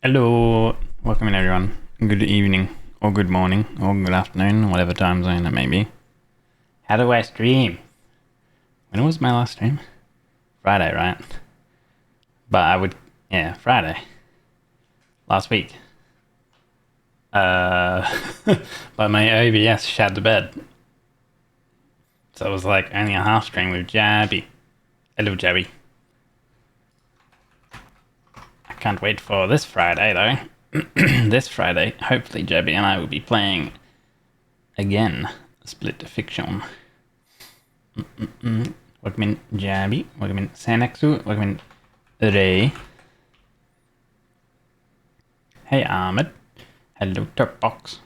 Hello, welcome in everyone. Good evening, or good morning, or good afternoon, whatever time zone it may be. How do I stream? When was my last stream? Friday, right? But Friday. Last week. But my OBS shat the bed. So it was like only a half stream with Jabby. Hello, Jabby. I can't wait for this Friday though. This Friday, hopefully Jabby and I will be playing again Split Fiction. Welcome in Jabby, welcome in Sanexu, welcome in Ray. Hey Ahmed. Hello Turpox.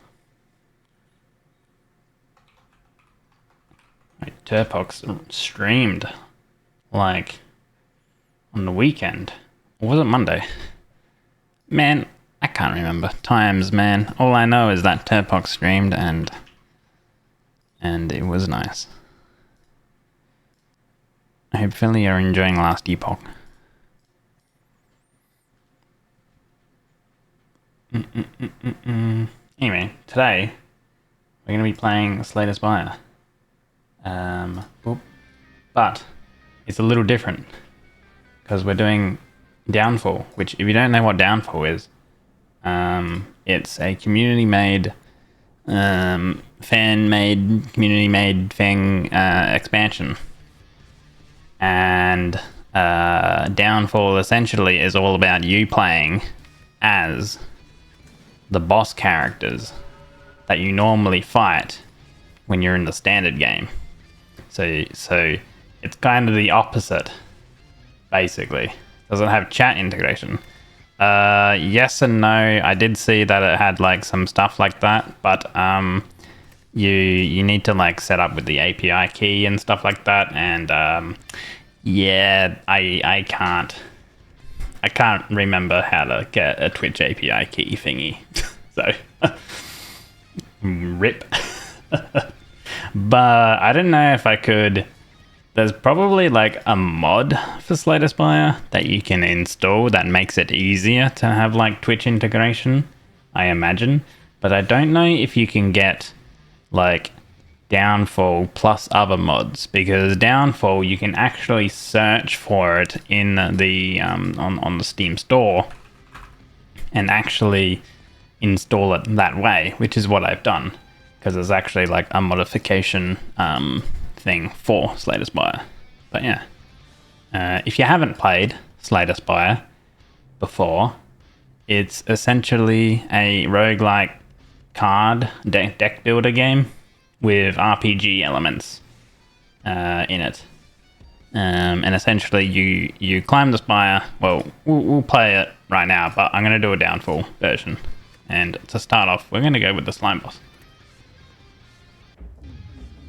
Wait, Turpox streamed like on the weekend. Or was it Monday? Man, I can't remember. Times, man. All I know is that Turpox streamed and it was nice. Hopefully you're enjoying Last Epoch. Anyway, today we're going to be playing Slay the Spire. But it's a little different because we're doing Downfall, which if you don't know what Downfall is, it's a community-made, fan-made, community-made thing, expansion. And Downfall essentially is all about you playing as the boss characters that you normally fight when you're in the standard game. So it's kind of the opposite, basically. Doesn't have chat integration. Yes and no. I did see that it had like some stuff like that, but you need to like set up with the API key and stuff like that, and yeah, I can't remember how to get a Twitch API key thingy. So rip. But I don't know if I could. There's probably like a mod for Slay the Spire that you can install that makes it easier to have like Twitch integration, I imagine. But I don't know if you can get like Downfall plus other mods, because Downfall you can actually search for it in the on the Steam store and actually install it that way, which is what I've done, because there's actually like a modification thing for Slay the Spire. But yeah, if you haven't played Slay the Spire before, it's essentially a roguelike card deck builder game with RPG elements in it. And essentially you climb the spire. Well, we'll play it right now, but I'm going to do a Downfall version. And to start off, we're going to go with the slime boss.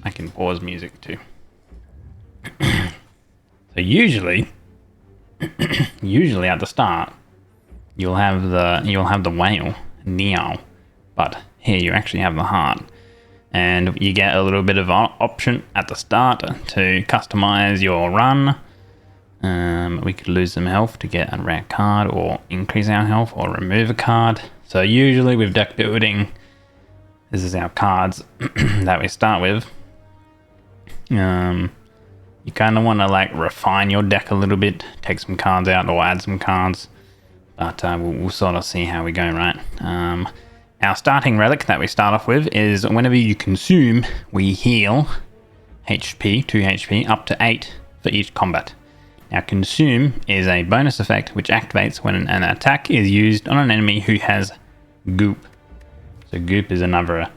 I can pause music too. So usually at the start, you'll have the whale, Neo, but here you actually have the heart. And you get a little bit of option at the start to customize your run. We could lose some health to get a rare card, or increase our health, or remove a card. So usually with deck building, this is our cards that we start with. You kind of want to like refine your deck a little bit, take some cards out or add some cards, but we'll sort of see how we go, right? Our starting relic that we start off with is whenever you consume, we heal HP, 2 HP, up to 8 for each combat. Now, consume is a bonus effect which activates when an attack is used on an enemy who has goop. So goop is another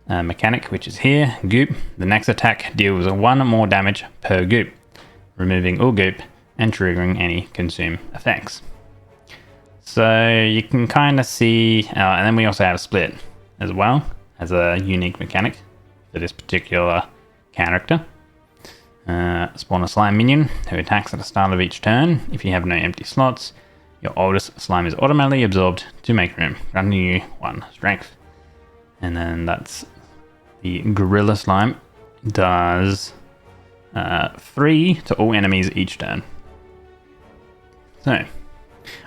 mechanic, which is here, goop. The next attack deals 1 more damage per goop, removing all goop and triggering any consume effects. So you can kind of see, and then we also have split as well as a unique mechanic for this particular character. Spawn a slime minion who attacks at the start of each turn. If you have no empty slots, your oldest slime is automatically absorbed to make room, granting you 1 strength. And then that's the gorilla slime, does 3 to all enemies each turn. So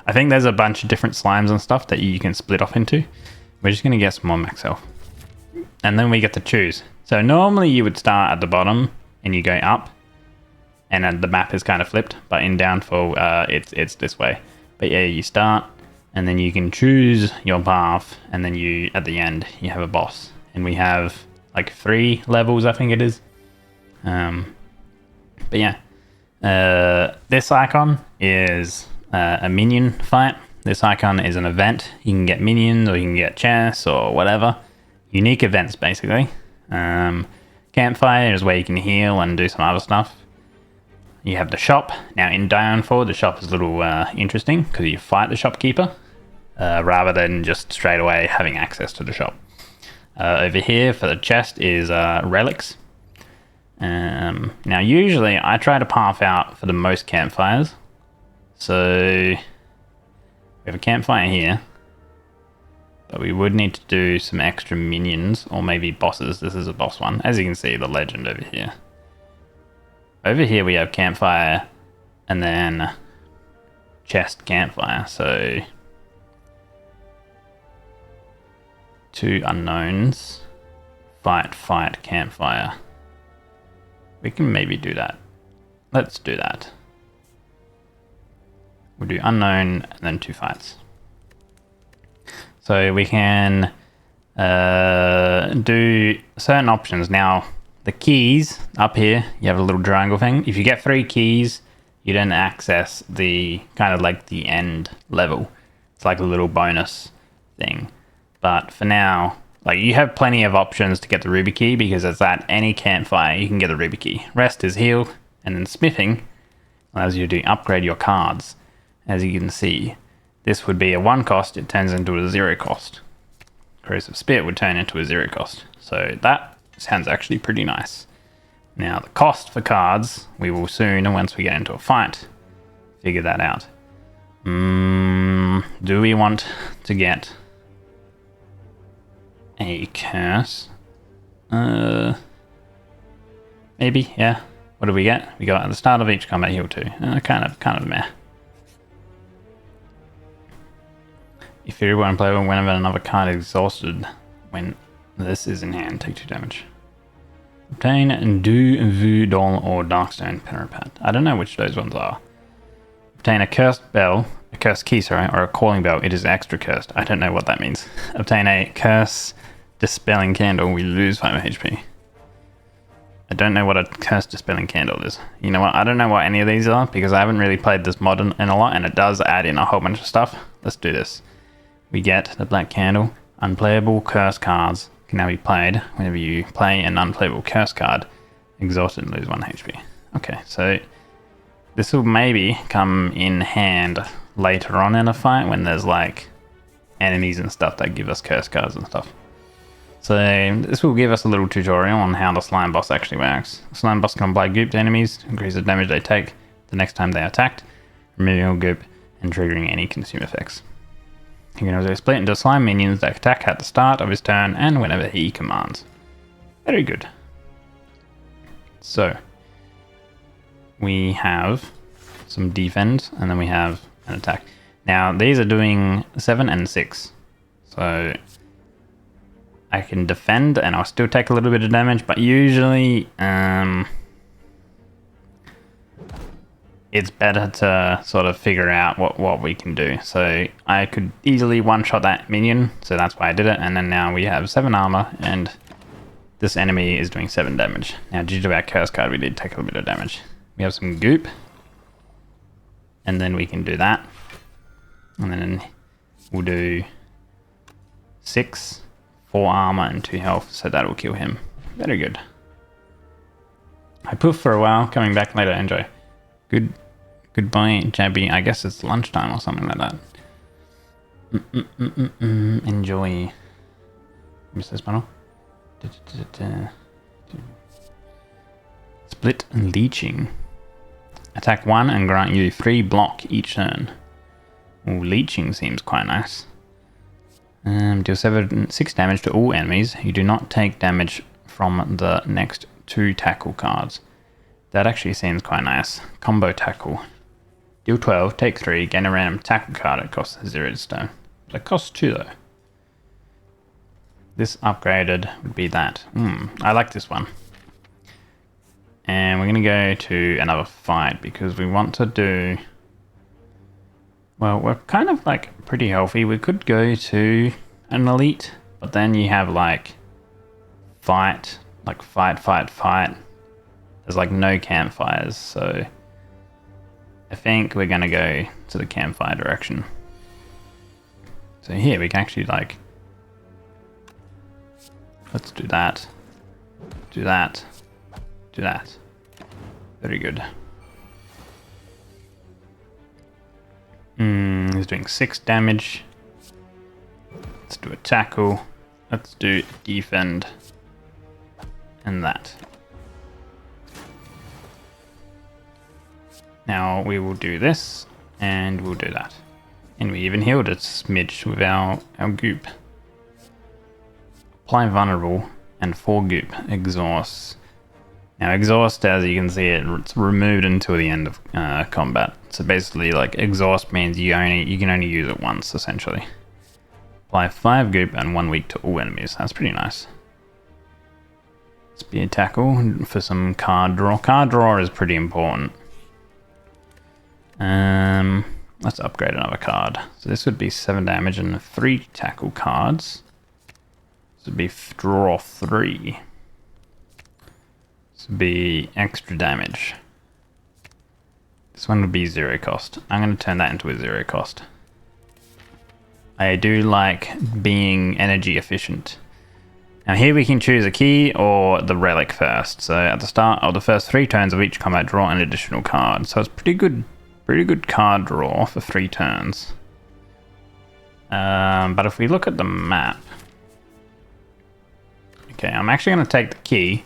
I think there's a bunch of different slimes and stuff that you can split off into. We're just going to get some more max health. And then we get to choose. So normally you would start at the bottom and you go up. And then the map is kind of flipped. But in Downfall, it's this way. But yeah, you start and then you can choose your path. And then you, at the end, you have a boss. And we have like 3 levels, I think it is. But yeah. This icon is a minion fight. This icon is an event. You can get minions or you can get chests or whatever. Unique events, basically. Campfire is where you can heal and do some other stuff. You have the shop. Now in Downfall, the shop is a little interesting because you fight the shopkeeper rather than just straight away having access to the shop. Over here for the chest is relics. Now usually I try to path out for the most campfires. So we have a campfire here. But we would need to do some extra minions or maybe bosses. This is a boss one. As you can see, the legend over here. Over here we have campfire and then chest campfire. So 2 unknowns. Fight, campfire. We can maybe do that. Let's do that. We'll do unknown and then 2 fights. So we can do certain options. Now, the keys up here, you have a little triangle thing. If you get 3 keys, you then access the kind of like the end level. It's like a little bonus thing. But for now, like you have plenty of options to get the ruby key because it's at any campfire you can get the ruby key. Rest is heal, and then smithing allows you to upgrade your cards. As you can see, this would be a 1 cost, it turns into a 0 cost. Corrosive Spit would turn into a 0 cost. So that sounds actually pretty nice. Now the cost for cards, we will soon, once we get into a fight, figure that out. Do we want to get a curse? Maybe, yeah. What do we get? We got at the start of each combat heal 2. Kind of meh. If you're unplayable, whenever another card is exhausted, when this is in hand, take 2 damage. Obtain Du Vu Doll or Darkstone Parapet. I don't know which those ones are. Obtain a cursed bell, a cursed key, sorry, or a calling bell. It is extra cursed. I don't know what that means. Obtain a curse dispelling candle. We lose 5 HP. I don't know what a curse dispelling candle is. You know what? I don't know what any of these are because I haven't really played this mod in a lot, and it does add in a whole bunch of stuff. Let's do this. We get the black candle. Unplayable curse cards can now be played whenever you play an unplayable curse card. Exhausted and lose 1 HP. Okay, so this will maybe come in hand later on in a fight when there's like enemies and stuff that give us curse cards and stuff. So this will give us a little tutorial on how the slime boss actually works. The slime boss can apply goop to enemies to increase the damage they take the next time they are attacked, removing all goop and triggering any consume effects. He can also split into slime minions that attack at the start of his turn and whenever he commands. Very good. So, we have some defense and then we have an attack. Now, these are doing 7 and 6. So, I can defend and I'll still take a little bit of damage, but usually, it's better to sort of figure out what we can do. So I could easily one-shot that minion, so that's why I did it. And then now we have 7 armor, and this enemy is doing 7 damage. Now due to our curse card, we did take a little bit of damage. We have some goop, and then we can do that. And then we'll do 6, 4 armor, and 2 health, so that will kill him. Very good. I poof for a while, coming back later, enjoy. Goodbye, Jabby. I guess it's lunchtime or something like that. Enjoy. What's this panel? Split and leeching. Attack 1 and grant you 3 block each turn. Ooh, leeching seems quite nice. Deal 6 damage to all enemies. You do not take damage from the next 2 tackle cards. That actually seems quite nice. Combo tackle. Deal 12, take 3, gain a random tackle card. It costs 0 stone. It costs 2 though. This upgraded would be that. I like this one. And we're going to go to another fight because we want to do... Well, we're kind of like pretty healthy. We could go to an elite, but then you have like fight. There's like no campfires, so I think we're going to go to the campfire direction. So here we can actually like... Let's do that. Do that. Do that. Very good. He's doing 6 damage. Let's do a tackle. Let's do defend. And that. Now we will do this, and we'll do that. And we even healed a smidge with our goop. Apply vulnerable and 4 goop. Exhaust. Now exhaust, as you can see, it's removed until the end of combat. So basically, like, exhaust means you can only use it once, essentially. Apply 5 goop and 1 weak to all enemies. That's pretty nice. Spear tackle for some card draw. Card draw is pretty important. Let's upgrade another card. So this would be 7 damage and 3 tackle cards. This would be draw 3. This would be extra damage. This one would be 0 cost. I'm going to turn that into a 0 cost. I do like being energy efficient. Now here we can choose a key or the relic first. So at the start of the first 3 turns of each combat, draw an additional card. So it's pretty good card draw for 3 turns. But if we look at the map... Okay, I'm actually going to take the key.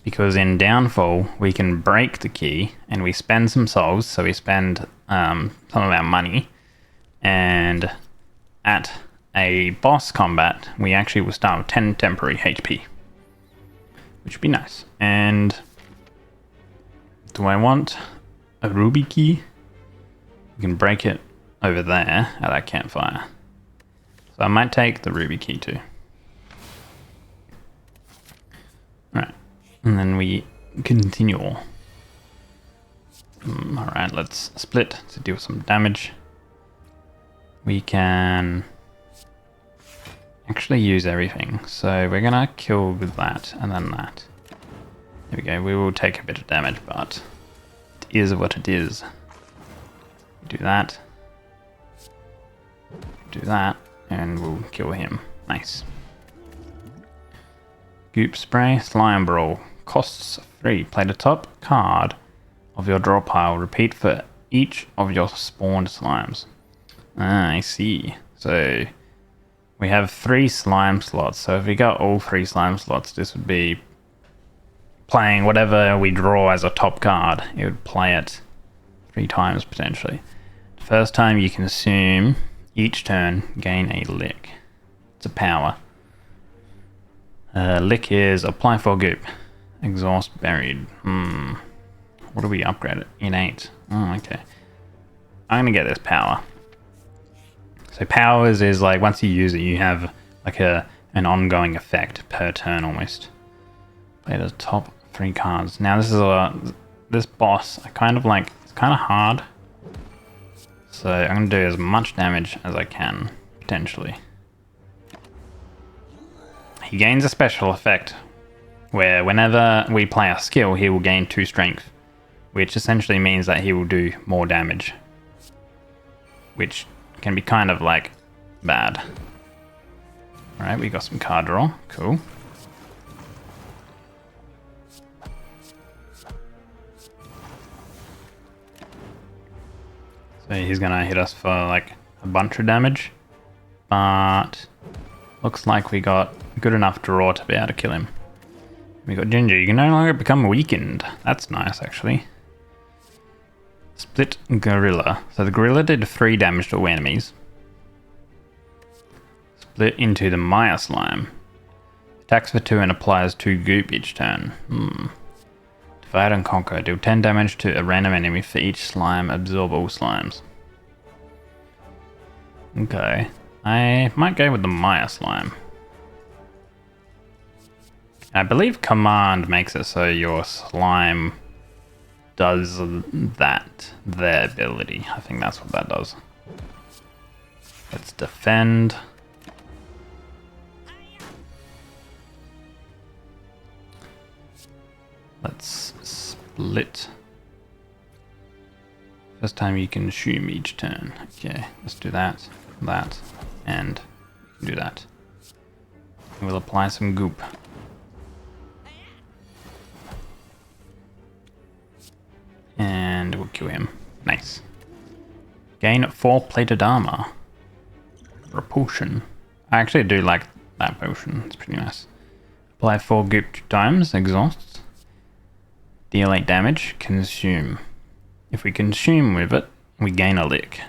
Because in Downfall, we can break the key and we spend some souls, so we spend some of our money. And at a boss combat, we actually will start with 10 temporary HP. Which would be nice. And do I want a ruby key? We can break it over there at that campfire. So I might take the ruby key too. Right. And then we continue. Alright, let's split to deal some damage. We can actually use everything. So we're gonna kill with that and then that. There we go, we will take a bit of damage, but it is what it is. Do that. Do that, and we'll kill him. Nice. Goop spray, slime brawl. Costs 3. Play the top card of your draw pile. Repeat for each of your spawned slimes. Ah, I see. So we have 3 slime slots. So if we got all 3 slime slots, this would be playing whatever we draw as a top card. It would play it 3 times potentially. First time you consume each turn, gain a lick. It's a power. Lick is apply 4 goop. Exhaust buried. What do we upgrade it? Innate. Oh, okay. I'm gonna get this power. So powers is like once you use it, you have like an ongoing effect per turn almost. Play the top 3 cards. Now this is this boss. I kind of like. It's kind of hard. So I'm gonna do as much damage as I can potentially. He gains a special effect where whenever we play a skill, he will gain 2 strength, which essentially means that he will do more damage, which can be kind of like bad. Alright, we got some card draw. Cool. So he's gonna hit us for like a bunch of damage, but looks like we got good enough draw to be able to kill him. We got Ginger. You can no longer become weakened. That's nice, actually. Split Gorilla. So the Gorilla did 3 damage to all enemies. Split into the Maya Slime. Attacks for 2 and applies 2 goop each turn. Divide and conquer. Deal 10 damage to a random enemy for each slime. Absorb all slimes. Okay. I might go with the Maya slime. I believe command makes it so your slime does that, their ability. I think that's what that does. Let's defend. Let's split. First time you can consume each turn. Okay, let's do that, and do that. We'll apply some goop. And we'll kill him. Nice. Gain 4 plated armor. Repulsion. I actually do like that potion. It's pretty nice. Apply 4 goop 2 times. Exhaust. Deal 8 damage. Consume. If we consume with it, we gain a lick.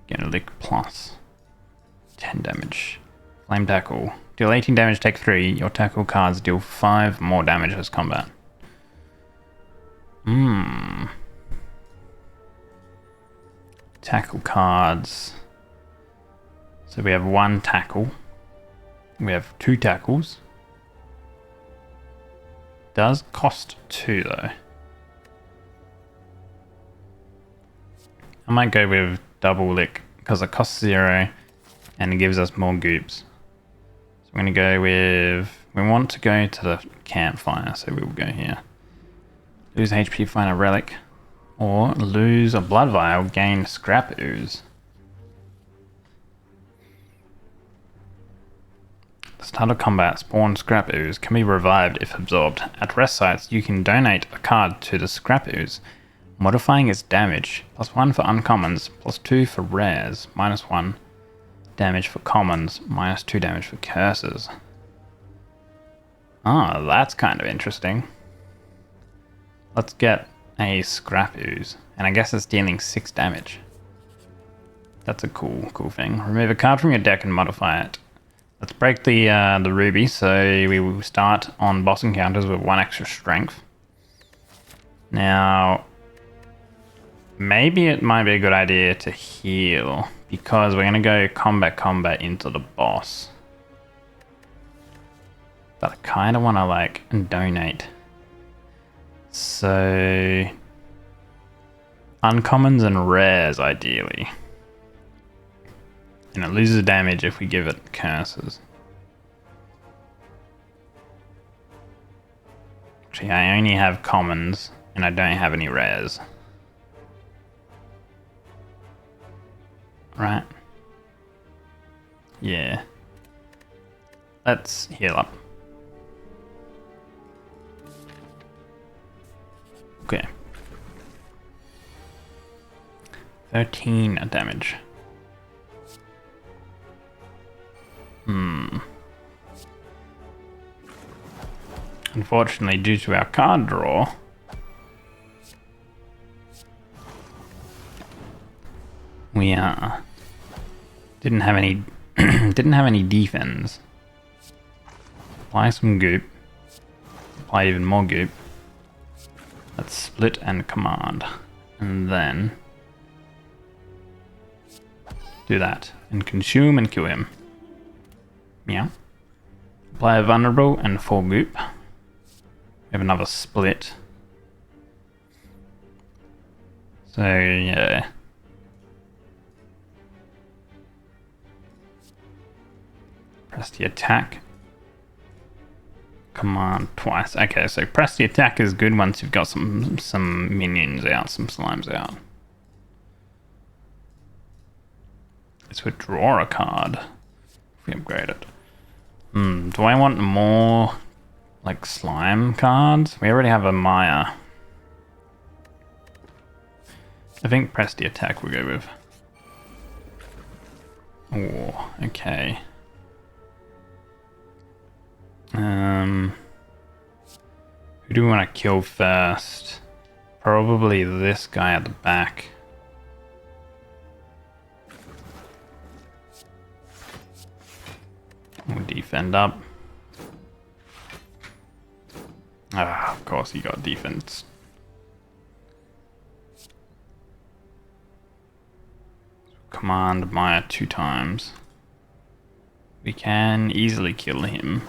Gain a lick plus 10 damage. Flame tackle. Deal 18 damage, take 3. Your tackle cards deal 5 more damage as combat. Tackle cards. So we have 1 tackle. We have 2 tackles. Does cost 2 though. I might go with double lick because it costs 0 and it gives us more goops. So I'm going to go with... We want to go to the campfire, so we will go here. Lose HP, find a relic. Or lose a blood vial, gain scrap ooze. The start of combat, spawn scrap ooze can be revived if absorbed. At rest sites, you can donate a card to the scrap ooze, modifying its damage. +1 for uncommons, +2 for rares, -1 damage for commons, -2 damage for curses. Ah, that's kind of interesting. Let's get a scrap ooze, and I guess it's dealing 6 damage. That's a cool thing. Remove a card from your deck and modify it. Let's break the ruby, so we will start on boss encounters with 1 extra strength. Now, maybe it might be a good idea to heal, because we're going to go combat into the boss. But I kind of want to like donate. So, uncommons and rares ideally. And it loses damage if we give it curses. Actually, I only have commons and I don't have any rares. Right. Yeah. Let's heal up. Okay. 13 damage. Unfortunately, due to our card draw, we didn't have any defense. Apply some goop. Apply even more goop. Let's split and command. And then do that. And consume and kill him. Yeah. Apply a vulnerable and 4 goop. We have another split. So yeah. Press the attack. Command twice. Okay, so press the attack is good once you've got some minions out, some slimes out. Let's withdraw a card if we upgrade it. Do I want more like slime cards? We already have a Maya. I think press the attack we'll go with. Oh, okay. Who do we want to kill first? Probably this guy at the back. We'll defend up. Ah, of course he got defense. Command Maya 2 times. We can easily kill him.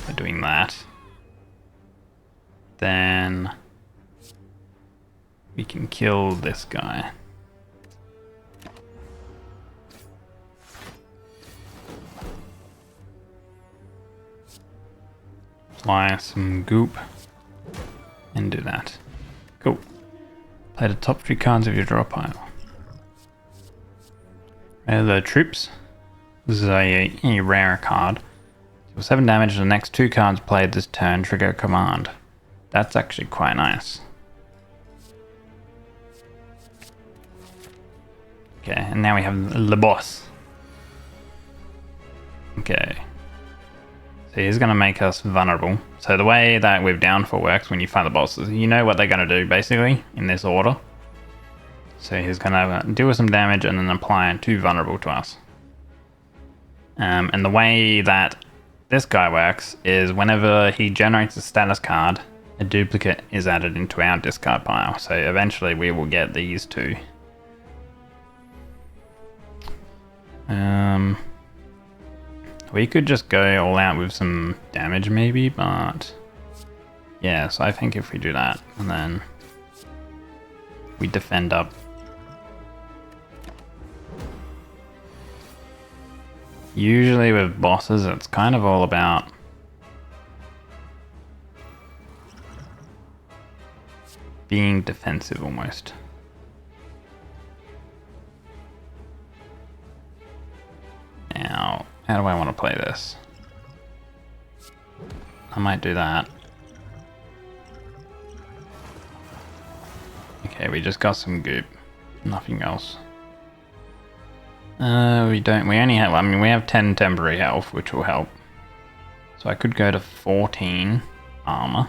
By doing that. Then we can kill this guy. Apply some goop and do that. Cool. Play the top 3 cards of your draw pile. The troops. This is a rare card. So 7 damage to the next 2 cards played this turn trigger a command. That's actually quite nice. Okay, and now we have the boss. Okay. So he's going to make us vulnerable. So the way that with Downfall works when you fight the bosses, you know what they're going to do basically in this order. So he's going to deal with some damage and then apply 2 vulnerable to us. And the way that this guy works is whenever he generates a status card, a duplicate is added into our discard pile. So eventually we will get these 2. We could just go all out with some damage maybe, but yeah, so I think if we do that and then we defend up. Usually with bosses it's kind of all about being defensive almost. Now, how do I want to play this? I might do that. Okay, we just got some goop. Nothing else. We only have, I mean, we have 10 temporary health, which will help. So I could go to 14 armor.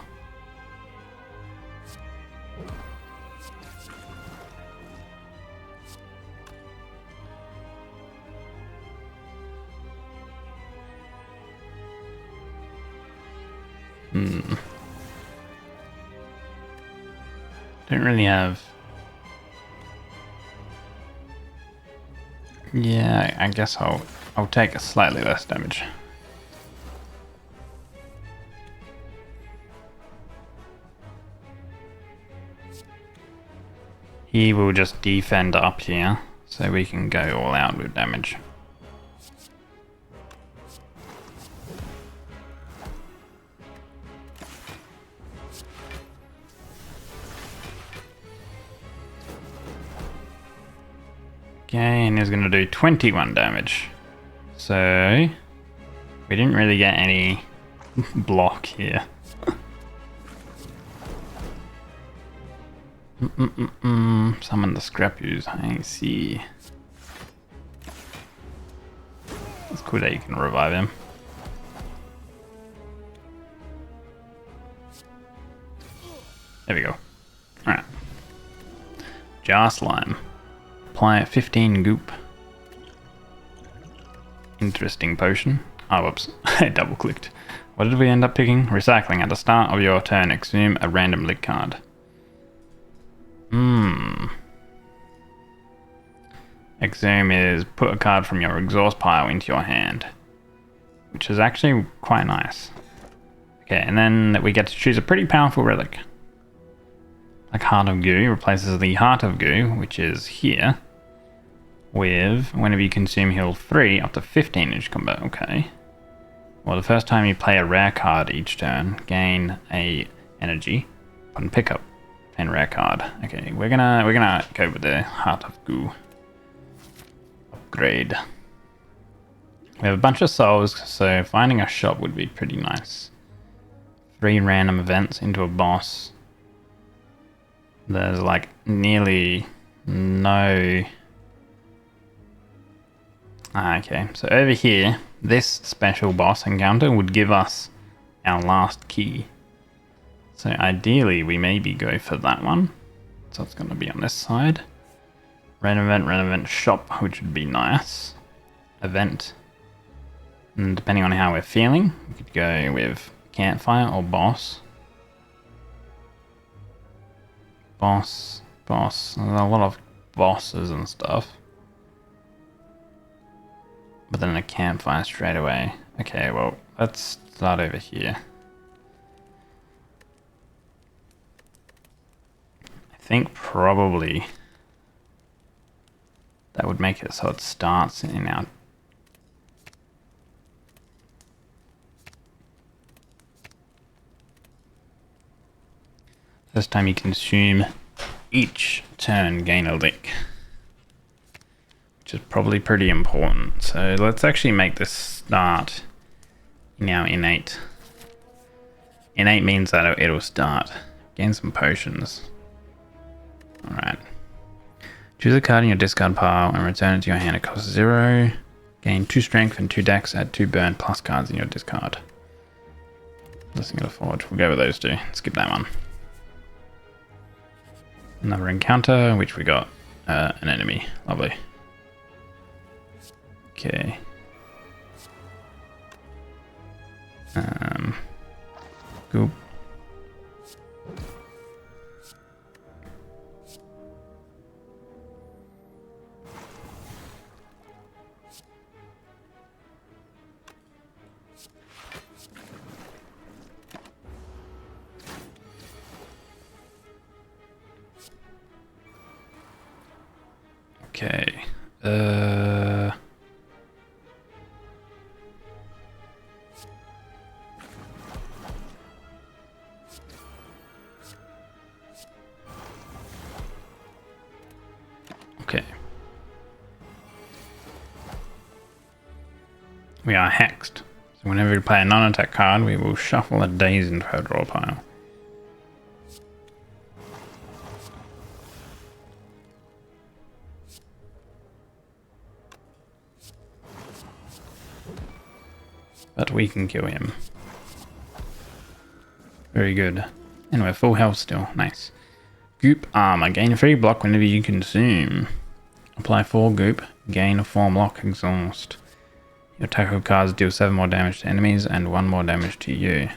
Don't really have... Yeah, I guess I'll take a slightly less damage. He will just defend up here, so we can go all out with damage. Okay, and he's going to do 21 damage. So, we didn't really get any block here. Summon the Scrappies, I see. It's cool that you can revive him. There we go. Alright. Jar Slime. Apply 15 goop. Interesting potion. Oh, whoops. I double clicked. What did we end up picking? Recycling. At the start of your turn, exhume a random lit card. Exhume is put a card from your exhaust pile into your hand, which is actually quite nice. Okay, and then we get to choose a pretty powerful relic. Like Heart of Goo replaces the Heart of Goo, which is here, with whenever you consume heal 3 up to 15 inch combat. Okay. Well, the first time you play a rare card each turn, gain a energy upon pickup and rare card. Okay, we're gonna go with the Heart of Goo upgrade. We have a bunch of souls, so finding a shop would be pretty nice. 3 random events into a boss. There's like nearly no... okay, so over here, this special boss encounter would give us our last key. So ideally, we maybe go for that one. So it's going to be on this side. Random event, shop, which would be nice. Event, And depending on how we're feeling, we could go with campfire or boss. Boss. There's a lot of bosses and stuff. But then a campfire straight away. Okay, well, let's start over here. I think probably that would make it so it starts in our... First time you consume each turn, gain a lick. Which is probably pretty important. So let's actually make this start in our innate. Innate means that it'll start. Gain some potions. Alright. Choose a card in your discard pile and return it to your hand. It costs 0. Gain 2 strength and 2 dex. Add 2 burn plus cards in your discard. Blessing of the Forge. We'll go with those two. Skip that one. Another encounter, which we got an enemy. Lovely. Okay. Cool. Okay. Okay. We are hexed. So whenever we play a non-attack card, we will shuffle a daze into our draw pile. But we can kill him. Very good. And we're full health still. Nice. Goop armor. Gain a free block whenever you consume. Apply 4 goop. Gain a 4 block exhaust. Your attack of cards deal 7 more damage to enemies and 1 more damage to you.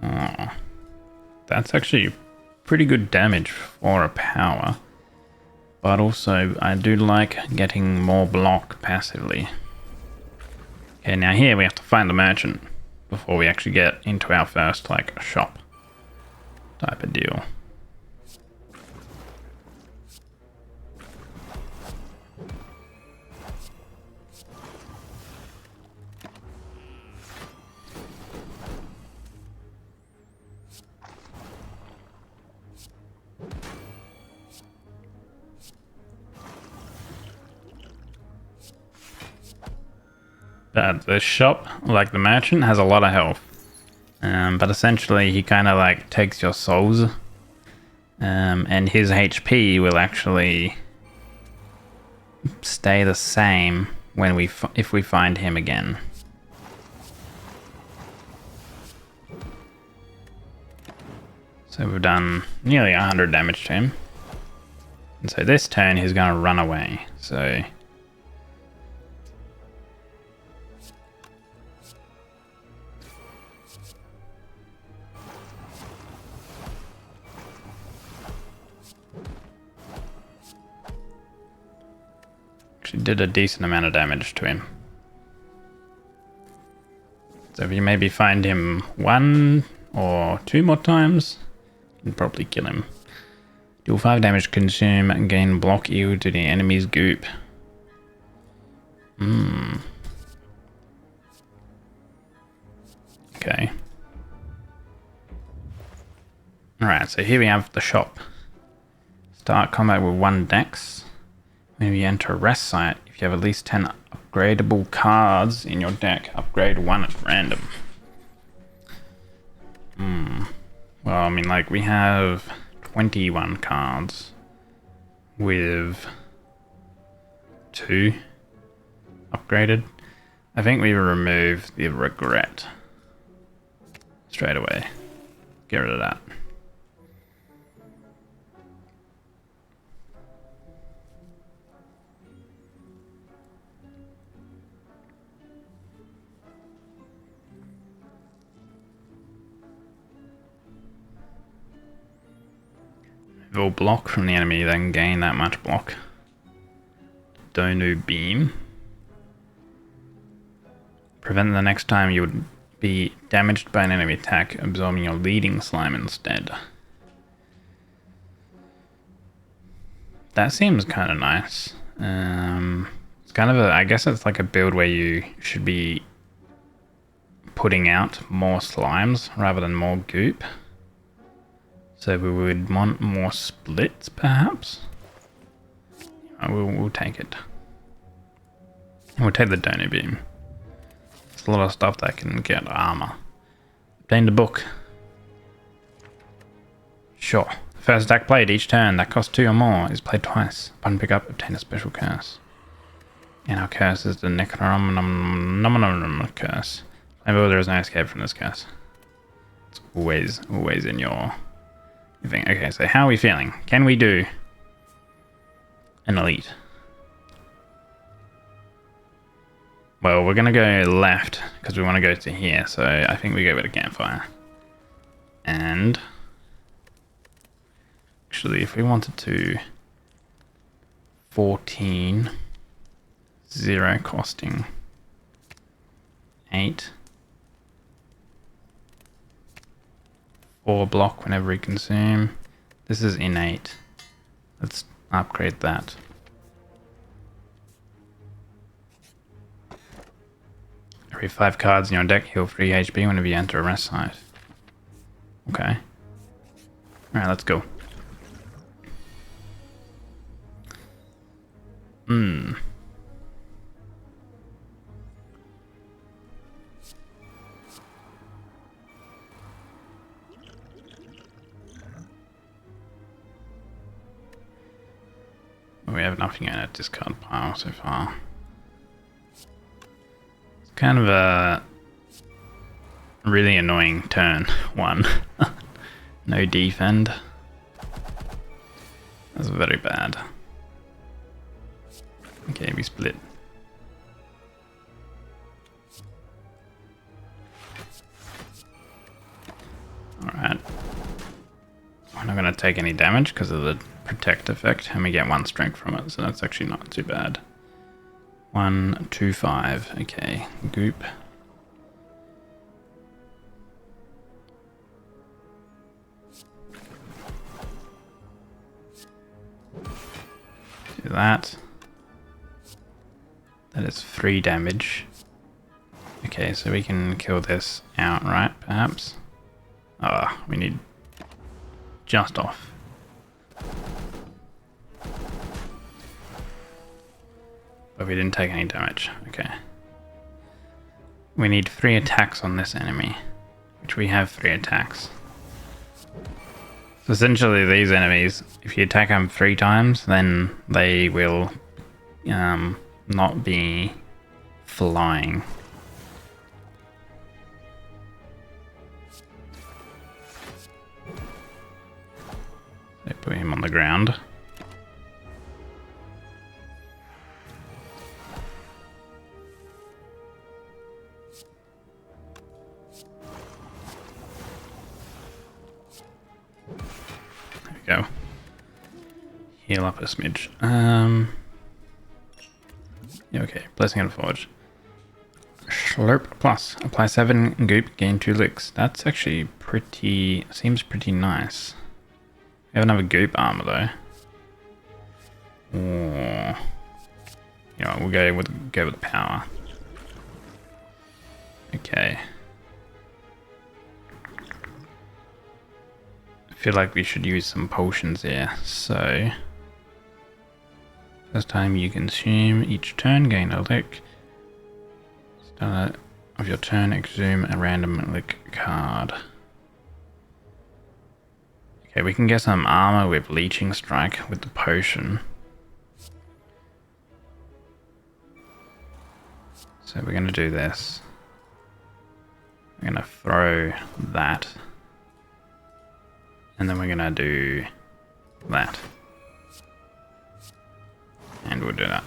Oh. That's actually pretty good damage for a power. But also, I do like getting more block passively. Okay, now here we have to find the merchant before we actually get into our first, like, shop type of deal. But the shop, like the merchant, has a lot of health. But essentially he kind of like takes your souls. And his HP will actually stay the same when if we find him again. So we've done nearly 100 damage to him. And so this turn he's going to run away. So... did a decent amount of damage to him. So if you maybe find him 1 or 2 more times, you can probably kill him. Deal 5 damage, consume, and gain block equal to the enemy's goop. Okay. Alright, so here we have the shop. Start combat with 1 dex. When you enter a rest site, if you have at least 10 upgradable cards in your deck, upgrade 1 at random. Well, I mean, like, we have 21 cards with 2 upgraded. I think we remove the regret straight away. Get rid of that. Will block from the enemy, then gain that much block. Donu beam. Prevent the next time you would be damaged by an enemy attack, absorbing your leading slime instead. That seems kind of nice. It's kind of I guess it's like a build where you should be putting out more slimes rather than more goop. So we would want more splits, perhaps? We'll take it. We'll take the donor beam. There's a lot of stuff that can get armor. Obtain the book. Sure. First attack played each turn that costs 2 or more is played twice. Upon pickup, obtain a special curse. And our curse is the Necronom curse. Maybe there is no escape from this curse. It's always in your thing. Okay, so how are we feeling? Can we do an elite? Well, we're gonna go left because we want to go to here. So I think we go with a campfire. And actually, if we wanted to 14, 0 costing 8. 4 block whenever we consume. This is innate. Let's upgrade that. Every 5 cards in your deck, heal 3 HP whenever you enter a rest site. Okay. Alright, let's go. We have nothing in a discard pile so far. It's kind of a really annoying turn one. No defend. That's very bad. Okay, we split. Alright. We're not going to take any damage because of the protect effect, and we get 1 strength from it, so that's actually not too bad. 1, 2, 5. Okay, goop. Do that. That is 3 damage. Okay, so we can kill this outright, perhaps. Ah, we need just off. But we didn't take any damage. Okay. We need 3 attacks on this enemy, which we have 3 attacks. So essentially these enemies, if you attack them 3 times, then they will not be flying. They put him on the ground. There we go. Heal up a smidge. Yeah, okay. Blessing and Forge. Slurp plus. Apply 7 goop, gain 2 licks. That's actually pretty... seems pretty nice. We have another goop armor though. Oh. You know, we'll go with power. Okay. I feel like we should use some potions here. So first time you consume each turn, gain a lick. Start of your turn, exhume a random lick card. Okay, we can get some armor with Leeching Strike with the potion. So we're going to do this. We're going to throw that. And then we're going to do that. And we'll do that.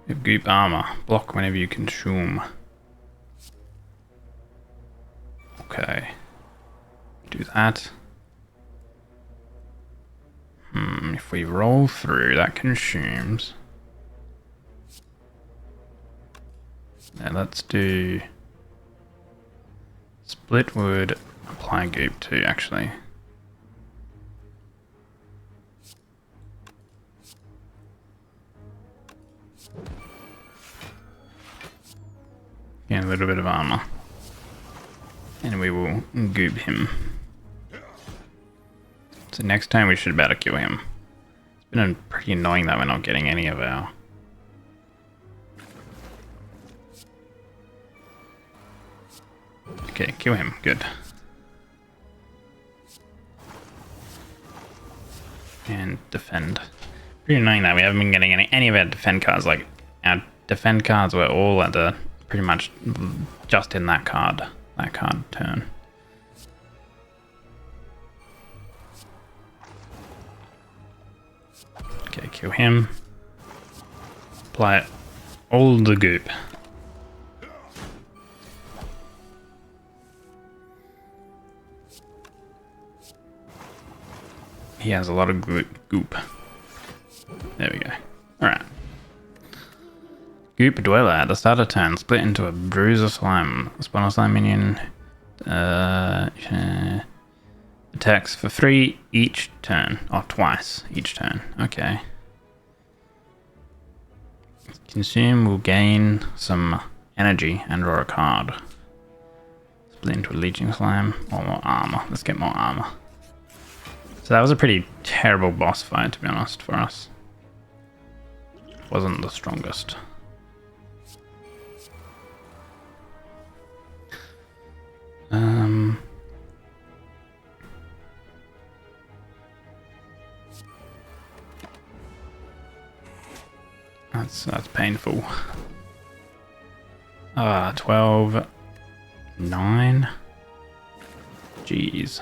With goop armor, block whenever you consume. Okay. Do that. If we roll through, that consumes. Now let's do split wood, apply goop too, actually. Get a little bit of armor. And we will goop him. So next time we should be able to kill him. It's been pretty annoying that we're not getting any of our... Okay, kill him. Good. And defend. Pretty annoying that we haven't been getting any of our defend cards. Like, our defend cards were all at the... pretty much just in that card turn. Okay, kill him. Apply all the goop. He has a lot of goop. There we go. Alright. Goop Dweller at the start of turn, split into a bruiser slime. Spawn a slime minion. Attacks for 3 each turn. Or twice each turn. Okay. Consume will gain some energy and draw a card. Split into a leeching slime. Or more armor. Let's get more armor. So that was a pretty terrible boss fight, to be honest, for us. Wasn't the strongest. That's painful. 12, 9. Jeez.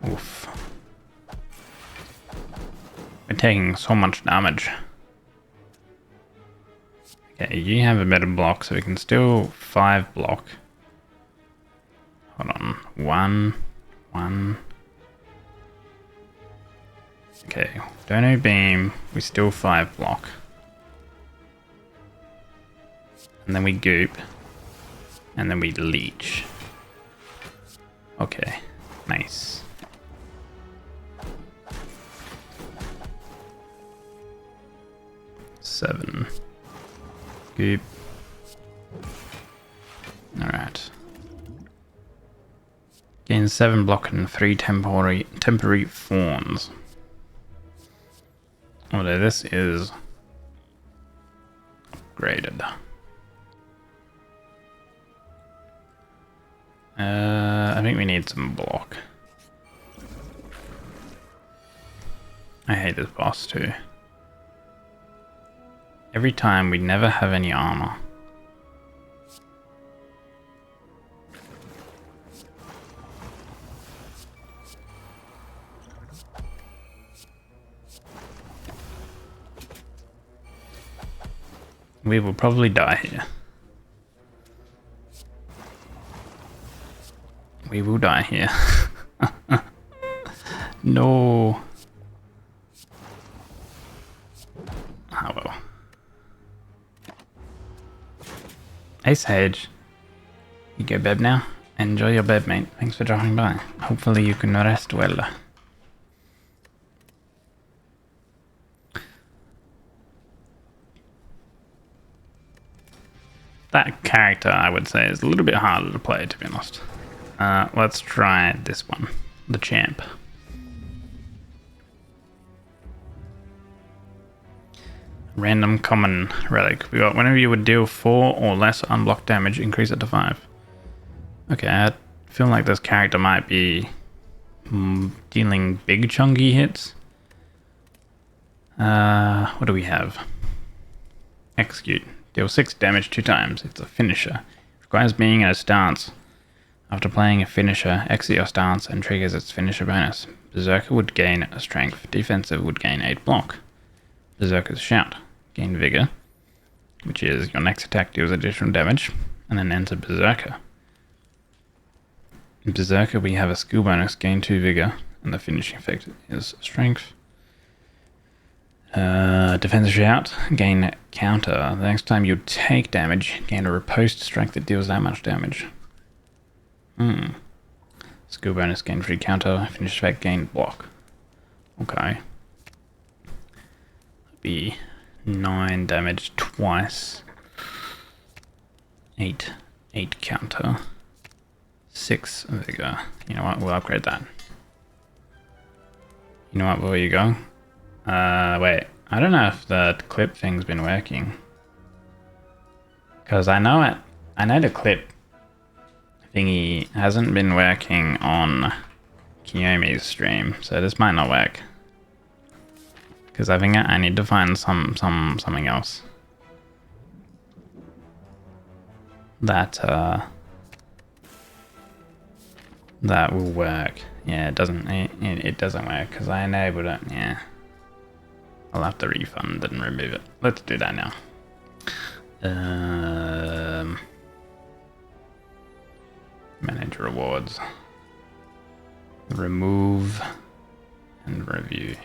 Oof. We're taking so much damage. Okay, you have a better block, so we can still 5 block. Hold on. 1, 1. Okay, Dono Beam, we still 5 block. And then we goop. And then we leech. Okay, nice. Seven. Goop. Alright. Gain 7 block and 3 temporary fawns. Although this is upgraded. I think we need some block. I hate this boss too. Every time we never have any armor. We will probably die here. We will die here. No. Ah, well. Hey Sage. You go bed now? Enjoy your bed, mate. Thanks for dropping by. Hopefully you can rest well. That character, I would say, is a little bit harder to play, to be honest. Let's try this one. The champ. Random common relic. We got whenever you would deal 4 or less unblocked damage, increase it to 5. Okay, I feel like this character might be dealing big chunky hits. What do we have? Execute. Deal 6 damage 2 times. It's a finisher. Requires being in a stance. After playing a finisher, exit your stance and triggers its finisher bonus. Berserker would gain a strength. Defensive would gain 8 block. Berserker's Shout. Gain Vigor, which is your next attack deals additional damage, and then enter Berserker. In Berserker, we have a skill bonus, gain 2 Vigor, and the finishing effect is Strength. Defensive Shout, gain counter. The next time you take damage, gain a riposte strength that deals that much damage. Skill bonus, gain free counter. Finish effect, gain block. Okay. That'd be 9 damage twice. 8 counter. 6 vigor. You know what? We'll upgrade that. You know what? Where you go? Wait. I don't know if the clip thing's been working. Because I know the clip thingy hasn't been working on Kiyomi's stream, so this might not work. Because I think I need to find something else that that will work. Yeah, it doesn't work because I enabled it. Yeah, I'll have to refund and remove it. Let's do that now. Manage rewards. Remove and review.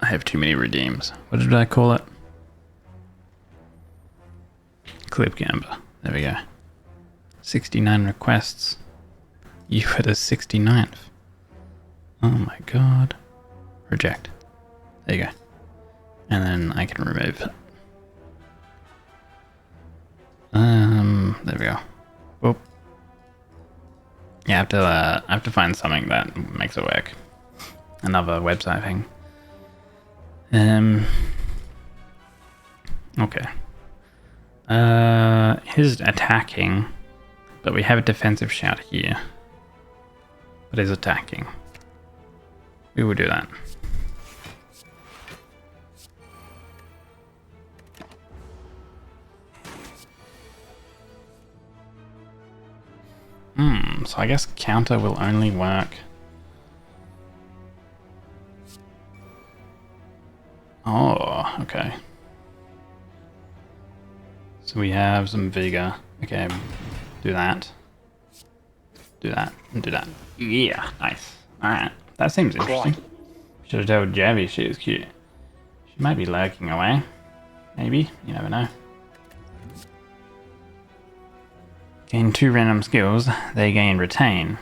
I have too many redeems. What did I call it? Clip Gamba. There we go. 69 requests. You were the 69th. Oh my god. Reject. There you go. And then I can remove it. There we go. Whoop. Yeah, I have to find something that makes it work. Another website thing. Okay. He's attacking, but we have a defensive shout here. But he's attacking. We will do that. So I guess counter will only work. Oh, okay. So we have some vigor. Okay, do that. Do that, and do that. Yeah, nice. Alright, that seems interesting. Should have told Javi she was cute. She might be lurking away. Maybe, you never know. Gain 2 random skills, they gain retain.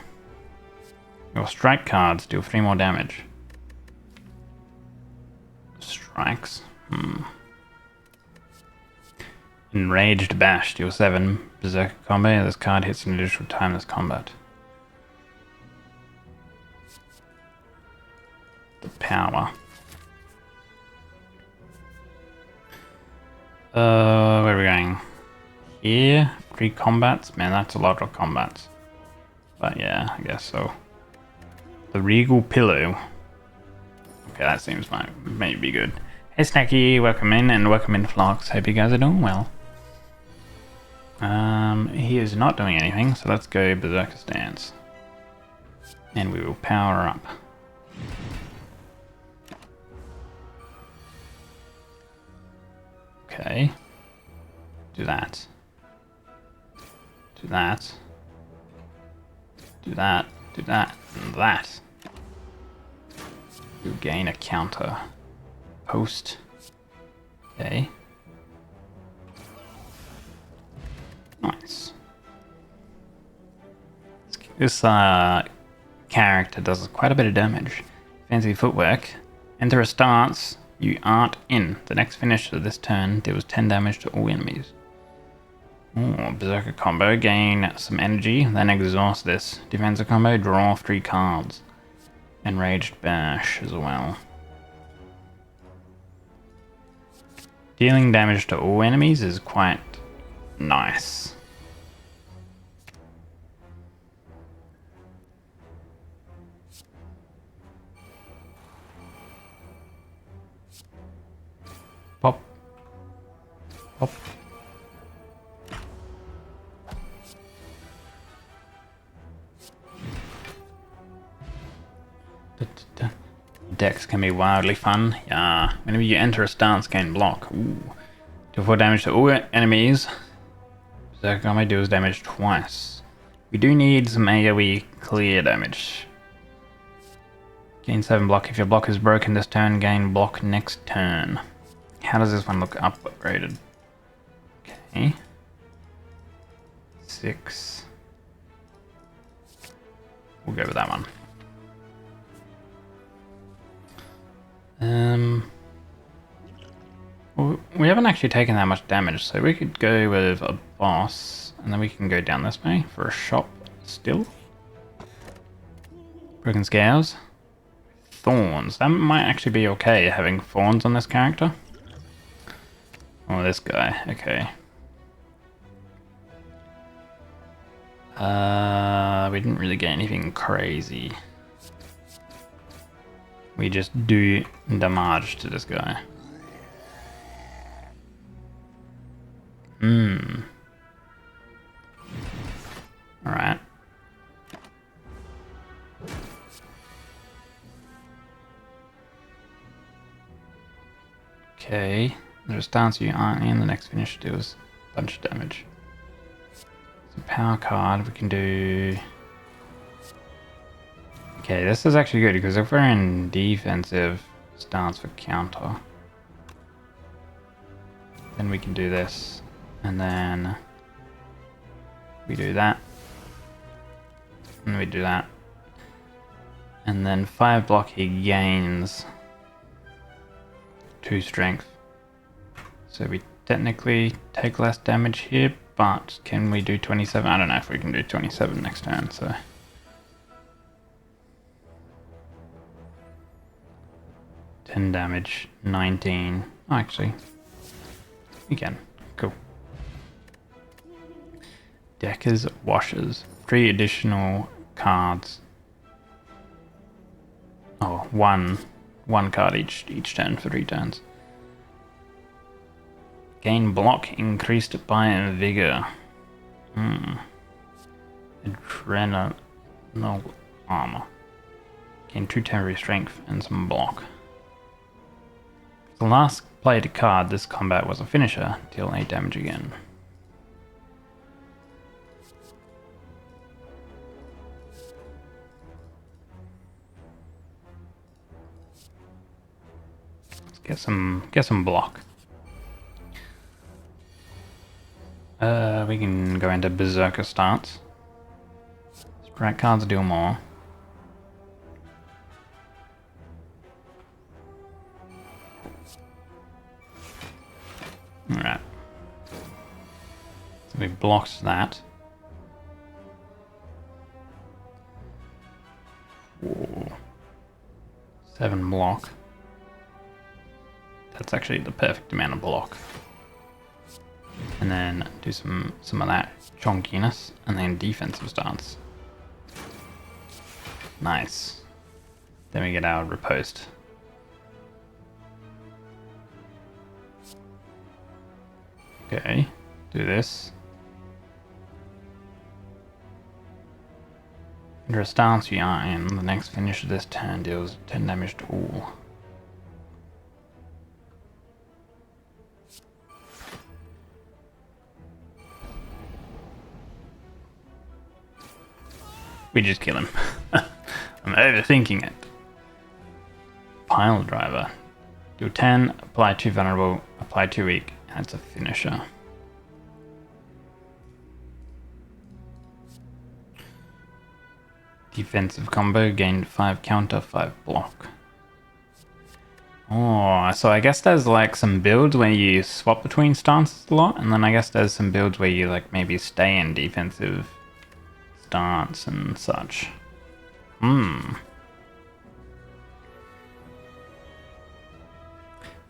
Your strike cards deal 3 more damage. Strikes. Enraged Bash deal 7. Berserker combo, this card hits an additional time this combat. The power. Where are we going? Here? 3 combats? Man, that's a lot of combats. But yeah, I guess so. The Regal Pillow. Okay, that seems might be good. Hey Snacky, welcome in, and welcome in Flocks. Hope you guys are doing well. He is not doing anything, so let's go Berserker Stance. And we will power up. Okay. Do that. Do that. Do that. Do that. And that. You gain a counter. Post. Okay. Nice. This character does quite a bit of damage. Fancy footwork. Enter a stance you aren't in. The next finish of this turn deals 10 damage to all enemies. Ooh, Berserker combo. Gain some energy, then exhaust this. Defensive combo, draw 3 cards. Enraged Bash as well. Dealing damage to all enemies is quite nice. Pop. Pop. Decks can be wildly fun. Yeah. Whenever you enter a stance, gain block. Ooh. Deal 4 damage to all enemies. Berserker combo deals damage twice. We do need some AoE clear damage. Gain 7 block. If your block is broken this turn, gain block next turn. How does this one look upgraded? Okay. 6. We'll go with that one. Well, we haven't actually taken that much damage, so we could go with a boss, and then we can go down this way for a shop still. Broken Scales. Thorns. That might actually be okay, having thorns on this character. Oh, this guy. Okay. We didn't really get anything crazy. We just do damage to this guy. Alright. Okay. There's a stance you aren't in. The next finish deals a bunch of damage. So power card, we can do... Okay, this is actually good because if we're in defensive stance for counter, then we can do this. And then we do that. And we do that. And then 5 block he gains 2 strength. So we technically take less damage here, but can we do 27? I don't know if we can do 27 next turn, so. $10 damage, 19. Oh, actually, we can. Cool. Deckers Washers. 3 additional cards. Oh, one card each turn for 3 turns. Gain block increased by vigor. Adrenal armor. Gain 2 temporary strength and some block. The last played card this combat was a finisher. Deal 8 damage again. Let's get some block. We can go into Berserker stance. Strike cards deal more. Alright. So we blocked that. Ooh. 7 block. That's actually the perfect amount of block. And then do some of that chonkiness, and then defensive stance. Nice. Then we get our riposte. Okay, do this. Under a stance you are in, the next finish of this turn deals 10 damage to all. We just kill him. I'm overthinking it. Pile driver. Do 10, apply 2 vulnerable, apply 2 weak. That's a finisher. Defensive combo, gained 5 counter, 5 block. Oh, so I guess there's like some builds where you swap between stances a lot, and then I guess there's some builds where you like maybe stay in defensive stance and such.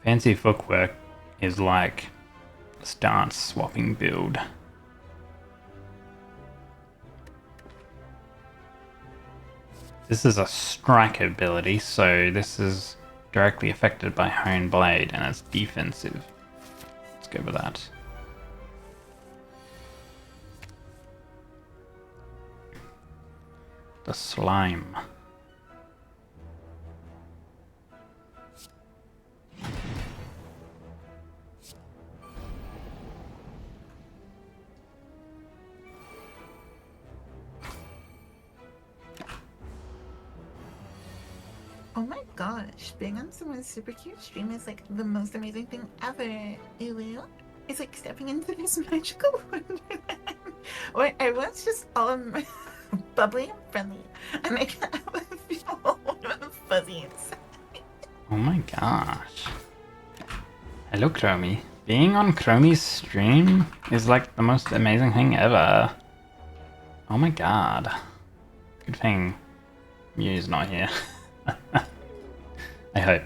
Fancy footwork is like a stance swapping build. This is a strike ability, so this is directly affected by Hone Blade and it's defensive. Let's go with that. The slime. Oh my gosh, being on someone's super cute stream is like the most amazing thing ever. Ew. It's like stepping into this magical wonderland where everyone's just all bubbly and friendly, and I can't help but feel all fuzzy inside. Oh my gosh. Hello, Chromie. Being on Chromie's stream is like the most amazing thing ever. Oh my god. Good thing Mew's not here. I hope.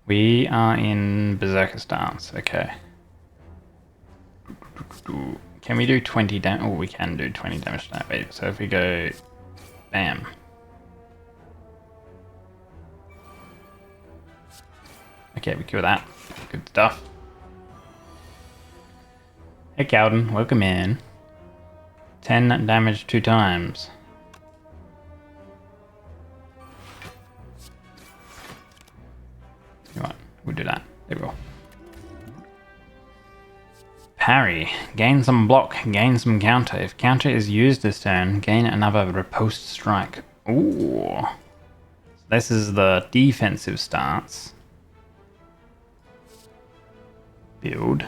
We are in Berserker stance. Okay. Can we do 20 damage? Oh, we can do 20 damage to that baby. So if we go... Bam. Okay, we kill that. Good stuff. Hey, Cowden. Welcome in. 10 damage 2 times. You know what? We'll do that. There we go. Parry. Gain some block, gain some counter. If counter is used this turn, gain another riposte strike. Ooh. This is the defensive stance. Build.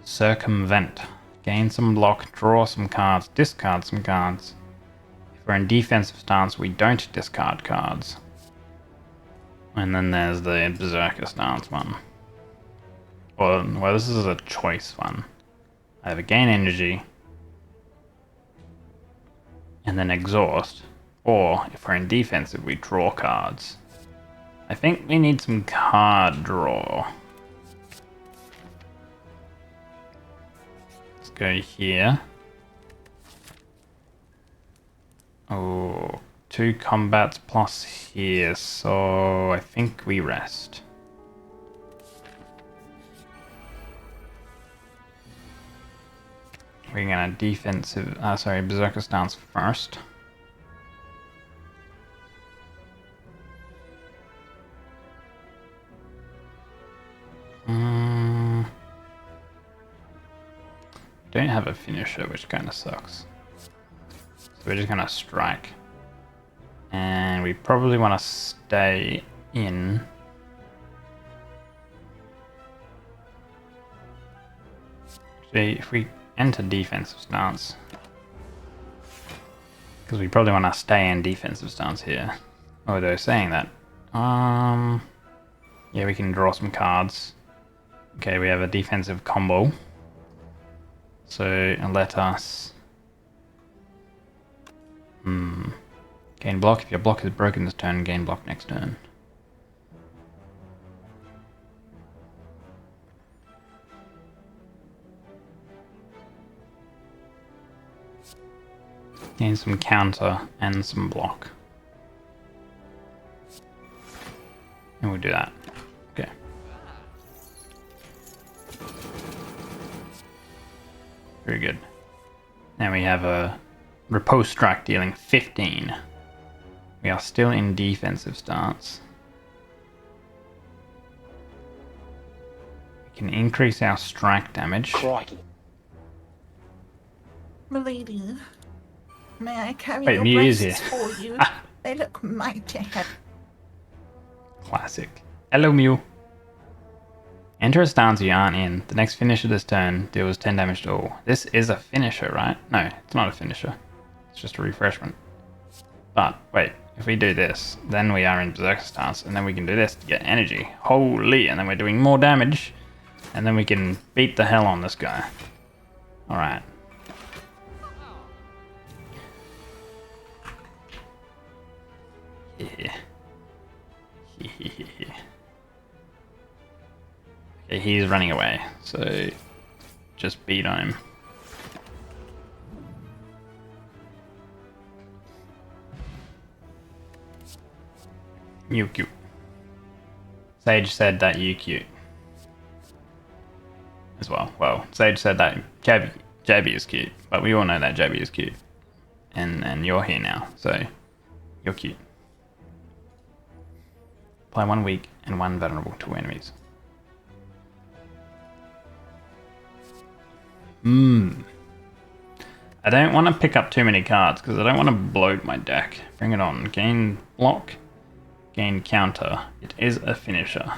Circumvent. Gain some block, draw some cards, discard some cards. If we're in defensive stance, we don't discard cards. And then there's the Berserker stance one. Well, this is a choice one. I have a gain energy, and then exhaust. Or, if we're in defensive, we draw cards. I think we need some card draw. Let's go here. Oh, 2 combats plus here, so I think we rest. We're gonna defensive, Berserker stance first. Don't have a finisher, which kind of sucks. So we're just gonna strike. And we probably want to stay in. Actually, if we enter defensive stance, because we probably want to stay in defensive stance here. Although saying that, yeah, we can draw some cards. Okay, we have a defensive combo. So let us gain block. If your block is broken this turn, gain block next turn. Gain some counter and some block. And we'll do that. Okay. Very good. Now we have a riposte strike dealing 15. We are still in defensive stance. We can increase our strike damage. Crikey. Milady, may I carry Wait, your Mew is breasts here. for you? They look mighty heavy. Classic. Hello, Mew. Enter a stance you aren't in. The next finisher this turn deals 10 damage to all. This is a finisher, right? No, it's not a finisher. It's just a refreshment. But, wait, if we do this, then we are in Berserker stance, and then we can do this to get energy. Holy, and then we're doing more damage, and then we can beat the hell on this guy. Alright. Yeah. Okay, he's running away, so just beat on him. You cute. Sage said that you cute. As well. Well, Sage said that Jabby is cute, but we all know that Jabby is cute. And you're here now, so you're cute. Apply 1 weak and 1 vulnerable to enemies. I don't want to pick up too many cards because I don't want to bloat my deck. Bring it on. Gain block. Gain counter. It is a finisher.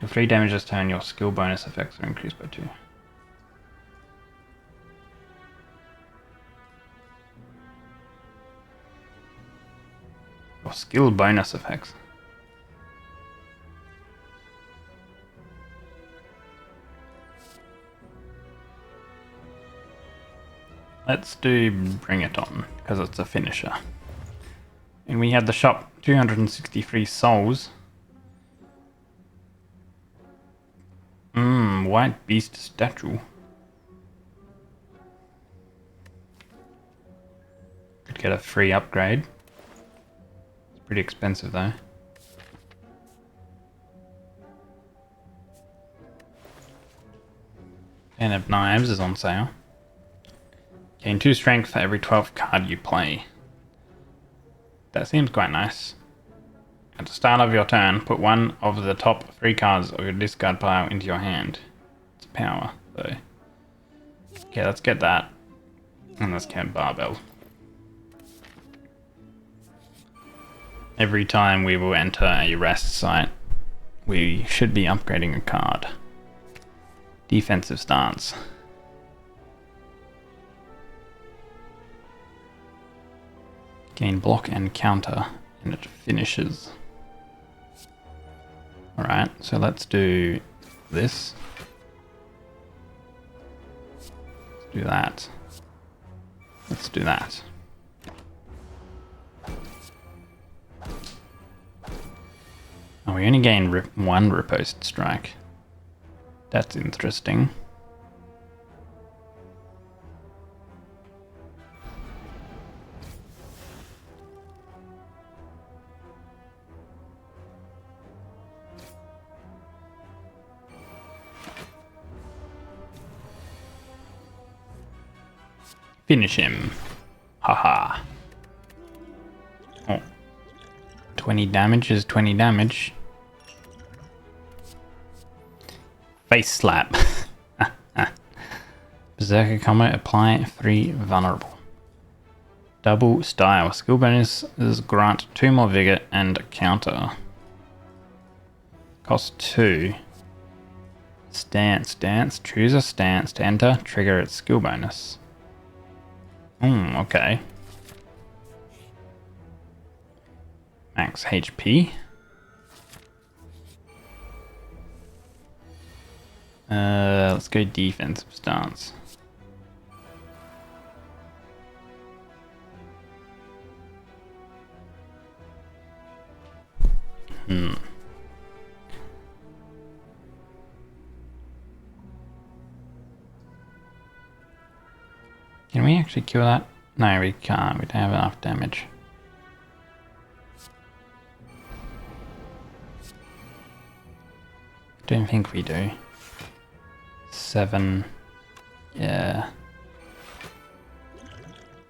Deal 3 damage this turn. Your skill bonus effects are increased by 2. Your skill bonus effects. Let's do Bring It On, because it's a finisher. And we had the shop 263 souls. White beast statue. Could get a free upgrade. It's pretty expensive though. Ten of Knives is on sale. Gain 2 strength for every 12th card you play. That seems quite nice. At the start of your turn, put one of the top 3 cards of your discard pile into your hand. It's power, though. Okay, let's get that. And let's get Barbell. Every time we will enter a rest site, we should be upgrading a card. Defensive stance. Gain block and counter, and it finishes. Alright, so let's do this. Let's do that. Let's do that. Oh, we only gain 1 riposte strike. That's interesting. Finish him. Haha. Oh. 20 damage is 20 damage. Face slap. Berserker combo, apply 3 vulnerable. Double style. Skill bonuses grant 2 more vigor and counter. Cost 2. Stance. Choose a stance to enter. Trigger its skill bonus. Okay. Max HP. Let's go defensive stance. Can we actually kill that? No, we can't. We don't have enough damage. Don't think we do. 7. Yeah.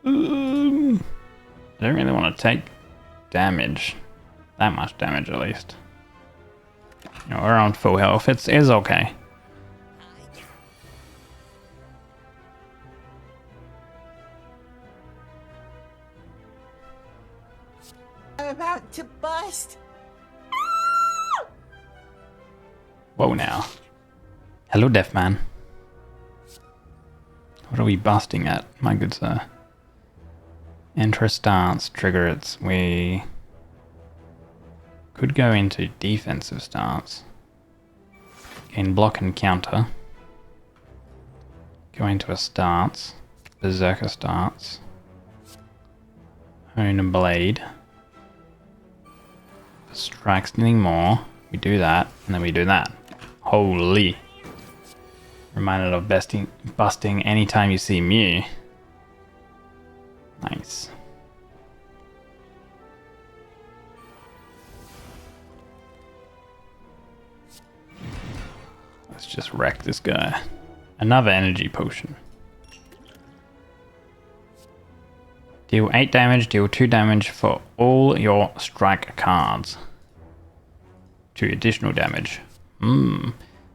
I don't really want to take damage. That much damage at least. You know, we're on full health. It's okay. I'm about to bust. Whoa now. Hello, deaf man. What are we busting at, my good sir? Enter a stance, trigger its. We could go into defensive stance. Gain block and counter. Go into a stance. Berserker stance. Hone a blade. Strikes anything more. We do that, and then we do that. Holy. Reminded of busting anytime you see Mew. Nice. Let's just wreck this guy. Another energy potion. Deal 8 damage, deal 2 damage for all your strike cards. 2 additional damage.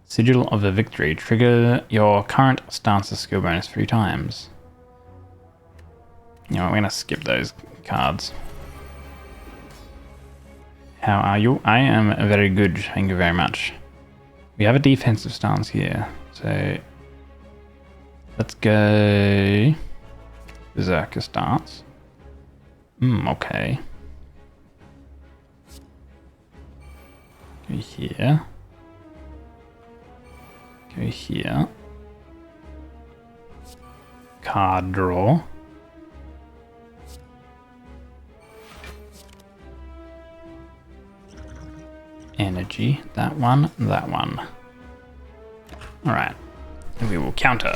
Sigil of the Victory. Trigger your current stance's skill bonus 3 times. You know, we're gonna skip those cards. How are you? I am very good, thank you very much. We have a defensive stance here, so let's go Berserker stance. Okay. Go here. Go here. Card draw. Energy, that one, that one. Alright, and we will counter.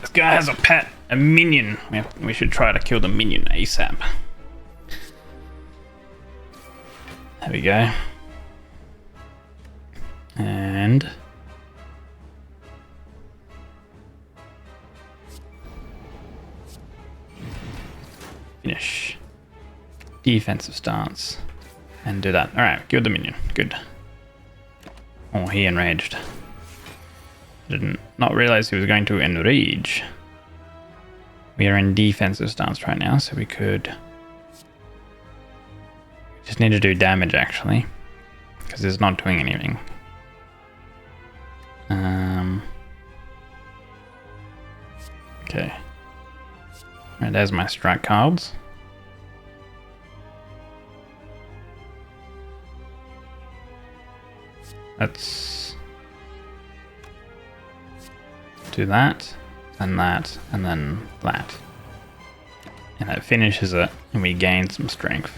This guy has a pet, a minion. We should try to kill the minion ASAP. There we go. And finish. Defensive stance. And do that. Alright, kill the minion. Good. Oh, he enraged. Did not realize he was going to enrage. We are in defensive stance right now, so we could just need to do damage actually, because it's not doing anything. Okay. Alright, there's my strike cards. Let's do that, and that, and then that. And that finishes it, and we gain some strength.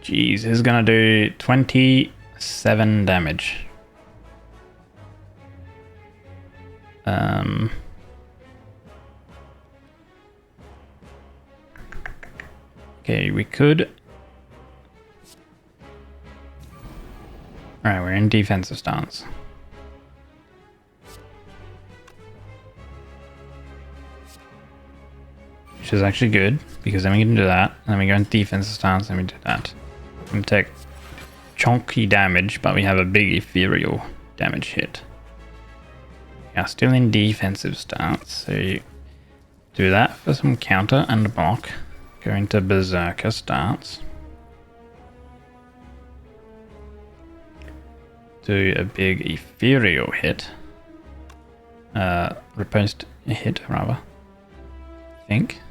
Jeez, this is gonna do 27 damage. Okay, we could. Alright, we're in defensive stance. Which is actually good, because then we can do that, and then we go in defensive stance, and we do that. We take chunky damage, but we have a big ethereal damage hit. We are still in defensive stance, so do that for some counter and block. Go into Berserker stance. Do a big ethereal hit. Riposte hit, rather. I think.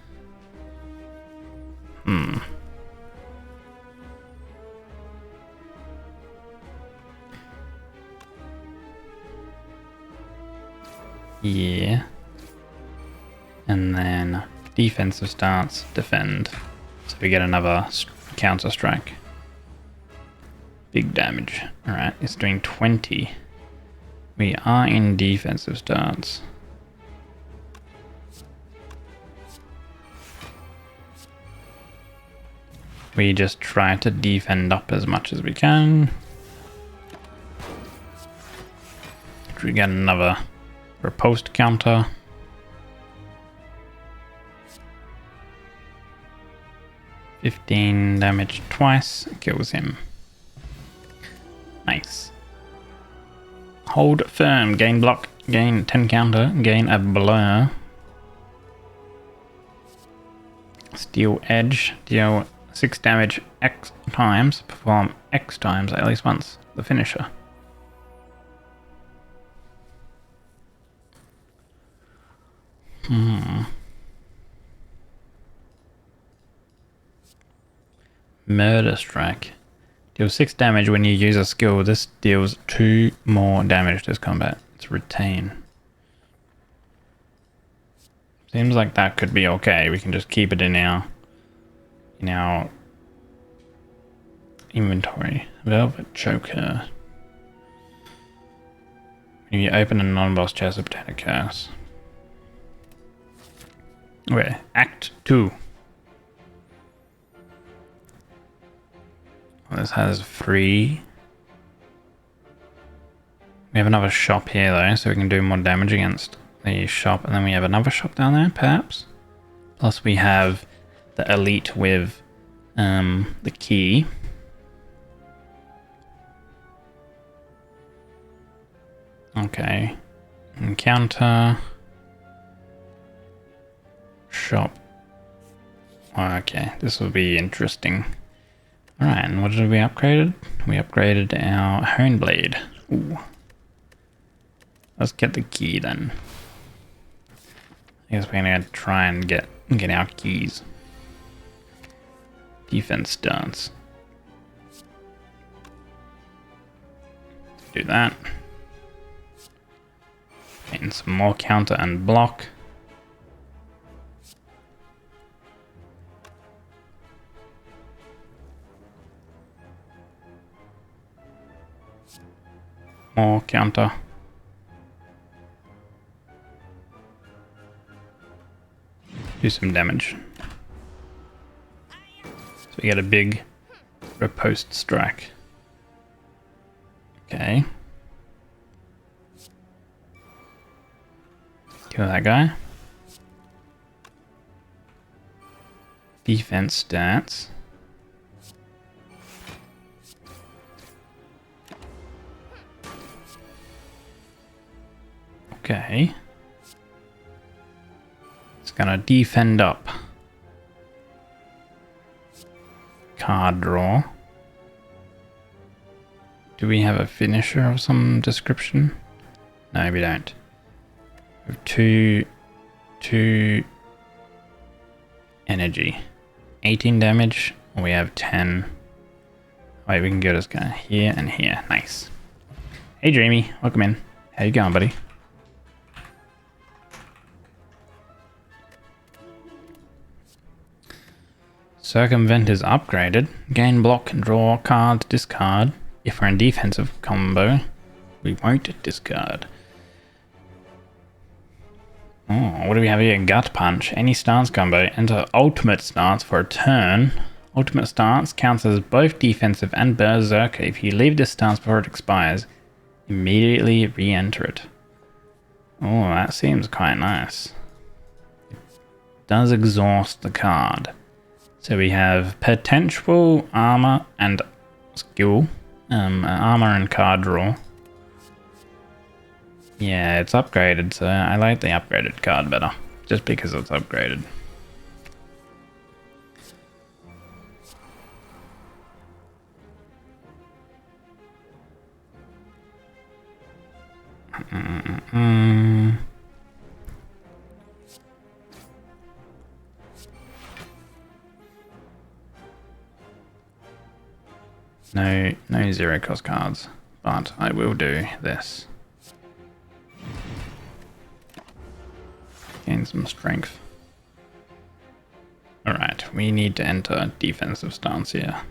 Yeah. And then defensive stance, defend. So we get another counter strike. Big damage. Alright, it's doing 20. We are in defensive stance. We just try to defend up as much as we can. We get another riposte counter. $15 damage twice, kills him. Nice. Hold firm, gain block, gain 10 counter, gain a blur. Steel edge, deal 6 damage X times, perform X times at least once. The finisher. Murder strike. Deals 6 damage when you use a skill. This deals 2 more damage this combat. It's retain. Seems like that could be okay. We can just keep it in our inventory. Velvet choker. When you open a non-boss chest, obtain a curse. Okay, Act 2. This has 3. We have another shop here though, so we can do more damage against the shop. And then we have another shop down there, perhaps. Plus we have the elite with the key. Okay. Encounter. shop. Okay, this will be interesting. Alright, and what did we upgrade? We upgraded our hone blade. Ooh. Let's get the key then. I guess we're gonna try and get our keys. Defense stance. Do that. And some more counter and block. More counter. Do some damage. So we get a big riposte strike. Okay. Kill that guy. Defense stats. Okay. It's gonna defend up. Card draw. Do we have a finisher of some description? No, we don't. We have two energy. 18 damage. We have 10. Wait, we can go to this guy here and here. Nice. Hey Dreamy, welcome in. How you going, buddy? Circumvent is upgraded. Gain block and draw cards, discard. If we're in defensive combo, we won't discard. Oh, what do we have here? Gut punch. Any stance combo. Enter ultimate stance for a turn. Ultimate stance counts as both defensive and berserker. If you leave this stance before it expires, immediately re-enter it. Oh, that seems quite nice. It does exhaust the card. So we have potential armor and skill. Armor and card draw. Yeah, it's upgraded, so I like the upgraded card better. Just because it's upgraded. No zero cost cards, but I will do this. Gain some strength. Alright, we need to enter defensive stance here.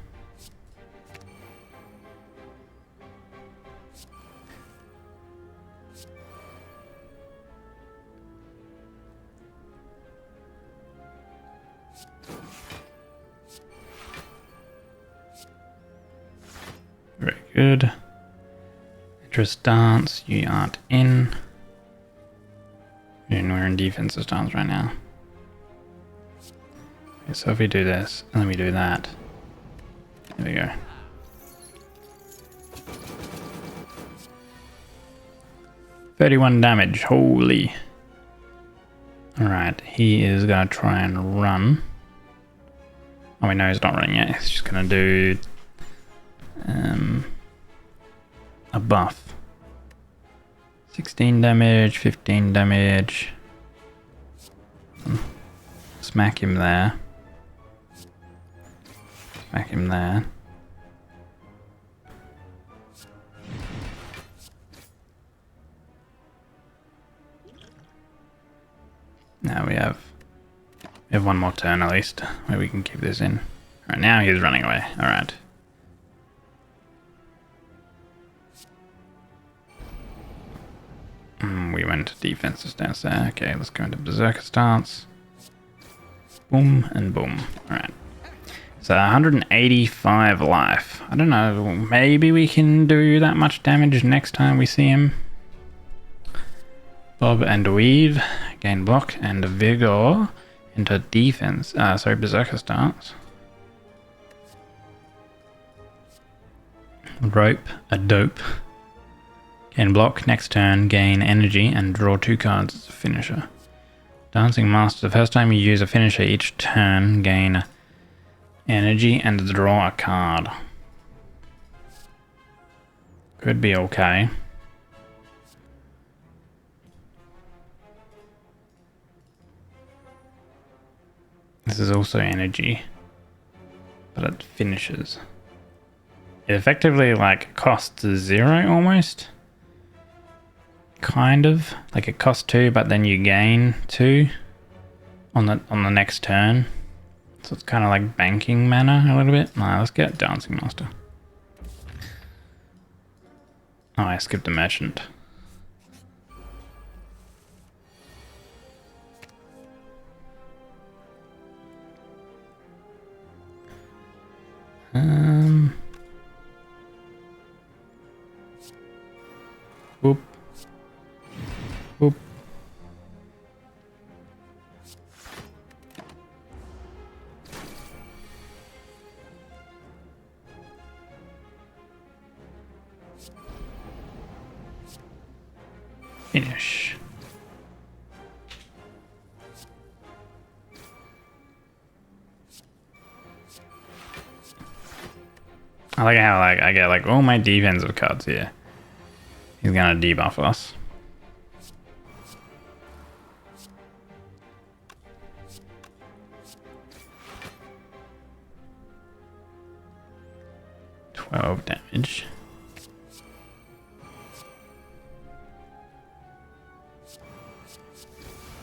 Very good. Enter stance, you aren't in. And we're in defensive stance right now. Okay, so if we do this, and then we do that. There we go. $31 damage, holy. Alright, he is gonna try and run. Oh, we know he's not running yet, he's just gonna do a buff. 16 damage, 15 damage. Smack him there. Smack him there. Now we have one more turn at least where we can keep this in. Alright, now he's running away. Alright. We went to defensive stance there. Okay, let's go into berserker stance. Boom and boom. Alright. So 185 life. I don't know, maybe we can do that much damage next time we see him. Bob and weave. Gain block and vigor into defense. Berserker stance. Rope, a dope. Gain block next turn, gain energy, and draw 2 cards as a finisher. Dancing Master. The first time you use a finisher each turn, gain energy and draw a card. Could be okay. This is also energy, but it finishes. It effectively like costs 0 almost. Kind of. Like it costs 2, but then you gain 2 on the next turn. So it's kind of like banking mana a little bit. Nah, let's get Dancing Master. Oh, I skipped the merchant. Whoop. Whoop. Finish. I like how like I get like all my defensive cards here. He's gonna debuff us. $12 damage.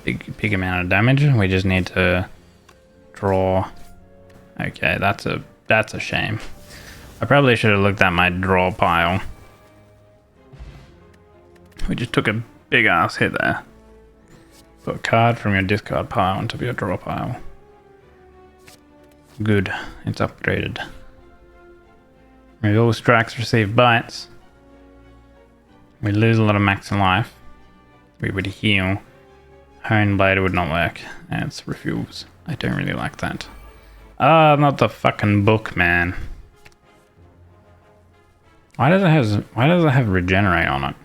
Big amount of damage. We just need to draw. Okay, that's a shame. I probably should have looked at my draw pile. We just took a big ass hit there. Put a card from your discard pile onto your draw pile. Good, it's upgraded. Remove all strikes, receive bites. We lose a lot of max life. We would heal. Hone Blade would not work. It's refuse. I don't really like that. Ah, not the fucking book, man. Why does it have regenerate on it?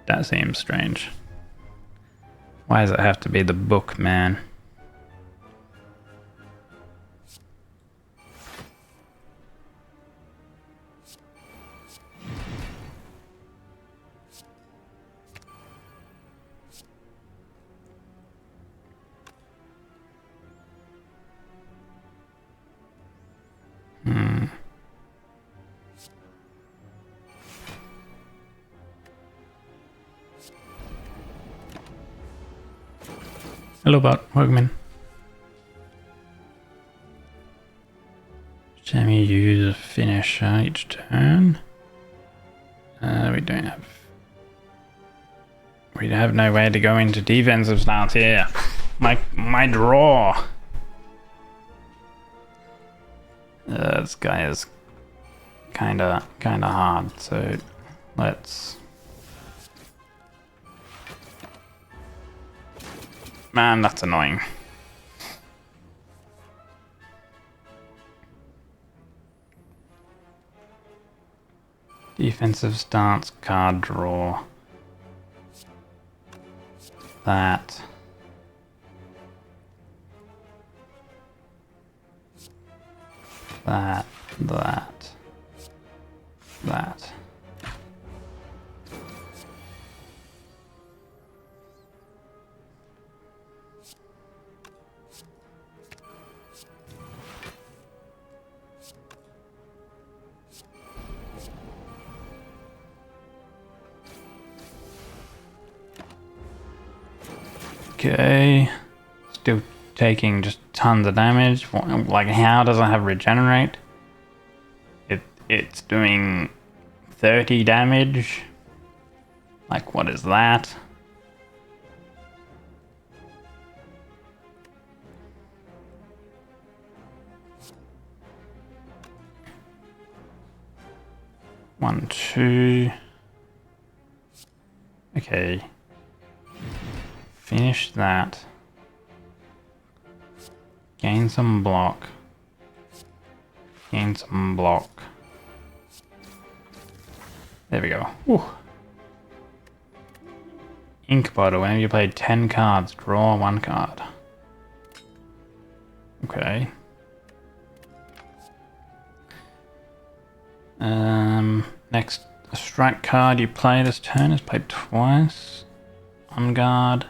That seems strange. Why does it have to be the book, man? Hello, bot. Welcome in. Jamie use a finisher each turn. We don't have. We have no way to go into defensive stance here. My draw. This guy is kinda hard. So let's. Man, that's annoying. Defensive stance, card draw. That. That. Okay, still taking just tons of damage. Like, how does it have regenerate? It's doing 30 damage. Like, what is that? One, two. Okay. Finish that. Gain some block. Gain some block. There we go. Whew. Ink bottle. Whenever you play 10 cards, draw 1 card. Okay. Next, a strike card you play this turn is played twice. On guard.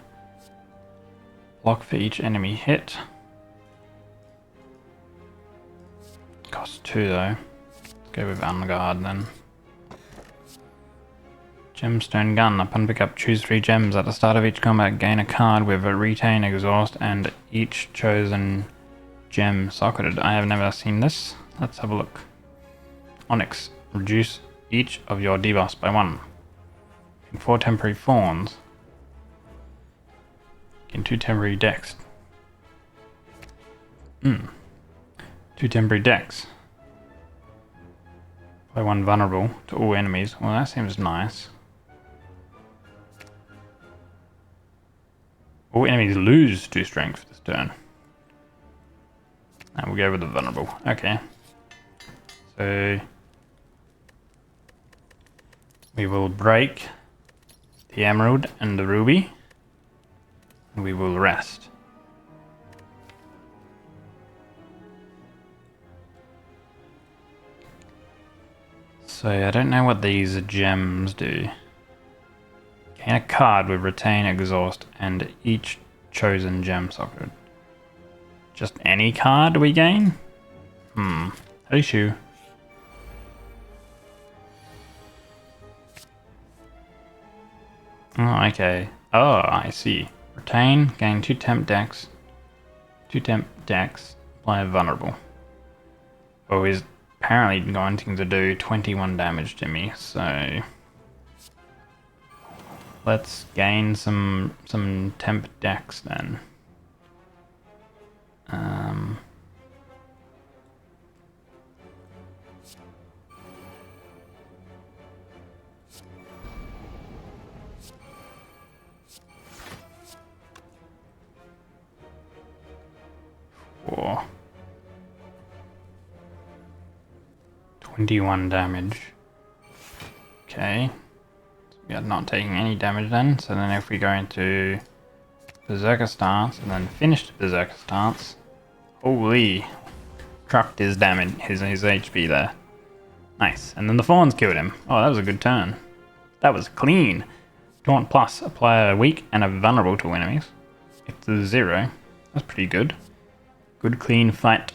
Block for each enemy hit. Costs 2 though. Let's go with on guard then. Gemstone gun. Upon pickup, choose 3 gems. At the start of each combat, gain a card with a retain, exhaust, and each chosen gem socketed. I have never seen this. Let's have a look. Onyx. Reduce each of your debuffs by 1. In 4 temporary fawns. In 2 temporary decks. 2 temporary decks. Play 1 vulnerable to all enemies. Well, that seems nice. All enemies lose 2 strength this turn. And we'll go with the vulnerable. Okay. So we will break the emerald and the ruby. And we will rest. So I don't know what these gems do. Gain a card with retain, exhaust, and each chosen gem socket. Just any card we gain? Issue. Oh, okay. Oh, I see. Retain, gain 2 temp decks. 2 temp decks, apply vulnerable. Oh, he's apparently going to do 21 damage to me, so let's gain some temp decks then. For 21 damage. Okay. So we are not taking any damage then. So then if we go into Berserker stance and then finish the Berserker stance, holy, trucked his damage, his HP there. Nice. And then the Fawns killed him. Oh, that was a good turn. That was clean. Taunt plus, apply a weak and a vulnerable to enemies. It's a 0. That's pretty good. Good clean fight.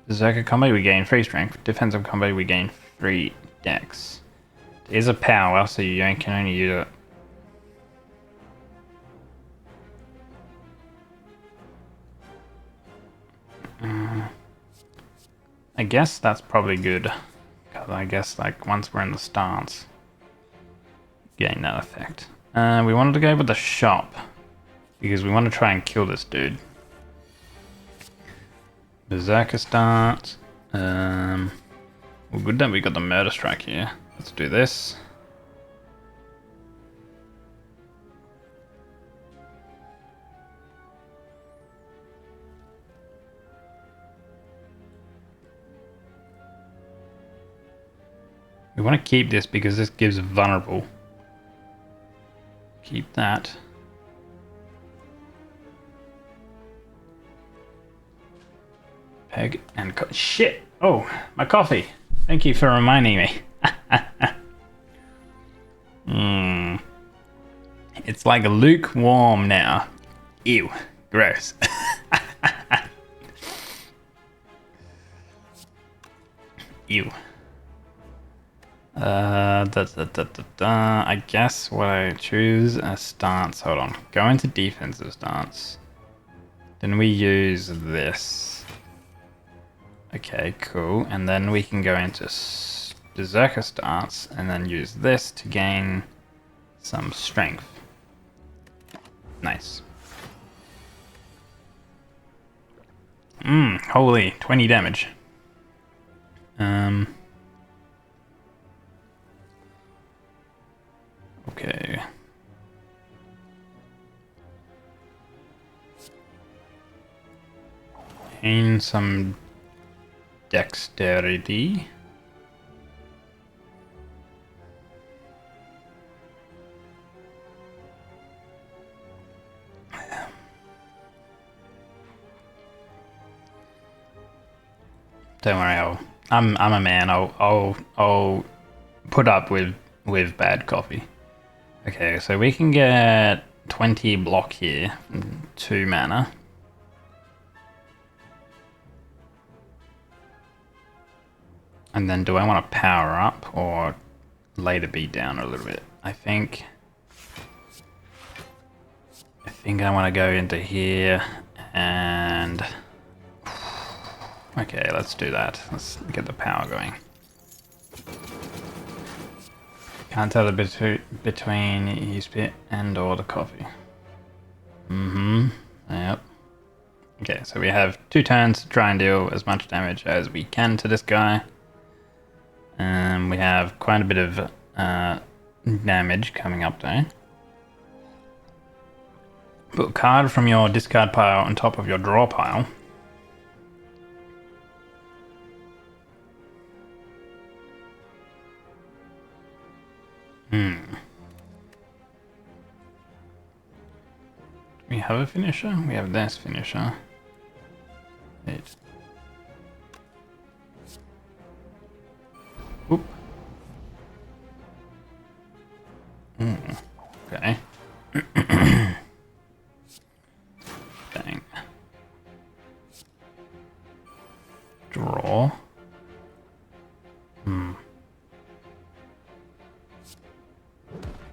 Berserker combo, we gain 3 strength. Defensive combo, we gain 3 dex. There's a power, so you can only use it. I guess that's probably good. Because I guess like once we're in the stance, gain that effect. We wanted to go with the shop. Because we want to try and kill this dude. Berserker start. Well, good that we got the murder strike here. Let's do this. We want to keep this because this gives vulnerable. Keep that. Peg and shit! Oh, my coffee. Thank you for reminding me. It's like lukewarm now. Ew, gross. Ew. I guess what I choose a stance. Hold on. Go into defensive stance. Then we use this. Okay, cool. And then we can go into Berserker stance and then use this to gain some strength. Nice. Holy, 20 damage. Okay. Gain some dexterity. Don't worry, I'm a man. I'll put up with bad coffee. Okay, so we can get 20 block here, 2 mana. And then do I want to power up or lay the beat down a little bit? I think I want to go into here and okay, let's do that. Let's get the power going. Can't tell the between use bit and or the coffee. Yep. Okay, so we have 2 turns to try and deal as much damage as we can to this guy. We have quite a bit of damage coming up though. Put a card from your discard pile on top of your draw pile. Do we have a finisher? We have this finisher. Wait. Oop. Okay. Dang. Draw.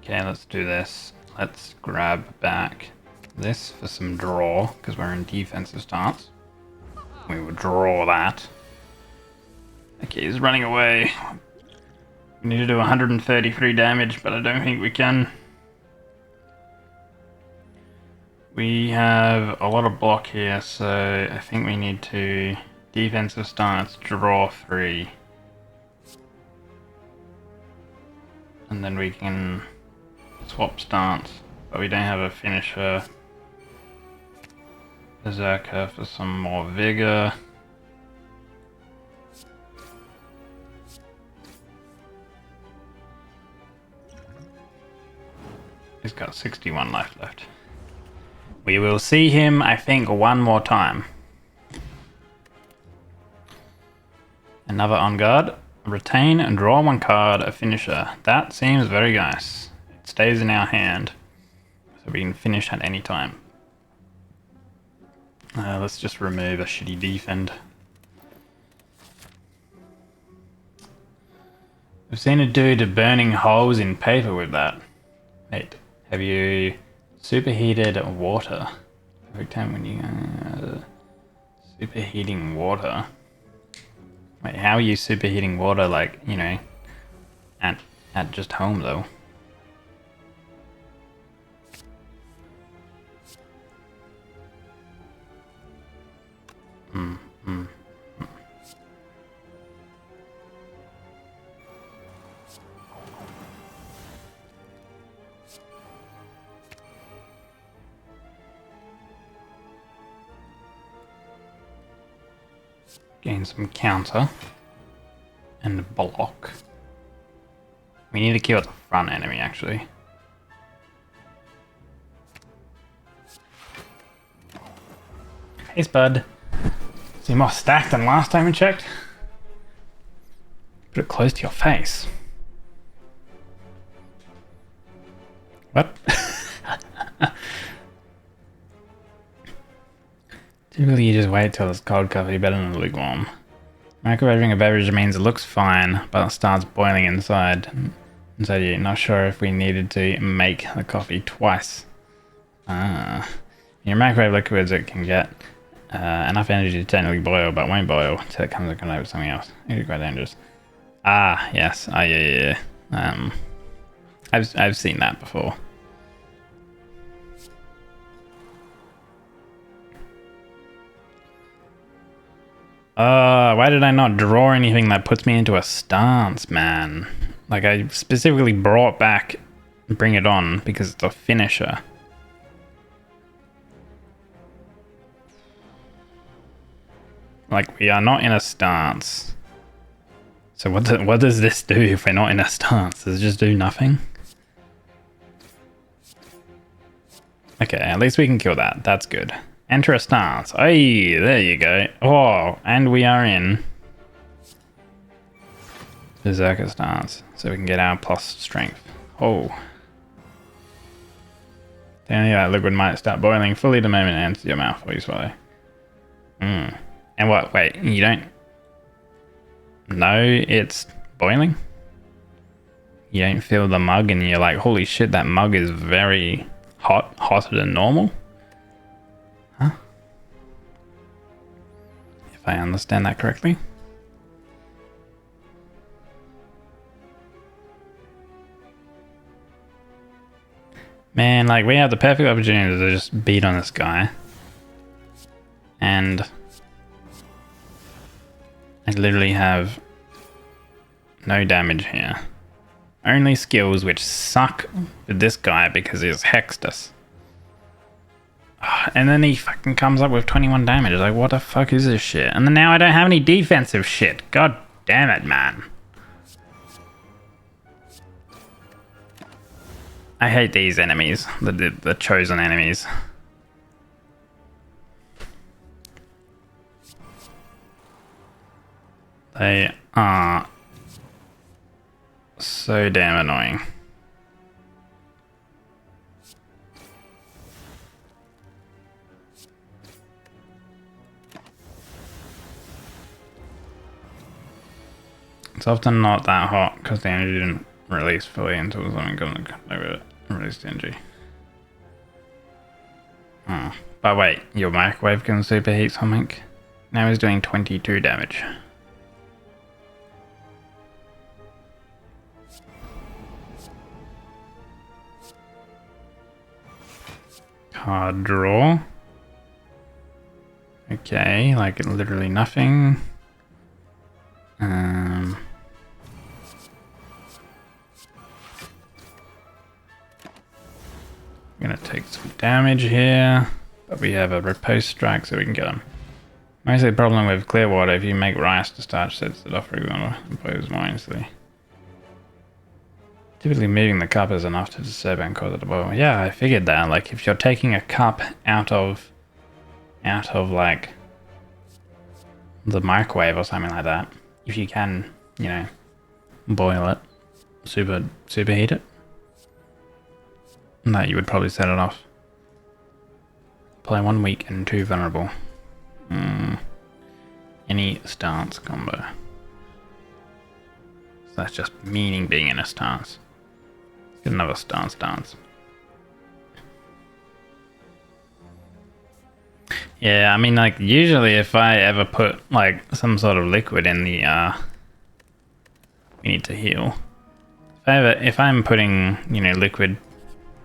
Okay, let's do this. Let's grab back this for some draw, because we're in defensive stance. We will draw that. Okay, he's running away. We need to do 133 damage, but I don't think we can. We have a lot of block here, so I think we need to defensive stance, draw 3. And then we can swap stance, but we don't have a finisher. Berserker for some more vigor. He's got 61 life left. We will see him, I think, one more time. Another on guard. Retain and draw 1 card, a finisher. That seems very nice. It stays in our hand, so we can finish at any time. Let's just remove a shitty defend. I've seen a dude burning holes in paper with that. Wait, have you superheated water? Every time when you superheating water. Wait, how are you superheating water? Like, you know, at just home though. Gain some counter and block. We need to kill the front enemy actually. Hey Spud. Seem more stacked than last time we checked. Put it close to your face. What? Typically you just wait till it's cold coffee, better than lukewarm. Microwaving a beverage means it looks fine, but it starts boiling inside. So you're not sure if we needed to make the coffee twice. In your microwave liquids it can get enough energy to technically boil, but won't boil until it comes in contact with something else. It is quite dangerous. Ah, yes. Yeah. I've seen that before. Why did I not draw anything that puts me into a stance, man? Like, I specifically brought back Bring It On because it's a finisher. Like, we are not in a stance. So what does this do if we're not in a stance? Does it just do nothing? Okay, at least we can kill that. That's good. Enter a stance. Hey, there you go. Oh, and we are in. Berserker stance, so we can get our plus strength. Oh. Then that liquid might start boiling fully the moment it enters your mouth or you swallow. And what? Wait, you don't know it's boiling? You don't feel the mug and you're like, holy shit, that mug is very hot, hotter than normal? Huh? If I understand that correctly. Man, like, we have the perfect opportunity to just beat on this guy. And I literally have no damage here. Only skills which suck with this guy because he's hexed us. And then he fucking comes up with 21 damage. Like, what the fuck is this shit? And then now I don't have any defensive shit. God damn it, man. I hate these enemies, the chosen enemies. They are so damn annoying. It's often not that hot because the energy didn't release fully until something got over it. Released the energy. Oh. But wait, your microwave can superheat something? Now he's doing 22 damage. Card draw. Okay, like literally nothing. I'm gonna take some damage here, but we have a riposte strike so we can get him. Mostly the problem with clear water, if you make rice to starch, sets it off, for example, and blows more easily. Typically moving the cup is enough to disturb and cause it to boil. Yeah, I figured that. Like, if you're taking a cup out of like the microwave or something like that, if you can, you know, boil it, superheat it, that you would probably set it off. Play 1 weak and 2 vulnerable. Any stance combo. So that's just meaning being in a stance. Let's get another stance. Yeah, I mean, like, usually if I ever put, like, some sort of liquid in the, we need to heal. If I'm putting, you know, liquid,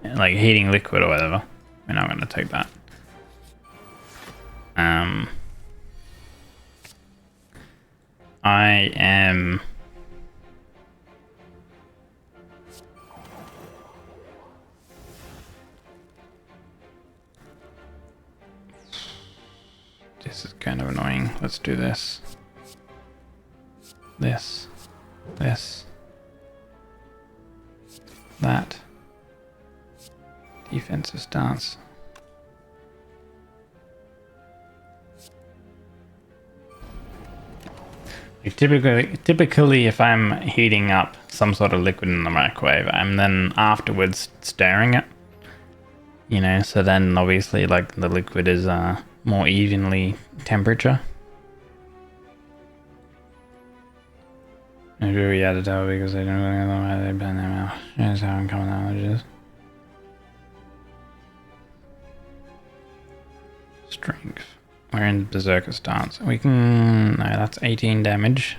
like heating liquid or whatever, we're not going to take that. I am... This is kind of annoying. Let's do this. This. That. Defensive stance. Like typically, if I'm heating up some sort of liquid in the microwave, I'm then afterwards stirring it. You know, so then obviously, like, the liquid is more evenly temperature. Maybe we had to tell because they don't really know how they bend them out. Here's how I'm coming out of this. Strength. We're in Berserker stance. We can... No, that's 18 damage.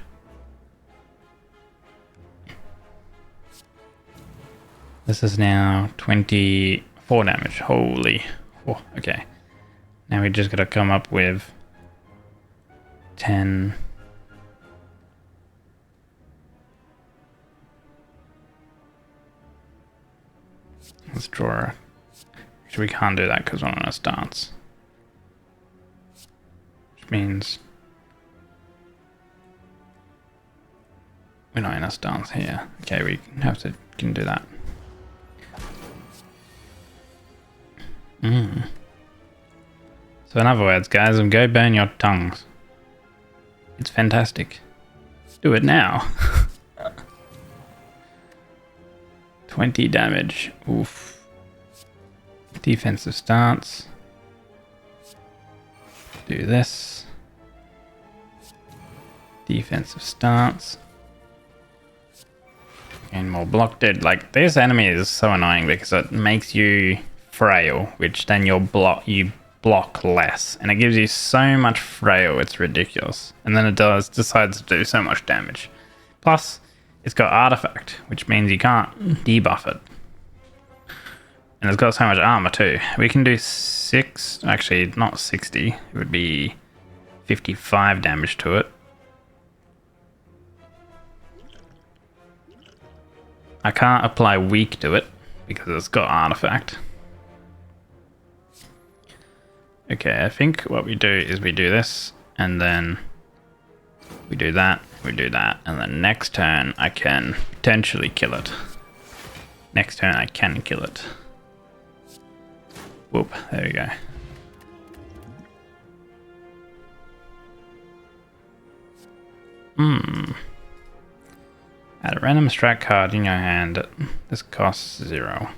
This is now 24 damage. Holy. Oh, okay. Now we just gotta come up with 10... Let's draw... Actually, we can't do that because we're on a stance. Means we're not in a stance here. Okay, we can do that. So in other words, guys, go burn your tongues. It's fantastic. Do it now. 20 damage. Oof. Defensive stance. Do this. Defensive stance. And more block dead. Like, this enemy is so annoying because it makes you frail, which then you block less. And it gives you so much frail, it's ridiculous. And then it decides to do so much damage. Plus, it's got artifact, which means you can't debuff it. And it's got so much armor too. We can do actually not 60, it would be 55 damage to it. I can't apply weak to it because it's got artifact. Okay, I think what we do is we do this, and then we do that, and then next turn I can potentially kill it. Next turn I can kill it. Whoop, there we go. Add a random strat card in your hand. This costs 0.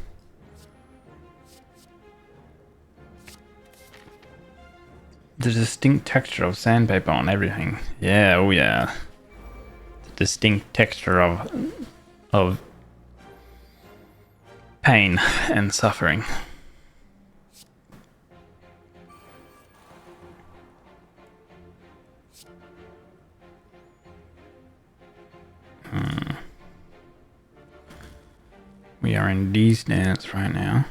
The distinct texture of sandpaper on everything. Yeah, oh yeah. The distinct texture of pain and suffering. We are in D stance right now.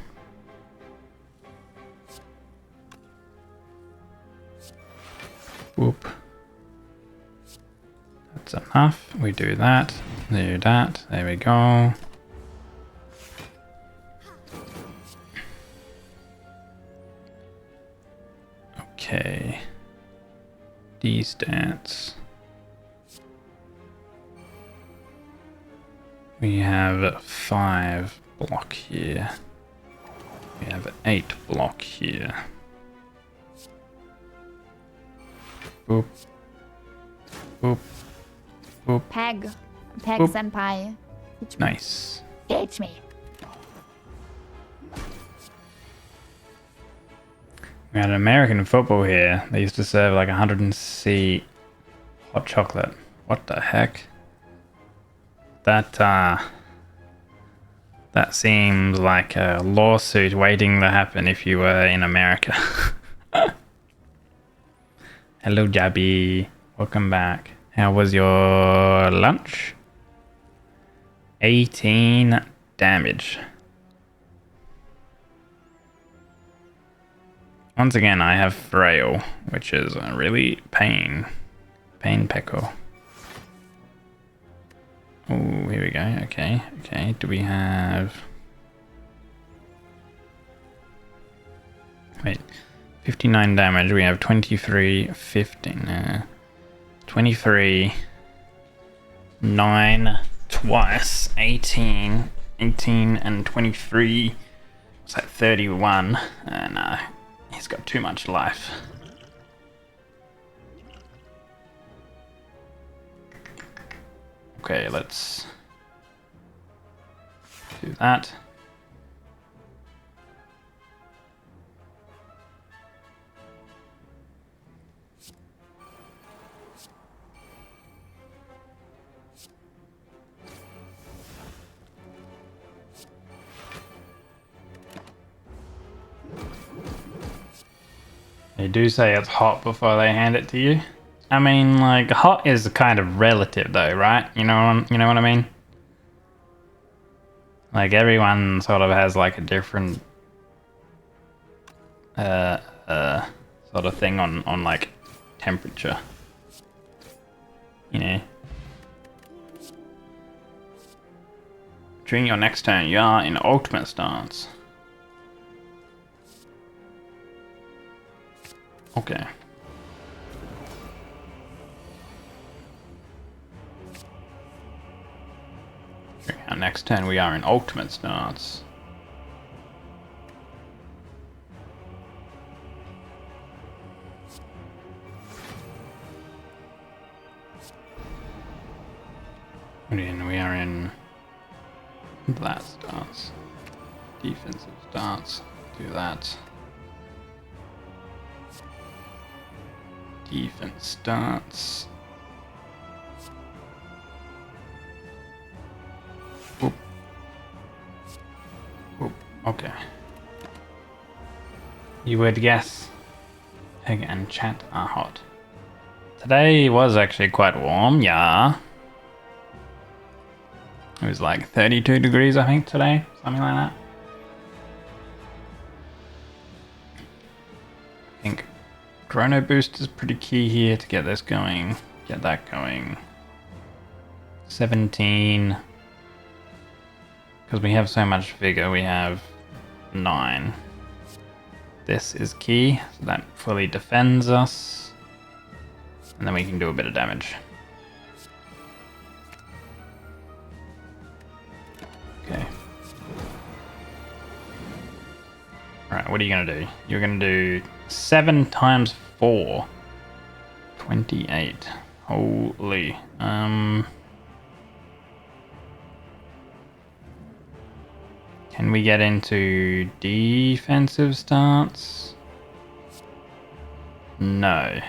Whoop. That's enough. We do that. Do that. There we go. Okay. D stance. We have 5 block here. We have 8 block here. Boop. Boop. Boop. Peg Boop. senpai. Teach me. Nice. Teach me. We had an American football here. They used to serve like 100C hot chocolate. What the heck? That seems like a lawsuit waiting to happen if you were in America. Hello, Jabby. Welcome back. How was your lunch? 18 damage. Once again, I have frail, which is a really pain peckle. Oh, here we go. Okay, okay. Do we have... Wait. 59 damage. We have 23, 15. 23, 9 twice, 18, and 23. It's like 31, and he's got too much life. Okay, let's do that. They do say it's hot before they hand it to you. I mean, like, hot is kind of relative though, right? You know what I mean? Like, everyone sort of has like a different sort of thing on like temperature. You know. During your next turn, you are in ultimate stance. Okay. During our next turn, we are in ultimate stance. And we are in That starts. Defensive starts. Do that. Defense starts. Whoop. Whoop. Okay. You would guess Pig and chat are hot. Today was actually quite warm, yeah. It was like 32 degrees, I think, today. Something like that. I think Chrono Boost is pretty key here to get this going. Get that going. 17. Because we have so much vigor, we have 9. This is key, so that fully defends us. And then we can do a bit of damage. Okay. Alright, what are you going to do? You're going to do 7 times 4. 28. Holy. Can we get into defensive stance? No.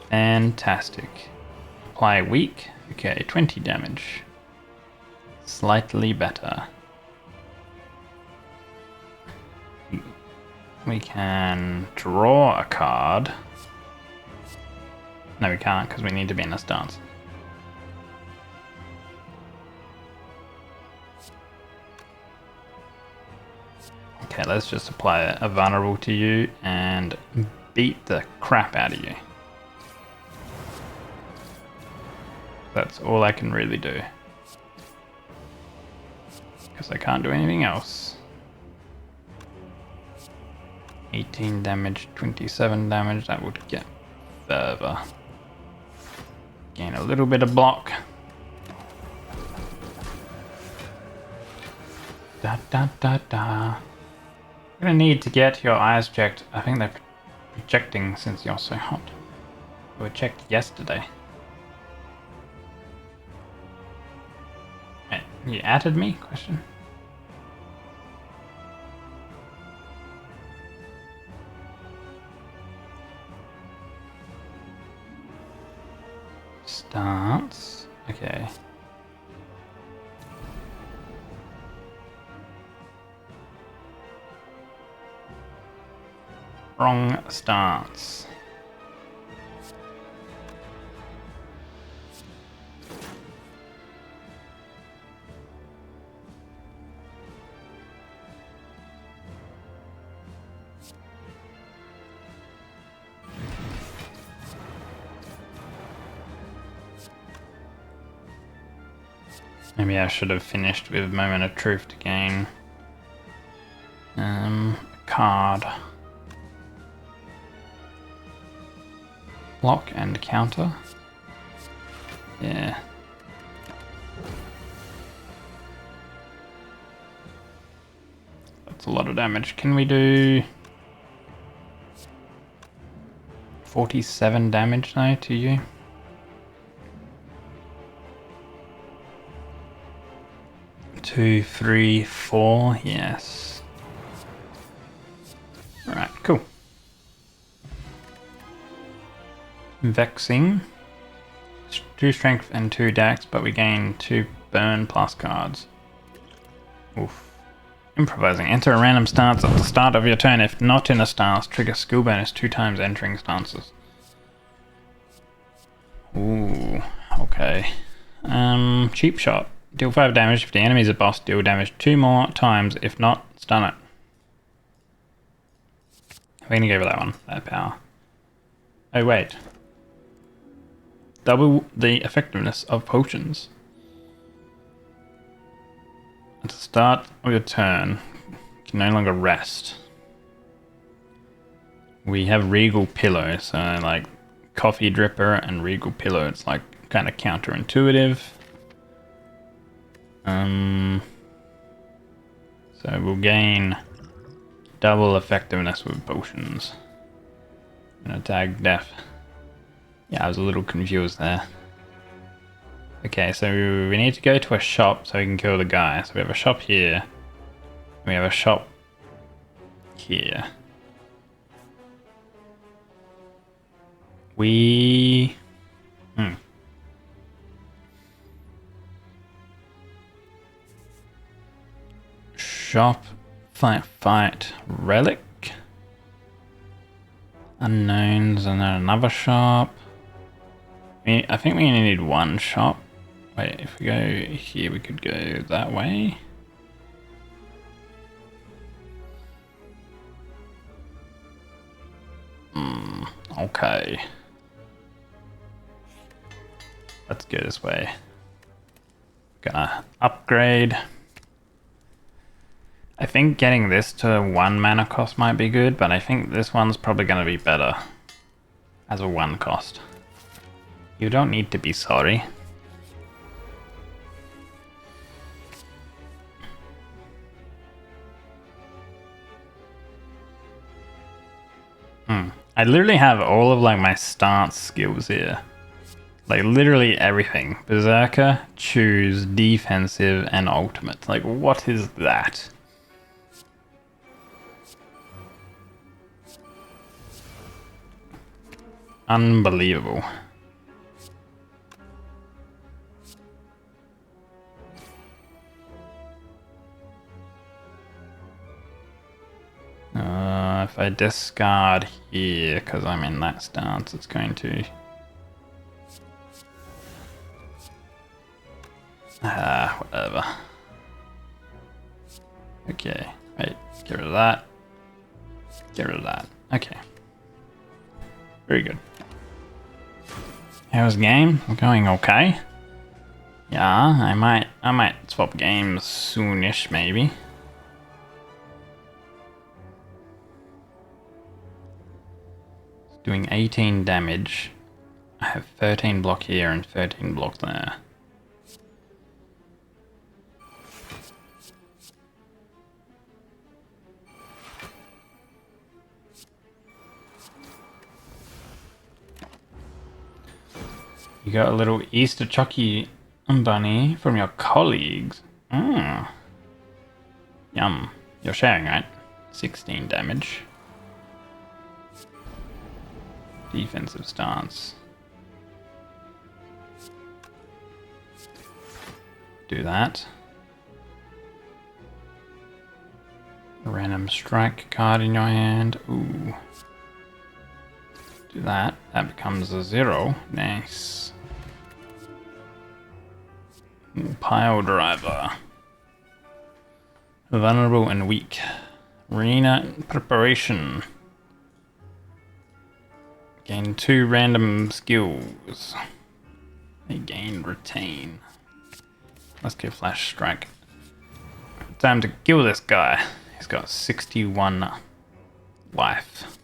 Fantastic. Apply weak. Okay, 20 damage. Slightly better. We can draw a card. No, we can't because we need to be in a stance. Okay, let's just apply a vulnerable to you and beat the crap out of you. That's all I can really do. Because I can't do anything else. 18 damage, 27 damage, that would get further. Gain a little bit of block. Da da da da. I'm gonna need to get your eyes checked. I think they're projecting since you're so hot. They were checked yesterday. Wait, you added me? Question. Stance. Okay. Wrong stance. Maybe I should have finished with Moment of Truth to gain a card. Block and counter. Yeah. That's a lot of damage. Can we do 47 damage though to you? Two, three, 4, yes. Alright, cool. Vexing. 2 strength and 2 dex, but we gain 2 burn plus cards. Oof. Improvising. Enter a random stance at the start of your turn. If not in a stance, trigger skill bonus 2 times entering stances. Ooh, okay. Cheap shot. Deal 5 damage. If the enemy is a boss, deal damage 2 more times. If not, stun it. We're gonna go with that one. That power. Oh, wait. Double the effectiveness of potions. At the start of your turn, you can no longer rest. We have Regal Pillow, so like Coffee Dripper and Regal Pillow. It's like kind of counterintuitive. So we'll gain double effectiveness with potions. I'm gonna tag Def. Yeah, I was a little confused there. Okay, so we need to go to a shop so we can kill the guy. So we have a shop here. We have a shop here. We... Shop, fight, relic. Unknowns, and then another shop. I think we only need one shop. Wait, if we go here, we could go that way. Okay. Let's go this way. Gonna upgrade. I think getting this to 1 mana cost might be good, but I think this one's probably going to be better as a 1 cost. You don't need to be sorry. I literally have all of like my stance skills here. Like literally everything. Berserker, choose, defensive, and ultimate. Like what is that? Unbelievable. If I discard here, because I'm in that stance, it's going to... whatever. Okay, wait, get rid of that. Get rid of that. Okay. Very good. How's the game? Going okay. Yeah, I might swap games soonish maybe. It's doing 18 damage. I have 13 block here and 13 block there. You got a little Easter Chucky bunny from your colleagues. Yum. You're sharing, right? 16 damage. Defensive stance. Do that. Random strike card in your hand. Ooh. Do that. That becomes a 0. Nice. Pile driver. Vulnerable and weak. Arena preparation. Gain 2 random skills. They gain retain. Let's go flash strike. Time to kill this guy. He's got 61 life.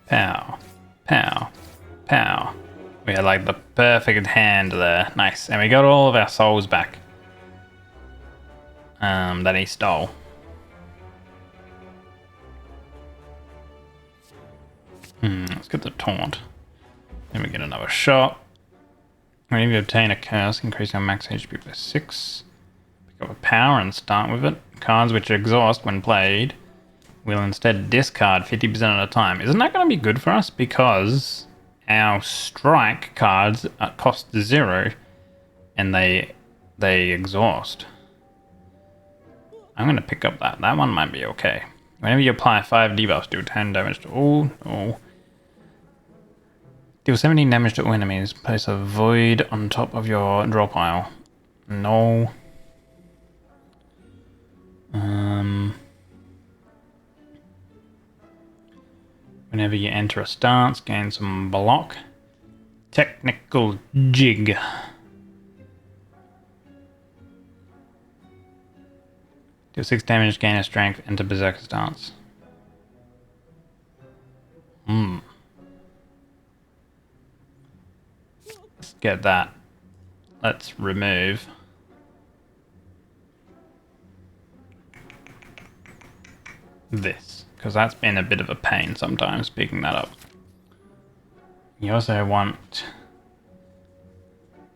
Pow. Pow. Pow. We had like the perfect hand there. Nice. And we got all of our souls back. That he stole. Let's get the taunt. Then we get another shot. Whenever you obtain a curse, increasing our max HP by 6. Pick up a power and start with it. Cards which exhaust when played will instead discard 50% of the time. Isn't that going to be good for us? Because our strike cards cost 0 and they exhaust. I'm going to pick up that. That one might be okay. Whenever you apply 5 debuffs, do 10 damage to all. Oh. Deal 17 damage to all enemies. Place a void on top of your draw pile. No. Whenever you enter a stance, gain some block. Technical jig. Deal 6 damage, gain a strength, enter berserker stance. Let's get that. Let's remove. This. Because that's been a bit of a pain sometimes, picking that up. You also want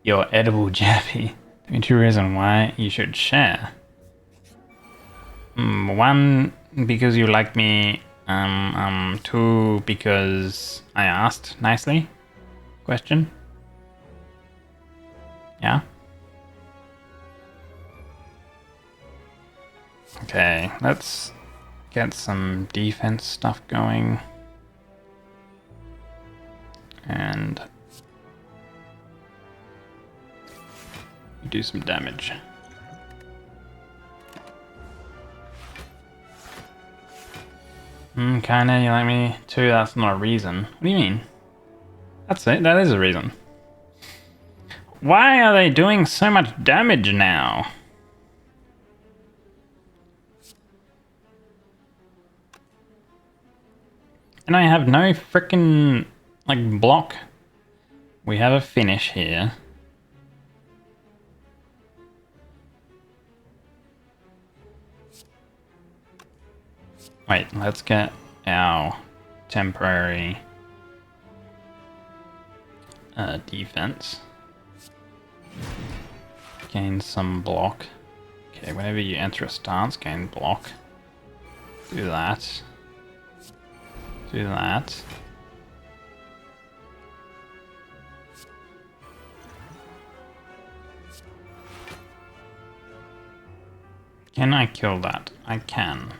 your edible Jappy. 22 reasons why you should share. One, because you like me. Two, because I asked nicely. Question. Yeah. Okay, let's get some defense stuff going. And do some damage. Kinda, you like me too? That's not a reason. What do you mean? That's it, that is a reason. Why are they doing so much damage now? And I have no frickin' like block. We have a finish here. Wait, let's get our temporary defense. Gain some block. Okay, whenever you enter a stance, gain block. Do that. Do that. Can I kill that? I can.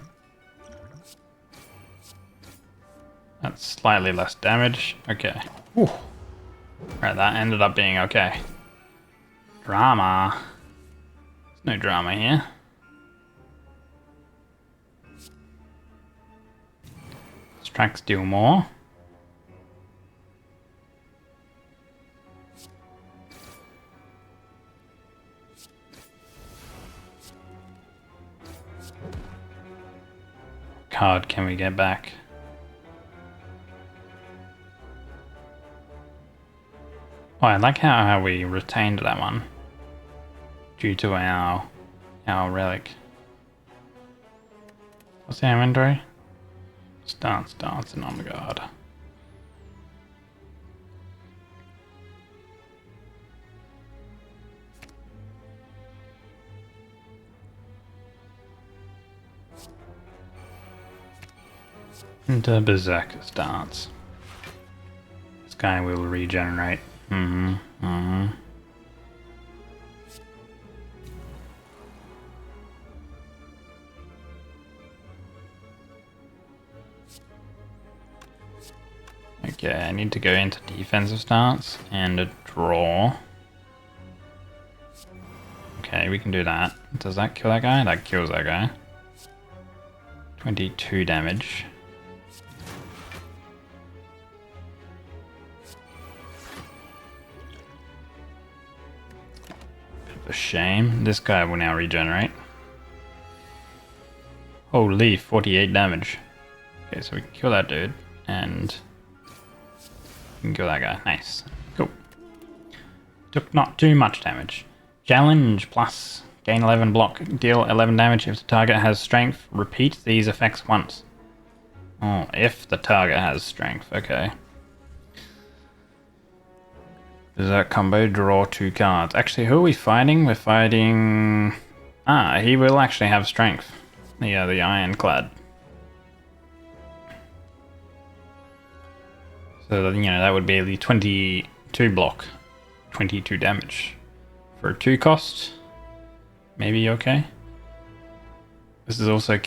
That's slightly less damage. Okay. Whew. Right, that ended up being okay. Drama. There's no drama here. Strikes deal more. Card can we get back? Oh, I like how we retained that one due to our relic. What's the inventory? Stance, and on guard. Into Berserker stance. This guy will regenerate. Okay, I need to go into defensive stance and a draw. Okay, we can do that. Does that kill that guy? That kills that guy. 22 damage. Bit of a shame. This guy will now regenerate. Holy, 48 damage. Okay, so we can kill that dude and we can kill that guy. Nice. Cool. Took not too much damage. Challenge plus gain 11 block. Deal 11 damage if the target has strength. Repeat these effects once. Oh, if the target has strength. Okay. Berserk combo, draw 2 cards. Actually, who are we fighting? We're fighting... Ah, he will actually have strength. Yeah, the Ironclad. So, you know, that would be the 22 block. 22 damage. For a 2 cost, maybe okay. This is also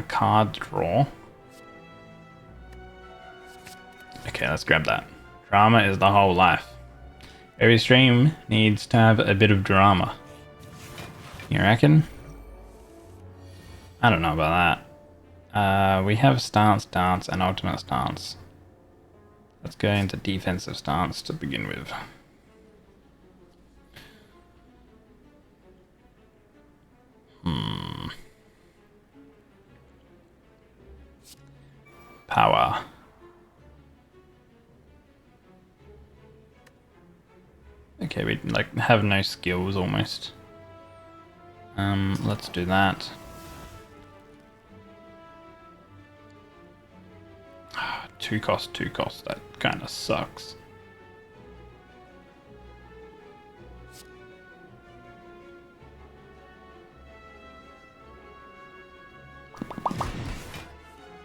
card draw. Okay, let's grab that. Drama is the whole life. Every stream needs to have a bit of drama. You reckon? I don't know about that. We have stance, dance, and ultimate stance. Let's go into defensive stance to begin with. Power. Okay, we like have no skills almost. Let's do that. 2 cost, 2 cost. That kind of sucks.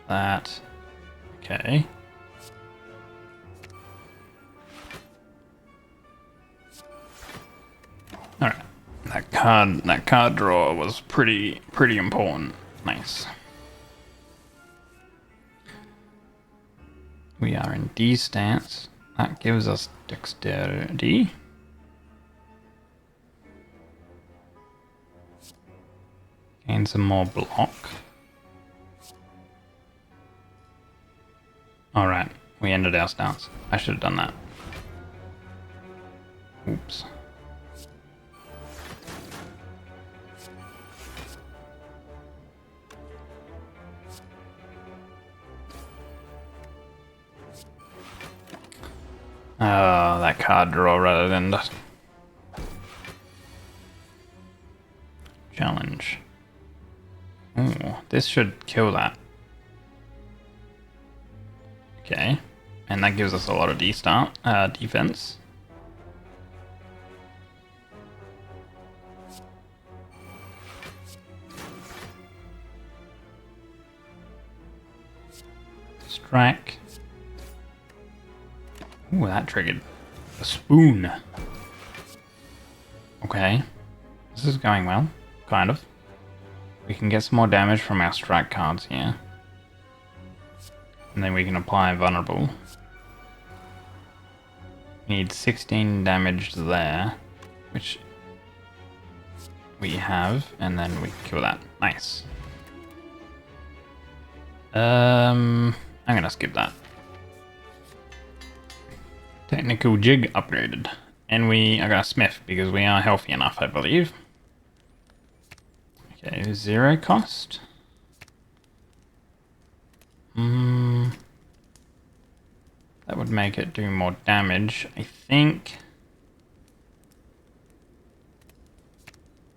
That. Okay. Alright. That card draw was pretty important. Nice. We are in D stance. That gives us dexterity. Gain some more block. Alright, we ended our stance. I should have done that. Oops. Oh, that card draw rather than that. Challenge. Ooh, this should kill that. Okay, and that gives us a lot of defense. Strike. Ooh, that triggered a spoon. Okay, this is going well, kind of. We can get some more damage from our strike cards here. And then we can apply vulnerable. We need 16 damage there, which we have, and then we kill that. Nice. I'm gonna skip that. Technical jig upgraded. And we are gonna smith because we are healthy enough, I believe. Okay, 0 cost. That would make it do more damage. I think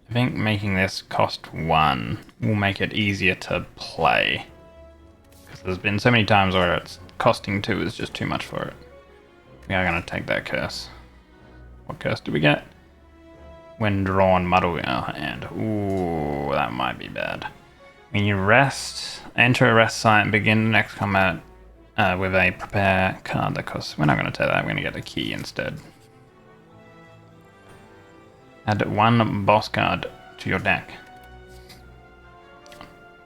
making this cost 1 will make it easier to play. Because there's been so many times where it's costing 2 is just too much for it. We are going to take that curse. What curse do we get? When drawn, muddle our hand. Ooh, that might be bad. When you rest, enter a rest site and begin the next combat with a prepare card that costs. We're not going to take that, we're going to get a key instead. Add 1 boss card to your deck.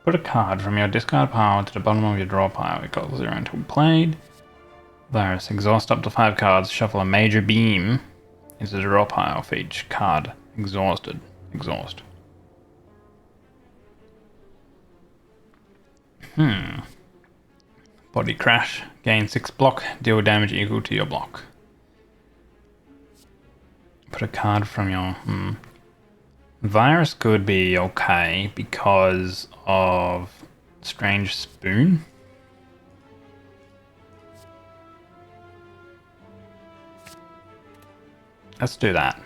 Put a card from your discard pile to the bottom of your draw pile. It costs 0 until played. Virus, exhaust up to 5 cards, shuffle a major beam into the draw pile for each card exhausted. Exhaust. Body crash. Gain 6 block. Deal damage equal to your block. Put a card from your... Virus could be okay because of Strange Spoon. Let's do that.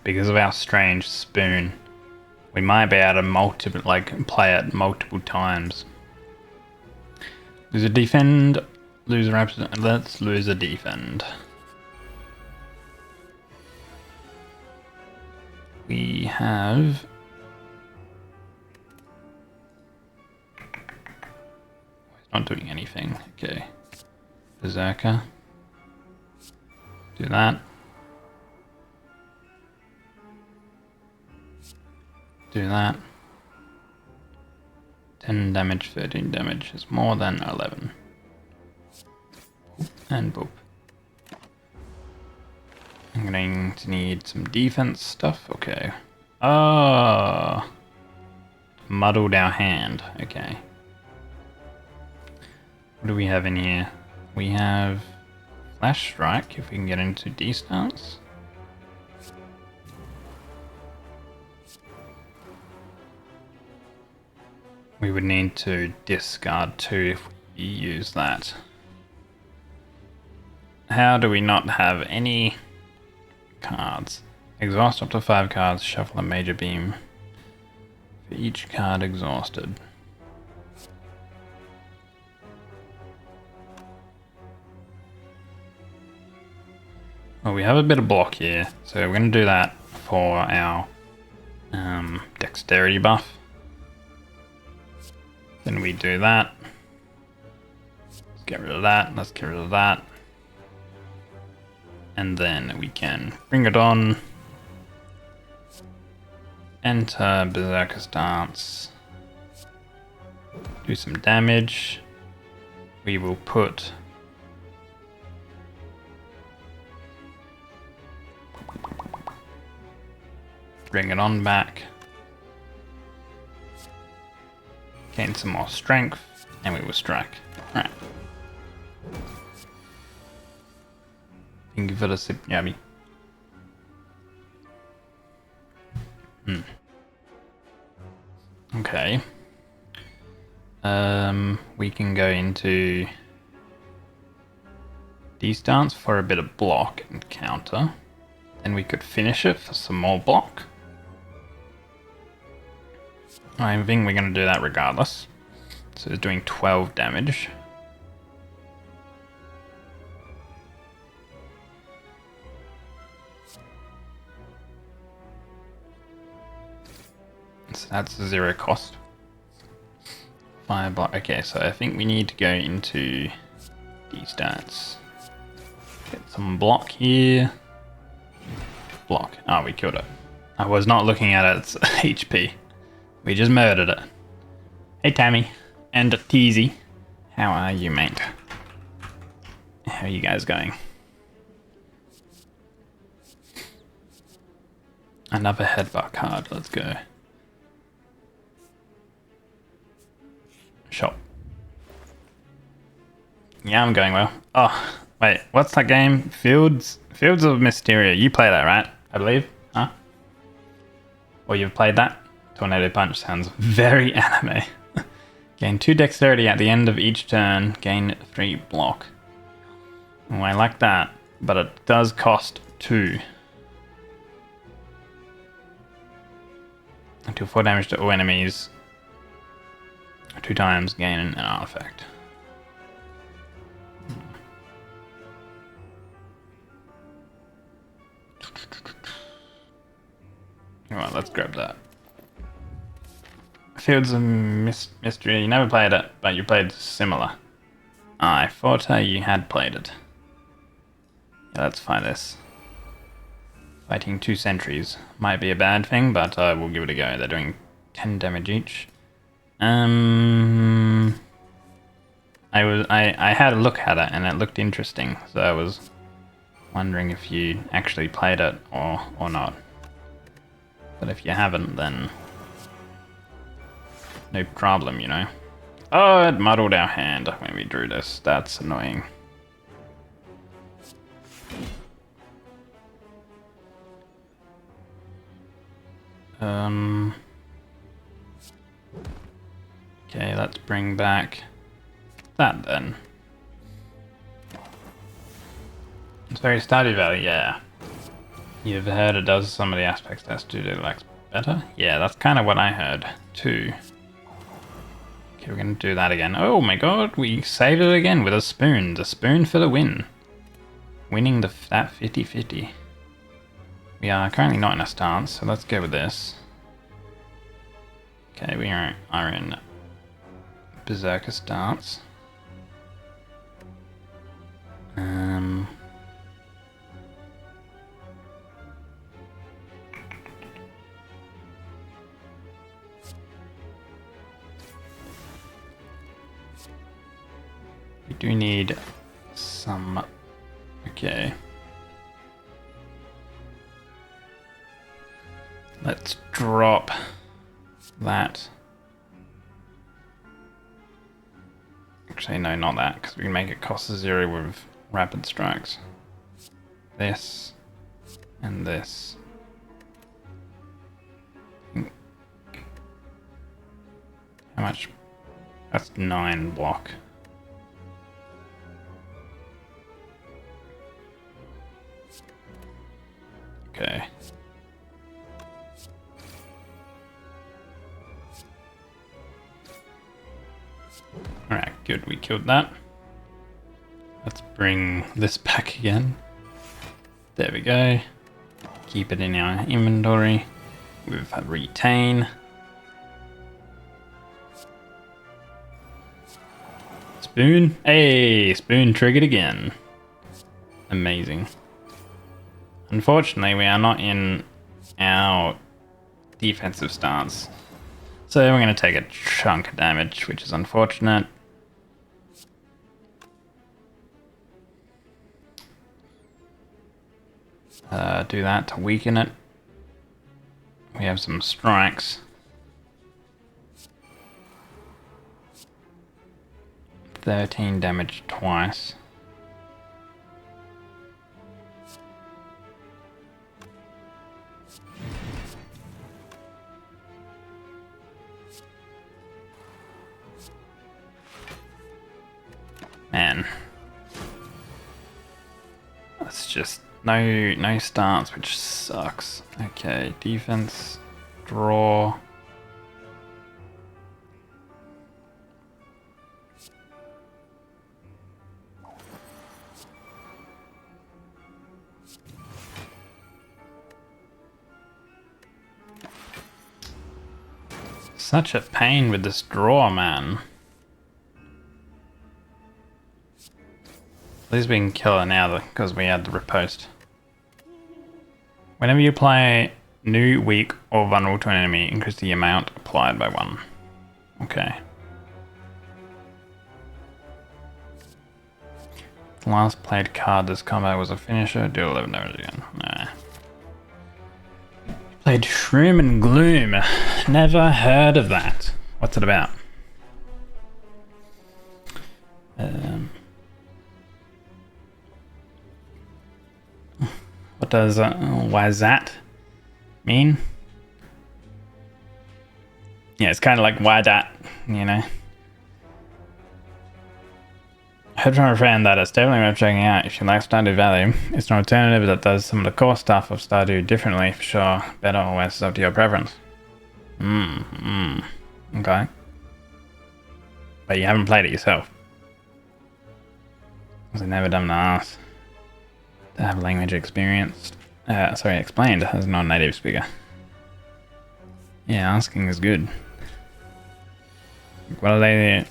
Because of our Strange Spoon. We might be able to play it multiple times. Lose a defend. Lose a represent. Let's lose a defend. We have... It's not doing anything. Okay. Berserker. Do that. Do that. 10 damage, 13 damage is more than 11. And boop. I'm going to need some defense stuff. Okay. Oh. Muddled our hand. Okay. What do we have in here? We have Flash Strike if we can get into D stance. We would need to discard 2 if we use that. How do we not have any cards? Exhaust up to 5 cards, shuffle a major beam for each card exhausted. Well, we have a bit of block here, so we're going to do that for our dexterity buff. Then we do that. Let's get rid of that. Let's get rid of that. And then we can bring it on. Enter Berserker Stance. Do some damage. We will put bring it on back. Gain some more strength, and we will strike. Alright. Thank you for the sip, Yummy. Okay. We can go into D-stance for a bit of block and counter. Then we could finish it for some more block. I think we're going to do that regardless. So it's doing 12 damage. So that's 0 cost. Fire block. Okay, so I think we need to go into these stats. Get some block here. Block. Oh, we killed it. I was not looking at its HP. We just murdered it. Hey Tammy. And Teasy. How are you, mate? How are you guys going? Another headbutt card. Let's go. Shop. Yeah, I'm going well. Oh, wait, what's that game? Fields of Mysteria. You play that, right? I believe, huh? Or you've played that? Tornado Punch sounds very anime. Gain 2 dexterity at the end of each turn. Gain 3 block. Oh, I like that, but it does cost 2. Until 4 damage to all enemies. 2 times, gain an artifact. Alright, let's grab that. Fields of Mystery. You never played it, but you played similar. I thought you had played it. Yeah, let's find this. Fighting 2 sentries. Might be a bad thing, but we'll give it a go. They're doing 10 damage each. I had a look at it and it looked interesting, so I was wondering if you actually played it or not. But if you haven't, then no problem, you know. Oh, it muddled our hand when we drew this. That's annoying. Okay, let's bring back that then. It's very Stardew Valley, yeah. You've heard it does some of the aspects that Studio likes better? Yeah, that's kind of what I heard too. Okay, we're gonna do that again. Oh my god, we saved it again with a spoon. The spoon for the win. Winning that 50-50. We are currently not in a stance, so let's go with this. Okay, we are in Berserker stance. We do need some. Okay. Let's drop that. Actually, no, not that, because we can make it cost 0 with rapid strikes. This and this. How much? That's 9 block. Okay. Alright, good, we killed that. Let's bring this back again. There we go. Keep it in our inventory with a retain. Spoon. Hey, spoon triggered again. Amazing. Unfortunately, we are not in our defensive stance. So we're going to take a chunk of damage, which is unfortunate. Do that to weaken it. We have some strikes. 13 damage twice. Man. That's just no starts, which sucks. Okay, defense, draw. Such a pain with this draw, man. At least we can kill it now because we had the riposte. Whenever you play new, weak, or vulnerable to an enemy, increase the amount applied by 1. Okay. The last played card this combat was a finisher. Do 11 damage again. Nah. Played Shroom and Gloom. Never heard of that. What's it about? What does Wazat mean? Yeah, it's kind of like why that, you know. I heard from a friend that it's definitely worth checking out if you like Stardew Valley. It's an alternative that does some of the core stuff of Stardew differently, for sure. Better or worse is up to your preference. Okay. But you haven't played it yourself. Because I've never done the ass to have language experienced. Explained as a non-native speaker. Yeah, asking is good. What do they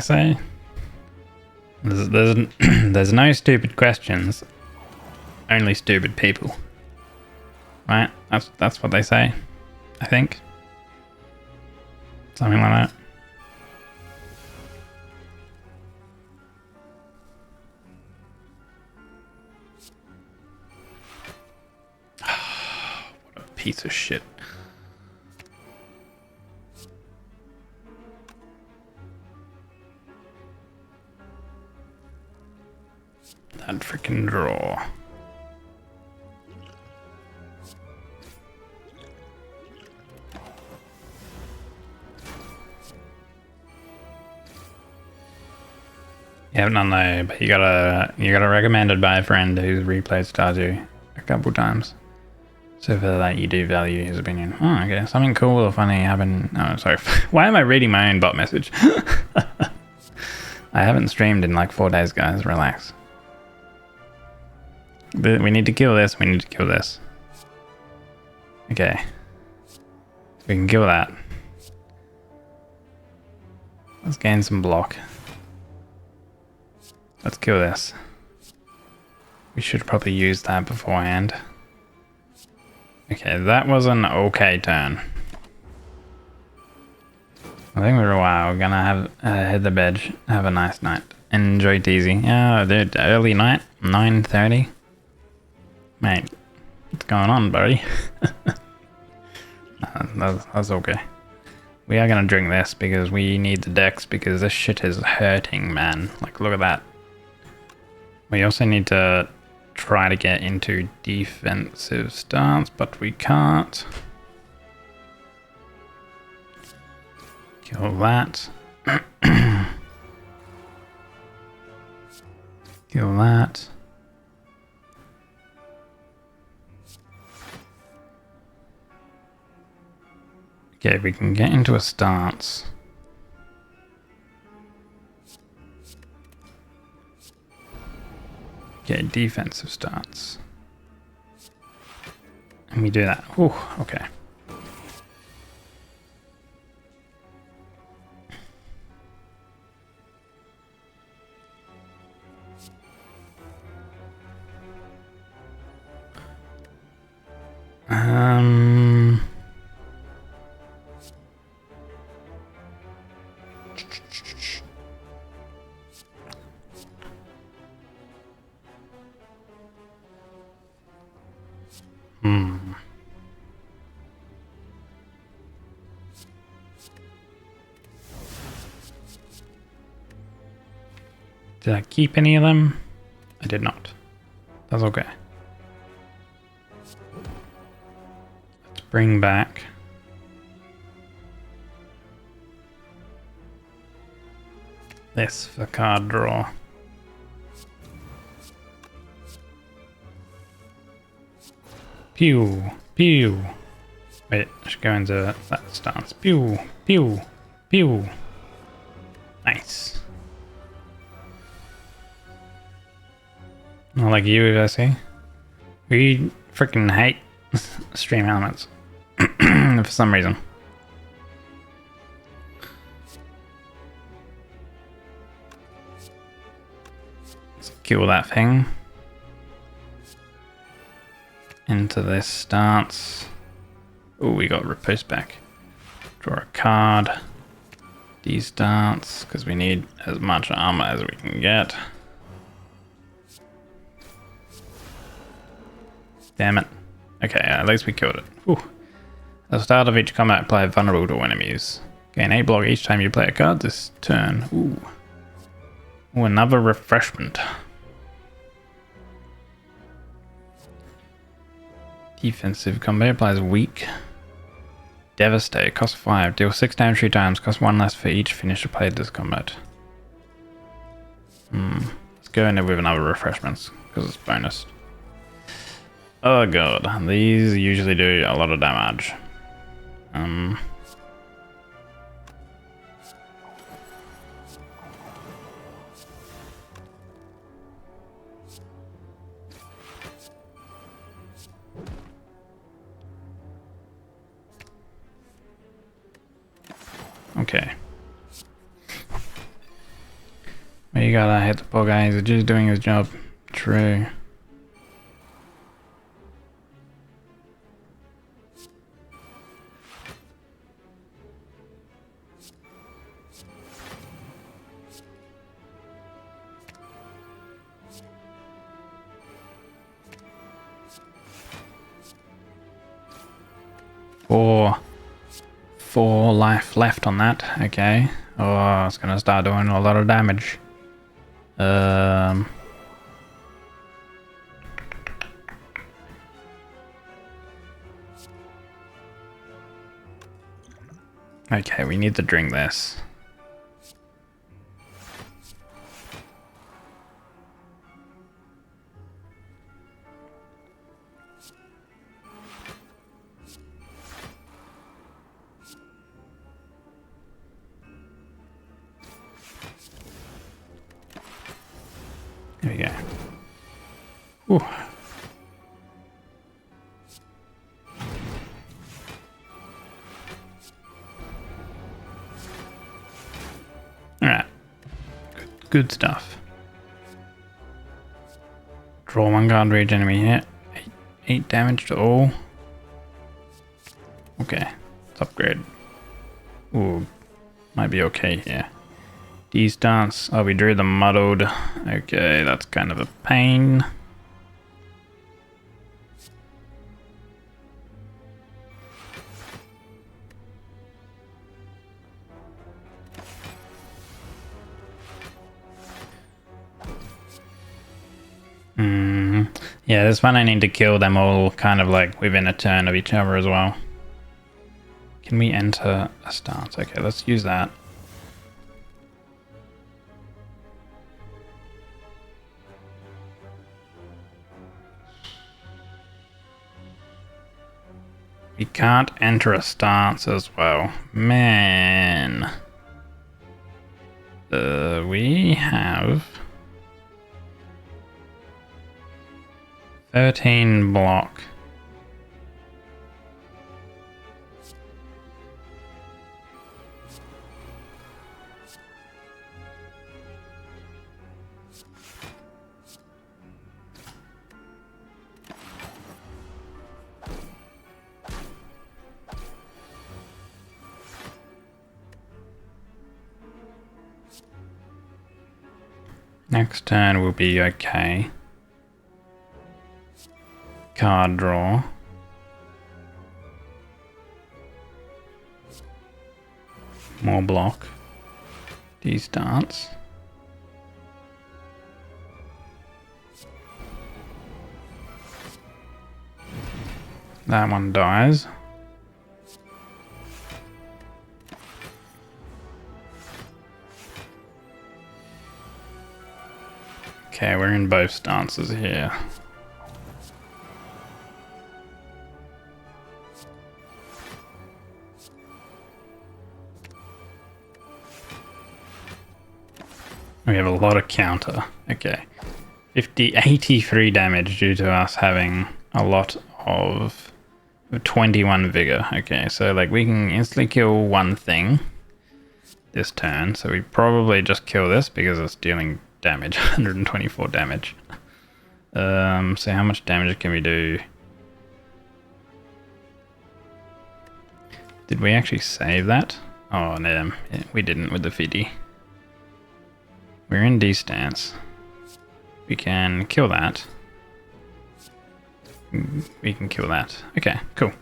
say? There's no stupid questions, only stupid people. Right? That's what they say, I think. Something like that. What a piece of shit. That freaking draw. Yeah, no, but you got a recommended by a friend who's replayed Stardew a couple times. So for that, you do value his opinion. Oh, okay. Something cool or funny happened. Oh, sorry. Why am I reading my own bot message? I haven't streamed in like 4 days, guys. Relax. We need to kill this. We need to kill this. Okay. We can kill that. Let's gain some block. Let's kill this. We should probably use that beforehand. Okay, that was an okay turn. I think we're gonna have hit the bed. Have a nice night. Enjoy Teasy. Yeah, dude, early night, 9:30. Mate, what's going on, buddy? That's okay. We are gonna drink this because we need the dex because this shit is hurting, man. Like, look at that. We also need to try to get into defensive stance, but we can't. Kill that. Kill that. Okay, we can get into a stance. Okay, defensive starts. And we do that. Ooh, okay. Um... Hmm. Did I keep any of them? I did not. That's okay. Let's bring back this for card draw. Pew, pew. Wait, I should go into that stance. Pew, pew, pew. Nice. Not like you, I see. We freaking hate stream elements for some reason. Let's kill that thing. Into this stance. Oh, we got riposte back. Draw a card. D-stance, because we need as much armor as we can get. Damn it. Okay, at least we killed it. Whew. At the start of each combat, play vulnerable to enemies. Gain 8 block each time you play a card this turn. Ooh. Ooh, another refreshment. Defensive combat applies weak. Devastate, cost 5. Deal 6 damage 3 times, cost 1 less for each finisher played this combat. Let's go in there with another refreshments, because it's bonus. Oh god, these usually do a lot of damage. Okay. Well, you gotta hit the poor guy, he's just doing his job. True. Four life left on that. Okay. Oh, it's gonna start doing a lot of damage. Okay, we need to drink this. There we go. Ooh. Alright. Good stuff. Draw 1 card, rage enemy hit. 8 damage to all. Okay. Let's upgrade. Ooh. Might be okay here. D-stance. Oh, we drew the muddled. Okay, that's kind of a pain. Yeah, this one I need to kill them all kind of like within a turn of each other as well. Can we enter a stance? Okay, let's use that. We can't enter a stance as well. Man. We have 13 block. Next turn will be okay. Card draw. More block. D-stance. That one dies. Okay, we're in both stances here. We have a lot of counter. Okay. 83 damage due to us having a lot of 21 vigor. Okay, so like we can instantly kill one thing this turn. So we probably just kill this because it's dealing damage, 124 damage. So how much damage can we do? Did we actually save that? Oh no, we didn't with the 50. We're in D stance. We can kill that. We can kill that. Okay, cool.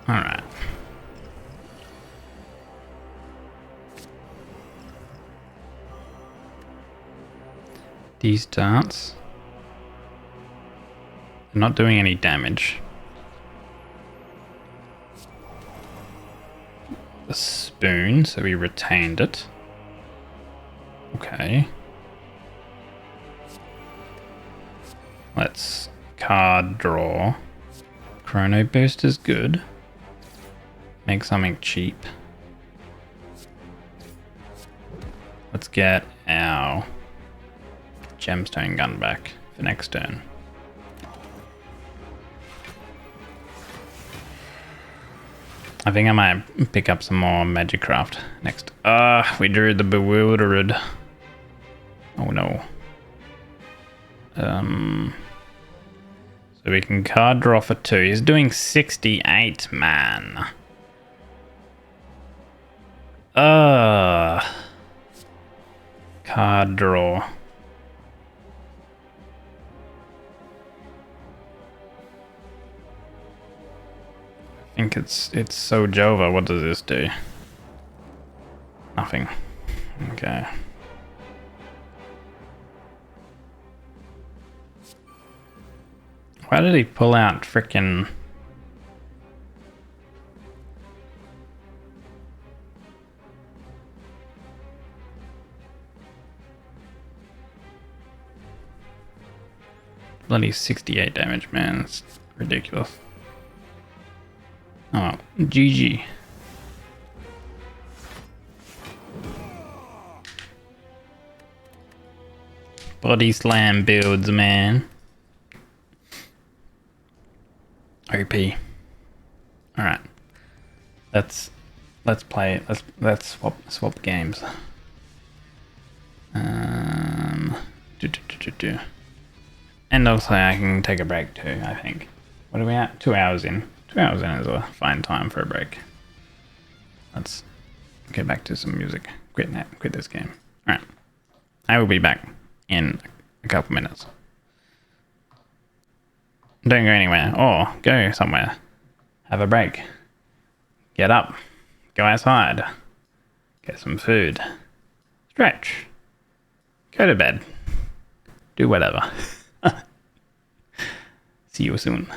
Alright. These darts. They're not doing any damage. The spoon, so we retained it. Okay. Let's card draw. Chrono boost is good. Make something cheap. Let's get our gemstone gun back for next turn. I think I might pick up some more Magicraft next. We drew the Bewildered. Oh no. So we can card draw for 2. He's doing 68, man. Card draw. I think it's so Jova. What does this do? Nothing. Okay. Why did he pull out frickin'... Bloody 68 damage, man. It's ridiculous. Oh, GG. Body slam builds, man. OP. All right. Let's play. Let's swap games. And also I can take a break too, I think. What are we at? 2 hours in. 2 hours in is a fine time for a break. Let's get back to some music. Quit this game. All right. I will be back in a couple minutes. Don't go anywhere, or go somewhere. Have a break. Get up. Go outside. Get some food. Stretch. Go to bed. Do whatever. See you soon.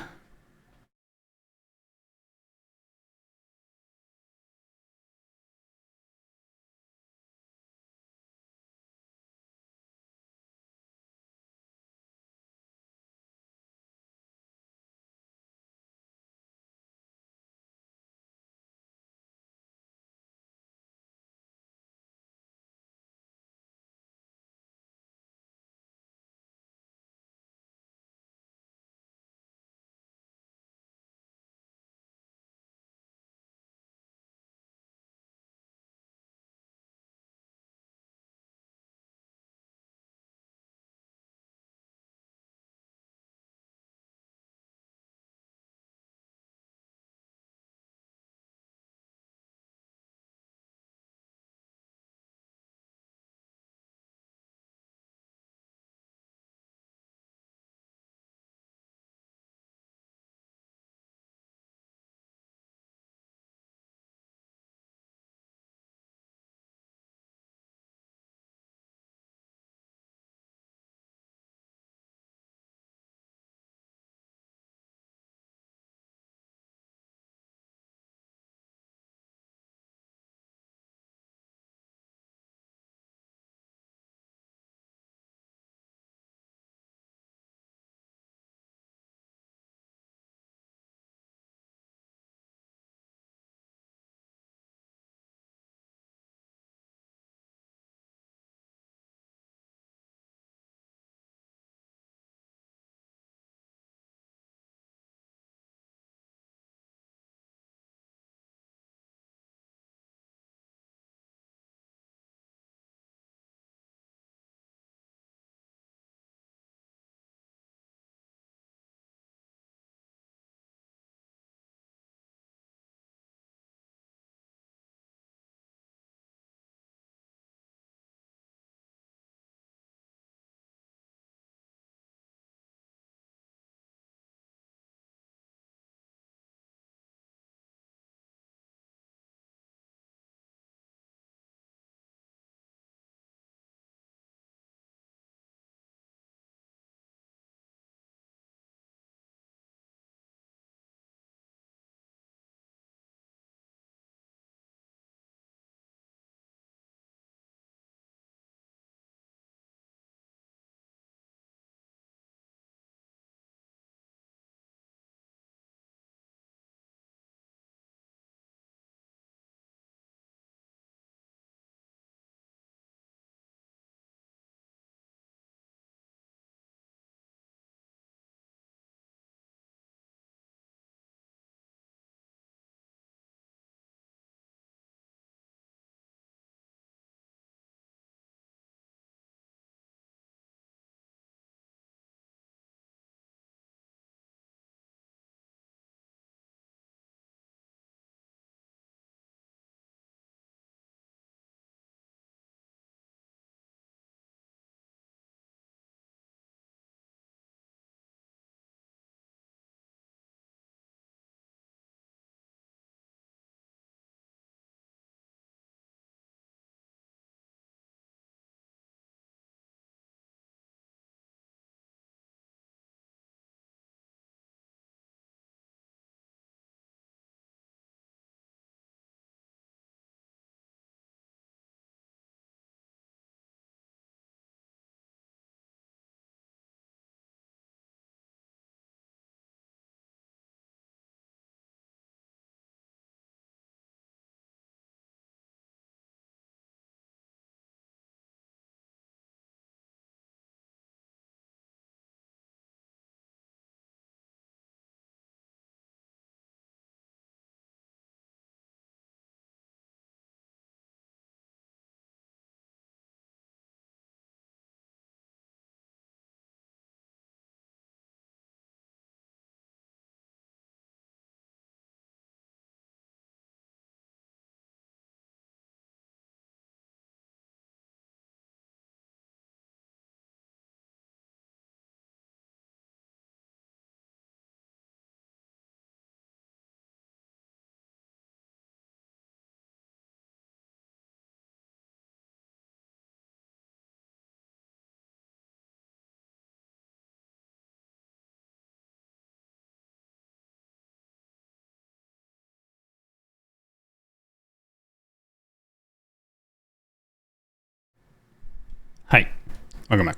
Welcome back.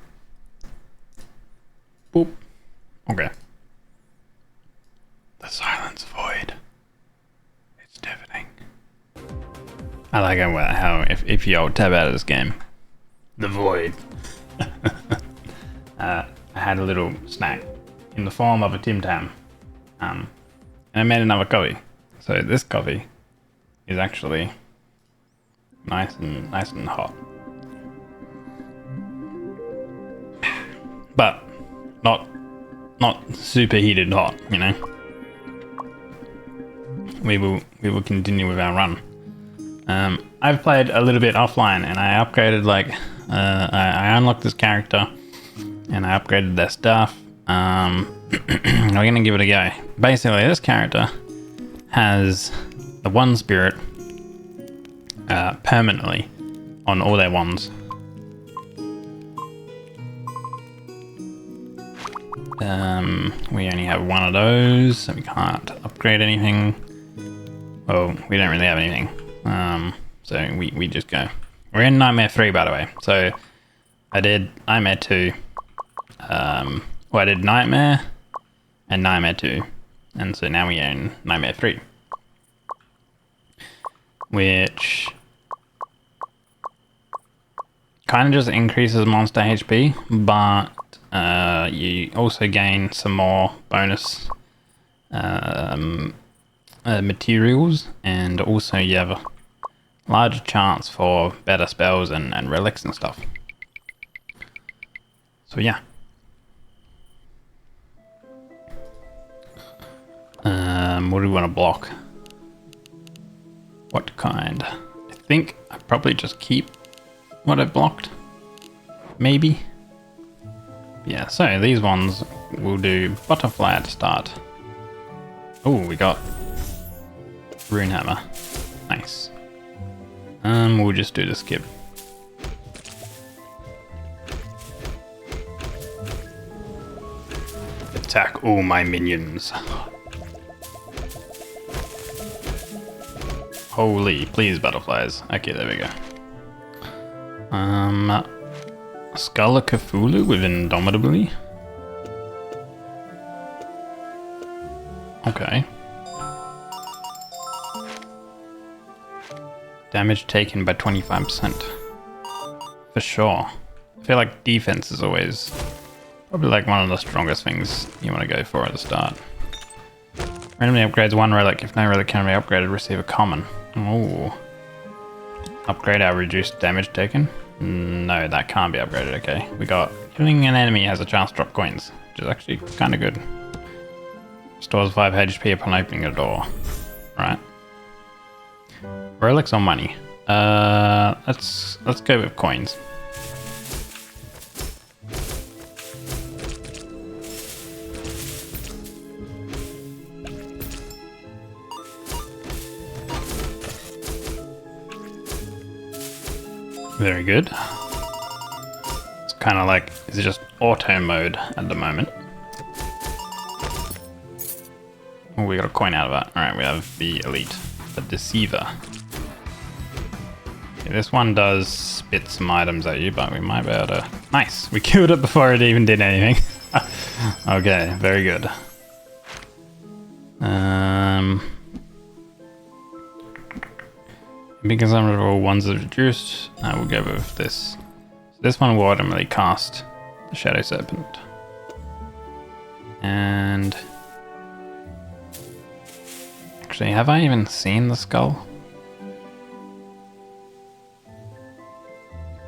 Boop. Okay. The silence void. It's deafening. I like how if you tab out of this game, the void. I had a little snack in the form of a Tim Tam, and I made another coffee. So this coffee is actually nice and hot, but not super heated hot. You know. We will continue with our run. I've played a little bit offline, and I upgraded I unlocked this character, and I upgraded their stuff. We're gonna give it a go. Basically, this character has the one spirit permanently on all their wands. We only have one of those, so we can't upgrade anything. Well, we don't really have anything. So we just go. We're in Nightmare 3, by the way. So I did Nightmare 2. I did Nightmare and Nightmare 2. And so now we're in Nightmare 3. Which kind of just increases monster HP, but you also gain some more bonus materials, and also you have a larger chance for better spells and relics and stuff. So yeah. What do we want to block? What kind? I think I probably just keep what I blocked. Maybe. Yeah, so these ones will do butterfly at start. Oh, we got rune hammer. Nice. We'll just do the skip. Attack all my minions. Holy, please butterflies. Okay, there we go. Skull of Cthulhu with Indomitably. Okay. Damage taken by 25%. For sure. I feel like defense is always probably like one of the strongest things you want to go for at the start. Randomly upgrades one relic. If no relic can be upgraded, receive a common. Oh. Upgrade our reduced damage taken. No, that can't be upgraded. Okay. We got killing an enemy has a chance to drop coins, which is actually kind of good. Stores 5 HP upon opening a door. Right. Relics or money? Let's go with coins. Very good. It's kind of like, it's just auto mode at the moment. Oh, we got a coin out of that. Alright, we have the elite, the deceiver. Okay, this one does spit some items at you, but we might be able to... Nice! We killed it before it even did anything. Okay, very good. Because I'm all ones that reduced, I will go with this. So this one will automatically cast the Shadow Serpent. And... Actually, have I even seen the skull?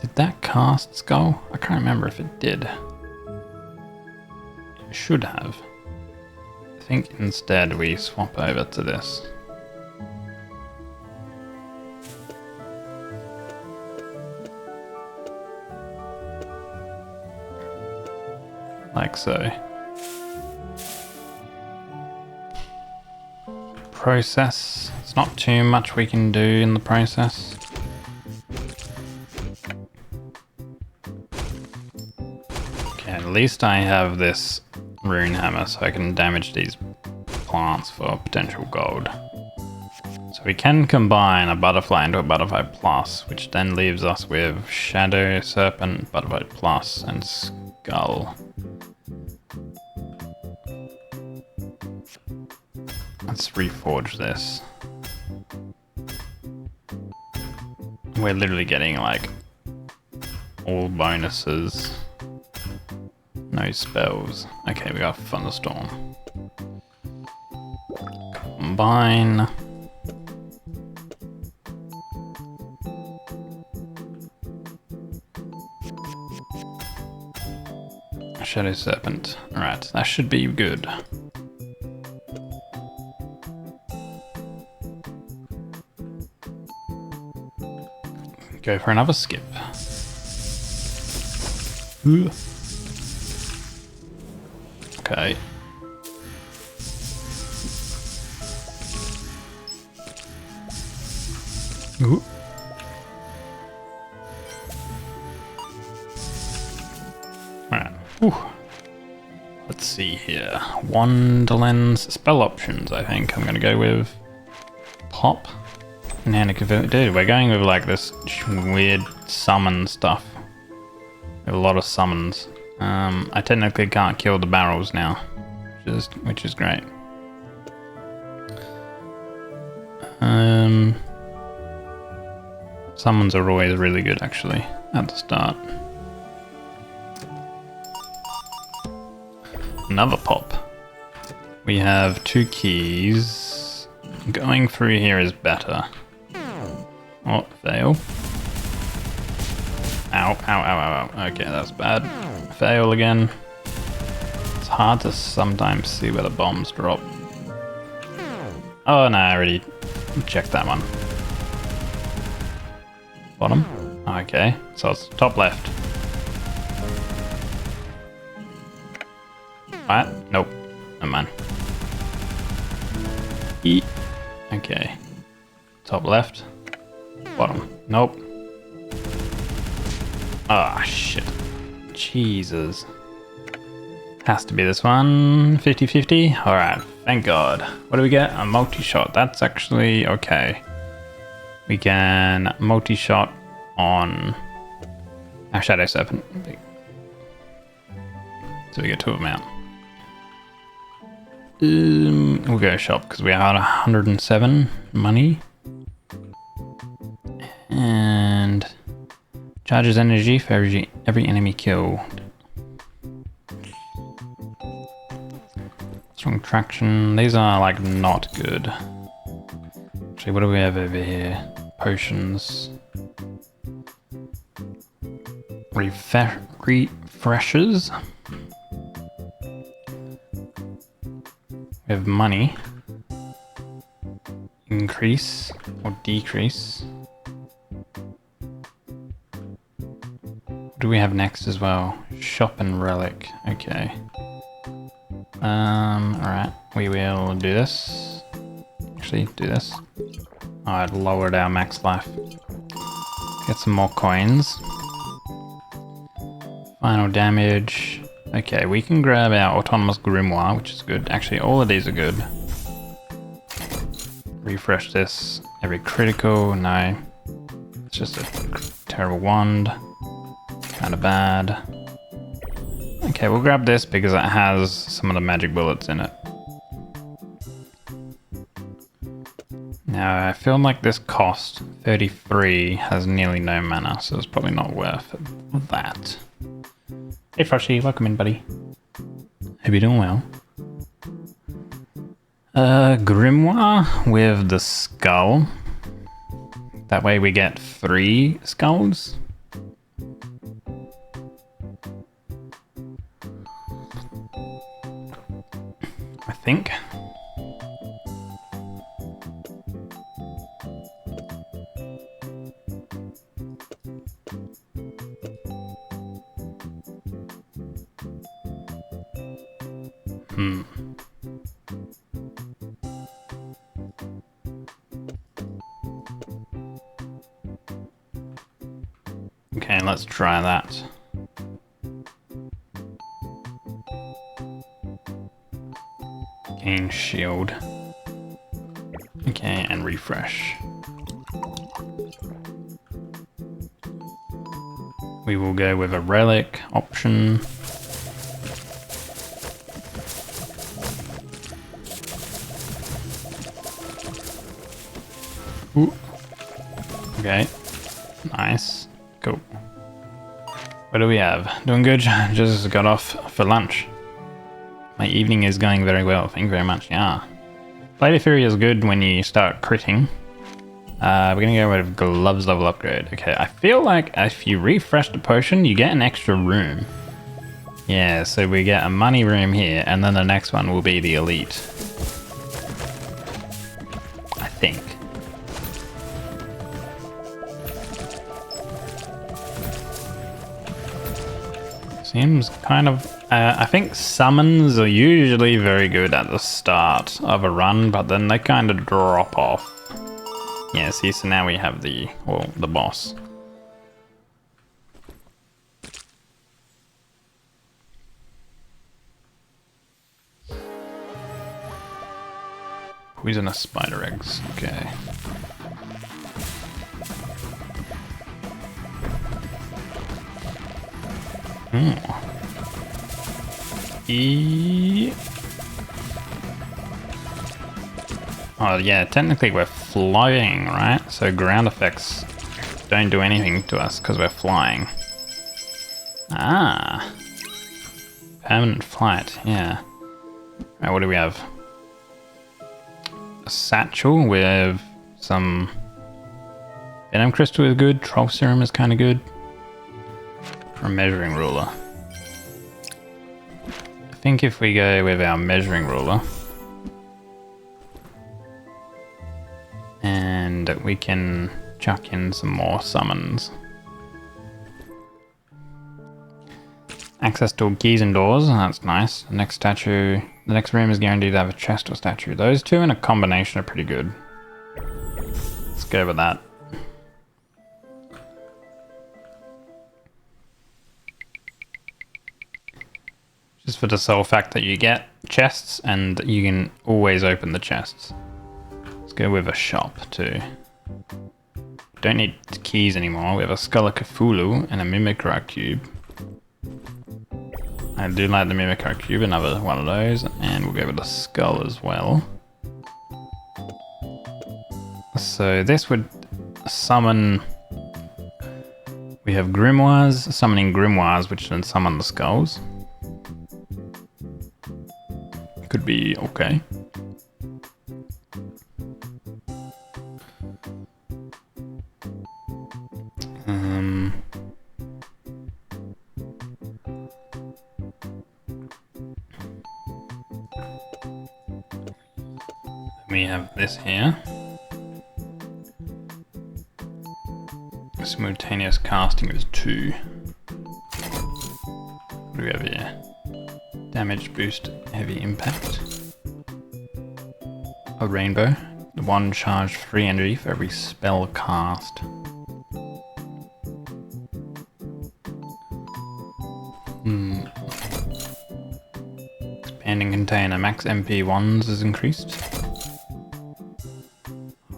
Did that cast skull? I can't remember if it did. It should have. I think instead we swap over to this. Like so. Process. It's not too much we can do in the process. Okay, at least I have this rune hammer so I can damage these plants for potential gold. So we can combine a butterfly into a butterfly plus, which then leaves us with shadow, serpent, butterfly plus, and skull. Let's reforge this. We're literally getting like all bonuses. No spells. Okay, we got Thunderstorm. Combine. Shadow Serpent. Alright, that should be good. Go for another skip. Ooh. Okay. Ooh. Alright. Ooh. Let's see here. Wonderland's spell options, I think I'm gonna go with Pop. Dude, we're going with like this weird summon stuff. A lot of summons. I technically can't kill the barrels now, which is great. Summons are always really good actually at the start. Another pop. We have 2 keys. Going through here is better. Oh, fail. Ow, ow, ow, ow, ow. Okay, that's bad. Fail again. It's hard to sometimes see where the bombs drop. Oh no, I already checked that one. Bottom? Okay, so it's top left. What? Nope. Never mind. E. Okay. Top left. Bottom. Nope. Ah, shit. Jesus. Has to be this one. 50-50. Alright, thank God. What do we get? A multi-shot. That's actually okay. We can multi-shot on our Shadow Serpent. So we get 2 of them out. We'll go shop because we are 107 money. And charges energy for every enemy killed. Strong traction. These are like not good. Actually, what do we have over here? Potions. Refreshes. We have money. Increase or decrease. What do we have next as well? Shop and relic. Okay. Alright. We will do this. Actually, do this. Oh, I'd lowered our max life. Get some more coins. Final damage. Okay, we can grab our autonomous grimoire, which is good. Actually, all of these are good. Refresh this. Every critical. No. It's just a terrible wand. Kind of bad. Okay, we'll grab this because it has some of the magic bullets in it. Now, I feel like this cost 33 has nearly no mana, so it's probably not worth that. Hey Frosty, welcome in, buddy. Hope you're doing well. Grimoire with the skull. That way we get 3 skulls. I think. Okay, let's try that. Gain shield. Okay, and refresh. We will go with a relic option. Ooh. Okay. Nice. Cool. What do we have? Doing good. Just got off for lunch. My evening is going very well. Thank you very much. Yeah. Blade of Fury is good when you start critting. We're gonna go with gloves level upgrade. Okay, I feel like if you refresh the potion, you get an extra room. Yeah, so we get a money room here, and then the next one will be the elite. I think. Seems kind of... I think summons are usually very good at the start of a run, but then they kind of drop off. Yeah, see, so now we have the boss. Poisonous spider eggs, okay. Oh yeah, technically we're flying, right? So ground effects don't do anything to us because we're flying. Ah. Permanent flight, yeah. Alright, what do we have? A satchel with some... Venom crystal is good, troll serum is kind of good. Or a measuring ruler. I think if we go with our measuring ruler... And we can chuck in some more summons. Access to keys and doors, that's nice. The next room is guaranteed to have a chest or statue. Those two in a combination are pretty good. Let's go with that. Just for the sole fact that you get chests and you can always open the chests. Let's go with a shop too. Don't need keys anymore. We have a Skull of Cthulhu and a Mimikra cube. I do like the Mimikra cube, another one of those, and we'll go with a skull as well. So this would summon... We have grimoires, summoning grimoires, which then summon the skulls. Could be okay. We have this here. Simultaneous casting is 2. What do we have here? Damage boost, heavy impact. A rainbow. 1 charge free energy for every spell cast. Expanding container, max MP 1s is increased.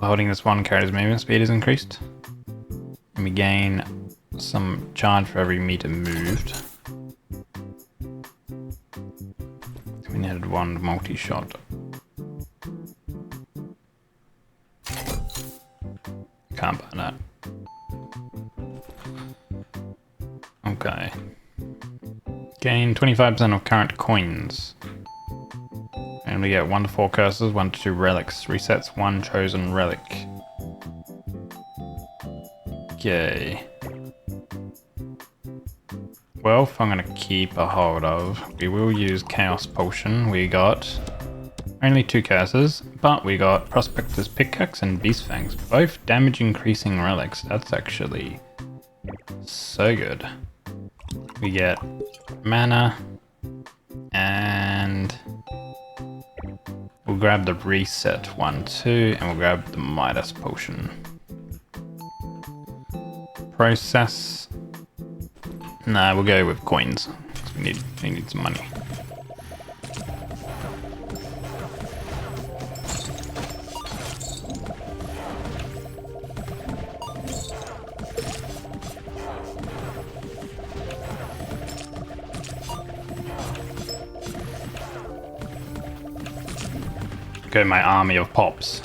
Holding this one character's movement speed is increased. And we gain some charge for every meter moved. We needed 1 multi-shot. Can't buy that. Okay. Gain 25% of current coins. And we get 1 to 4 curses, 1 to 2 relics. Resets 1 chosen relic. Okay. Wealth I'm gonna keep a hold of. We will use Chaos Potion. We got only 2 curses, but we got Prospector's Pickaxe and Beast Fangs. Both damage increasing relics. That's actually so good. We get mana and we'll grab the reset 1, 2, and we'll grab the Midas Potion. Process. Nah, we'll go with coins. We need some money. go my army of pops.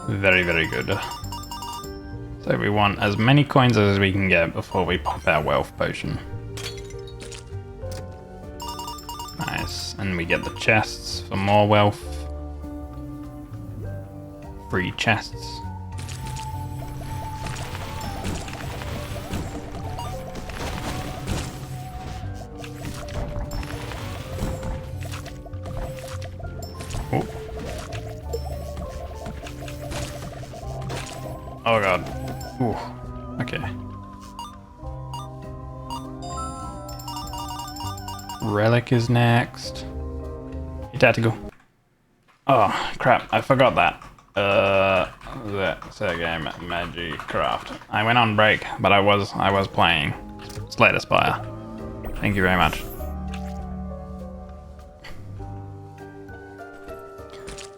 Very, very good. So we want as many coins as we can get before we pop our wealth potion. Nice. And we get the chests for more wealth. Free chests. Oh. Oh god. Ooh. Okay. Relic is next. Hey, Tactical. Oh crap! I forgot that. That's a game Magicraft. I went on break, but I was playing Spire. Thank you very much.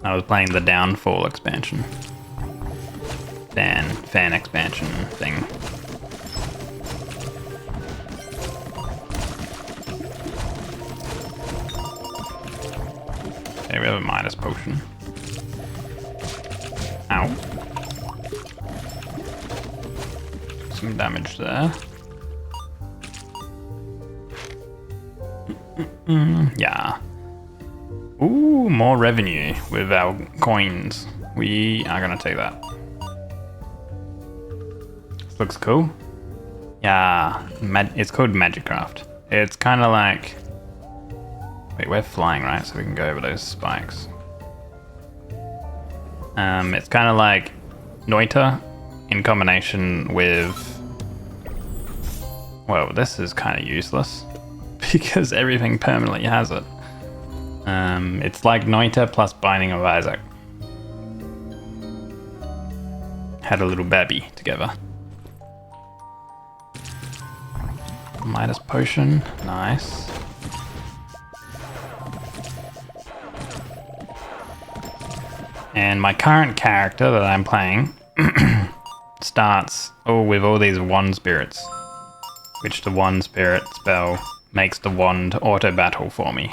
I was playing the Downfall expansion. Fan expansion thing. Okay, we have a Midas potion. Ow. Some damage there. Yeah. Ooh, more revenue with our coins. We are gonna take that. This looks cool. Yeah, it's called Magicraft. It's kind of like... Wait, we're flying, right? So we can go over those spikes. It's kind of like Noita in combination with... Well, this is kind of useless because everything permanently has it. It's like Noita plus Binding of Isaac. Had a little baby together. Midas potion, nice. And my current character that I'm playing starts with all these wand spirits, which the wand spirit spell makes the wand auto battle for me.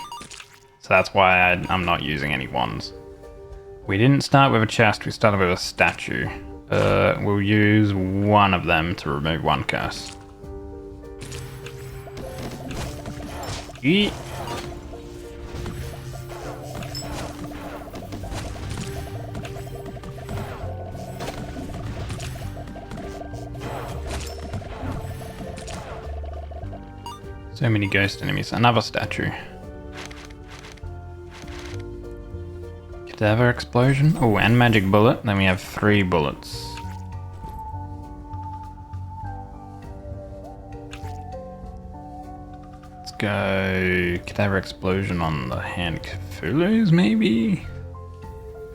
So that's why I'm not using any wands. We didn't start with a chest, we started with a statue. We'll use one of them to remove one curse. Yeet. So many ghost enemies. Another statue. Cadaver explosion. Oh, and magic bullet. Then we have 3 bullets. Let's go cadaver explosion on the hand Cthulhu's, maybe?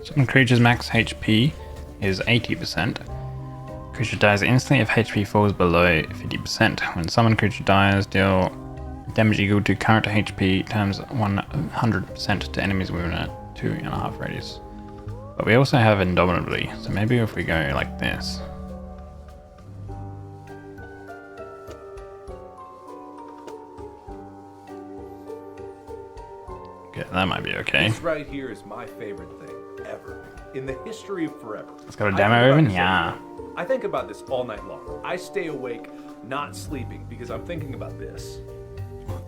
Some creatures' max HP is 80%. Creature dies instantly if HP falls below 50%. When summoned creature dies, deal damage equal to current HP times 100% to enemies within a 2.5 radius. But we also have Indomitably, so maybe if we go like this. Okay, that might be okay. This right here is my favorite thing ever in the history of forever. Let's go to demo even? Yeah. I think about this all night long. I stay awake, not sleeping, because I'm thinking about this.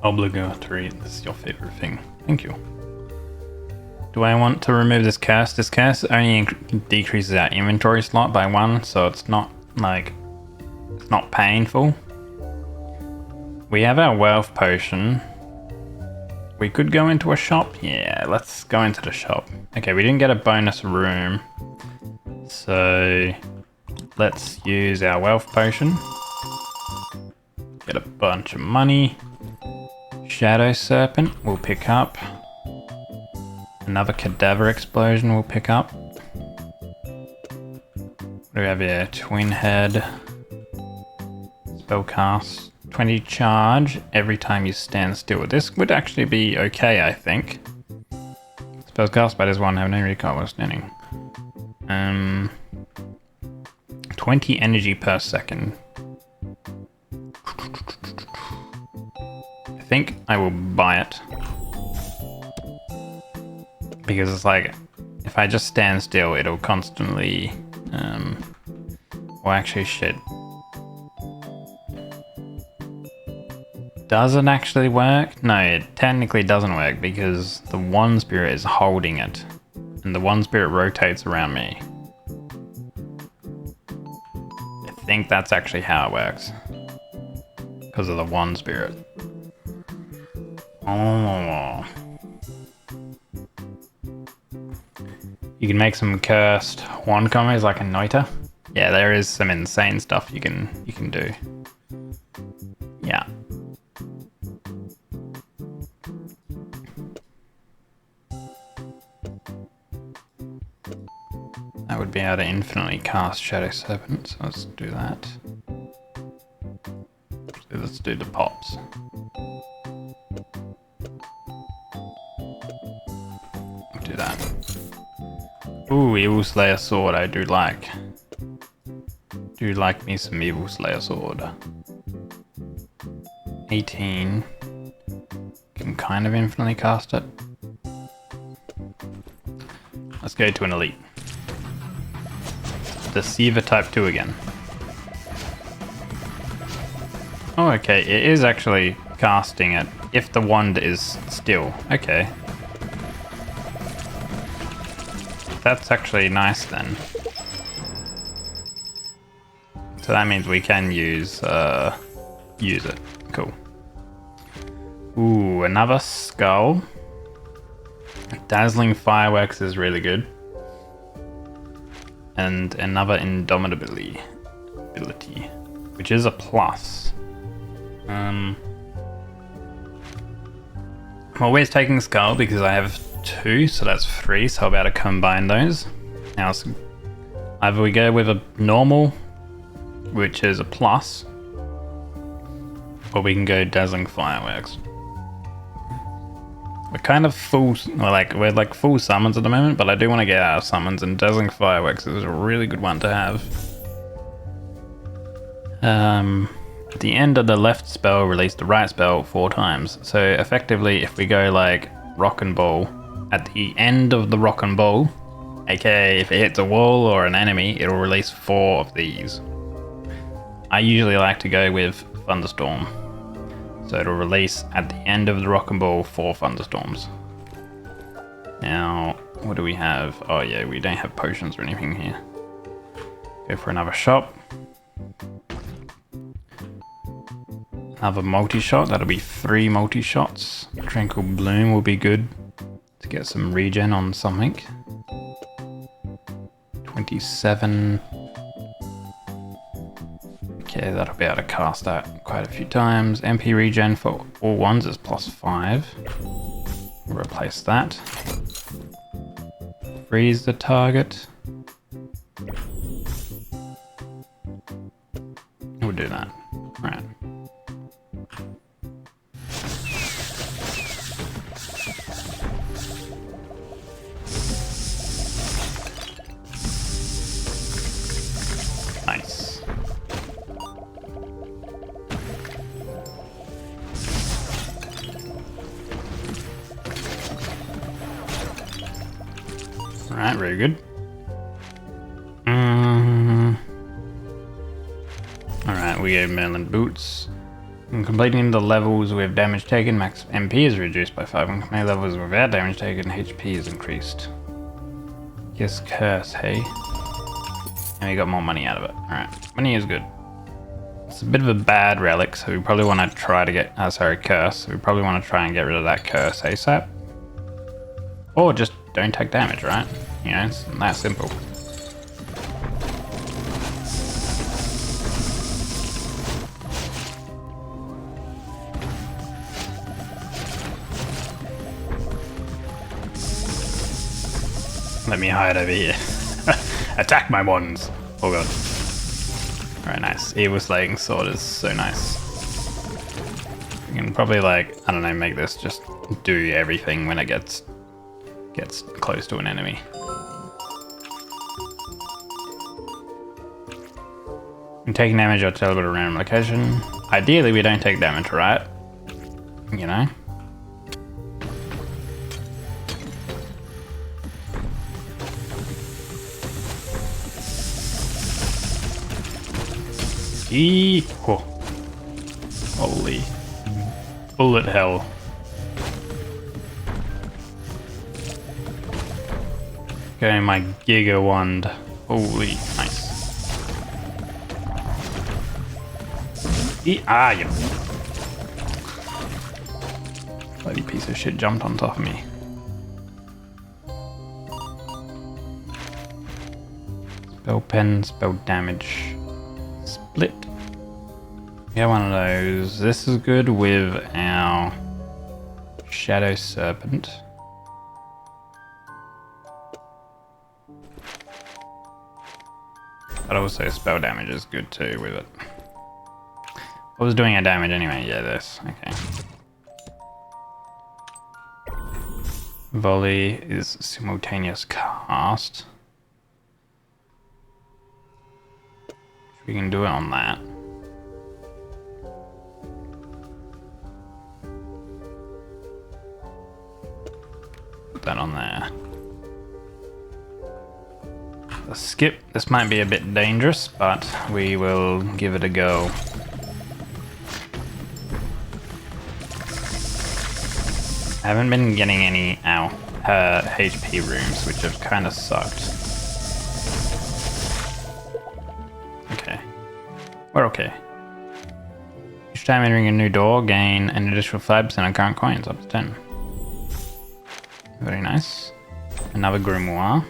Obligatory. This is your favorite thing. Thank you. Do I want to remove this curse? This curse only decreases our inventory slot by 1, so it's not like... It's not painful. We have our wealth potion. We could go into a shop. Yeah, let's go into the shop. Okay, we didn't get a bonus room. So... Let's use our wealth potion. Get a bunch of money. Shadow Serpent we'll pick up. Another Cadaver Explosion we'll pick up. What do we have here? Twin Head. Spellcast. 20 charge every time you stand still. This would actually be okay, I think. Spellcast by this one, have no recall while standing. 20 energy per second. I think I will buy it. Because it's like, if if I just stand still, it'll constantly... well, actually, shit. Does it actually work? No, it technically doesn't work because the one spirit is holding it. And the one spirit rotates around me. I think that's actually how it works. Because of the one spirit. Oh. You can make some cursed wand combos like a Noita. Yeah, there is some insane stuff you can do. Yeah. I would be able to infinitely cast Shadow Serpent, so let's do that. So let's do the pops. Do that. Ooh, Evil Slayer Sword, I do like. Do like me some Evil Slayer Sword. 18. Can kind of infinitely cast it. Let's go to an elite. Deceiver type 2 again. Oh, okay, it is actually casting it if the wand is still. Okay. That's actually nice then. So that means we can use it. Cool. Ooh, another skull. Dazzling Fireworks is really good. And another Indomitability, which is a plus. I'm always taking Skull because I have 2, so that's 3, so I'll be able to combine those. Now, either we go with a normal, which is a plus, or we can go Dazzling Fireworks. We're kind of full, we're like full summons at the moment, but I do want to get out of summons, and Dazzling Fireworks is a really good one to have. At the end of the left spell, release the right spell 4 times. So effectively, if we go like Rock and Ball, at the end of the Rock and Ball, aka if it hits a wall or an enemy, it'll release 4 of these. I usually like to go with Thunderstorm. So it'll release at the end of the Rock and Ball 4 Thunderstorms. Now, what do we have? Oh yeah, we don't have potions or anything here. Go for another shop. Another multi-shot, that'll be 3 multi-shots. Tranquil Bloom will be good to get some regen on something. 27. Okay, that'll be able to cast that quite a few times. MP regen for all ones is +5. We'll replace that. Freeze the target. We'll do that. Right. Nice. Alright, very good. Alright, we gave Merlin boots. When completing the levels with damage taken, max MP is reduced by 5. When completing levels without damage taken, HP is increased. Yes, curse, hey? And we got more money out of it. Alright, money is good. It's a bit of a bad relic, so we probably want to try to get... curse. So we probably want to try and get rid of that curse ASAP. Or just don't take damage, right? You know, it's that simple. Let me hide over here. Attack my wands! Oh god. Alright, nice. Evil Slaying Sword is so nice. We can probably, like, I don't know, make this just do everything when it gets close to an enemy. When taking damage, you're teleported to a random location. Ideally, we don't take damage, right? You know? Oh. Holy bullet hell. Okay, my Giga Wand. Holy, nice. You bloody piece of shit jumped on top of me. Spell pen, spell damage. Split. Yeah, one of those. This is good with our Shadow Serpent. But also spell damage is good too with it. What was doing our damage anyway? Yeah, this. Okay. Volley is simultaneous cast. We can do it on that. Put that on there. The skip. This might be a bit dangerous, but we will give it a go. I haven't been getting any HP rooms, which have kind of sucked. Okay. We're okay. Each time entering a new door, gain an additional 5% on current coins, up to 10. Very nice. Another grimoire.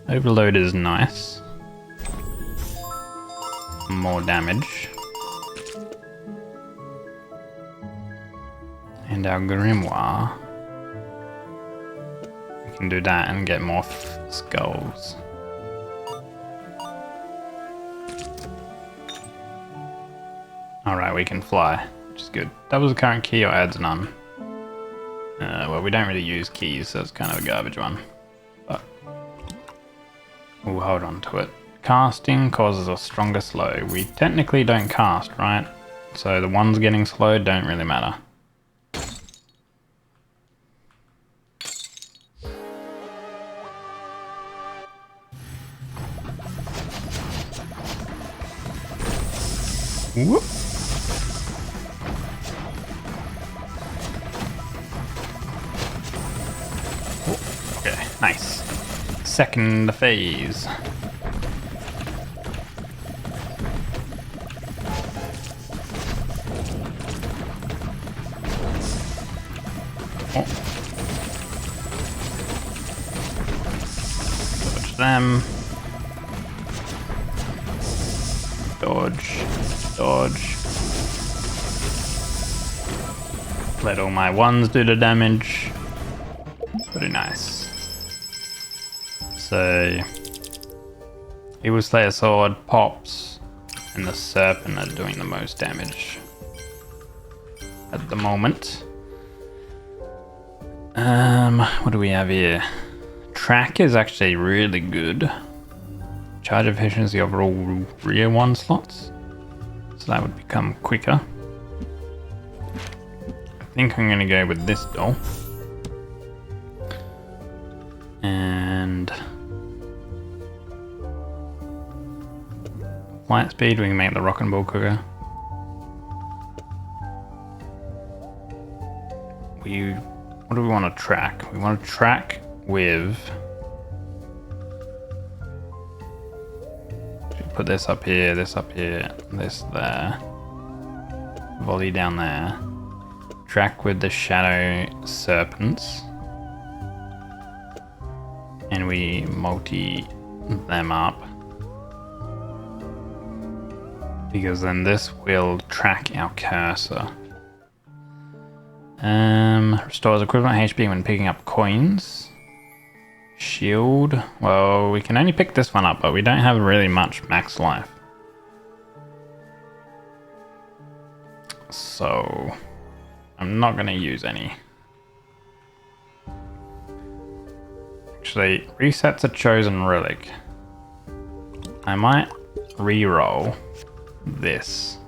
Overload is nice. More damage. And our grimoire. We can do that and get more skulls. Alright, we can fly, which is good. Doubles the current key or adds none. Well, we don't really use keys, so it's kind of a garbage one. But we'll hold on to it. Casting causes a stronger slow. We technically don't cast, right? So the ones getting slowed don't really matter. Whoop. Oh, okay, nice. Second phase. Oh. Dodge them. Dodge. Dodge. Let all my ones do the damage. Pretty nice. So, Evil Slayer Sword pops, and the Serpent are doing the most damage at the moment. What do we have here? Track is actually really good. Charge efficiency overall rear one slots. So that would become quicker. I think I'm going to go with this doll. And flight speed, we can make the rock and ball quicker. What do we want to track? We want to track with... Put this up here, this there. Volley down there. Track with the Shadow Serpents. And we multi them up. Because then this will track our cursor. Restores equivalent HP when picking up coins. Shield. Well, we can only pick this one up, but we don't have really much max life. So, I'm not going to use any. Actually, resets a chosen relic. I might re-roll this.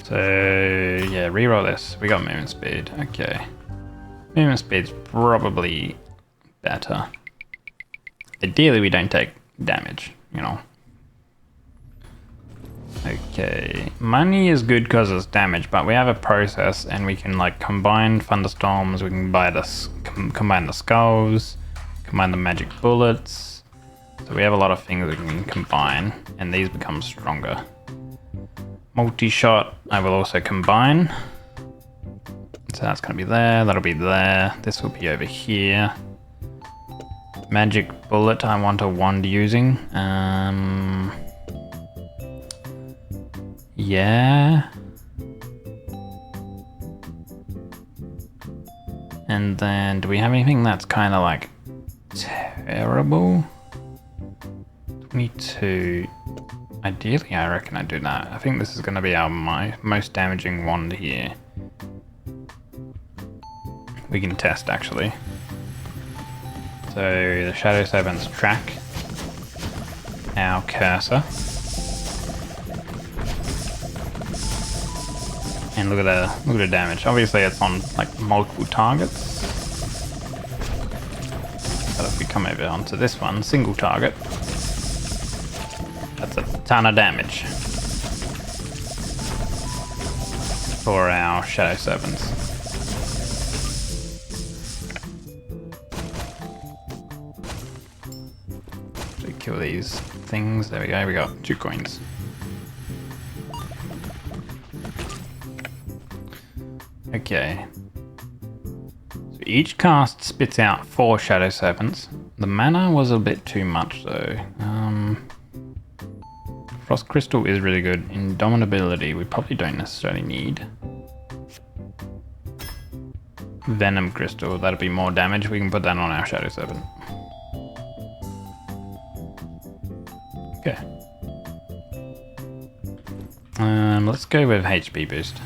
So, yeah, reroll this. We got movement speed. Okay. Movement speed's probably better. Ideally, we don't take damage, you know. Okay, money is good because it's damage, but we have a process and we can like combine thunderstorms, we can buy combine the skulls, combine the magic bullets. So we have a lot of things we can combine and these become stronger. Multi-shot I will also combine. So that's going to be there, that'll be there, this will be over here. Magic bullet I want a wand using. Yeah. And then do we have anything that's kind of like terrible? 22. Ideally, I reckon I do that. I think this is going to be our most damaging wand here. We can test actually. So the Shadow Serpents track our cursor. And look at the damage. Obviously it's on like multiple targets. But if we come over onto this one, single target, that's a ton of damage for our Shadow Serpents. So kill these things. There we go. We got 2 coins. Okay. So each cast spits out 4 Shadow Serpents. The mana was a bit too much though. Frost Crystal is really good. Indomitability we probably don't necessarily need. Venom Crystal, that'll be more damage. We can put that on our Shadow Serpent. Okay. Let's go with HP boost.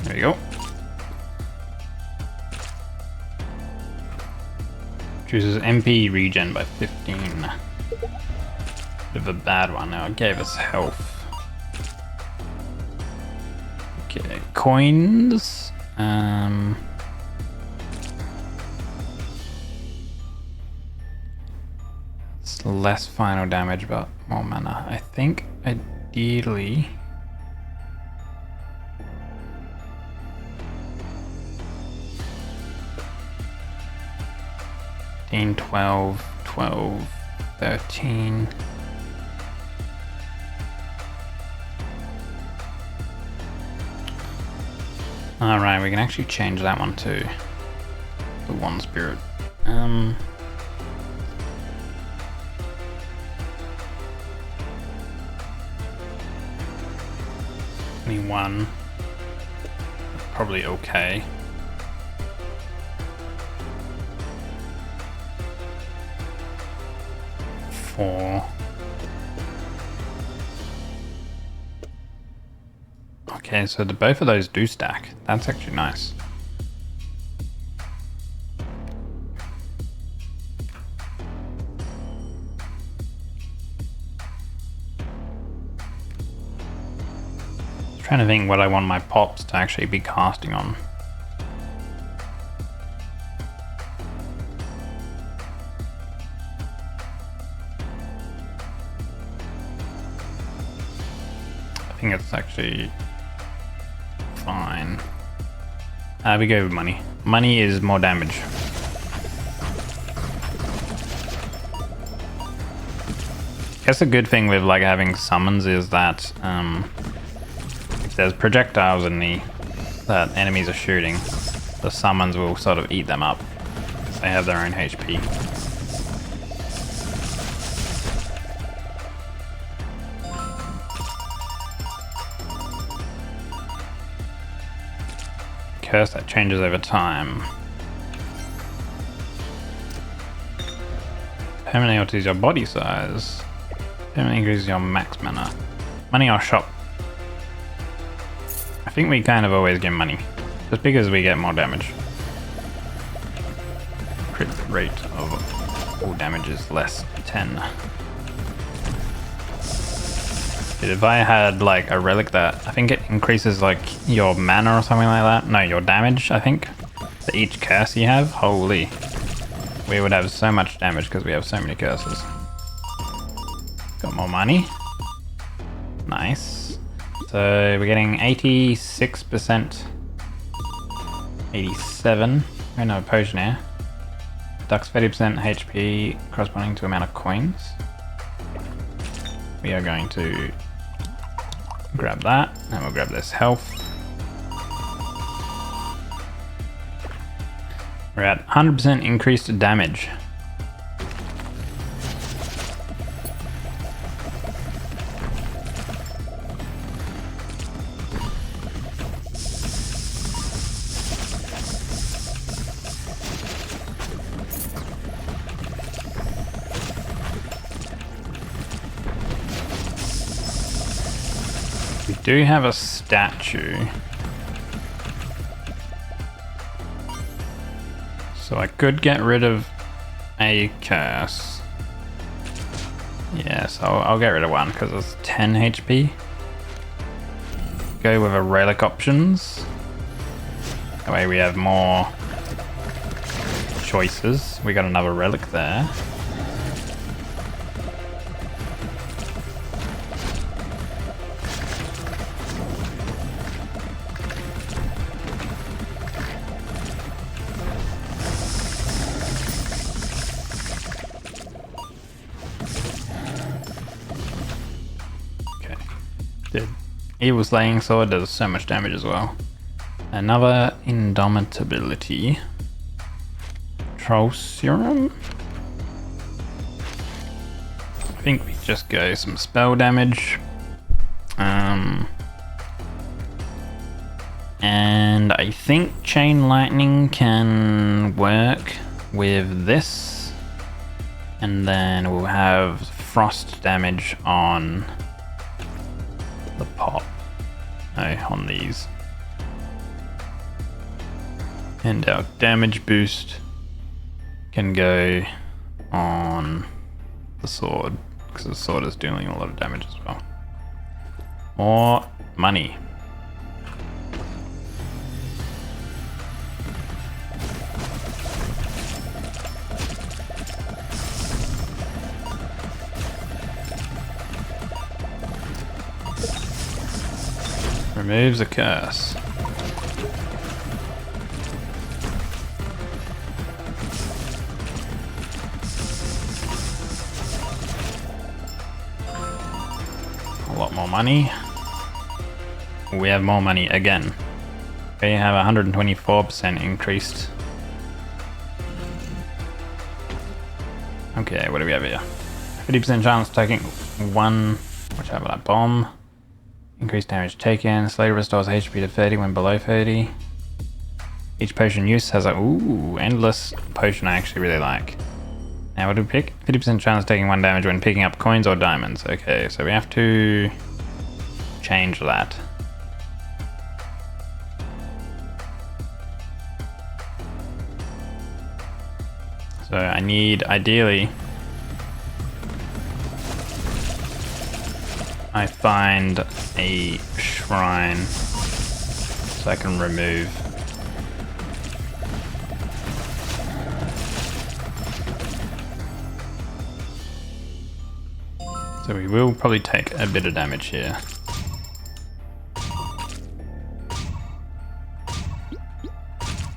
There we go. Chooses MP regen by 15. Bit of a bad one now. It gave us health. Okay, coins. It's less final damage, but more mana. I think ideally. 12, 12, 13. Alright, we can actually change that one to the 1 spirit. 21. Probably okay. Okay, so both of those do stack. That's actually nice. Trying to think what I want my pops to actually be casting on. I think it's actually fine. We go with money. Money is more damage. I guess a good thing with like having summons is that if there's projectiles in that enemies are shooting, the summons will sort of eat them up because they have their own HP. Curse that changes over time. Permanently alters your body size. Permanently increases your max mana. Money or shop. think we kind of always get money. Just because we get more damage. Crit rate of all damage is less 10. If I had like a relic that, I think it increases like your mana or something like that. No, your damage, I think. For each curse you have. Holy. We would have so much damage because we have so many curses. Got more money. Nice. So we're getting 86%. 87. We have a potion here. Deducts 30% HP corresponding to amount of coins. We are going to grab that, and we'll grab this health. We're at 100% increased damage. We do have a statue. So I could get rid of a curse. Yes, I'll get rid of one because it's 10 HP. Go with a relic options. That way we have more choices. We got another relic there. The Evil Slaying Sword does so much damage as well. Another Indomitability. Troll Serum. I think we just go some spell damage. And I think Chain Lightning can work with this. And then we'll have frost damage on the pop. No, on these. And our damage boost can go on the sword, because the sword is dealing a lot of damage as well. More money. Removes a curse. A lot more money. We have more money again. We have 124% increased. Okay, what do we have here? 50% chance taking one, watch out for that bomb. Increased damage taken. Slayer restores HP to 30 when below 30. Each potion use has a endless potion I actually really like. Now what do we pick? 50% chance taking 1 damage when picking up coins or diamonds. Okay, so we have to change that. So I need, ideally, I find a shrine so I can remove. So we will probably take a bit of damage here.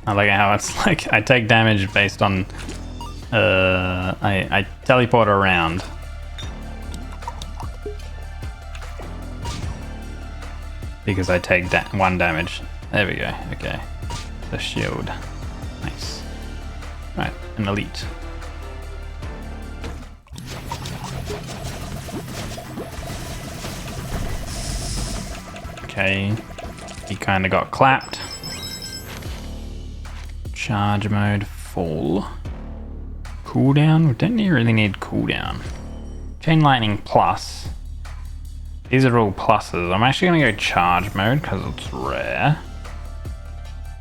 I like how it's like I take damage based on I teleport around. Because I take 1 damage. There we go. Okay. The shield. Nice. Right, an elite. Okay. He kind of got clapped. Charge mode full. Cooldown? We don't really need cooldown. Chain Lightning plus. These are all pluses. I'm actually going to go charge mode because it's rare.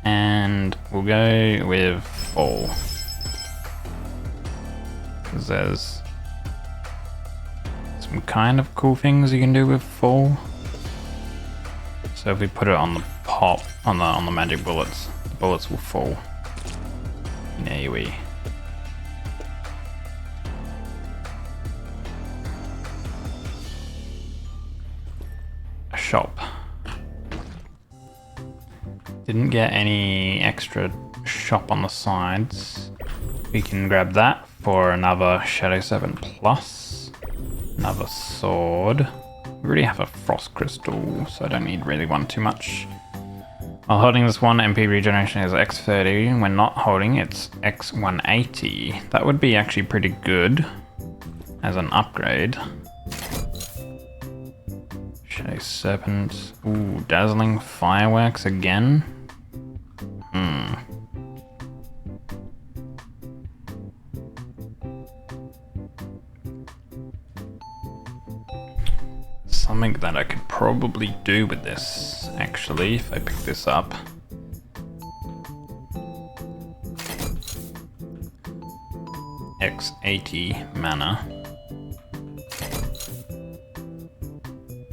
And we'll go with fall. Because there's some kind of cool things you can do with fall. So if we put it on the pop, on the magic bullets, the bullets will fall. There we. A shop. Didn't get any extra shop on the sides. We can grab that for another Shadow 7 Plus. Another sword. We already have a frost crystal, so I don't need really one too much. While holding this one, MP regeneration is X30. When not holding, it's X180. That would be actually pretty good as an upgrade. Shadow Serpent. Ooh, Dazzling Fireworks again. Something that I could probably do with this, actually, if I pick this up. X80 mana.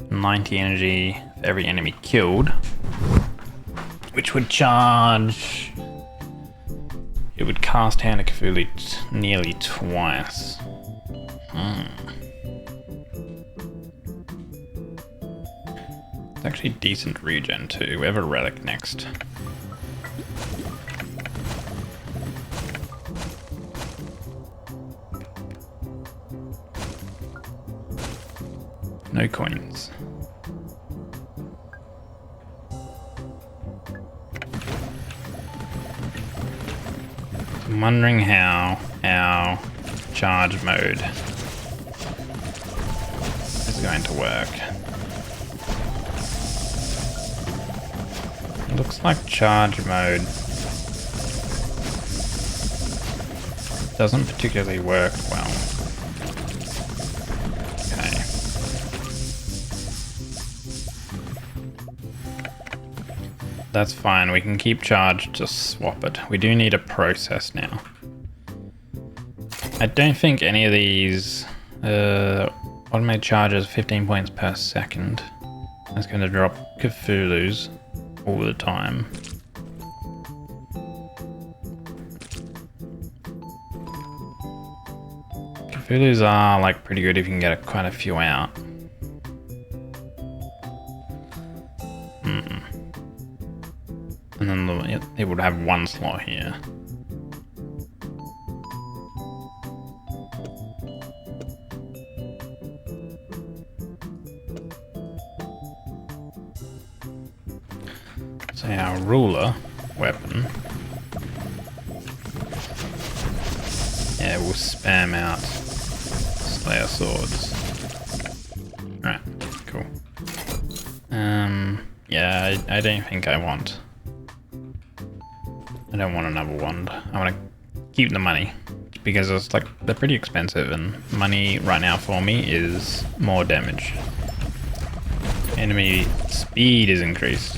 90 energy for every enemy killed. Which would charge... It would cast Hand of Cthulhu nearly twice. It's actually decent regen too. We have a relic next. No coins. I'm wondering how our charge mode is going to work. Looks like charge mode doesn't particularly work well. Okay. That's fine, we can keep charge, just swap it. We do need a process now. I don't think any of these automated charges 15 points per second. That's going to drop Cthulhu's all the time. Cthulhu's are like pretty good if you can get quite a few out. And then it would have one slot here. So our ruler weapon, yeah, we'll spam out Slayer swords. Right, cool. Yeah, I don't think I want. I don't want another wand. I want to keep the money because it's like they're pretty expensive, and money right now for me is more damage. Enemy speed is increased.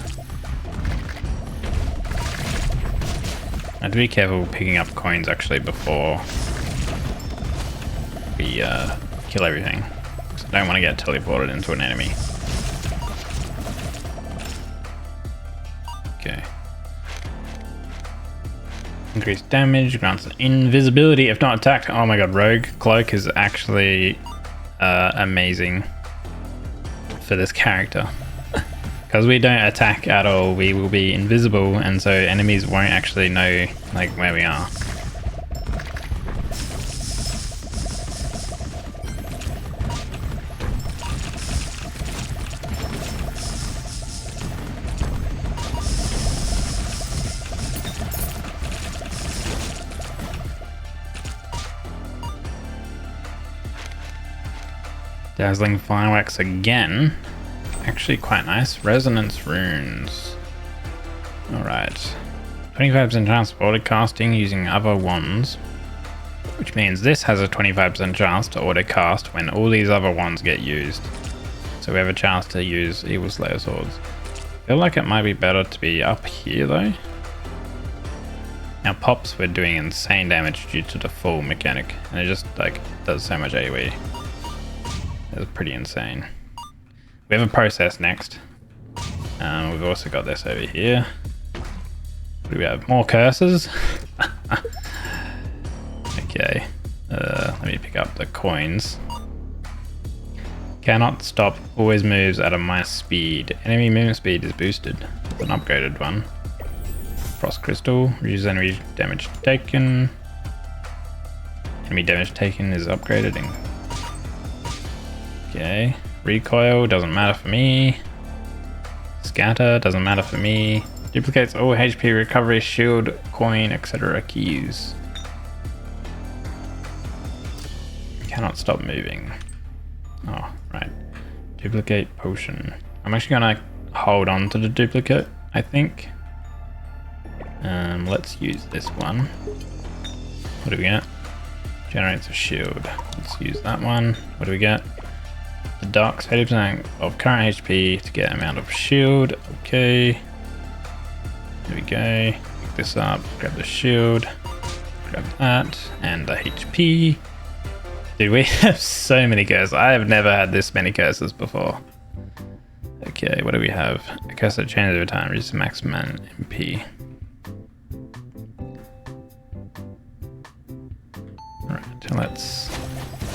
I have to be careful picking up coins actually before we kill everything, because I don't want to get teleported into an enemy. Okay. Increased damage, grants invisibility if not attacked. Oh my god, Rogue Cloak is actually amazing for this character. Because we don't attack at all, we will be invisible, and so enemies won't actually know like where we are. Dazzling Fireworks again. Actually quite nice. Resonance runes. Alright. 25% chance of auto casting using other wands. Which means this has a 25% chance to auto cast when all these other wands get used. So we have a chance to use Evil Slayer swords. I feel like it might be better to be up here though. Now pops we're doing insane damage due to the full mechanic, and it just like does so much AoE. It's pretty insane. We have a process next. We've also got this over here. What do we have? More curses? Okay. Let me pick up the coins. Cannot stop, always moves at a minus speed. Enemy movement speed is boosted. It's an upgraded one. Frost Crystal, reduces enemy damage taken. Enemy damage taken is upgraded. Okay. Recoil, doesn't matter for me. Scatter, doesn't matter for me. Duplicates all HP, recovery, shield, coin, etc. keys. Cannot stop moving. Oh, right. Duplicate potion. I'm actually gonna hold on to the duplicate, I think. Let's use this one. What do we get? Generates a shield. Let's use that one. What do we get? The Deducts 80% of current HP to get amount of shield. Okay. There we go. Pick this up. Grab the shield. Grab that. And the HP. Dude, we have so many curses. I have never had this many curses before. Okay, what do we have? A curse that changes over time. Reduces maximum MP. Alright, let's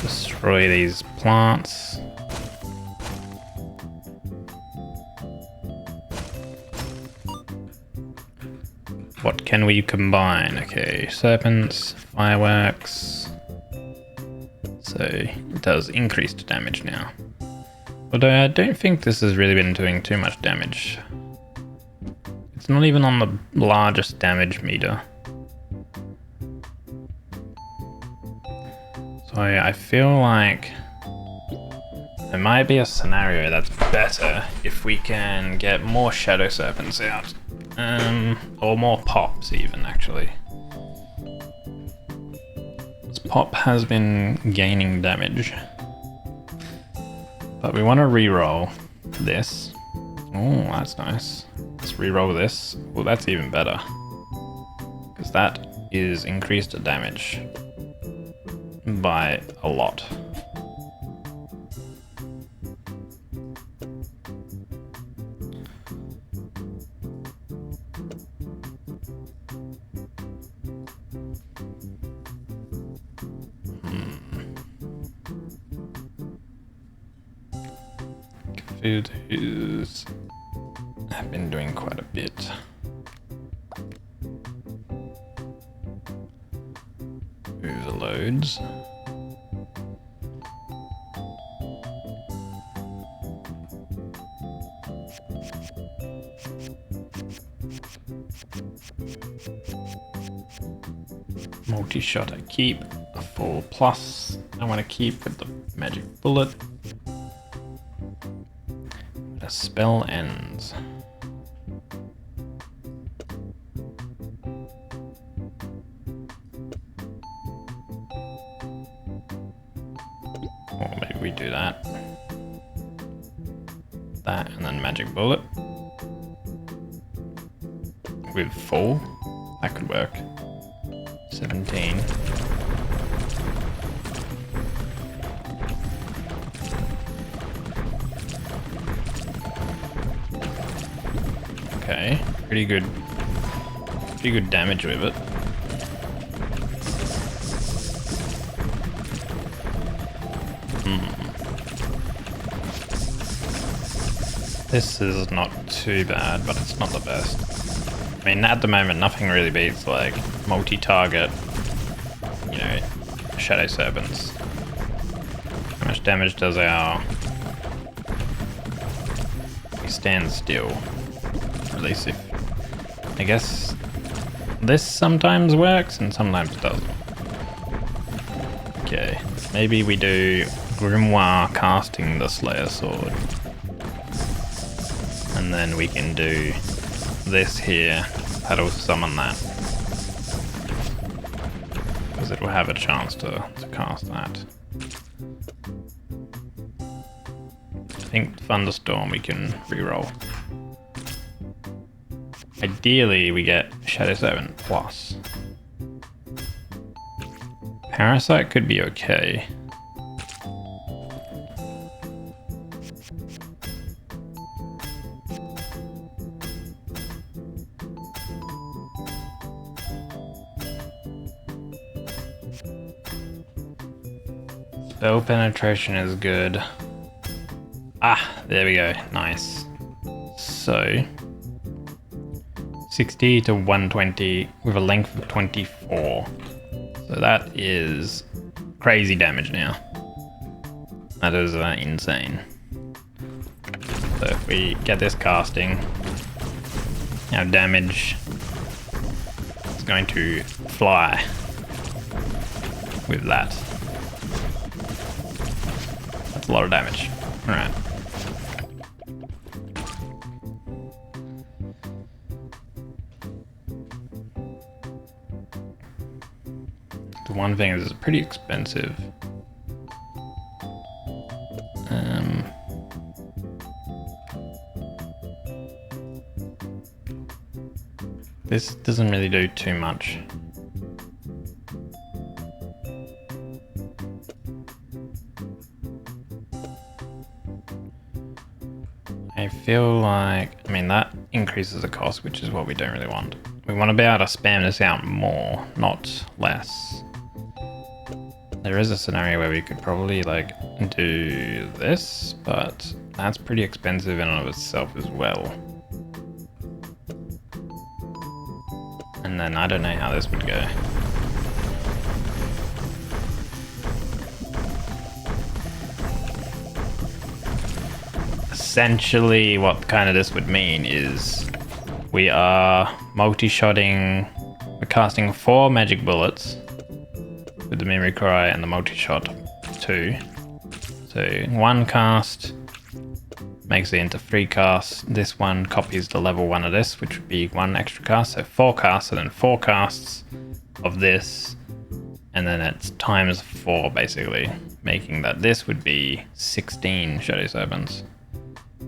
destroy these plants. What can we combine? Okay, serpents, fireworks. So it does increased damage now. Although I don't think this has really been doing too much damage. It's not even on the largest damage meter. So I feel like there might be a scenario that's better if we can get more Shadow Serpents out. Or more pops even, actually. This pop has been gaining damage. But we want to reroll this. Oh, that's nice. Let's reroll this. Well, that's even better. Because that is increased damage by a lot. Who's have been doing quite a bit. Overloads. Multi-shot I keep. A 4+. I want to keep with the magic bullet. The spell ends. Or maybe we do that. That and then magic bullet. With 4. That could work. 17. Okay, pretty good damage with it. This is not too bad, but it's not the best. I mean, at the moment, nothing really beats like multi-target, you know, Shadow Serpents. How much damage does our... We stand still. At least if... I guess this sometimes works and sometimes doesn't. Okay, maybe we do Grimoire casting the Slayer Sword. And then we can do this here. That'll summon that. Because it will have a chance to cast that. I think Thunderstorm we can reroll. Ideally, we get Shadow 7 plus. Parasite could be okay. Spell penetration is good. Ah, there we go. Nice. So 60 to 120 with a length of 24. So that is crazy damage now. That is insane. So if we get this casting, our damage is going to fly with that. That's a lot of damage. Alright. The one thing is it's pretty expensive. This doesn't really do too much. I feel like, I mean, that increases the cost, which is what we don't really want. We want to be able to spam this out more, not less. There is a scenario where we could probably like do this, but that's pretty expensive in and of itself as well. And then I don't know how this would go. Essentially what kind of this would mean is we are multi-shotting, we're casting 4 magic bullets with the Mimicry and the multi-shot 2. So 1 cast makes it into 3 casts. This one copies the level 1 of this, which would be 1 extra cast. So 4 casts, and then 4 casts of this, and then it's times 4 basically, making that this would be 16 Shadow Serpents.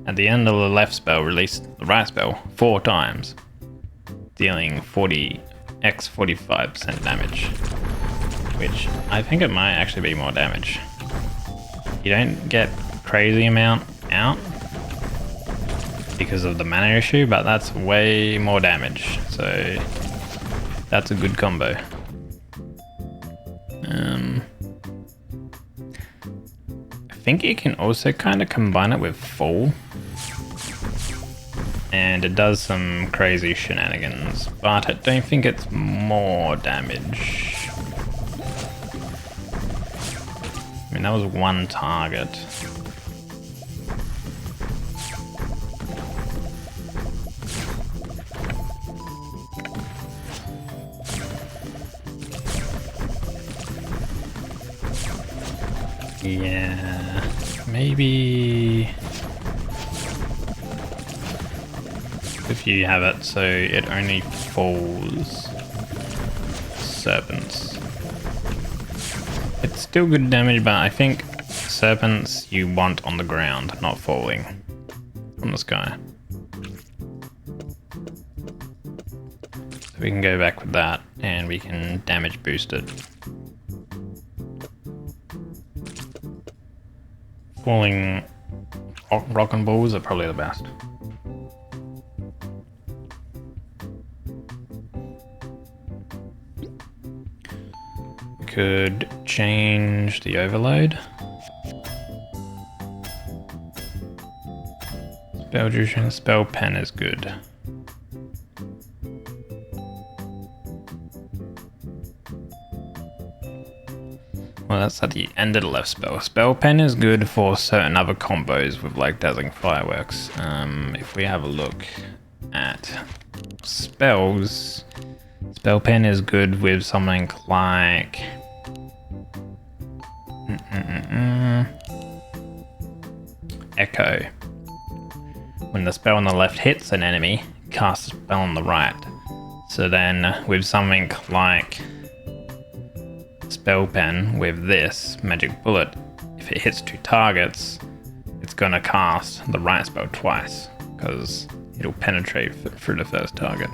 At the end of the left spell, release the right spell 4 times, dealing 45% damage, which I think it might actually be more damage. You don't get crazy amount out because of the mana issue, but that's way more damage, so that's a good combo. I think you can also kind of combine it with Fall, and it does some crazy shenanigans, but I don't think it's more damage. I mean, that was 1 target. Yeah, maybe if you have it so it only falls serpents. It's still good damage, but I think serpents you want on the ground, not falling from the sky. So we can go back with that and we can damage boost it. Falling rock and balls are probably the best. Could change the overload. Spell duration, spell pen is good. Well, that's at the end of the left spell. Spell pen is good for certain other combos with like dazzling fireworks. If we have a look at spells, spell pen is good with something like Echo. When the spell on the left hits an enemy, cast a spell on the right. So then with something like Spell pen with this magic bullet, if it hits 2 targets, it's gonna cast the right spell twice because it'll penetrate through the first target.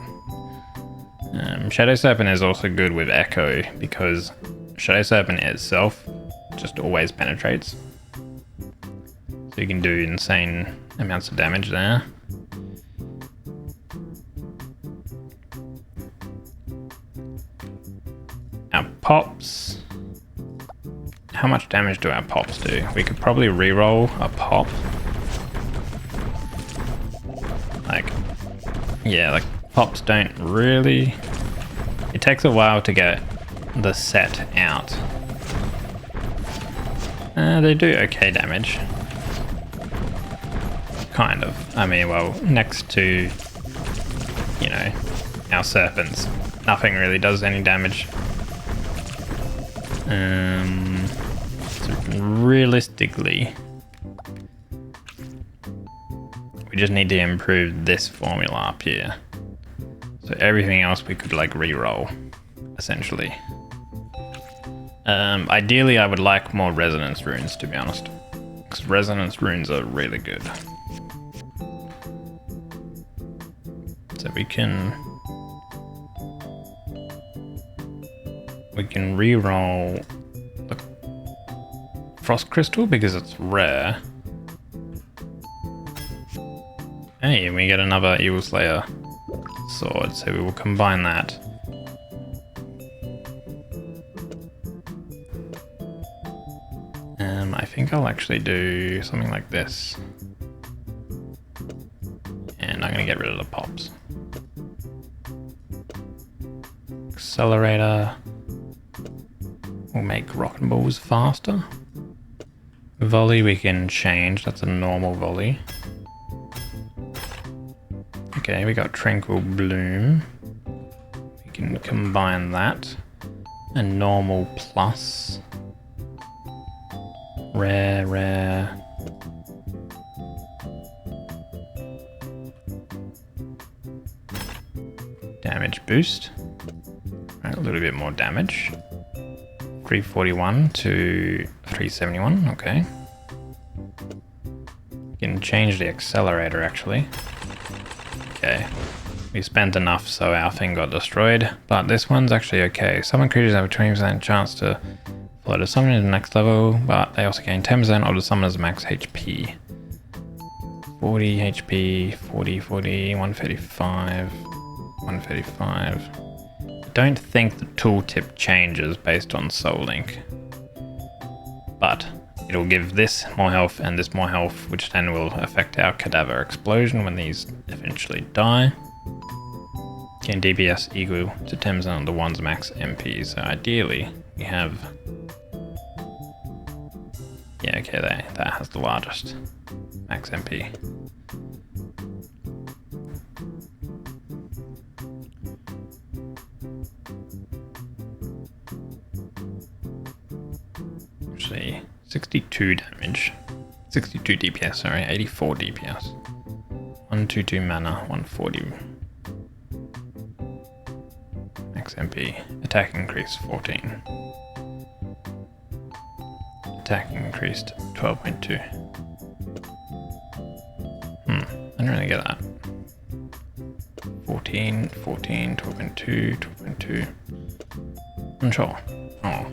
Shadow Serpent is also good with Echo because Shadow Serpent itself just always penetrates. So you can do insane amounts of damage there. Our pops. How much damage do our pops do? We could probably reroll a pop. Like, yeah, like pops don't really... It takes a while to get the set out. They do okay damage. Kind of. I mean, well, next to, you know, our serpents, nothing really does any damage. So realistically, we just need to improve this formula up here. So everything else we could like re-roll, essentially. Ideally, I would like more resonance runes, to be honest, because resonance runes are really good. So we can re-roll the Frost Crystal because it's rare. Hey, and we get another Evil Slayer sword, so we will combine that. I think I'll actually do something like this. And I'm gonna get rid of the pops. Accelerator will make rockin' balls faster. Volley we can change, that's a normal volley. Okay, we got Tranquil Bloom. We can combine that. And normal plus. Rare. Damage boost. Right, a little bit more damage. 341 to 371, okay. You can change the accelerator actually. Okay, we spent enough so our thing got destroyed, but this one's actually okay. Summon creatures have a 20% chance to float a summon to the next level, but they also gain 10% of the summoner's max HP. 40 HP, 40, 135, 135. I don't think the tooltip changes based on Soul Link, but it'll give this more health and this more health, which then will affect our Cadaver Explosion when these eventually die. Gain DPS equal to 10% of the one's max MP, so ideally we have... Yeah, okay, that has the largest max MP. Actually, 62 damage. 62 DPS, sorry, 84 DPS. 122 mana, 140. Max MP. Attack increased 14. Attack increased 12.2. I don't really get that. 14, 12.2, 12.2. Unsure. Oh.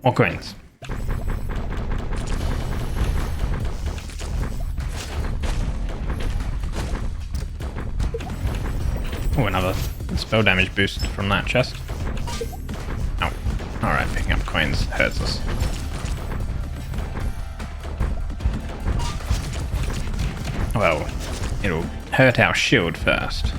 More coins. Oh, another spell damage boost from that chest. Oh, alright, picking up coins hurts us. Well, it'll hurt our shield first.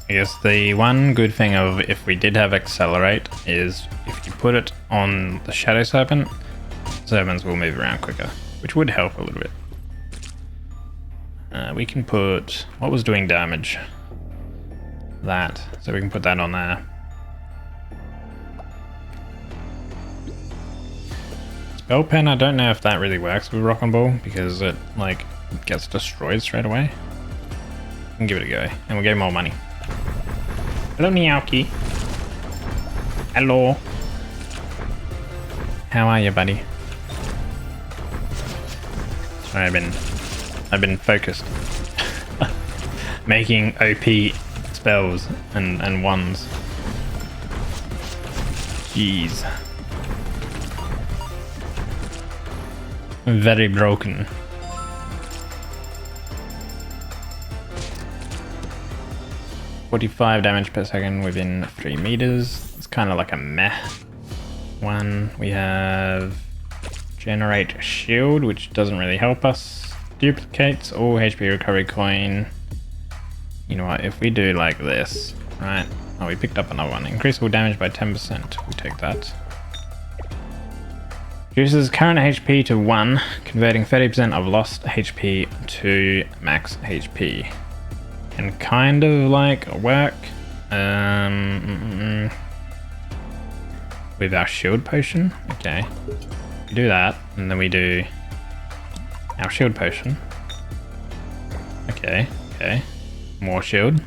I guess the one good thing of if we did have Accelerate is if you put it on the Shadow Serpent, serpents will move around quicker, which would help a little bit. We can put... What was doing damage? That. So we can put that on there. Spell Pen, I don't know if that really works with Rock and Ball because it like gets destroyed straight away. We can give it a go, and we'll get more money. Hello, Niaoki. Hello. How are you, buddy? Sorry, I've been focused. Making OP spells and ones. Jeez. Very broken. .45 damage per second within 3 meters. It's kind of like a meh one. We have generate shield, which doesn't really help us. Duplicates all HP recovery coin. You know what, if we do like this, right? Oh, we picked up another one. Increase all damage by 10%. We take that. Reduces current HP to 1, converting 30% of lost HP to max HP. Can kind of like work with our shield potion. Okay, we do that, and then we do our shield potion. Okay, more shield.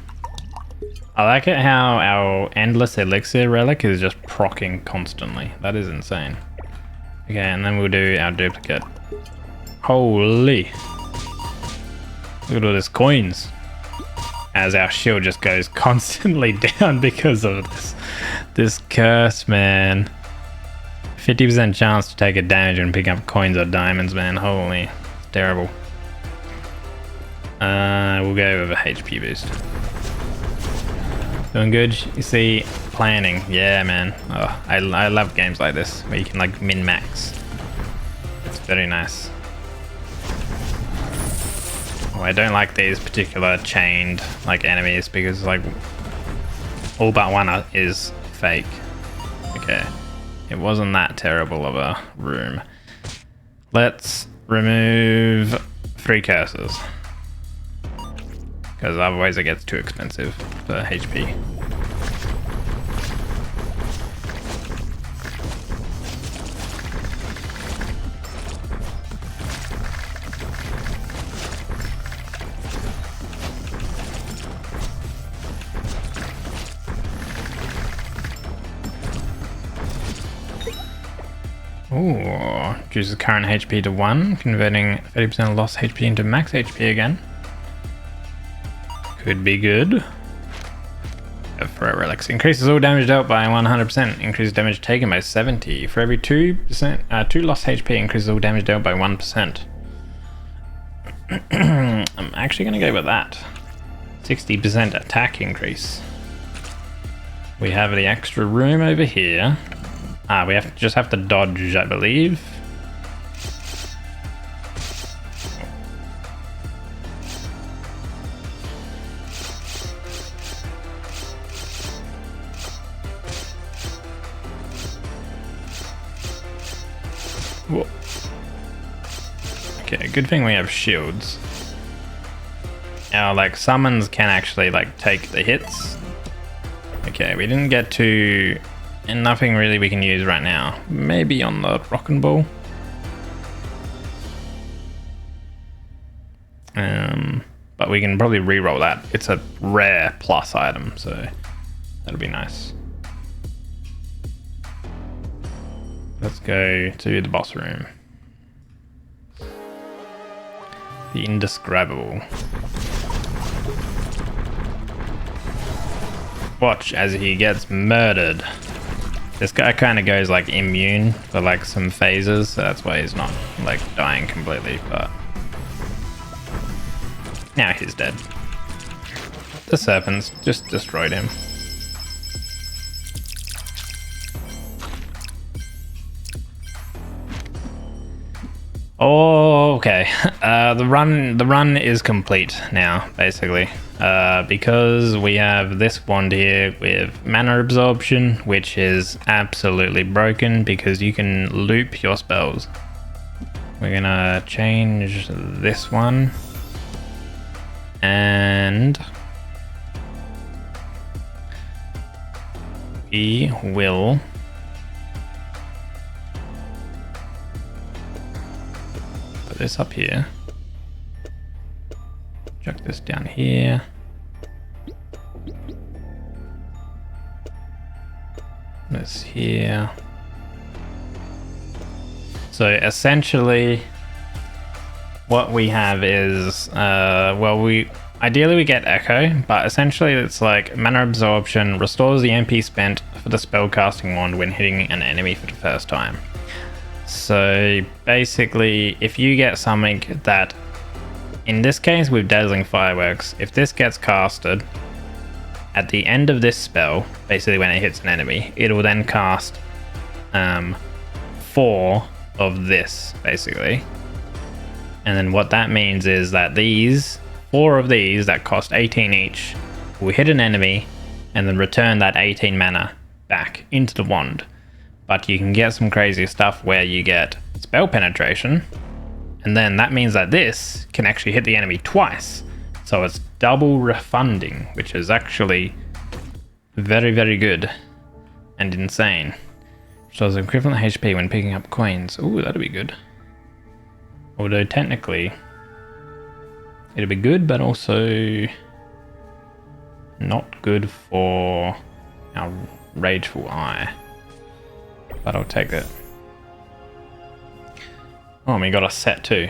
I like it how our endless elixir relic is just proccing constantly. That is insane. Okay, and then we'll do our duplicate. Holy! Look at all these coins. As our shield just goes constantly down because of this curse, man. 50% chance to take a damage and pick up coins or diamonds, man. Holy, it's terrible. We'll go with a HP boost. Doing good. You see, planning. Yeah, man. Oh, I love games like this where you can like min-max. It's very nice. Oh, I don't like these particular chained like enemies because like all but one is fake. Okay, it wasn't that terrible of a room. Let's remove 3 curses because otherwise it gets too expensive for HP. Ooh, reduces current HP to 1, converting 30% of lost HP into max HP again. Could be good. For relics, increases all damage dealt by 100%, increases damage taken by 70. For every 2 lost HP, increases all damage dealt by 1%. I'm actually gonna go with that. 60% attack increase. We have the extra room over here. We just have to dodge, I believe. Whoa. Okay, good thing we have shields. Now, like, summons can actually, like, take the hits. Okay, we didn't get to... And nothing really we can use right now. Maybe on the rock and ball. But we can probably re-roll that. It's a rare plus item, so that'll be nice. Let's go to the boss room. The Indescribable. Watch as he gets murdered. This guy kind of goes like immune for like some phases, so that's why he's not like dying completely, but now he's dead. The serpents just destroyed him. Oh, okay. The run is complete now, basically. Because we have this wand here with mana absorption, which is absolutely broken because you can loop your spells. We're gonna change this one, and we will put this up here. Chuck this down here. This here. So essentially, what we have is, ideally we get Echo, but essentially it's like mana absorption, restores the MP spent for the spellcasting wand when hitting an enemy for the first time. So basically, if you get something that, in this case with Dazzling Fireworks, if this gets casted at the end of this spell, basically when it hits an enemy, it will then cast 4 of this, basically. And then what that means is that these 4 of these that cost 18 each will hit an enemy and then return that 18 mana back into the wand. But you can get some crazy stuff where you get spell penetration, and then that means that this can actually hit the enemy twice. So it's double refunding, which is actually very, very good and insane. So it's equivalent HP when picking up coins. Ooh, that'd be good. Although technically, it'd be good, but also not good for our Rageful Eye. But I'll take it. Oh, and we got a set too.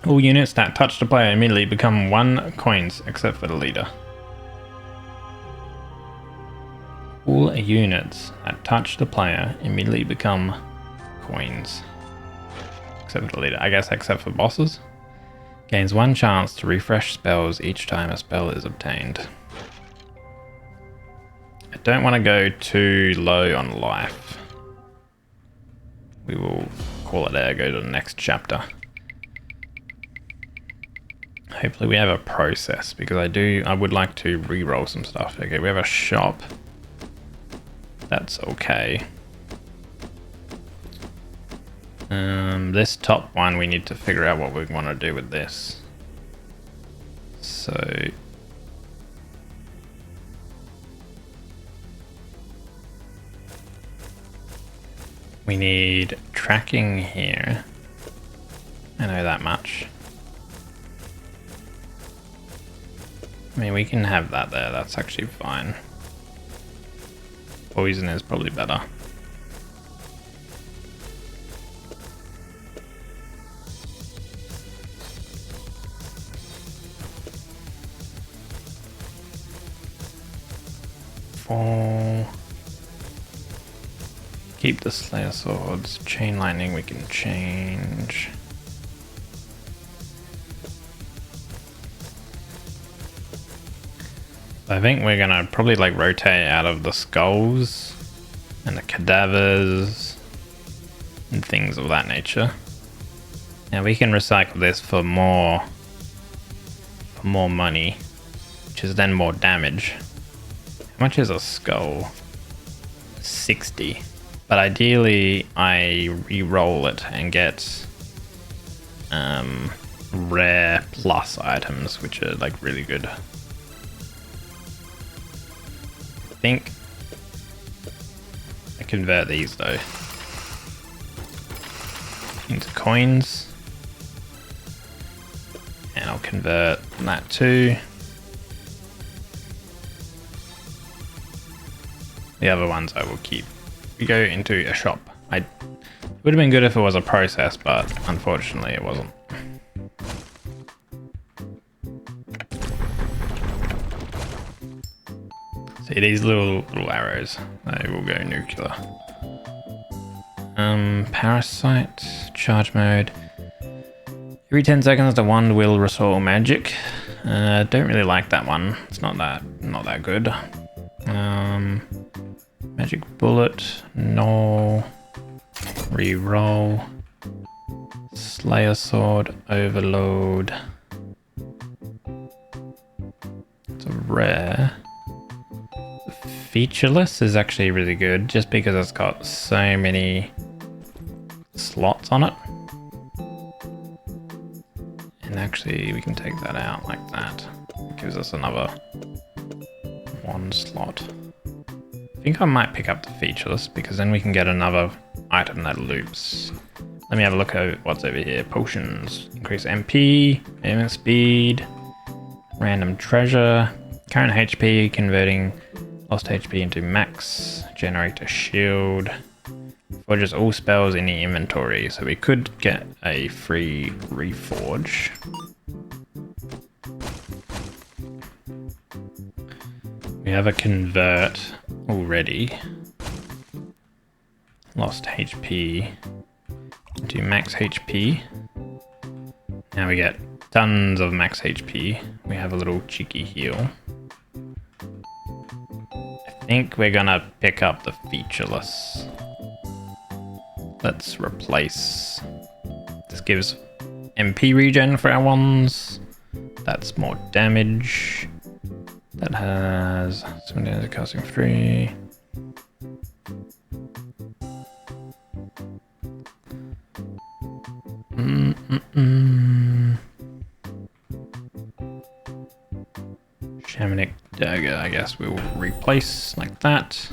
All units that touch the player immediately become 1 coins, except for the leader. All units that touch the player immediately become coins. Except for the leader. I guess except for bosses. Gains 1 chance to refresh spells each time a spell is obtained. I don't want to go too low on life. We will call it there, go to the next chapter. Hopefully we have a process, because I would like to re-roll some stuff. Okay, we have a shop. That's okay. This top one, we need to figure out what we want to do with this. So we need tracking here. I know that much. I mean, we can have that there. That's actually fine. Poison is probably better. Keep the Slayer Swords. Chain Lightning we can change. I think we're gonna probably like rotate out of the skulls and the cadavers and things of that nature. Now we can recycle this for more money, which is then more damage. How much is a skull? 60. But ideally I re-roll it and get rare plus items, which are like really good. I think I convert these though into coins, and I'll convert that too. The other ones I will keep. We go into a shop. It would have been good if it was a process, but unfortunately it wasn't. See these little arrows? They will go nuclear. Parasite, charge mode. Every 10 seconds the wand will restore magic. Don't really like that one. It's not that good. Magic bullet, no. Reroll. Slayer sword, overload. It's a rare. Featureless is actually really good, just because it's got so many slots on it. And actually we can take that out like that. It gives us another 1 slot. I think I might pick up the featureless, because then we can get another item that loops. Let me have a look at what's over here. Potions. Increase MP, movement speed, random treasure, current HP converting Lost HP into max. Generate a shield. Forges all spells in the inventory. So we could get a free reforge. We have a convert already. Lost HP into max HP. Now we get tons of max HP. We have a little cheeky heal. I think we're gonna pick up the featureless. Let's replace. This gives MP regen for our ones. That's more damage. That has some damage casting 3. Shamanic dagger, I guess we'll replace like that.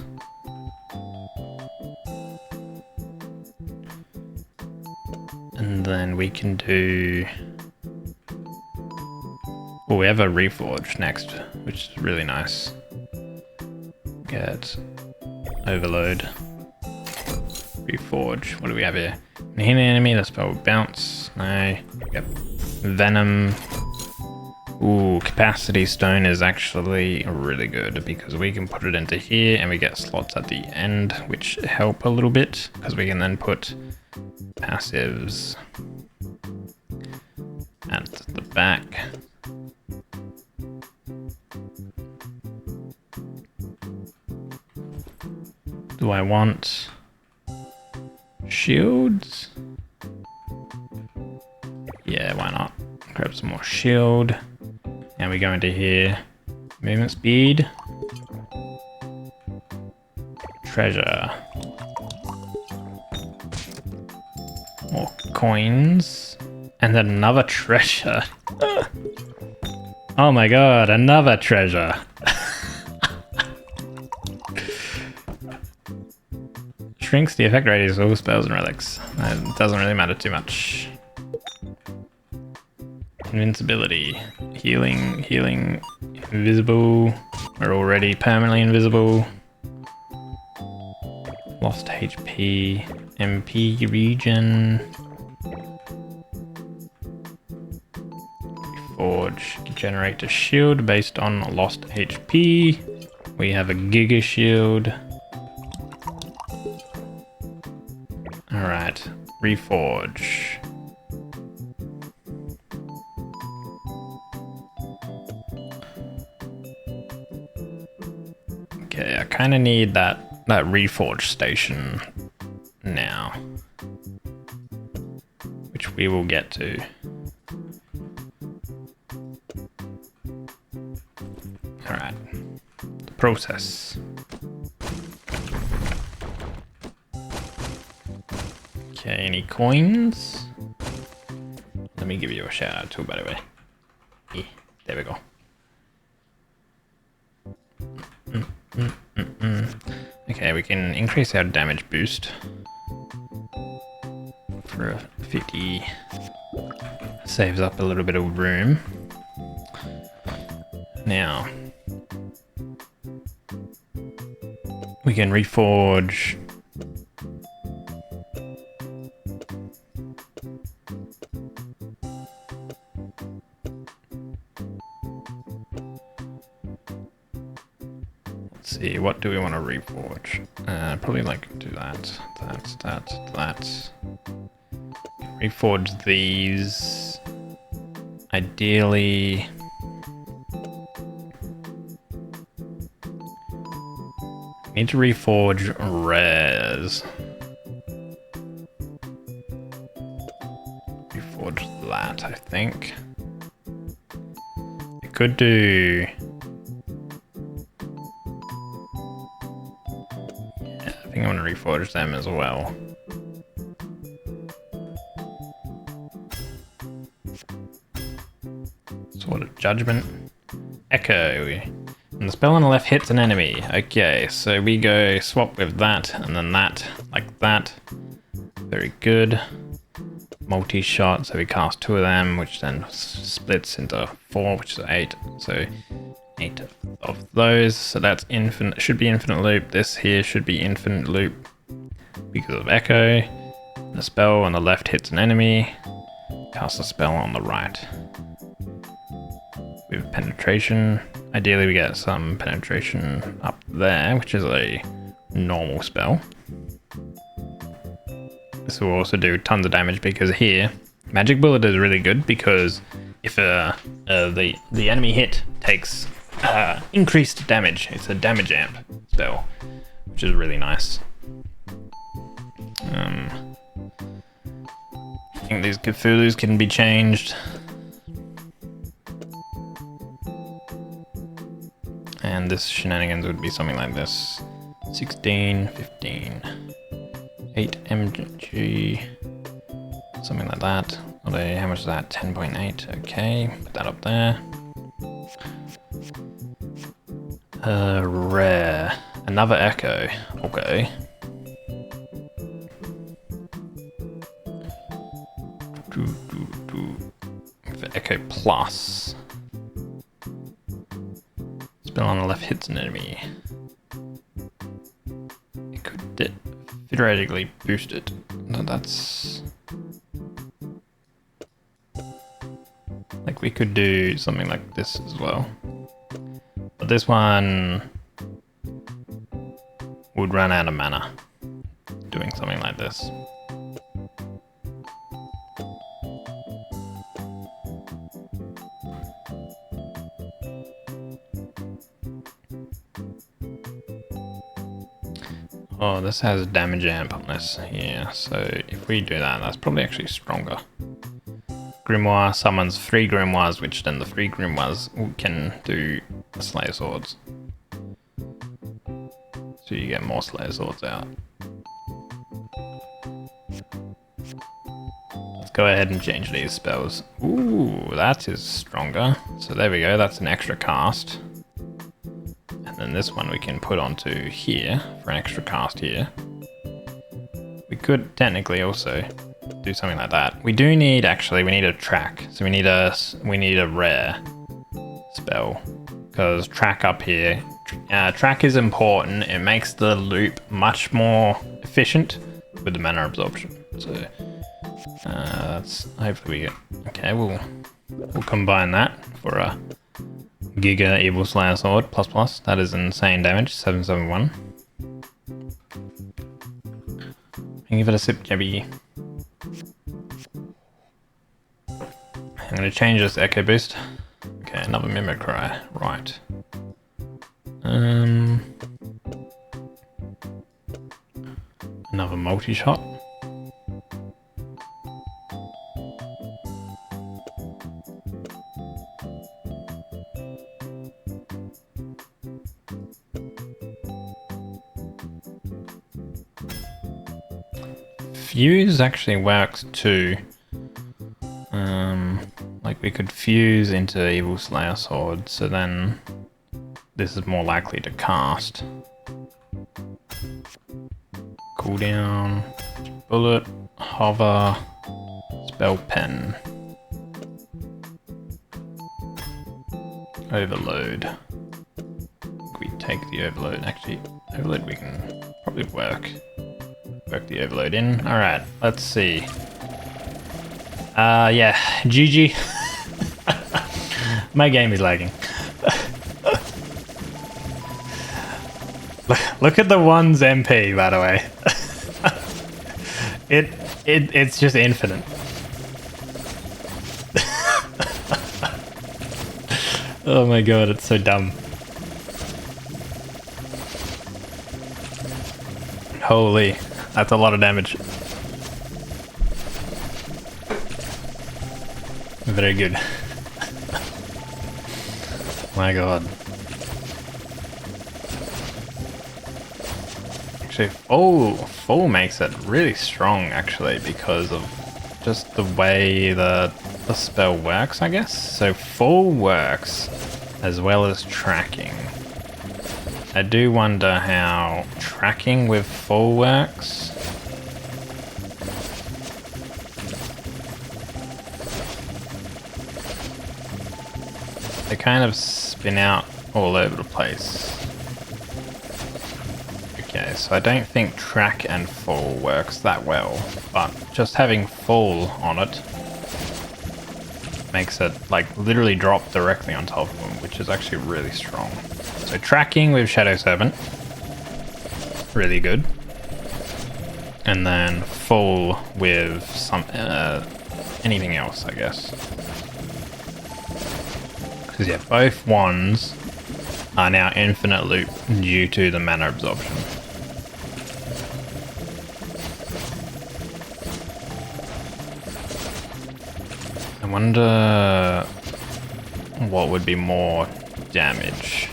And then we can do... Oh, we have a reforge next, which is really nice. Get overload. Reforge. What do we have here? When you hit an enemy, the spell will bounce. No. Yep. Venom. Ooh, capacity stone is actually really good because we can put it into here and we get slots at the end, which help a little bit because we can then put passives at the back. Do I want shields? Yeah, why not? Grab some more shield. And we go into here. Movement speed. Treasure. More coins. And then another treasure. Oh my god, another treasure. Shrinks the effect radius of all spells and relics. It doesn't really matter too much. Invincibility. Healing, invisible. We're already permanently invisible. Lost HP, MP regen. Forge, generate a shield based on lost HP. We have a Giga Shield. Alright, reforge. Okay, I kind of need that reforge station now, which we will get to. All right, the process. Okay, any coins? Let me give you a shout out too, by the way. Yeah, there we go. Okay, we can increase our damage boost for 50. Saves up a little bit of room. Now we can reforge. Let's see, what do we want to reforge? Probably like do that. Reforge these. Ideally. Need to reforge rares. Reforge that, I think. I could do. Yeah, I think I want to reforge them as well. Sword of Judgment. Echo. And the spell on the left hits an enemy. Okay, so we go swap with that and then that, like that. Very good. Multi-shot, so we cast 2 of them, which then splits into 4, which is 8. So 8 of those. So that's infinite. Should be infinite loop. This here should be infinite loop because of echo. The spell on the left hits an enemy. Cast a spell on the right. We have penetration. Ideally, we get some penetration up there, which is a normal spell. This will also do tons of damage because here, Magic Bullet is really good because if the enemy hit takes increased damage, it's a damage amp spell, which is really nice. I think these Cthulhu's can be changed. And this shenanigans would be something like this. 16, 15, 8 mg, something like that. Although, how much is that? 10.8, okay, put that up there. Rare, another echo, okay. For Echo Plus. Spell on the left hits an enemy. It could theoretically boost it. No, that's... Like we could do something like this as well. But this one would run out of mana doing something like this. Oh, this has damage amp on this here, so if we do that, that's probably actually stronger. Grimoire summons 3 Grimoires, which then the 3 Grimoires can do Slayer Swords. So you get more Slayer Swords out. Let's go ahead and change these spells. Ooh, that is stronger. So there we go, that's an extra cast. And then this one we can put onto here for an extra cast here. We could technically also do something like that. We do need, actually, we need a track. So we need a rare spell. Because track up here, track is important. It makes the loop much more efficient with the mana absorption. So that's, hopefully we get, okay, we'll combine that for a Giga Evil Slayer Sword ++. That is insane damage, 771. And give it a sip, Jebby. I'm going to change this Echo Boost. Okay, another Mimicry, right. Another multi-shot. Fuse actually works too. Like we could fuse into Evil Slayer Sword, so then this is more likely to cast. Cooldown, bullet, hover, spell pen, overload. We take the overload. Actually, overload we can probably work the overload in. All right, let's see. Yeah, GG. My game is lagging. Look at the one's MP, by the way. It's just infinite. Oh my god, it's so dumb. Holy, that's a lot of damage. Very good. My god. Actually, full makes it really strong, actually, because of just the way the spell works, I guess. So full works as well as tracking. I do wonder how tracking with full works. They kind of spin out all over the place. Okay, so I don't think track and fall works that well, but just having fall on it makes it like literally drop directly on top of them, which is actually really strong. So tracking with Shadow Serpent, really good. And then fall with some anything else, I guess. Because yeah, both wands are now infinite loop due to the mana absorption. I wonder what would be more damage.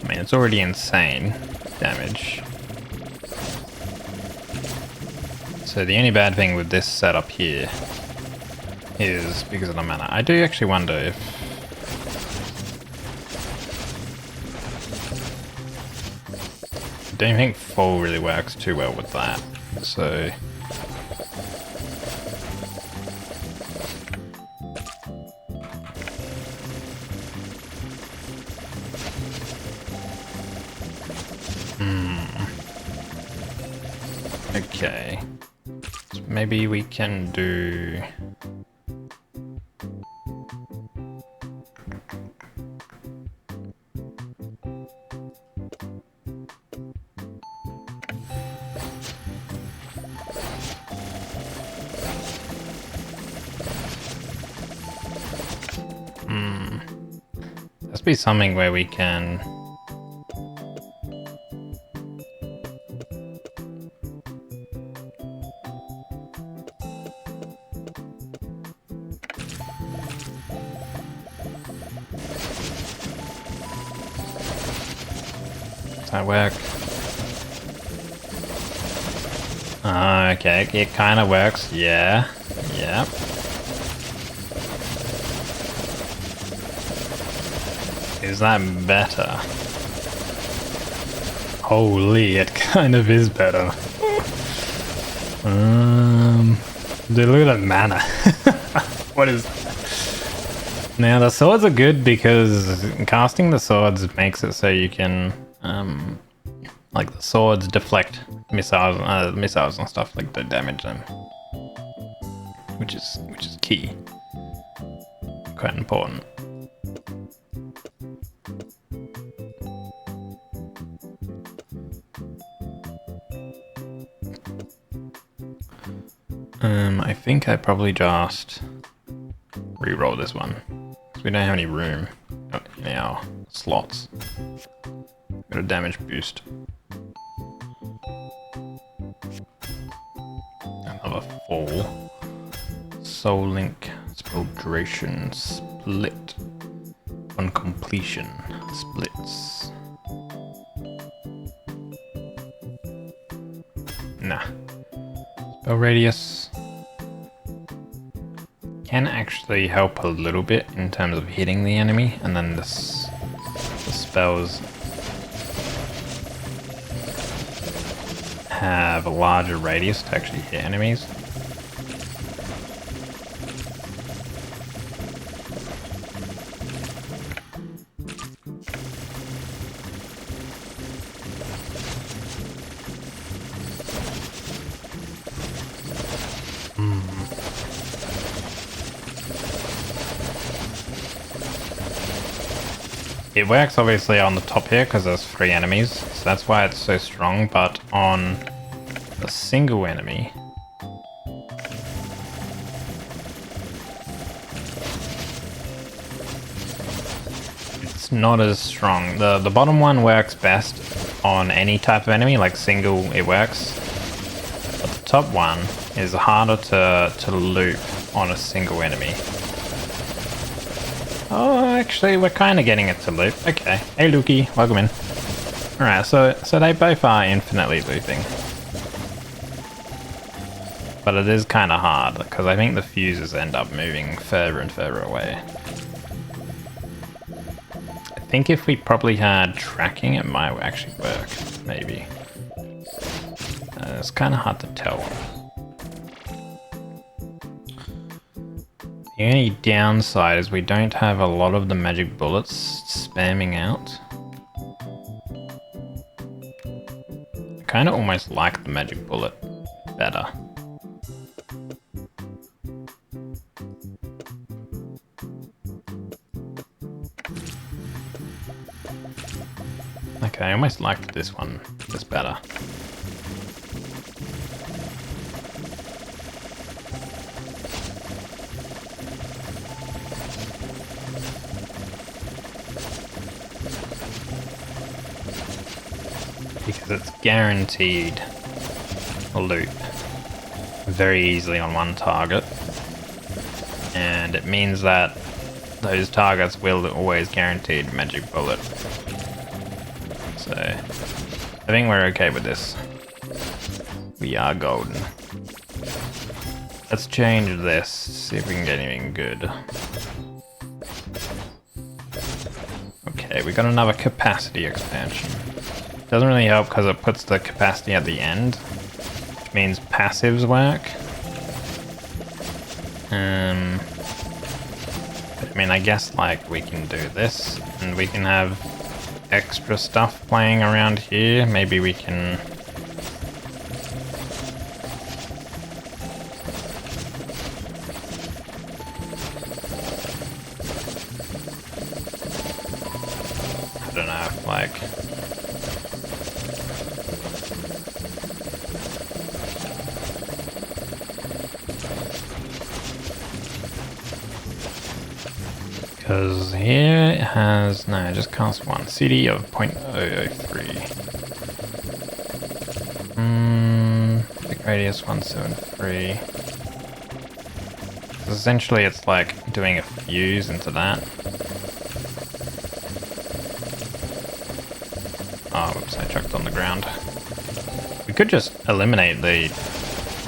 I mean, it's already insane damage. So the only bad thing with this setup here is because of the mana. I do actually wonder if... I don't think fall really works too well with that. So... Okay. So maybe we can do... Must be something where we can... Does that work? Okay, it kind of works. Yeah. Yep. Is that better? Holy, it kind of is better. Dude, look at that mana. What is... Now, the swords are good because casting the swords makes it so you can, like, the swords deflect missiles and stuff, like, to damage them. Which is key. Quite important. I think I probably just re-roll this one. Because we don't have any room in our slots. Got a damage boost. Another fall. Soul Link, Spildration, Split. On completion, splits. Nah. Spell radius can actually help a little bit in terms of hitting the enemy, and then the spells have a larger radius to actually hit enemies. It works obviously on the top here because there's 3 enemies, so that's why it's so strong, but on a single enemy, it's not as strong. The bottom one works best on any type of enemy, like single it works, but the top one is harder to loop on a single enemy. Oh, actually, we're kind of getting it to loop. Okay. Hey, Lukey, welcome in. Alright, so they both are infinitely looping. But it is kind of hard, because I think the fuses end up moving further and further away. I think if we probably had tracking, it might actually work, maybe. It's kind of hard to tell. The only downside is we don't have a lot of the magic bullets spamming out. I kind of almost like the magic bullet better. Okay, I almost liked this one just better. Because it's guaranteed a loop very easily on one target, and it means that those targets will always guaranteed magic bullet. So I think we're okay with this. We are golden. Let's change this, see if we can get anything good. Okay, we got another capacity expansion. Doesn't really help because it puts the capacity at the end, which means passives work. But I mean, I guess like we can do this, and we can have extra stuff playing around here. Maybe we can... I don't know, like... Because here it has, no, it just costs one. CD of 0.003. Big radius 173. Essentially it's like doing a fuse into that. Oh, whoops, I chucked on the ground. We could just eliminate the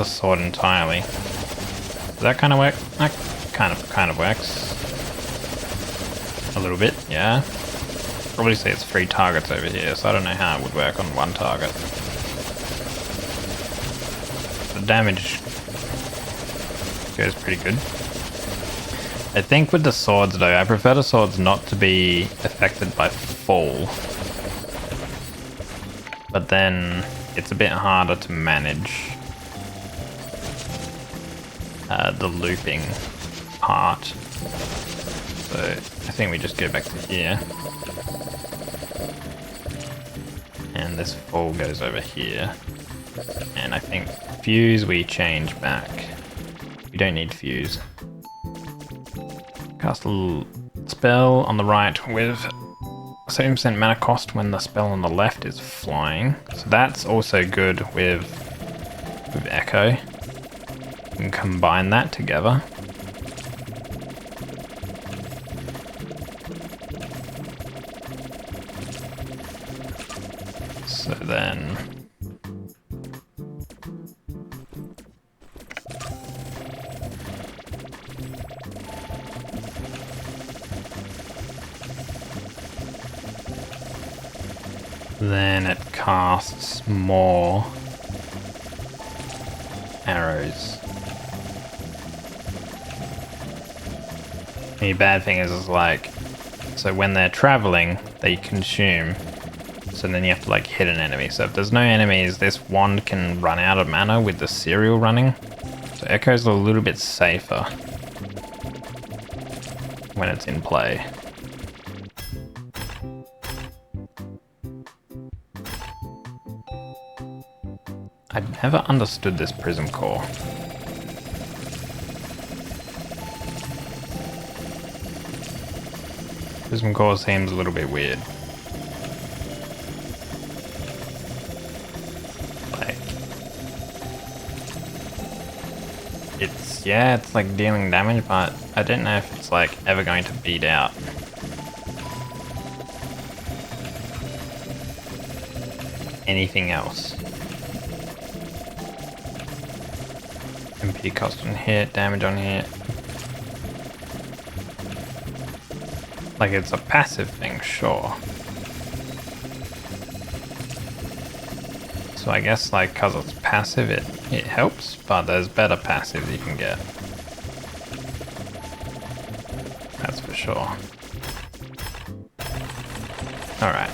sword entirely. Does that kind of work? That kind of works. A little bit, yeah. Probably say it's 3 targets over here, so I don't know how it would work on one target. The damage goes pretty good. I think with the swords though, I prefer the swords not to be affected by fall. But then it's a bit harder to manage the looping part. So I think we just go back to here. And this fall goes over here. And I think fuse we change back. We don't need fuse. Cast a spell on the right with 70% mana cost when the spell on the left is flying. So that's also good with Echo. You can combine that together. So then... then it casts more arrows. The bad thing is like, so when they're traveling, they consume. So then you have to like hit an enemy. So if there's no enemies, this wand can run out of mana with the serial running. So Echo's a little bit safer when it's in play. I've never understood this prism core. Prism core seems a little bit weird. Like, it's like dealing damage, but I don't know if it's like ever going to beat out. Anything else. MP cost on hit, damage on hit. Like it's a passive thing, sure. So I guess like cause it's passive it helps, but there's better passives you can get. sure. Alright.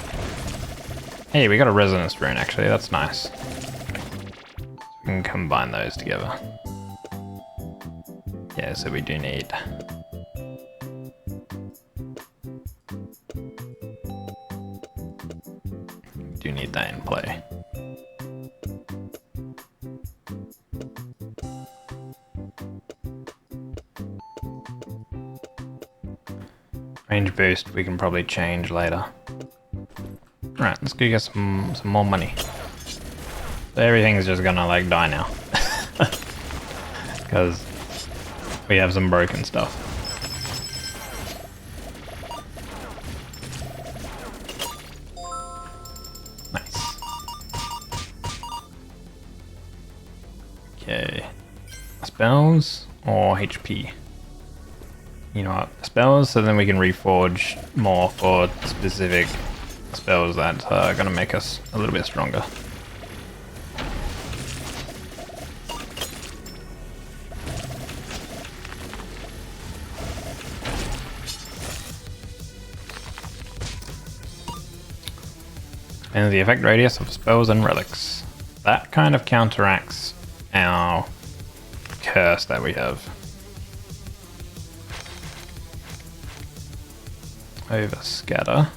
Hey, we got a resonance rune actually, that's nice. We can combine those together. Yeah, so we do need... that in play. Range boost we can probably change later. Right, let's go get some more money. So everything's just gonna like die now. Because we have some broken stuff. Nice. Okay. Spells or HP? You know what? Spells, so then we can reforge more for specific spells that are gonna make us a little bit stronger. And the effect radius of spells and relics. That kind of counteracts our curse that we have. Overscatter.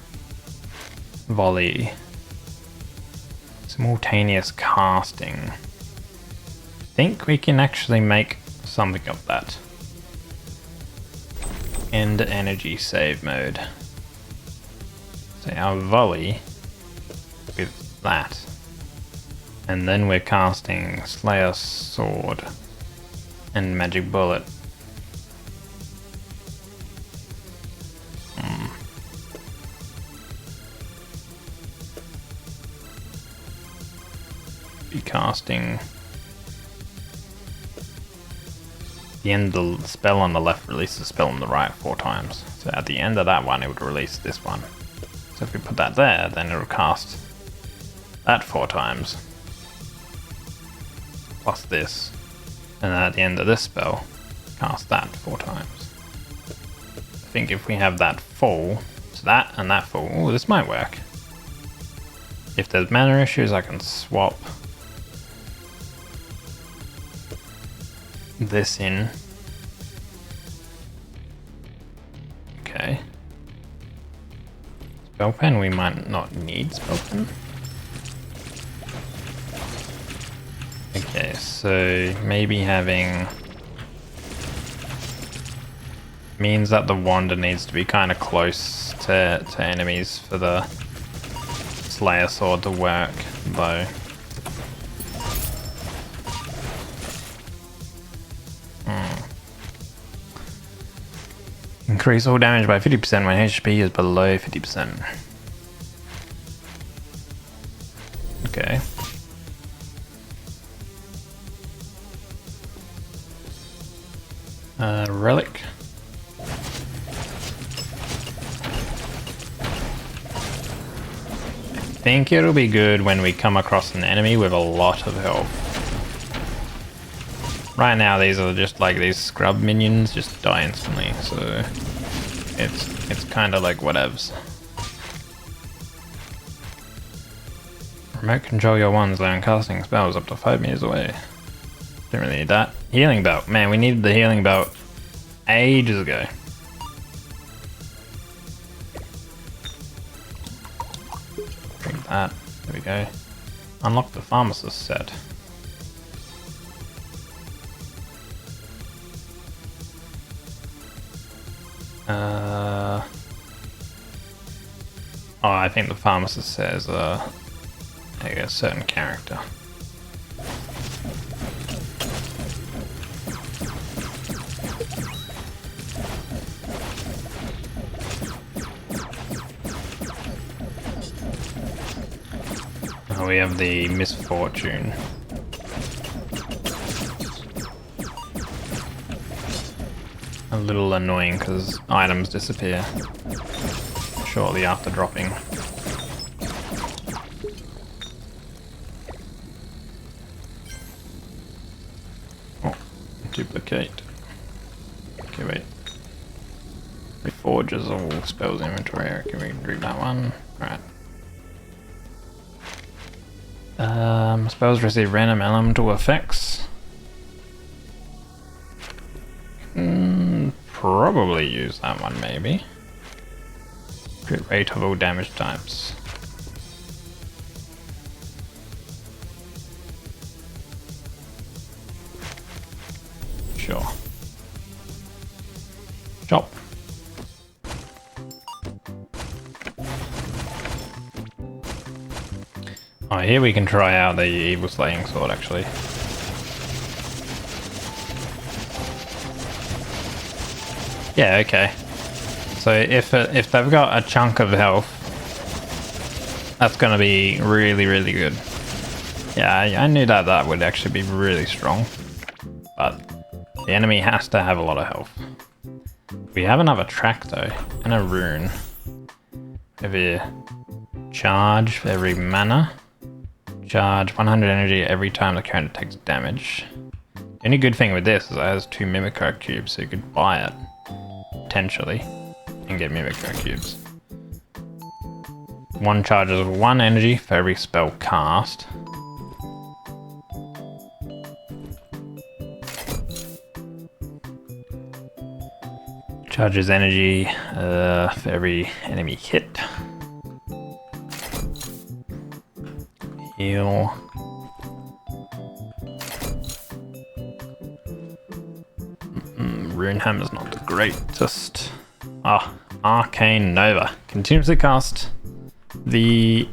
Volley. Simultaneous casting. I think we can actually make something of that. End energy save mode. So our volley with that. And then we're casting Slayer Sword and Magic Bullet. Be casting the end of the spell on the left releases the spell on the right 4 times. So at the end of that one it would release this one. So if we put that there, then it will cast that 4 times. Plus this. And then at the end of this spell, cast that 4 times. I think if we have that full, so that and that full, ooh, this might work. If there's mana issues, I can swap this in. Okay. Spell pen, we might not need spell pen. Okay, so maybe having means that the wander needs to be kind of close to enemies for the Slayer Sword to work, though. Increase all damage by 50% when HP is below 50%. Okay. Relic. I think it'll be good when we come across an enemy with a lot of health. Right now these are just like these scrub minions just die instantly, so it's kind of like whatevs. Remote control your wands when casting spells up to 5 meters away. Didn't really need that. Healing belt. Man, we needed the healing belt ages ago. Drink that. There we go. Unlock the pharmacist set. Oh, I think the pharmacist says a certain character. Oh, we have the misfortune. A little annoying because items disappear shortly after dropping. Oh, duplicate. Okay, wait. Forges all spells inventory. Can we read that one? Alright. Spells receive random elemental effects. Probably use that one, maybe. Crit rate of all damage types. Sure. Chop. Oh, here we can try out the evil slaying sword actually. Yeah, okay. So if they've got a chunk of health, that's gonna be really, really good. Yeah, I knew that would actually be really strong. But the enemy has to have a lot of health. We have another track though, and a rune. Every charge for every mana. Charge 100 energy every time the character takes damage. The only good thing with this is it has 2 Mimicar cubes, so you could buy it, potentially, and get Mimicar cubes. One charges 1 energy for every spell cast. Charges energy for every enemy hit. Heal. Rune Hammer's not the greatest. Arcane Nova. Continuously cast the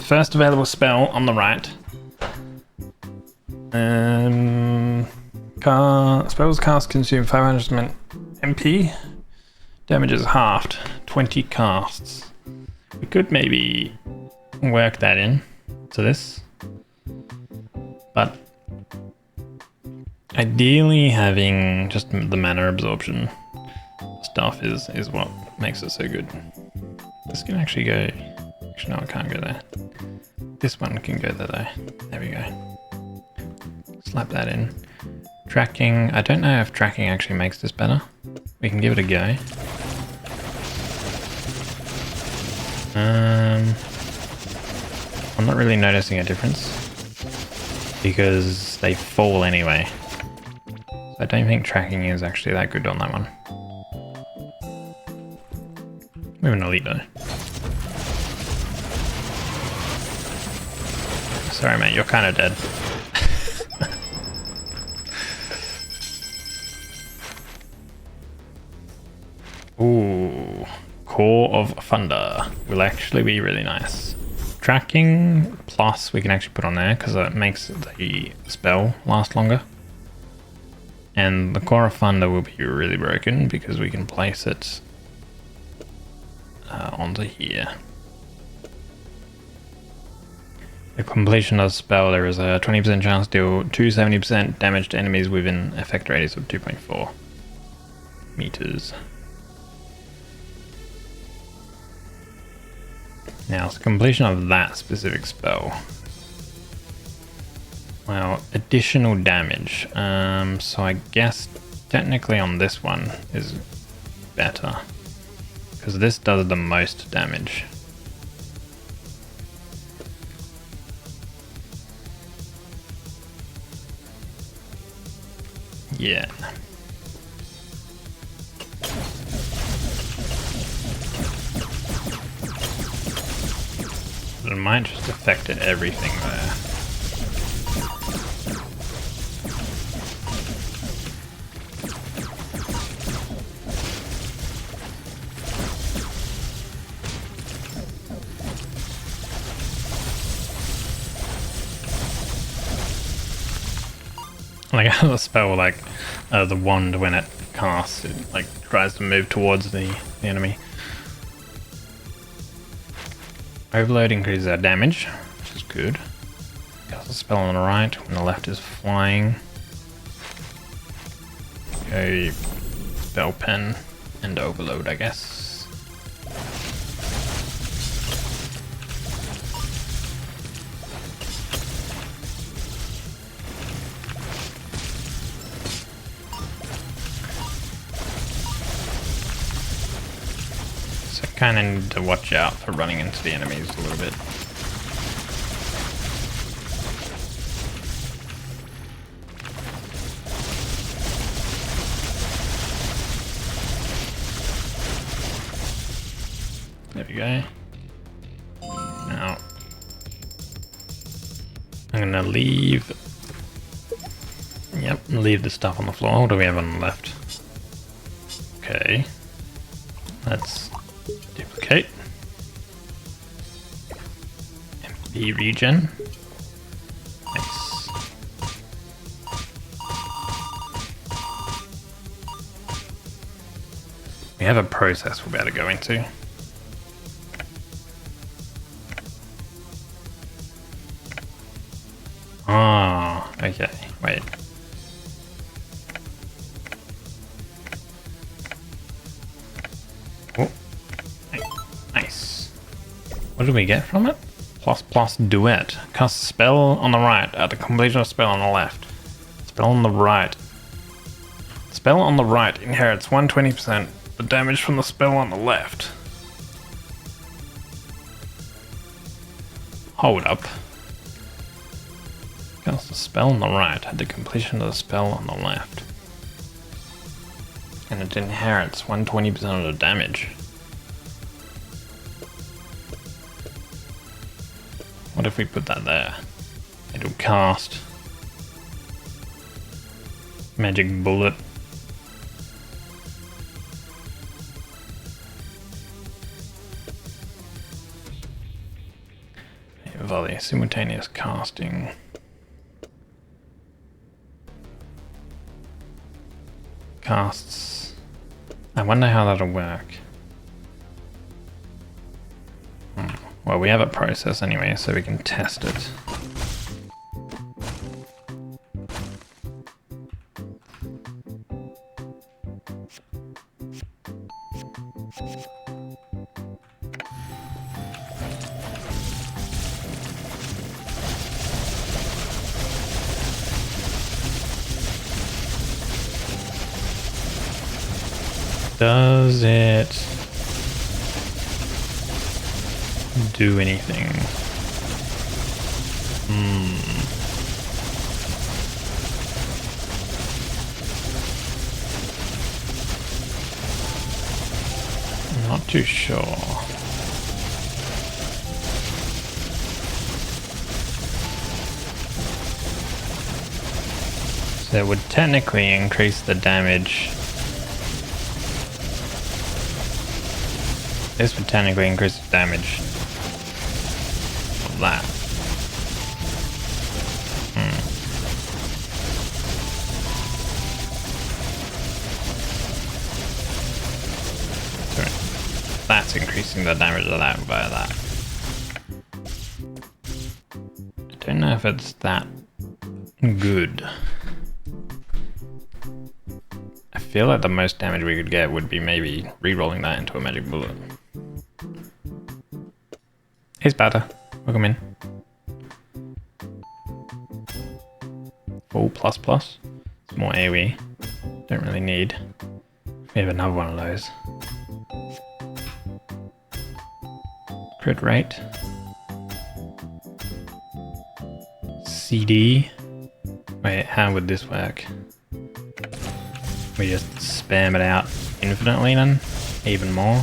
first available spell on the right. Spells cast consume 500 MP. Damage is halved. 20 casts. We could maybe work that in to this, but ideally having just the mana absorption stuff is what makes it so good. This can actually go. Actually, no, I can't go there. This one can go there though. There we go. Slap that in. Tracking. I don't know if tracking actually makes this better. We can give it a go. I'm not really noticing a difference because they fall anyway. So I don't think tracking is actually that good on that one. We have an elite though. Sorry mate, you're kind of dead. Ooh, Core of Thunder will actually be really nice. Tracking plus we can actually put on there because it makes the spell last longer. And the Core of Thunder will be really broken because we can place it onto here. The completion of the spell, there is a 20% chance to deal 270% damage to enemies within effect radius of 2.4 meters. Now, it's the completion of that specific spell. Well, additional damage. So I guess technically on this one is better. Because this does the most damage. Yeah. It might just affect everything there. Like how the spell, like the wand when it casts, it like tries to move towards the enemy. Overload increases our damage, which is good. Cast a spell on the right when the left is flying. Go spell pen and overload, I guess. Kind of need to watch out for running into the enemies a little bit. There we go. Now, I'm gonna leave. Yep, leave the stuff on the floor. What do we have on the left? Okay. Let's duplicate. MP regen. Nice. We have a process we'll be able to go into. Ah, okay, wait. Oh, nice. What did we get from it? ++ duet. Cast a spell on the right at the completion of spell on the left. Spell on the right. Spell on the right inherits 120% the damage from the spell on the left. Hold up. Cast a spell on the right at the completion of the spell on the left. And it inherits 120% of the damage. What if we put that there? It'll cast magic bullet. Volley, simultaneous casting. Casts. I wonder how that'll work. Well, we have a process anyway, so we can test it. Does it do anything? Not too sure. So it would technically increase the damage. This would technically increase the damage of that. So that's increasing the damage of that by that. I don't know if it's that good. I feel like the most damage we could get would be maybe re-rolling that into a magic bullet. Hey Sparta, welcome in. Full ++. It's more AoE. Don't really need. We have another one of those. Crit rate. CD. Wait, how would this work? We just spam it out infinitely then? Even more?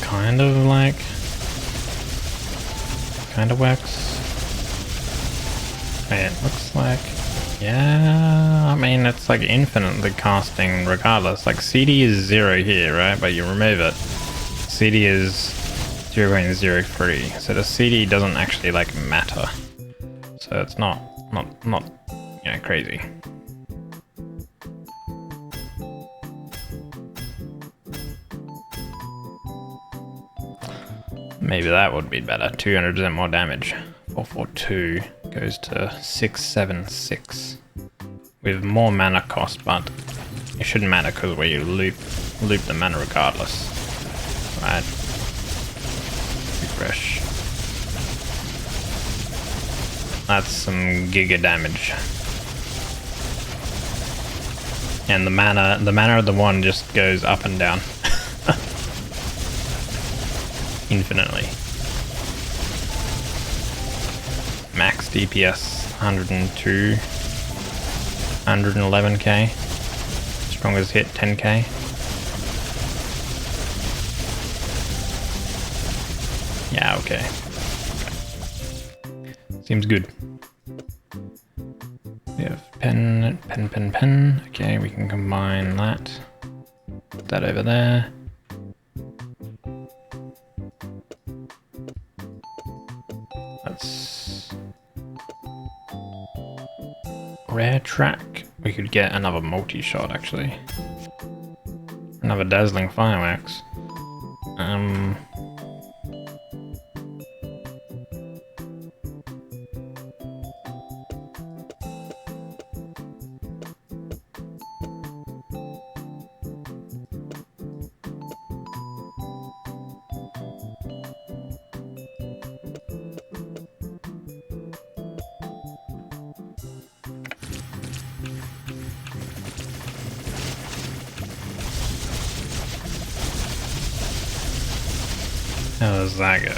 Kind of like... kind of works. Wait, it looks like... yeah, I mean, it's like infinitely casting regardless. Like CD is 0 here, right? But you remove it. CD is 0.03. So the CD doesn't actually like matter. So it's not you know, crazy. Maybe that would be better. 200% more damage. 442 goes to 676 with more mana cost, but it shouldn't matter because we loop the mana regardless. Right. Refresh. That's some giga damage. And the mana of the wand just goes up and down. Infinitely. Max DPS 102, 111k. Strongest hit 10k. Yeah, okay. Seems good. We have pen. Okay, we can combine that. Put that over there. That's rare track. We could get another multi-shot actually. Another dazzling fireworks. How does that go?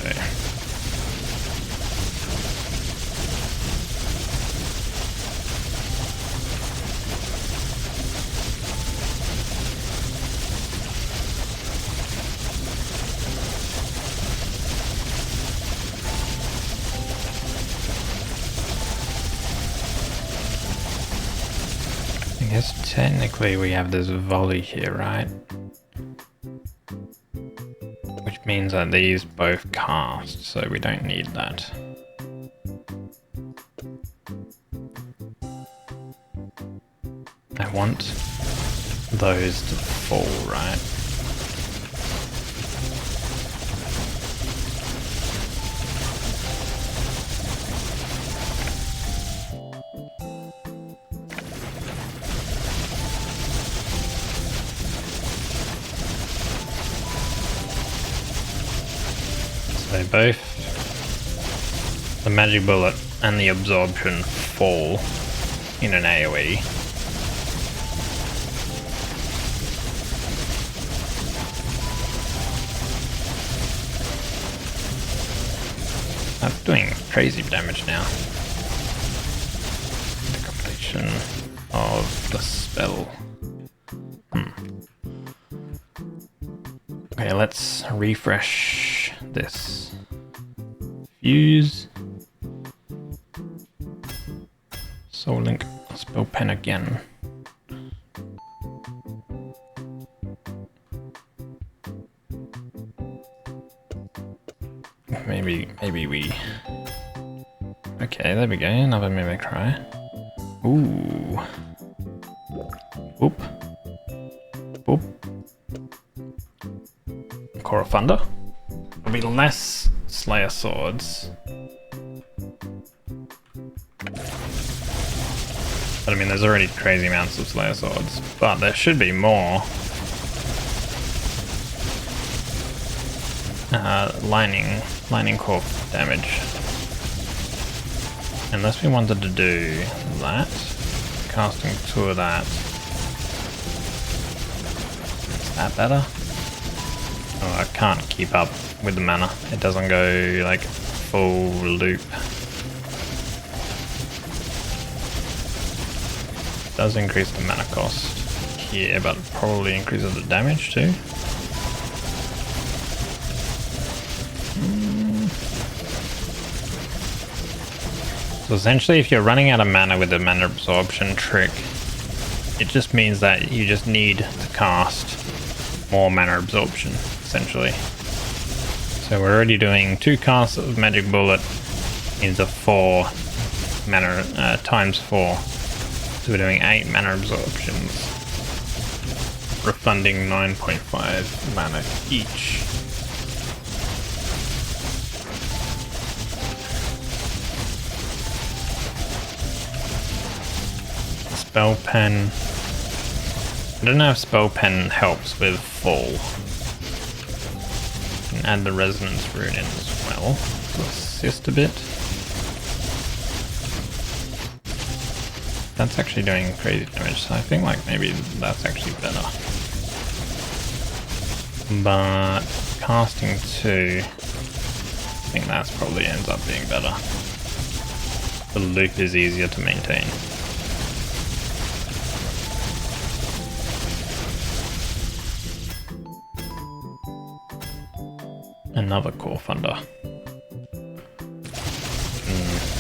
I guess technically we have this volley here, right? Which means that these both cast, so we don't need that. I want those to fall, right? So both the magic bullet and the absorption fall in an AoE. That's doing crazy damage now. The completion of the spell. Okay, let's refresh this. Fuse. Soul Link spell pen again. Maybe we. Okay, there we go. Another Mimicry. Ooh. Whoop. Whoop. Core of Thunder. There'll be less Slayer Swords. But I mean, there's already crazy amounts of Slayer Swords. But there should be more. Lightning core damage. Unless we wanted to do that. Casting 2 of that. Is that better? Oh, I can't keep up with the mana. It doesn't go like full loop. It does increase the mana cost here, but probably increases the damage too. So essentially, if you're running out of mana with the mana absorption trick, it just means that you just need to cast more mana absorption, essentially. So we're already doing 2 casts of Magic Bullet into 4 mana times 4. So we're doing 8 mana absorptions, refunding 9.5 mana each. Spell pen. I don't know if spell pen helps with fall. Can add the resonance rune in as well to assist a bit. That's actually doing crazy damage, so I think like maybe that's actually better. But casting 2, I think that's probably ends up being better. The loop is easier to maintain. Another core funder.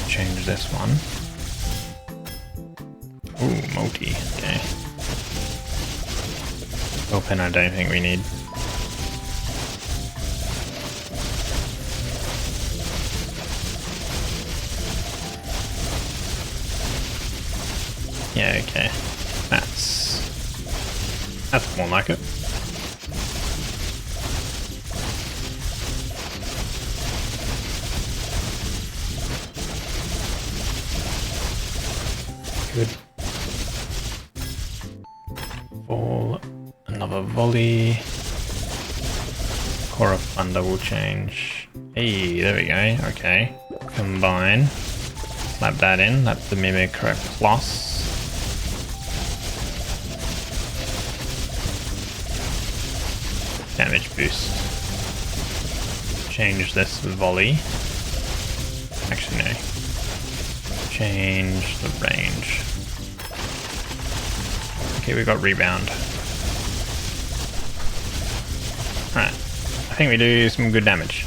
Change this one. Ooh, multi, okay. Open I don't think we need. Yeah, okay. That's more like it. Good. Fall. Another volley. Core of Thunder will change. Hey, there we go. Okay. Combine. Slap that in. That's the Mimicry Plus. Damage boost. Change this volley. Actually, no. Change the range. Okay, we got rebound. Alright. I think we do some good damage.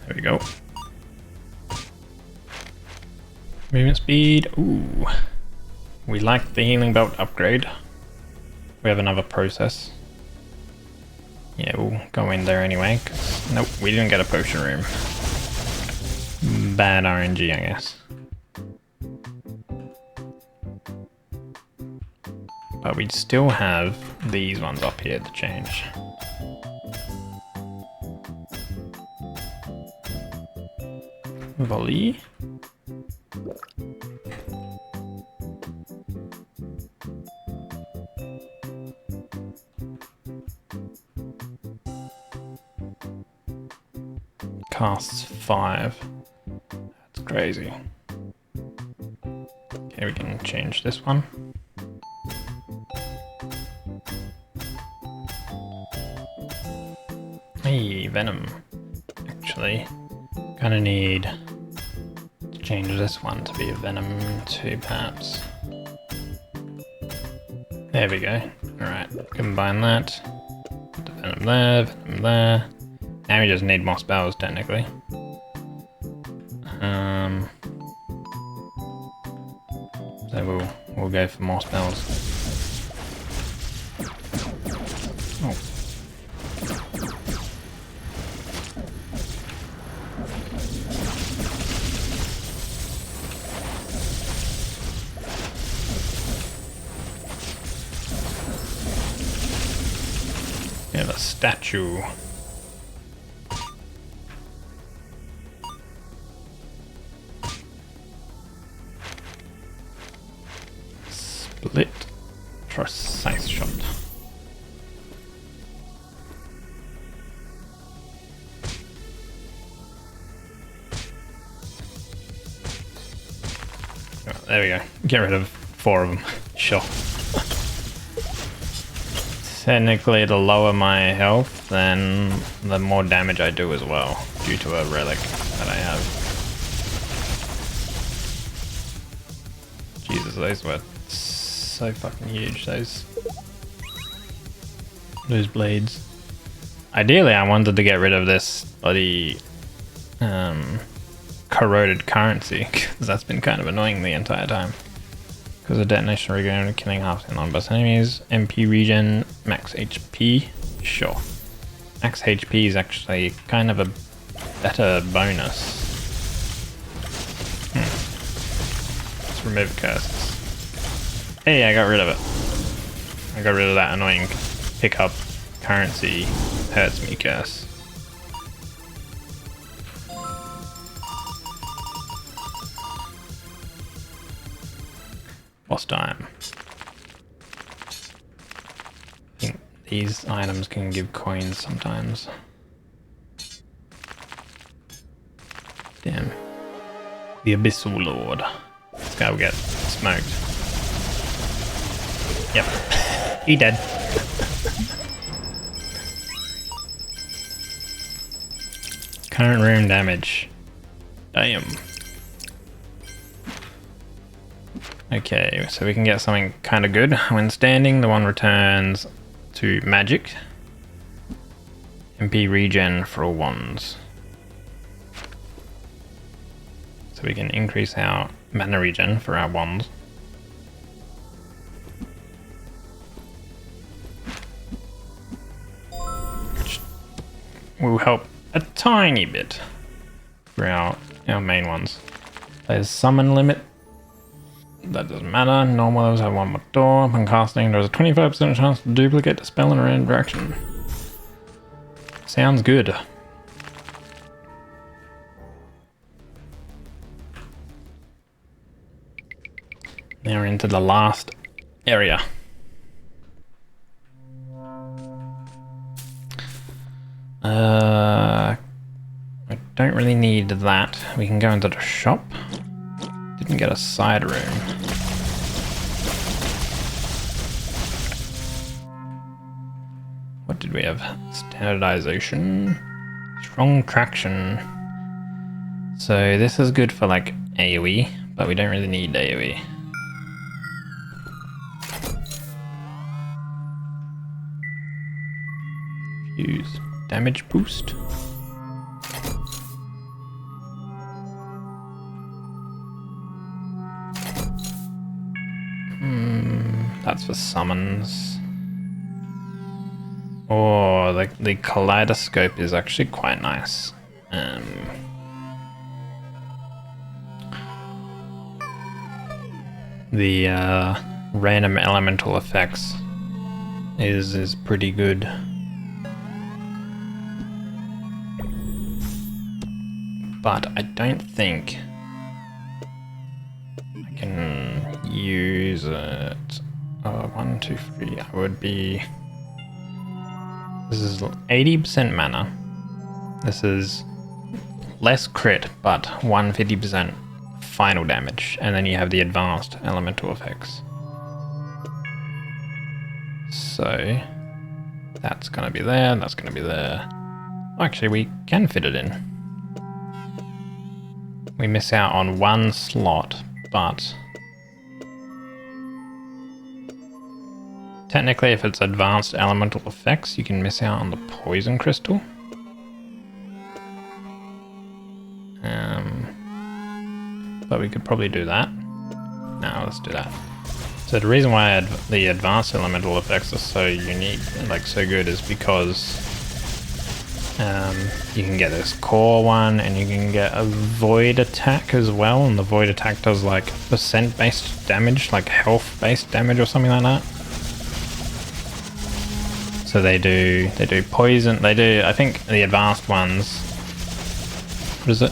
There we go. Movement speed. Ooh. We like the healing belt upgrade. We have another process. Yeah, we'll go in there anyway. Nope, we didn't get a potion room. Bad RNG, I guess. But we still have these ones up here to change. Volley. Casts 5. That's crazy. Okay, we can change this one. Hey, Venom. Actually, gonna need to change this one to be a Venom 2, perhaps. There we go. Alright, combine that. Put the Venom there, Venom there. Now we just need more spells, technically. So we'll go for more spells. Oh. Yeah, the statue. Split precise shot. Oh, there we go. Get rid of 4 of them. Sure. Technically, to lower my health, then the more damage I do as well, due to a relic that I have. Jesus, those were so fucking huge, those blades. Ideally, I wanted to get rid of this bloody corroded currency, because that's been kind of annoying the entire time. Because of detonation regen, killing half the non-boss enemies. MP regen, max HP, sure. Max HP is actually kind of a better bonus. Let's remove curses. Hey, I got rid of it. I got rid of that annoying pickup currency hurts me curse. Boss time. I think these items can give coins sometimes. Damn. The Abyssal Lord. This guy will get smoked. Yep. He dead. Current room damage. Damn. Okay, so we can get something kind of good. When standing, the one returns to magic. MP regen for all wands. So we can increase our mana regen for our wands. Which will help a tiny bit for our main ones. There's summon limit. That doesn't matter. Normal levels have one more door. Upon casting, there's a 25% chance to duplicate the spell in a random direction. Sounds good. Now we're into the last area. I don't really need that. We can go into the shop. Didn't get a side room. What did we have? Standardization. Strong traction. So this is good for like AoE, but we don't really need AoE. Use damage boost. That's for summons. Oh, the kaleidoscope is actually quite nice. The random elemental effects is pretty good. But I don't think I can use it. 1, 2, 3. I would be. This is 80% mana. This is less crit, but 150% final damage, and then you have the advanced elemental effects. So that's gonna be there. That's gonna be there. Actually, we can fit it in. We miss out on one slot, but technically if it's advanced elemental effects, you can miss out on the poison crystal. But we could probably do that. No, let's do that. So the reason why the advanced elemental effects are so unique, like so good, is because you can get this core one, and you can get a void attack as well, and the void attack does like percent based damage, like health based damage or something like that. So they do poison, they do, I think the advanced ones, what is it?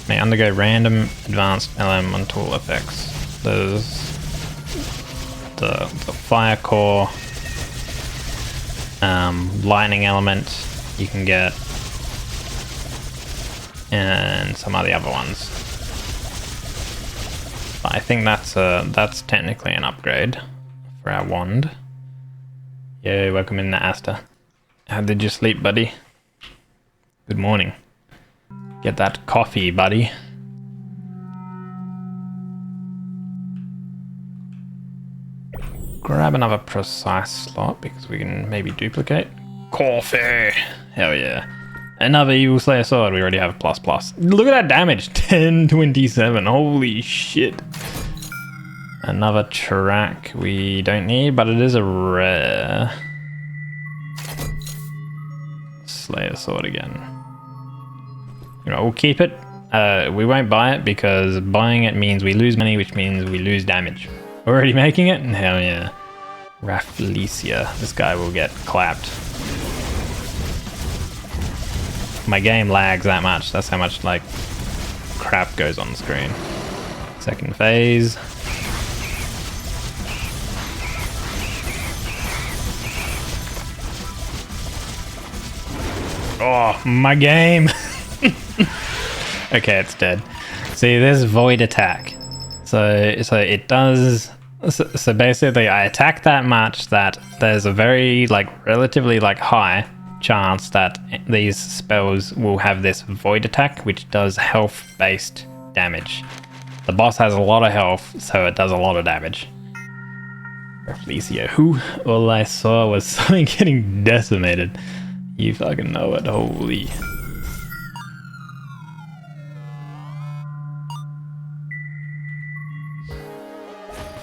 May undergo random advanced elemental effects. There's the fire core, lightning element you can get, and some of the other ones. But I think that's technically an upgrade for our wand. Yay, welcome in, Asta. How did you sleep, buddy? Good morning. Get that coffee, buddy. Grab another precise slot because we can maybe duplicate. Coffee! Hell yeah. Another Evil Slayer sword. We already have plus plus. Look at that damage. 1027. Holy shit. Another track we don't need, but it is a rare. Slayer sword again. You know, we'll keep it. We won't buy it because buying it means we lose money, which means we lose damage. We're already making it? Hell yeah. Rafflesia. This guy will get clapped. My game lags that much. That's how much, like, crap goes on the screen. Second phase. Oh, my game. Okay, it's dead. See, there's void attack. So it does. So basically, I attack that much that there's a very relatively high chance that these spells will have this void attack, which does health-based damage. The boss has a lot of health, so it does a lot of damage. Felicia, who? All I saw was something getting decimated. You fucking know it, holy.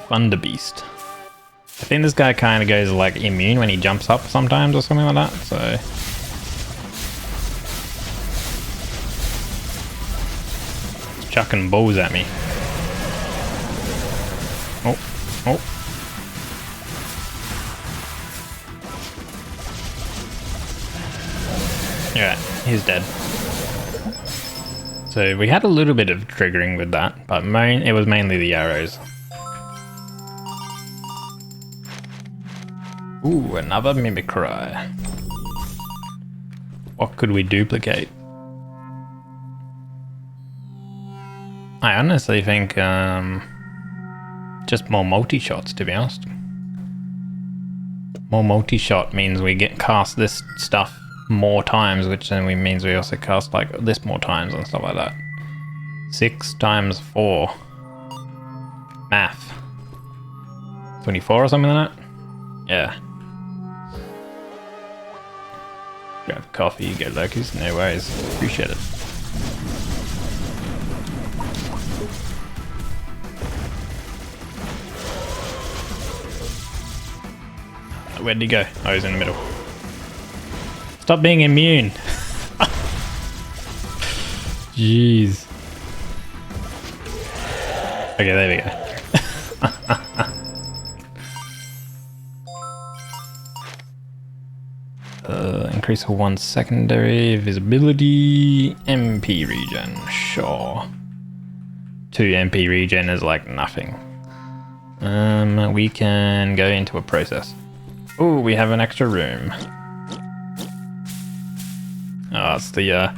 Thunder Beast. I think this guy kind of goes immune when he jumps up sometimes or something like that, so... He's chucking balls at me. Oh. Yeah, he's dead. So we had a little bit of triggering with that, but it was mainly the arrows. Ooh, another Mimicry. What could we duplicate? I honestly think just more multi-shots, to be honest. More multi-shot means we get cast this stuff more times, which then means we also cast this more times and stuff like that. 6 times 4. Math. 24 or something like that? Yeah. Grab coffee, get Loki's, no worries. Appreciate it. Where'd he go? Oh, he's in the middle. Stop being immune. Jeez. Okay, there we go. Increase for 1 secondary visibility. MP regen, sure. 2 MP regen is nothing. We can go into a process. Oh, we have an extra room. Oh, it's the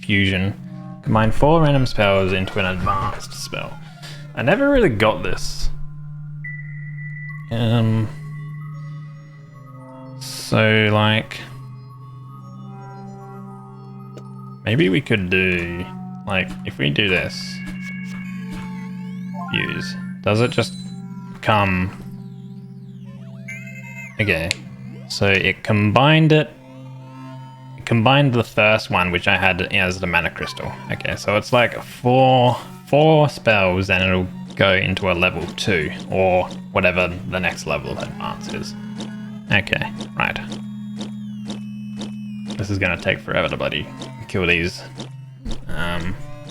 fusion. Combine 4 random spells into an advanced spell. I never really got this. So maybe we could do if we do this. Use. Does it just come? Okay. So it combined it. Combined the first one, which I had as the mana crystal. Okay, so it's 4 spells, and it'll go into a level 2 or whatever the next level of advance is. Okay, right. This is gonna take forever to bloody kill these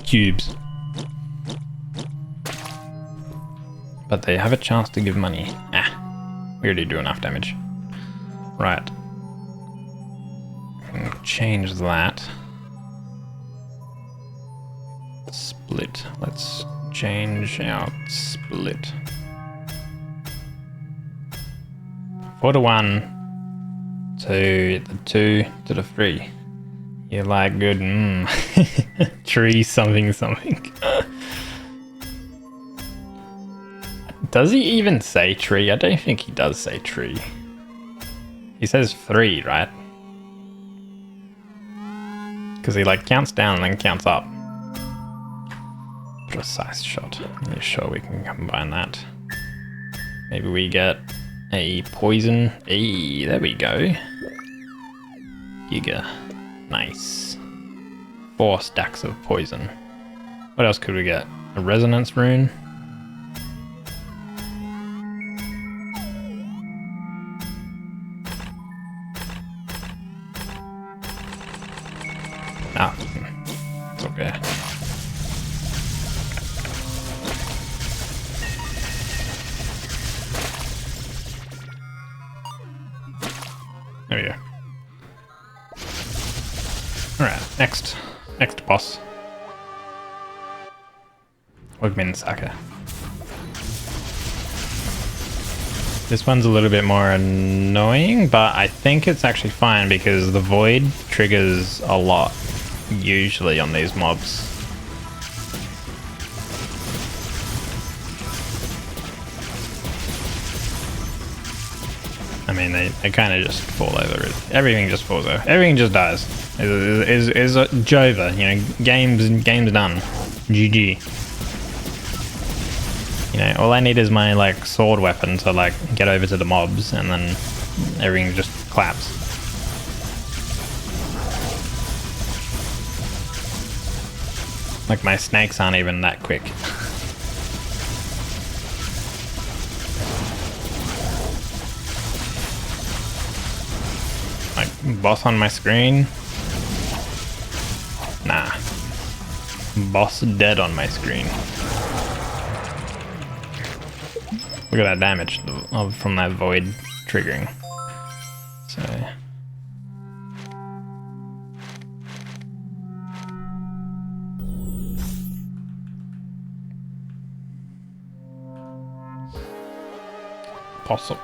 cubes, but they have a chance to give money. We already do enough damage. Right. Change that. Split. Let's change our split. 4 to 1 to the 2 to the 3. You like good tree something. Does he even say tree? I don't think he does say tree. He says 3, right? Because he counts down and then counts up. Precise shot. Yeah, sure, we can combine that. Maybe we get a poison. Hey, there we go. Giga. Nice. 4 stacks of poison. What else could we get? A resonance rune. It's okay. There we go. Alright, next boss. Wigmin Saka. This one's a little bit more annoying, but I think it's actually fine because the void triggers a lot, usually on these mobs. I mean, they kind of just fall over. Everything just falls over. Everything just dies. Is Jova, you know, game's done. GG. You know, all I need is my like sword weapon to like get over to the mobs, and then everything just claps. Like my snakes aren't even that quick. Like boss on my screen. Nah. Boss dead on my screen. Look at that damage from that void triggering. So possum.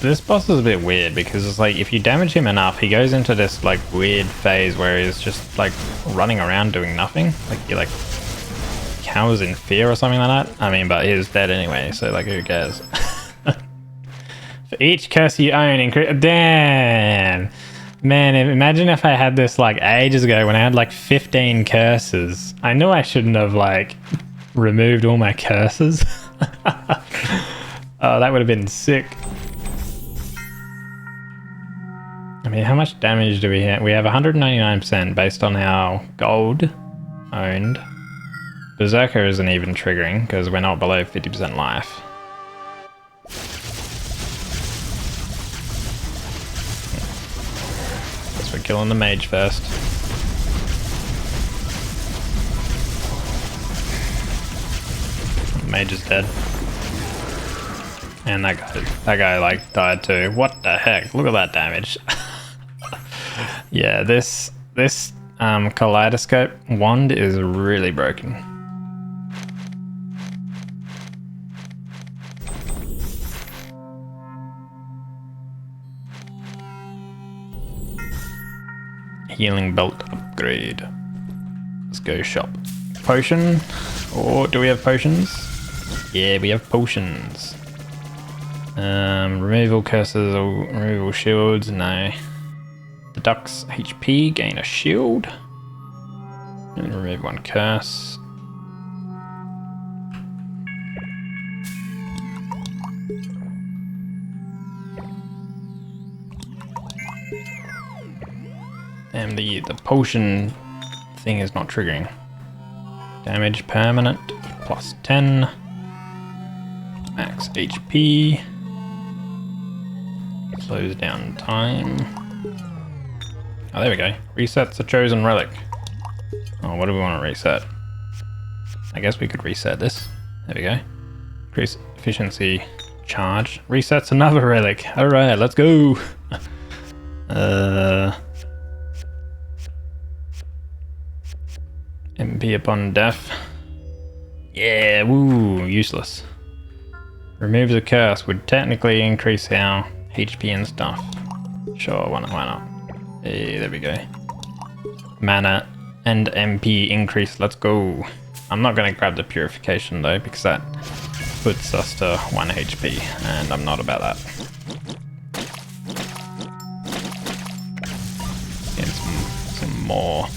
This boss is a bit weird because it's like if you damage him enough, he goes into this like weird phase where he's just like running around doing nothing. Like he like cowers in fear or something like that. I mean, but he's dead anyway, so like who cares? For each curse you own, damn! Man, imagine if I had this like ages ago when I had like 15 curses. I knew I shouldn't have like removed all my curses. Oh, that would have been sick. I mean, how much damage do we have? We have 199% based on our gold owned. Berserker isn't even triggering because we're not below 50% life. Guess we're killing the mage first. The mage is dead. And that guy like died too. What the heck? Look at that damage. Yeah, this kaleidoscope wand is really broken. Healing belt upgrade. Let's go shop. Potion? Or do we have potions? Yeah, we have potions. Removal curses or removal shields? No. Deducts HP, gain a shield. And remove one curse. And the potion thing is not triggering. Damage permanent, plus 10. Max HP. Slows down time. Oh, there we go. Resets a chosen relic. Oh, what do we want to reset? I guess we could reset this. There we go. Increase efficiency, charge. Resets another relic. Alright, let's go. MP upon death. Yeah, woo, useless. Removes a curse would technically increase our HP and stuff. Sure, why not? Hey, there we go. Mana and MP increase, let's go. I'm not going to grab the purification though, because that puts us to 1 HP, and I'm not about that. Get some more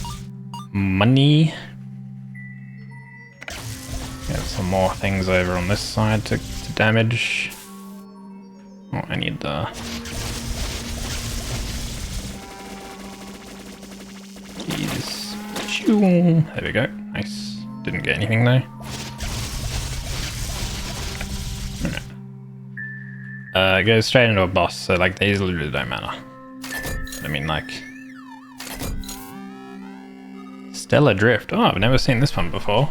money. Get some more things over on this side to damage. Oh, I need the... these. There we go. Nice. Didn't get anything though. It goes straight into a boss, so like these literally don't matter. I mean, like... Stellar Drift. Oh, I've never seen this one before.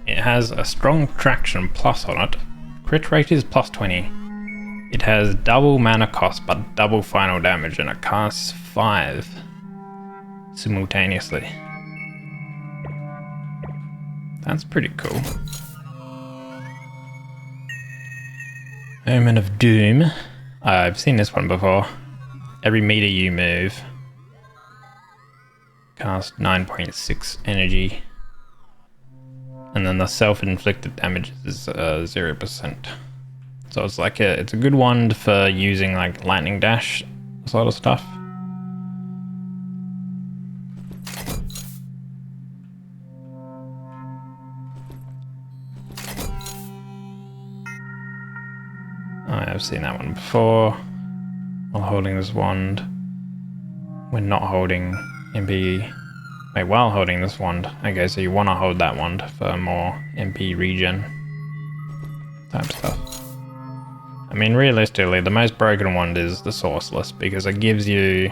It has a strong traction plus on it. Crit rate is plus 20. It has double mana cost but double final damage, and it casts 5 simultaneously. That's pretty cool. Omen of Doom. I've seen this one before. Every meter you move, cast 9.6 energy. And then the self-inflicted damage is 0%. So it's like it's a good one for using like lightning dash sort of stuff. I've seen that one before. While holding this wand. When not holding MP. Wait, while holding this wand. Okay, so you want to hold that wand for more MP regen type stuff. I mean, realistically, the most broken wand is the Sourceless because it gives you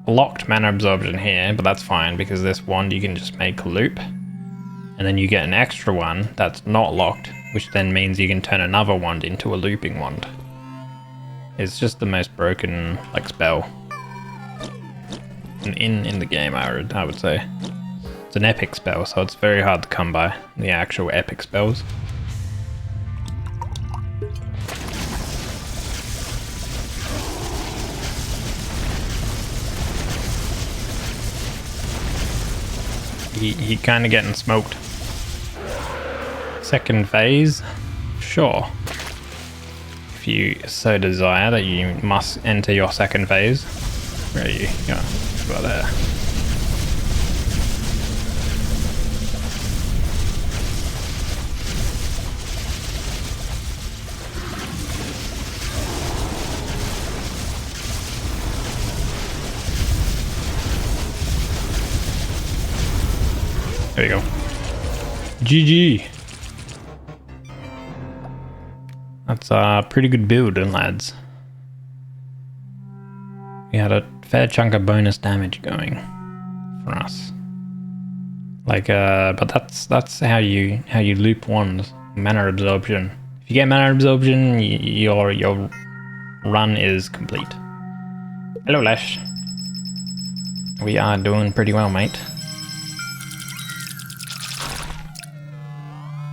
locked mana absorption here, but that's fine because this wand you can just make a loop. And then you get an extra one that's not locked, which then means you can turn another wand into a looping wand. It's just the most broken like spell in the game, I would say. It's an epic spell, so it's very hard to come by, the actual epic spells. He kind of getting smoked. Second phase, sure. If you so desire that you must enter your second phase. Where are you? Yeah, about there. There we go. GG. That's a pretty good build, lads. We had a fair chunk of bonus damage going for us. Like, but that's how you loop wands. Mana absorption. If you get mana absorption, your run is complete. Hello, Lash. We are doing pretty well, mate.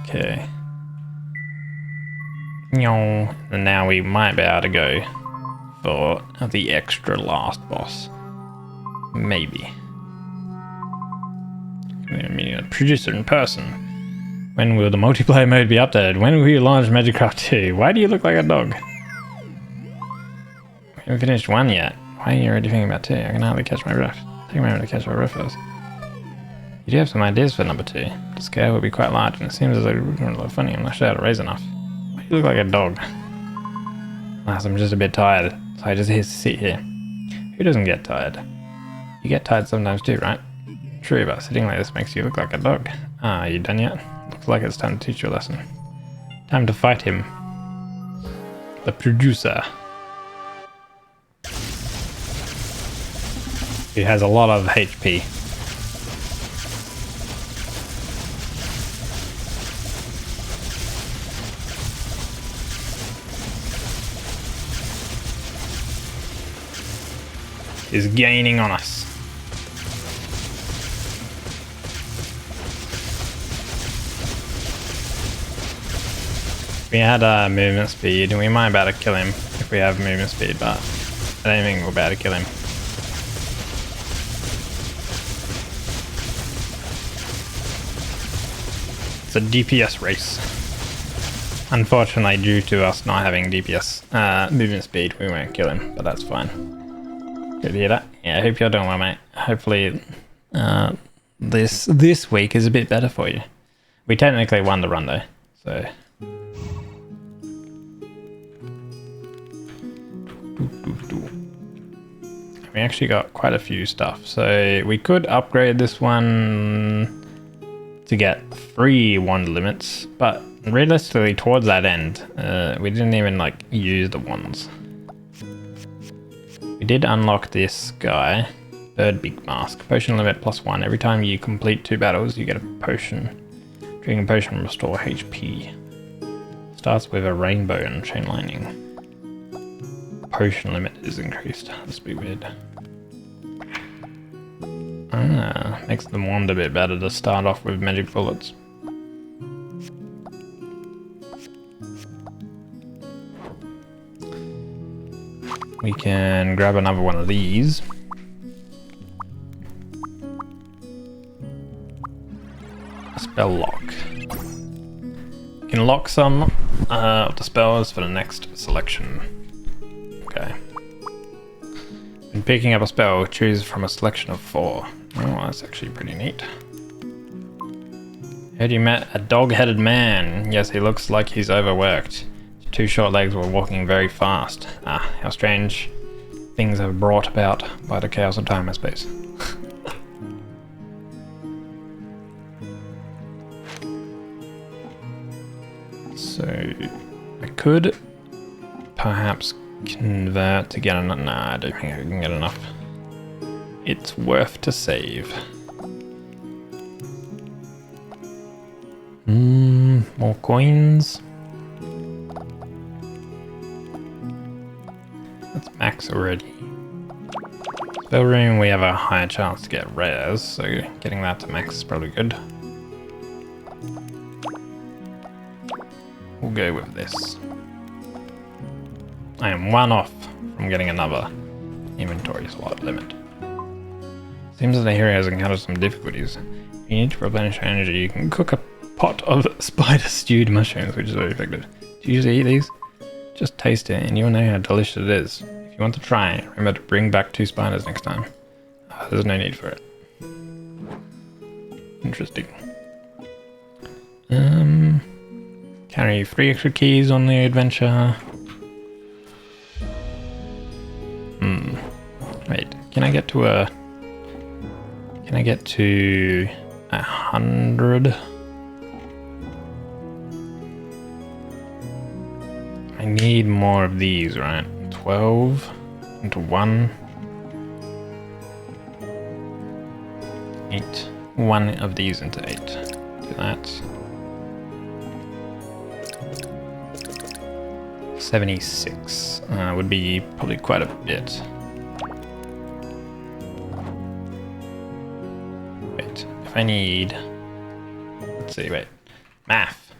Okay. And now we might be able to go for the extra last boss. Maybe. I mean, a producer in person. When will the multiplayer mode be updated? When will you launch Magicraft 2? Why do you look like a dog? We haven't finished 1 yet. Why are you already thinking about 2? I can hardly catch my breath. Take a moment to catch my breath first. You do have some ideas for number 2. The scale will be quite large, and it seems as though it would be a lot funny unless you had to raise enough. Why do you look like a dog? Alas, I'm just a bit tired, so I just sit here. Who doesn't get tired? You get tired sometimes too, right? True, but sitting like this makes you look like a dog. Ah, are you done yet? Looks like it's time to teach you a lesson. Time to fight him. The producer. He has a lot of HP. Is gaining on us. If we had movement speed, we might be able to kill him if we have movement speed, but I don't think we'll be able to kill him. It's a DPS race. Unfortunately, due to us not having DPS movement speed, we won't kill him, but that's fine. Good to hear that. Yeah, I hope you're doing well, mate. Hopefully this week is a bit better for you. We technically won the run though, so. We actually got quite a few stuff, so we could upgrade this one to get 3 wand limits, but realistically towards that end, we didn't even like use the wands. We did unlock this guy, Bird Big Mask. Potion limit +1. Every time you complete 2 battles, you get a potion. Drinking a potion will restore HP. Starts with a rainbow and chain lightning. Potion limit is increased. That's a bit weird. Ah, makes the wand a bit better to start off with magic bullets. we can grab another one of these. Spell lock. You can lock some of the spells for the next selection. Okay. When picking up a spell, choose from a selection of 4. Oh, that's actually pretty neat. Heard you met a dog-headed man. Yes, he looks like he's overworked. His 2 short legs were walking very fast. Ah, how strange things are brought about by the chaos of time and space. So, I could perhaps convert to get enough. Nah, I don't think I can get enough. It's worth to save. More coins. That's max already. Spell room, we have a higher chance to get rares, so getting that to max is probably good. We'll go with this. I am 1 off from getting another inventory slot limit. Seems that the hero has encountered some difficulties. If you need to replenish your energy, you can cook a pot of spider stewed mushrooms, which is very effective. Do you usually eat these? Just taste it and you'll know how delicious it is. If you want to try, remember to bring back 2 spiders next time. There's no need for it. Interesting. Carry 3 extra keys on the adventure. Wait, can I get to 100? I need more of these, right? 12 into 1. 8. 1 of these into 8. Do that. 76 would be probably quite a bit. Wait, if I need... Let's see, wait. Math.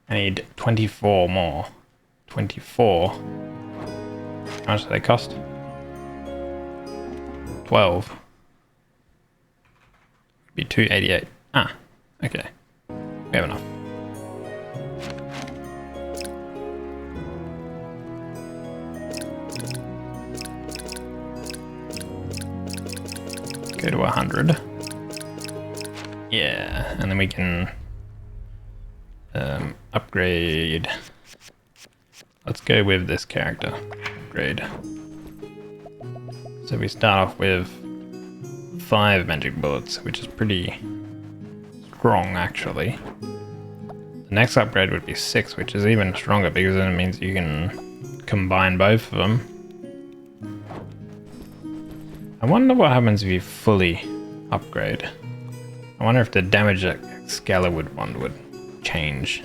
I need 24 more. 24. How much do they cost? 12. Be 288. Ah, okay. We have enough. Go to 100. Yeah, and then we can upgrade. Let's go with this character. Upgrade. So we start off with 5 magic bullets, which is pretty strong actually. The next upgrade would be 6, which is even stronger because then it means you can combine both of them. I wonder what happens if you fully upgrade. I wonder if the damage that Excalibur one would change.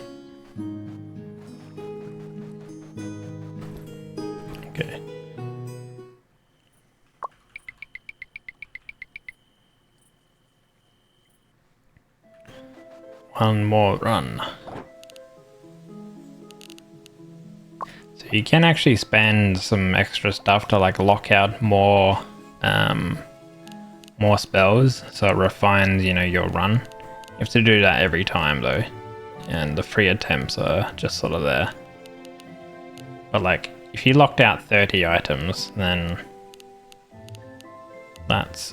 Okay. One more run. So you can actually spend some extra stuff to like lock out more spells, so it refines, you know, your run. You have to do that every time though, and the free attempts are just sort of there. But like, if you locked out 30 items, then that's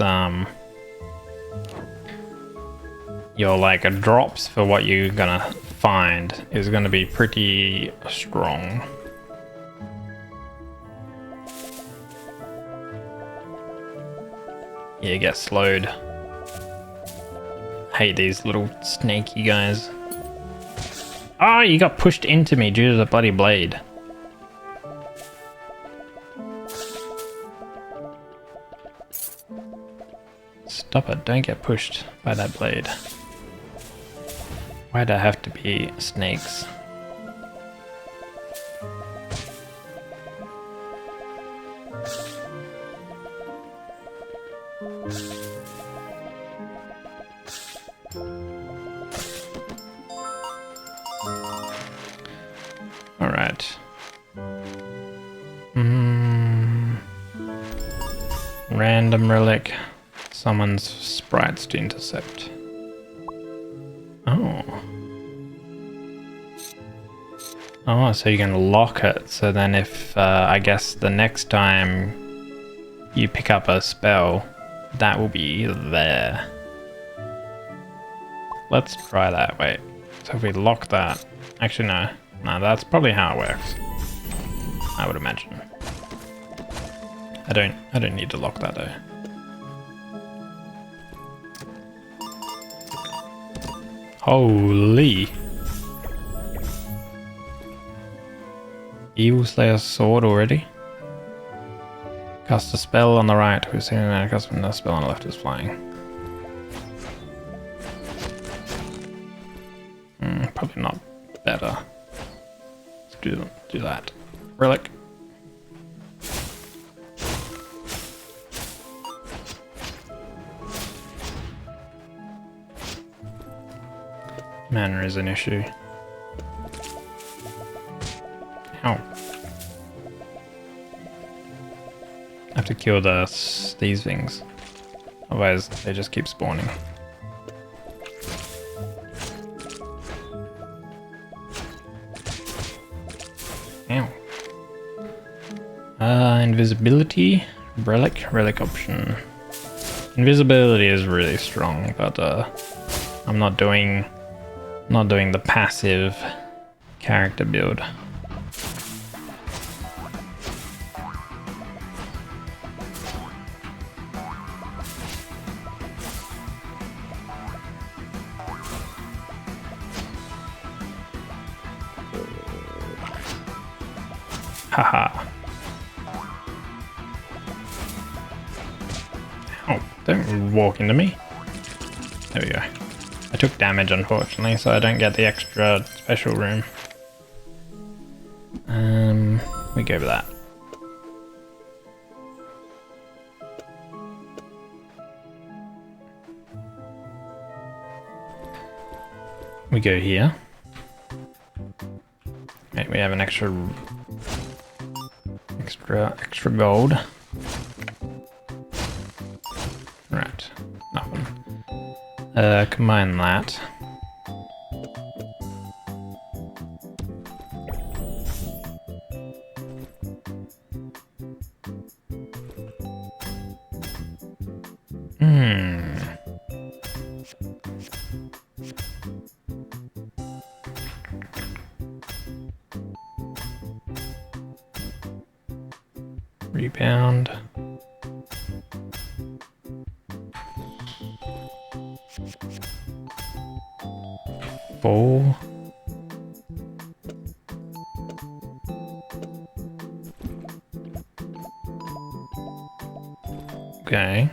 your like drops for what you're gonna find is gonna be pretty strong. Yeah, get slowed. Hate these little snaky guys. Oh, you got pushed into me due to the bloody blade. Stop it, don't get pushed by that blade. Why'd I have to be snakes? Alright. random relic summons sprites to intercept. Oh. Oh, so you can lock it. So then if, I guess the next time you pick up a spell, that will be there. Let's try that. Wait. So if we lock that... Actually, no. No, that's probably how it works. I would imagine. I don't need to lock that though. Holy! Evil Slayer's sword already? Cast a spell on the right, who's seen an custom the spell on the left is flying. Probably not better. Let's do that. Relic. Mana is an issue. Ow. I have to kill these things. Otherwise, they just keep spawning. Ow. Invisibility. Relic option. Invisibility is really strong, but I'm not doing the passive character build. Haha. Oh, don't walk into me. There we go. I took damage, unfortunately, so I don't get the extra special room. We go with that. We go here. Okay, we have an extra gold. Right, nothing. Combine that. Rebound. Full. Okay.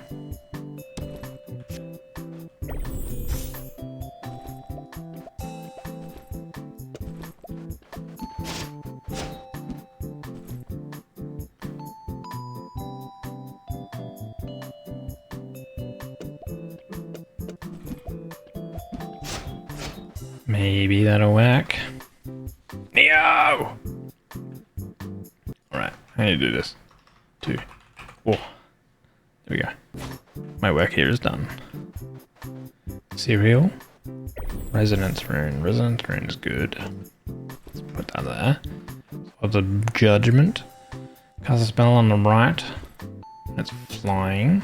Maybe that'll work. Neo! Alright, I need to do this. 2. Oh. There we go. My work here is done. Cereal. Resonance rune. Resonance rune is good. Let's put that there. For the judgment. Cast a spell on the right. It's flying.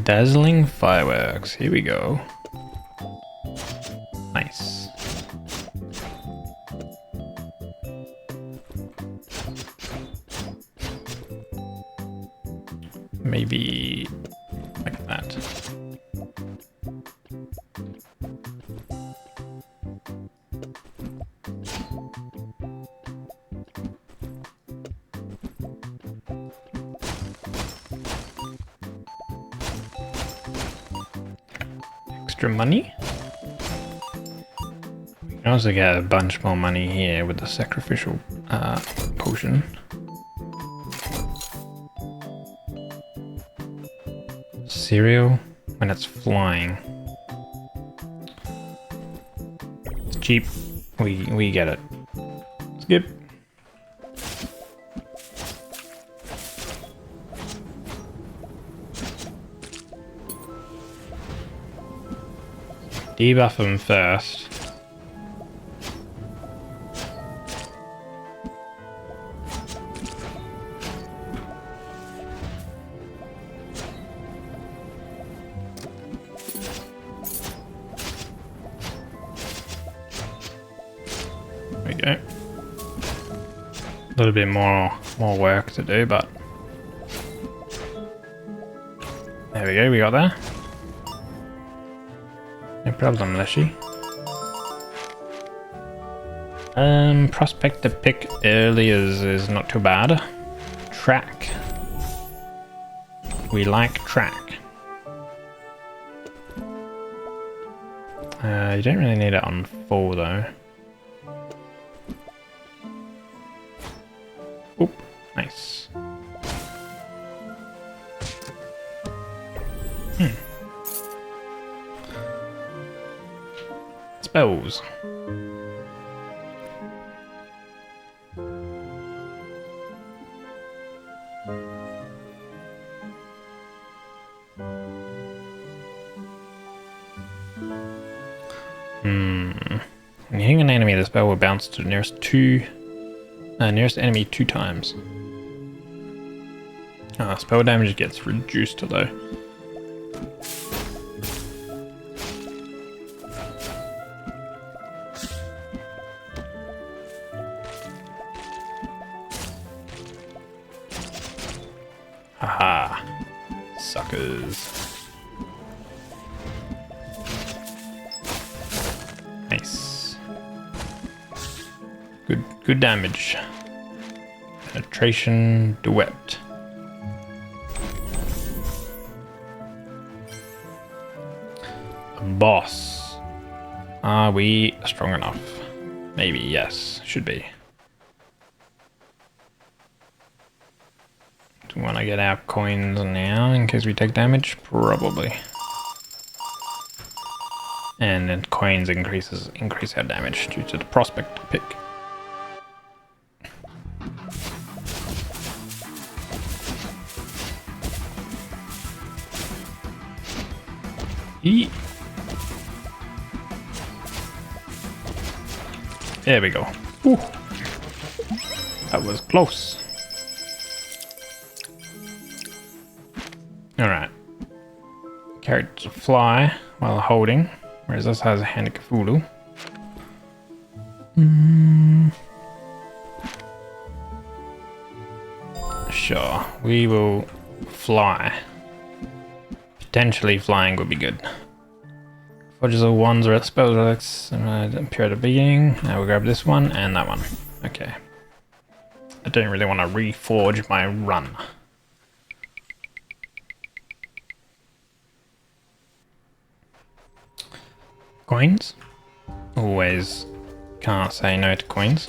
Dazzling fireworks. Here we go. Nice. Maybe like that. Extra money. We can also get a bunch more money here with the sacrificial potion. Cereal when it's flying. It's cheap. We get it. Skip. Debuff them first. There we go. A little bit more work to do, but there we go, we got there. No problem, Leshy. Prospect to pick early is not too bad. Track. We like track. You don't really need it on full though. Oop, nice. Spells. When you hit an enemy, the spell will bounce to the nearest enemy 2 times. Spell damage gets reduced though. Haha, suckers. Nice. Good damage. Penetration duet. Boss. Are we strong enough? Maybe, yes. Should be. Do we want to get our coins now in case we take damage? Probably. And then coins increase our damage due to the prospect pick. Eat. There we go. Ooh. That was close. Alright. Character fly while holding, whereas this has a hand of Cthulhu. Sure, we will fly. Potentially flying would be good. Forges of Wands or spell relics appear at the beginning. I will grab this one and that one. Okay. I don't really want to reforge my run. Coins? Always can't say no to coins.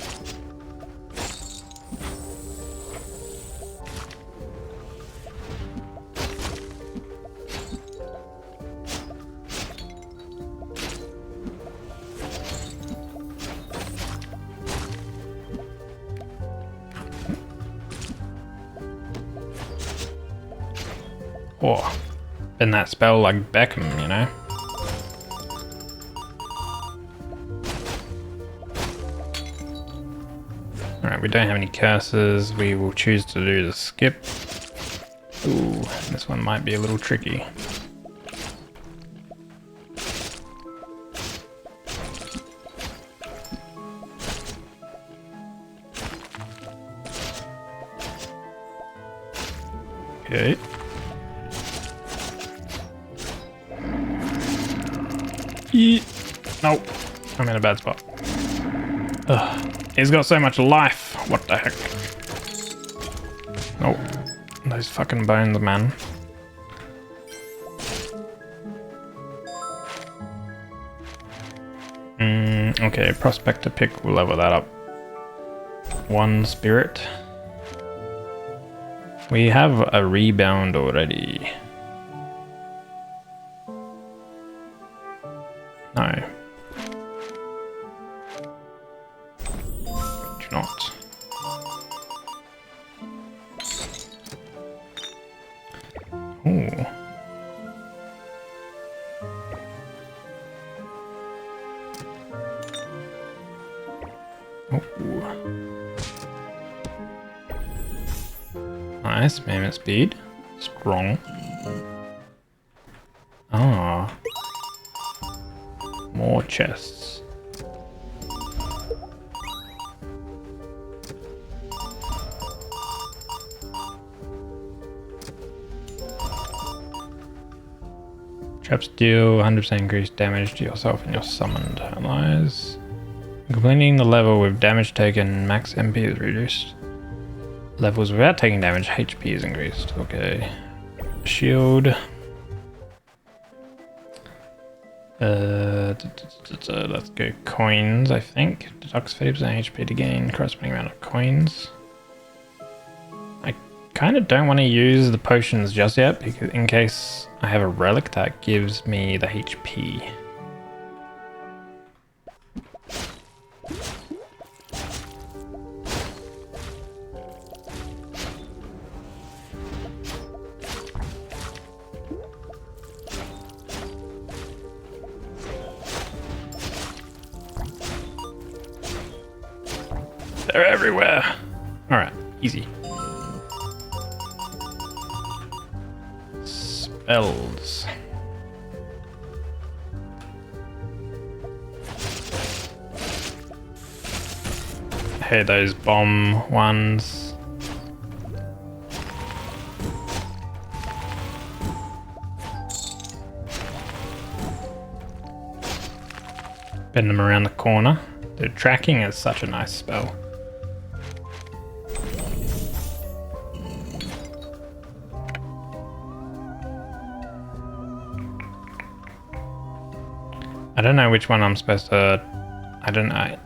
Oh, been that spell like Beckham, you know? Alright, we don't have any curses. We will choose to do the skip. Ooh, this one might be a little tricky. Okay. Nope, I'm in a bad spot. Ugh. He's got so much life. What the heck? Nope. Those fucking bones, man. Okay, prospector pick will level that up. 1 spirit. We have a rebound already. No. Do not. Ooh. Ooh. Nice, movement speed. Strong. Ah. More chests. Traps deal 100% increased damage to yourself and your summoned allies. Completing the level with damage taken, max MP is reduced. Levels without taking damage, HP is increased. Okay. Shield. Let's go coins, I think. Deducts 50% HP to gain corresponding amount of coins. I kind of don't want to use the potions just yet, because in case I have a relic that gives me the HP. They're everywhere. Alright, easy. Spells. Hey, those bomb ones. Bend them around the corner. The tracking is such a nice spell. I don't know which one I'm supposed to... I don't know.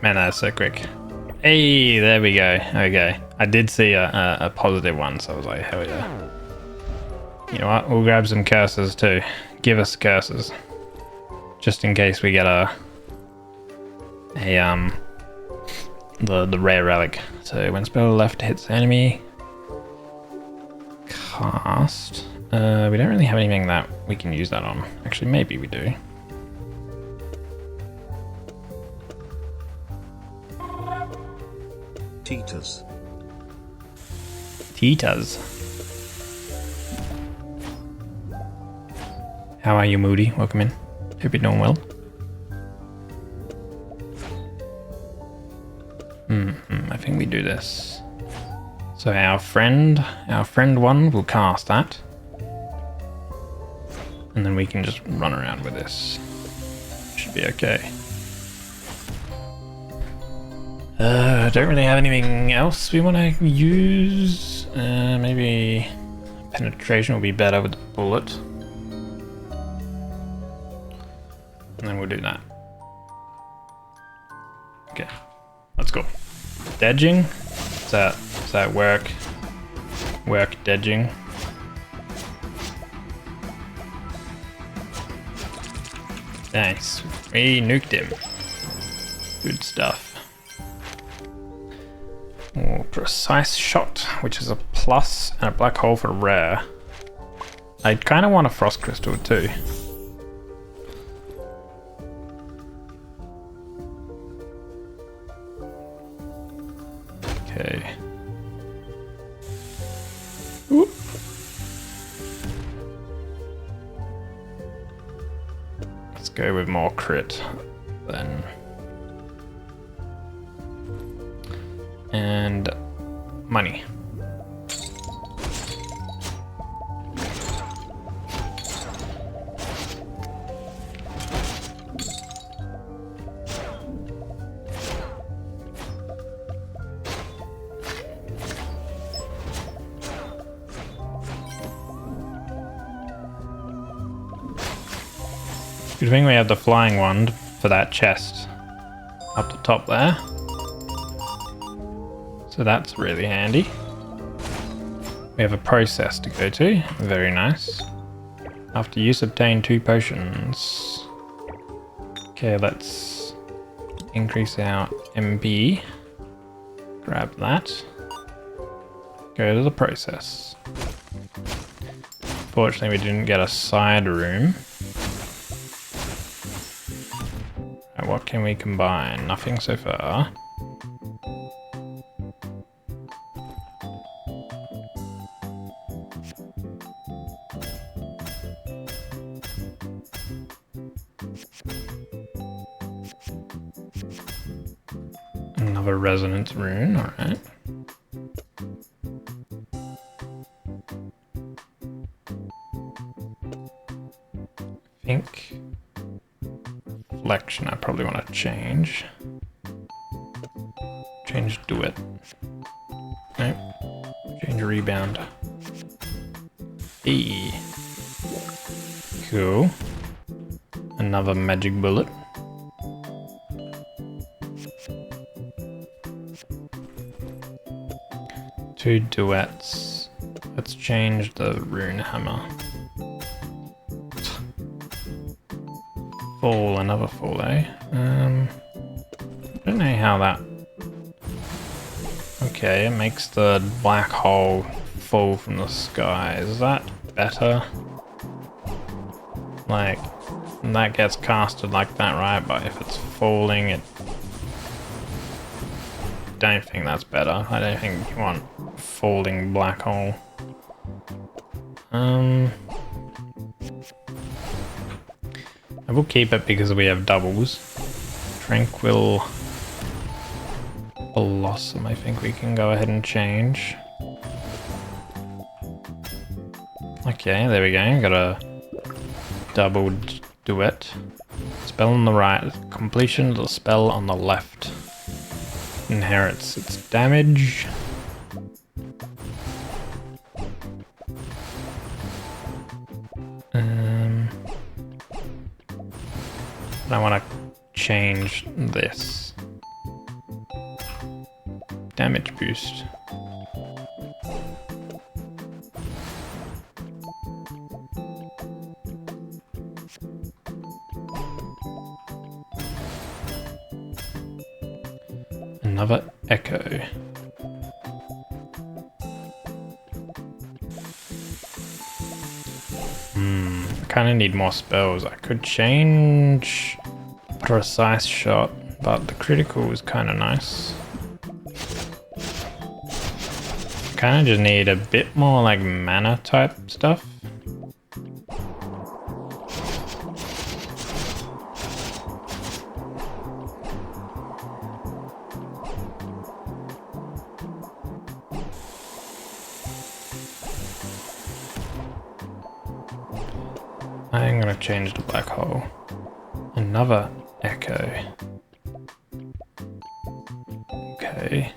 Man, that's so quick. Hey, there we go. Okay. I did see a positive one, so I was like, hell yeah. You know what? We'll grab some curses too. Give us curses. Just in case we get the rare relic. So when spell left hits enemy, cast. We don't really have anything that we can use that on. Actually, maybe we do. Titas. Titas. How are you, Moody? Welcome in. Hope you're doing well. I think we do this. So our friend one will cast that. And then we can just run around with this. Should be okay. Don't really have anything else we want to use. Maybe penetration will be better with the bullet. And then we'll do that. Okay, let's go. Dedging? Does that work? Work dedging. Nice. We nuked him. Good stuff. More precise shot, which is a plus, and a black hole for rare. I kind of want a frost crystal too. Okay. Oop. Let's go with more crit then. And money. Good thing we have the flying wand for that chest up the top there. So that's really handy. We have a process to go to. Very nice. After use, obtain 2 potions. Okay, let's increase our MP. Grab that. Go to the process. Fortunately, we didn't get a side room. What can we combine? Nothing so far. Another resonance rune, alright. I think Flexion I probably want to change. Change Duet. Nope. Change Rebound. E. Cool. Another magic bullet. Two duets. Let's change the rune hammer. Fall, another fall, eh? I don't know how that... Okay, it makes the black hole fall from the sky. Is that better? Like, that gets casted like that, right? But if it's falling, it... Don't think that's better. I don't think you want falling black hole. I will keep it because we have doubles. Tranquil Blossom, I think we can go ahead and change. Okay, there we go. Got a double duet. Spell on the right. Completion of the spell on the left. Inherits its damage. I want to change this. Damage boost. Another echo. I kind of need more spells. I could change Precise Shot, but the critical is kind of nice. Kind of just need a bit more like mana type stuff. I'm gonna change the black hole. Another echo. Okay.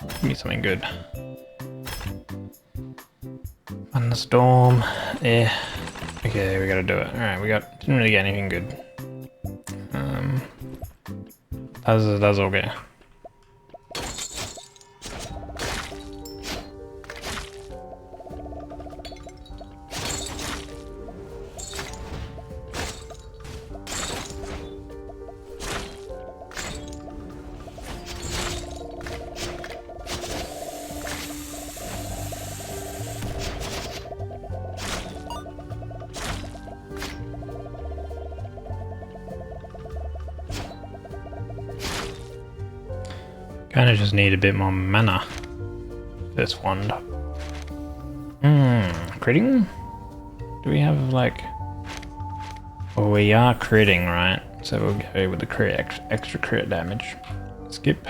Give me something good. Thunderstorm. Yeah. Okay, we gotta do it. Alright, didn't really get anything good. That's okay. Kinda just need a bit more mana. This wand. Critting? Do we have like... Well, we are critting, right? So we'll go with the crit, extra crit damage. Skip.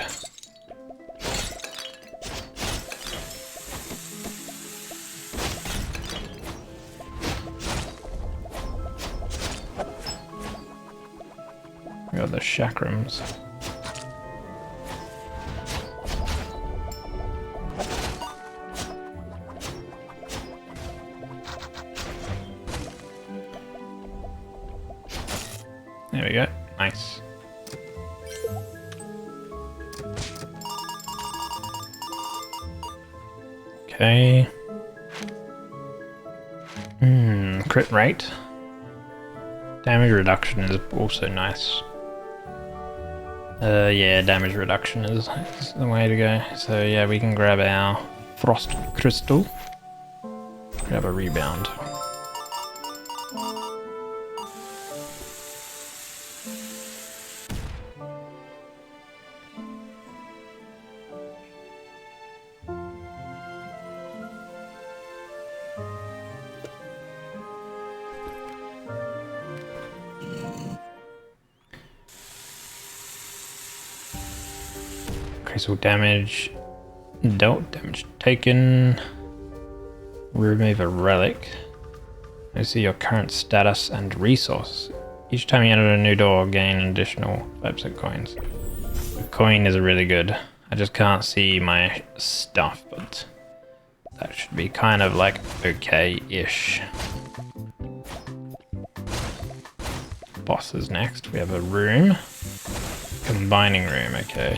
We got the chakrams. There we go. Nice. Okay. Crit rate. Damage reduction is also nice. Yeah, damage reduction is the way to go. So yeah, we can grab our Frost Crystal. Grab a rebound. Increase all damage. Dealt damage taken. Remove a relic. I see your current status and resource. Each time you enter a new door, gain an additional 5% coins. The coin is really good. I just can't see my stuff, but that should be kind of like okay-ish. Boss is next. We have a room. Combining room, okay.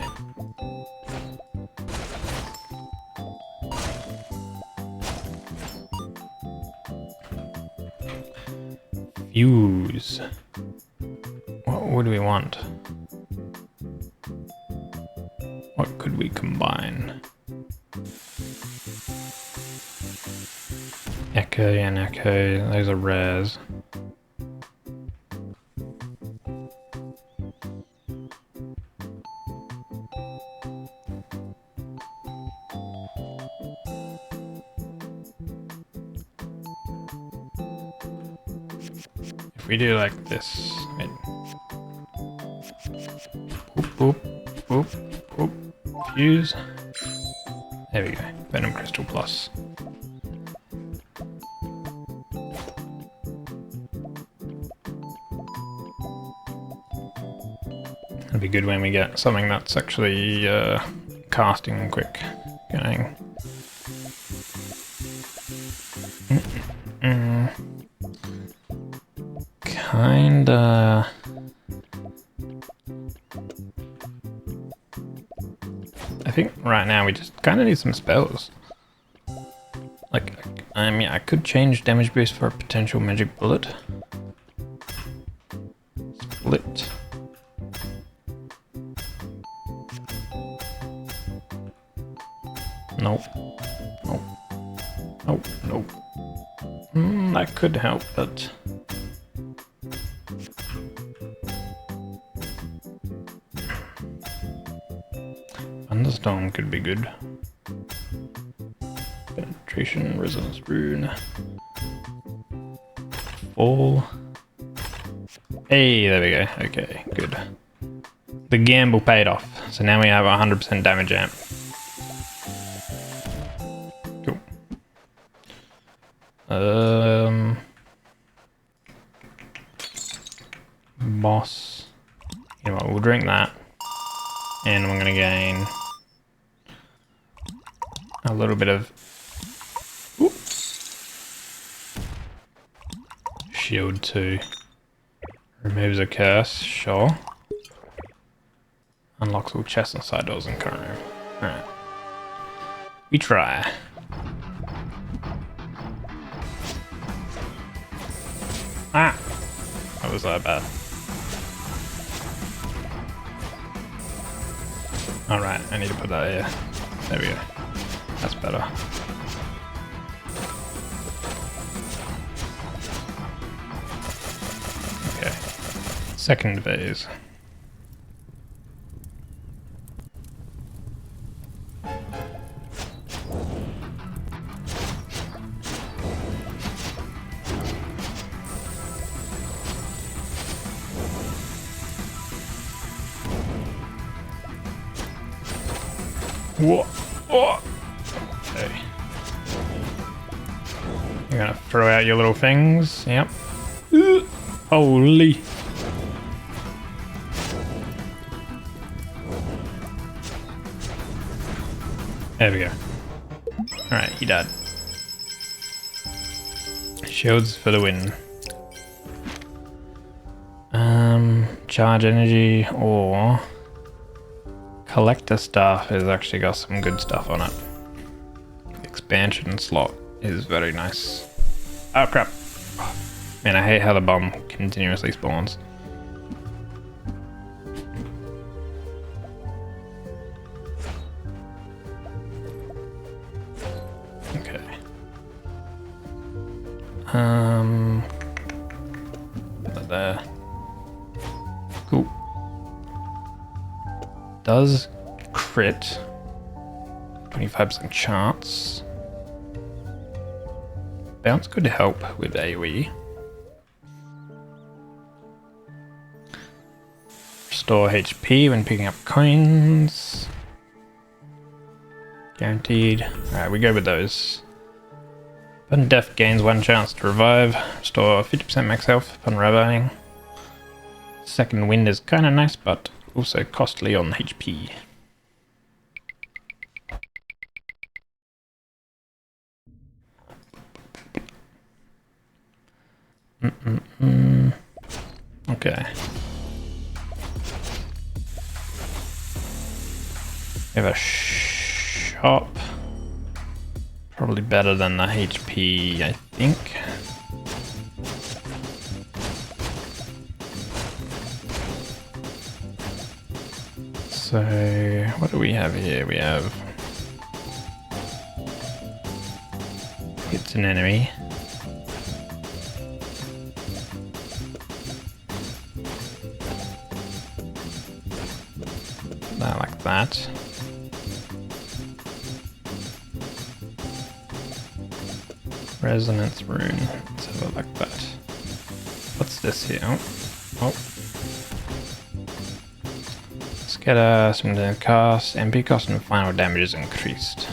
Fuse. What would we want? What could we combine? Echo and Echo, those are rares. If we do like this, wait. Boop, boop, boop, boop. Fuse. There we go. Venom Crystal Plus. It'll be good when we get something that's actually casting quick. Going. Kinda. I think right now we just kind of need some spells. Like, I mean, I could change damage boost for a potential magic bullet. Split. Nope. Nope. Nope. Nope. That could help, but. Thunderstorm could be good. Penetration, resonance rune. Fall. Hey, there we go. Okay, good. The gamble paid off. So now we have 100% damage amp. Cool. Boss. You know what, we'll drink that. And we're gonna gain a little bit of shield 2. Removes a curse, sure. Unlocks all chests and side doors in current room. Alright. We try. Ah! That was that bad. Alright, I need to put that here. There we go. That's better. Okay. Second phase. Whoa. Oh. Okay. You're gonna throw out your little things. Yep. Holy. There we go. Alright, he died. Shields for the win. Charge energy or collector staff has actually got some good stuff on it. Expansion slot is very nice. Oh crap. Man, I hate how the bomb continuously spawns. Okay. Put that there. Cool. Does crit 25% chance. Bounce could help with AoE. Restore HP when picking up coins. Guaranteed. Alright, we go with those. Sudden death gains 1 chance to revive. Restore 50% max health upon reviving. Second wind is kind of nice, but also costly on HP. Okay. We have a shop. Probably better than the HP, I think. So, what do we have here? We have... Hits an enemy. That like that. Resonance rune. Let's have it like that. What's this here? Oh. Let's get some cast. MP cost and final damage is increased.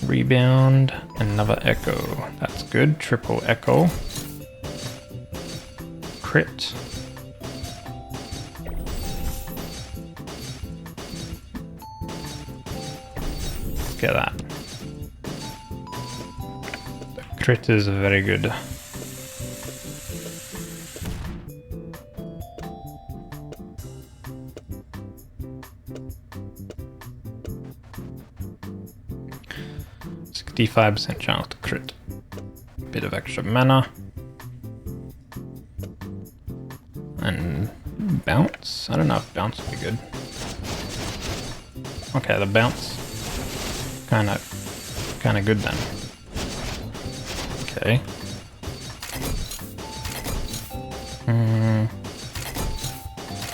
Rebound. Another echo. That's good. Triple echo. Crit. Get that. The crit is very good. %65% chance to crit. Bit of extra mana. And bounce? I don't know if bounce would be good. Okay, the bounce. Kinda good then. Okay.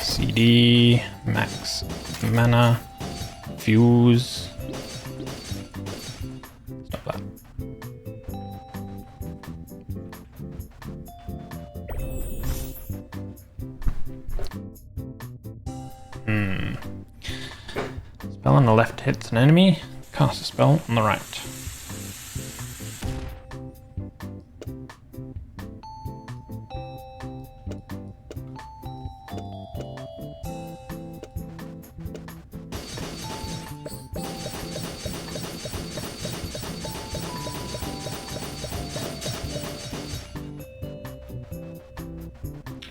CD, max mana, fuse. Stop that. Spell on the left hits an enemy. Cast a spell on the right.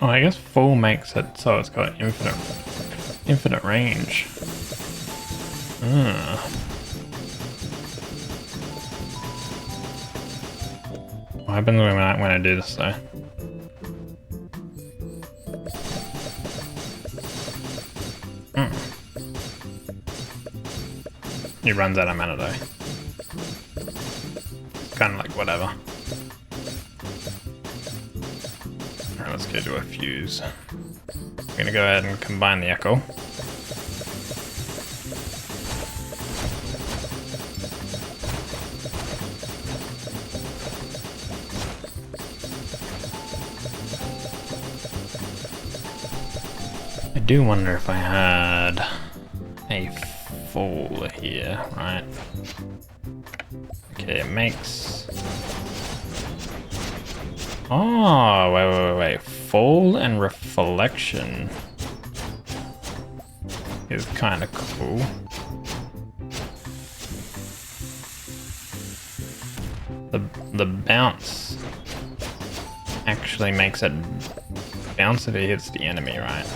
Oh, I guess full makes it so it's got infinite range. What happens when I do this though? He runs out of mana though. Kind of like whatever. Alright, let's go do a fuse. I'm gonna go ahead and combine the echo. I do wonder if I had a fall here, right? Okay, it makes... Oh, wait. Fall and reflection is kind of cool. The bounce actually makes it bounce if it hits the enemy, right?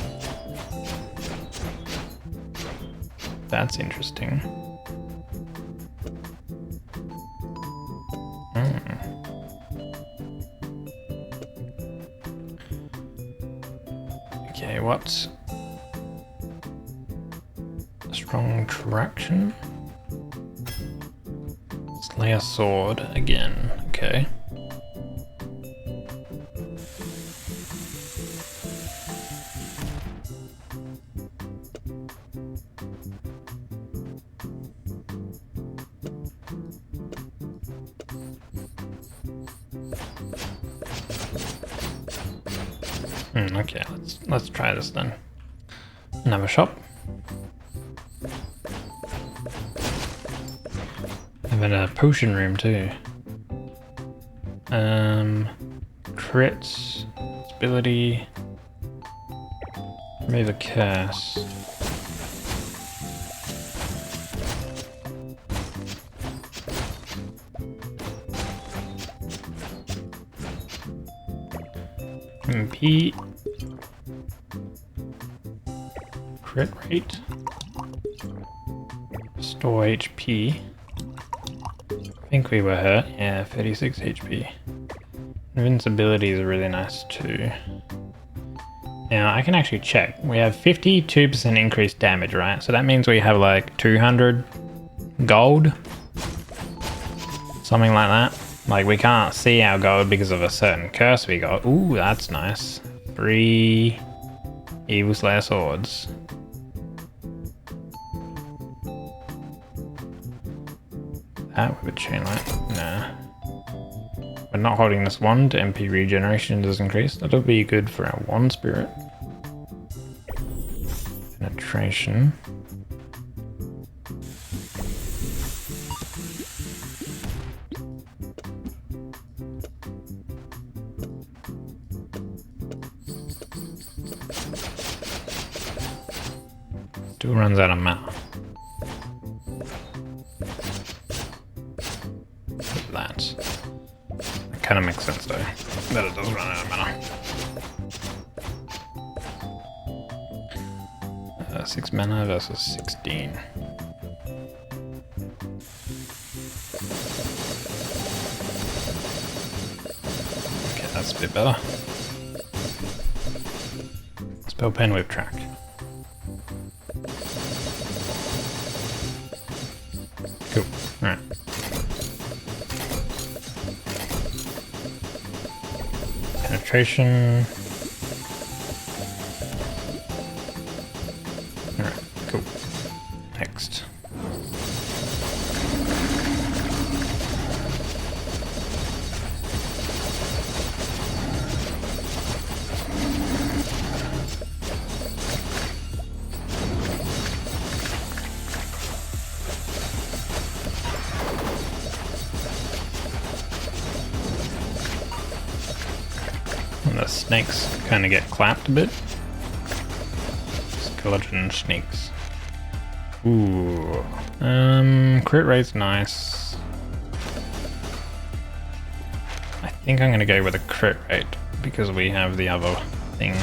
That's interesting. Okay, what's strong traction? Slay a sword again. Okay. Okay, let's try this then. Another shop. And then a potion room too. Crits, ability, remove a curse. MP, crit rate, restore HP. I think we were hurt. Yeah, 36 HP. Invincibility is really nice too. Now I can actually check. We have 52% increased damage, right? So that means we have like 200 gold. Something like that. Like we can't see our gold because of a certain curse we got. Ooh, that's nice. 3 Evil Slayer swords. That with a chain light? Nah. We're not holding this wand. MP regeneration does increase. That'll be good for our wand spirit. Penetration. Still runs out of mana. That kind of makes sense though, that it does run out of mana. 6 mana versus 16. Okay, that's a bit better. Spell pen whip track. Cool. Alright. Penetration. Alright, cool. Next. The snakes kind of get clapped a bit. Skeleton snakes. Ooh. Crit rate's nice. I think I'm gonna go with a crit rate because we have the other thing.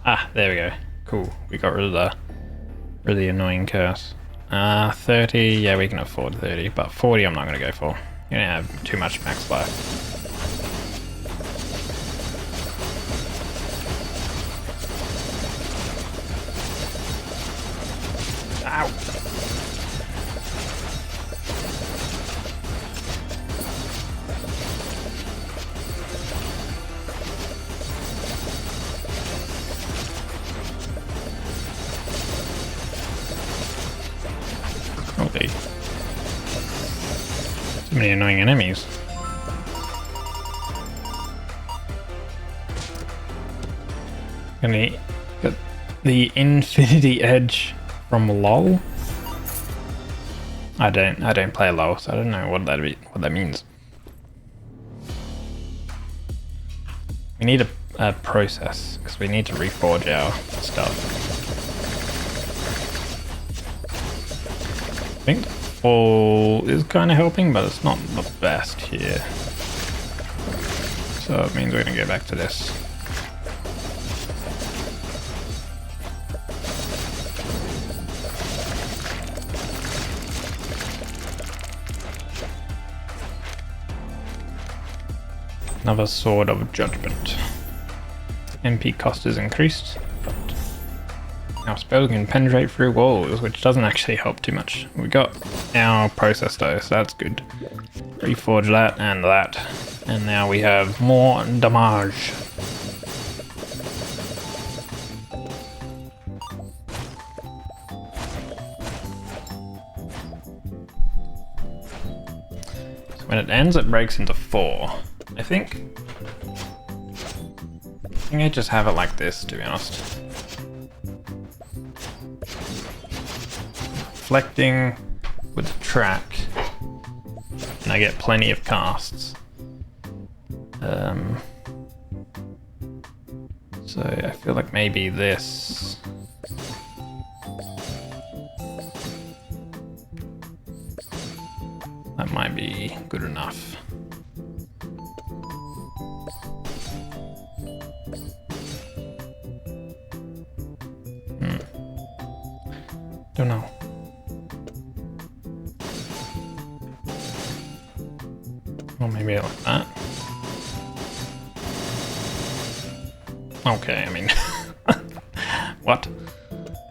Ah, there we go. Cool. We got rid of the really annoying curse. 30, yeah, we can afford 30, but 40 I'm not gonna go for. You don't have too much max life. Ow. Okay. So many annoying enemies. Gonna get the Infinity Edge from LOL. I don't play LOL, so I don't know what that means. We need a process because we need to reforge our stuff. I think fall is kind of helping, but it's not the best here. So it means we're gonna go back to this. Another Sword of Judgment. MP cost is increased, but our spell can penetrate through walls, which doesn't actually help too much. We got our process though, so that's good. Reforge that, and now we have more damage. So when it ends, it breaks into 4. I think think I just have it like this, to be honest. Reflecting with the track, and I get plenty of casts. So I feel like maybe this. That might be good enough. Don't know. Or maybe like that. Okay, I mean, what?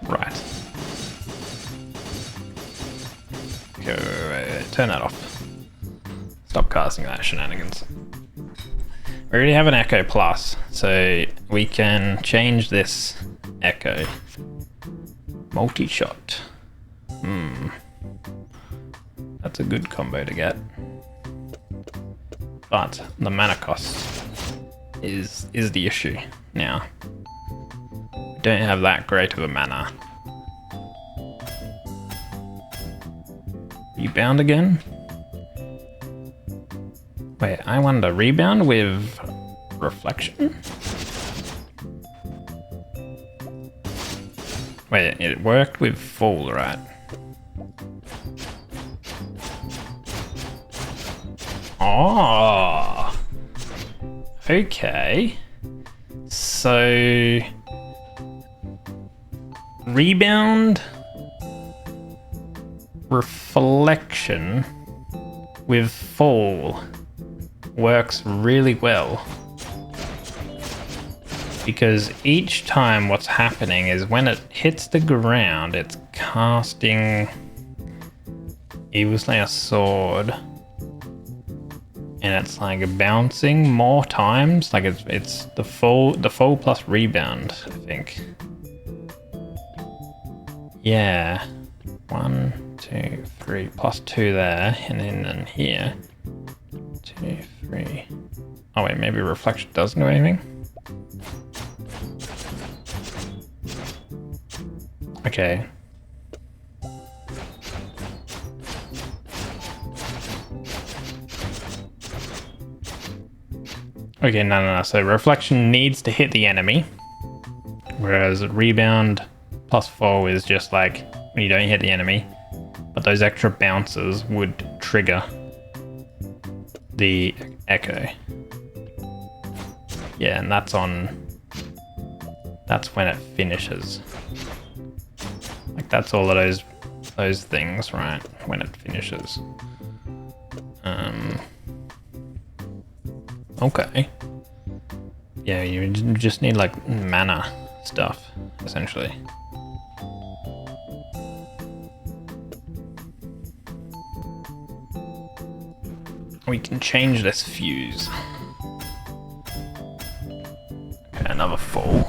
Right. Okay, turn that off. Stop casting that shenanigans. We already have an Echo Plus, so we can change this Echo. Multi-shot. That's a good combo to get. But the mana cost is the issue now. We don't have that great of a mana. Rebound again? Wait, I wonder, rebound with reflection? Wait, it worked with fall, right? Oh, okay. So rebound, reflection with fall works really well. Because each time what's happening is when it hits the ground, it's casting Evil Slayer Sword. And it's like bouncing more times. Like it's the fall plus rebound, I think. Yeah. 1, 2, 3, +2 there, and then here. 2, 3. Oh wait, maybe reflection doesn't do anything. Okay. Okay, no. So reflection needs to hit the enemy, whereas rebound plus fall is just like when you don't hit the enemy, but those extra bounces would trigger the echo. Yeah, and that's when it finishes. Like that's all of those things, right? When it finishes. Okay. Yeah, you just need like mana stuff, essentially. We can change this fuse. Okay, another fall.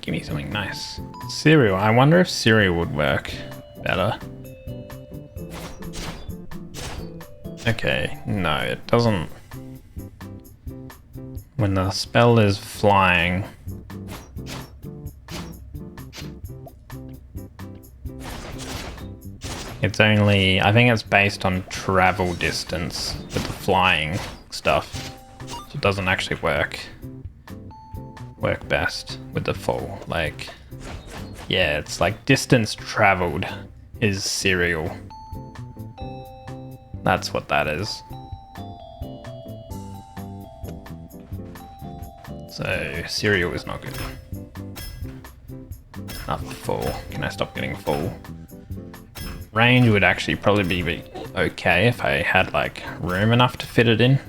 Give me something nice. Cereal. I wonder if cereal would work better. Okay, no, it doesn't. When the spell is flying, it's only, I think it's based on travel distance with the flying stuff. So it doesn't actually work best with the fall. Like, yeah, it's like distance traveled is cereal. That's what that is. So cereal is not good. Not full. Can I stop getting full? Range would actually probably be okay if I had like room enough to fit it in.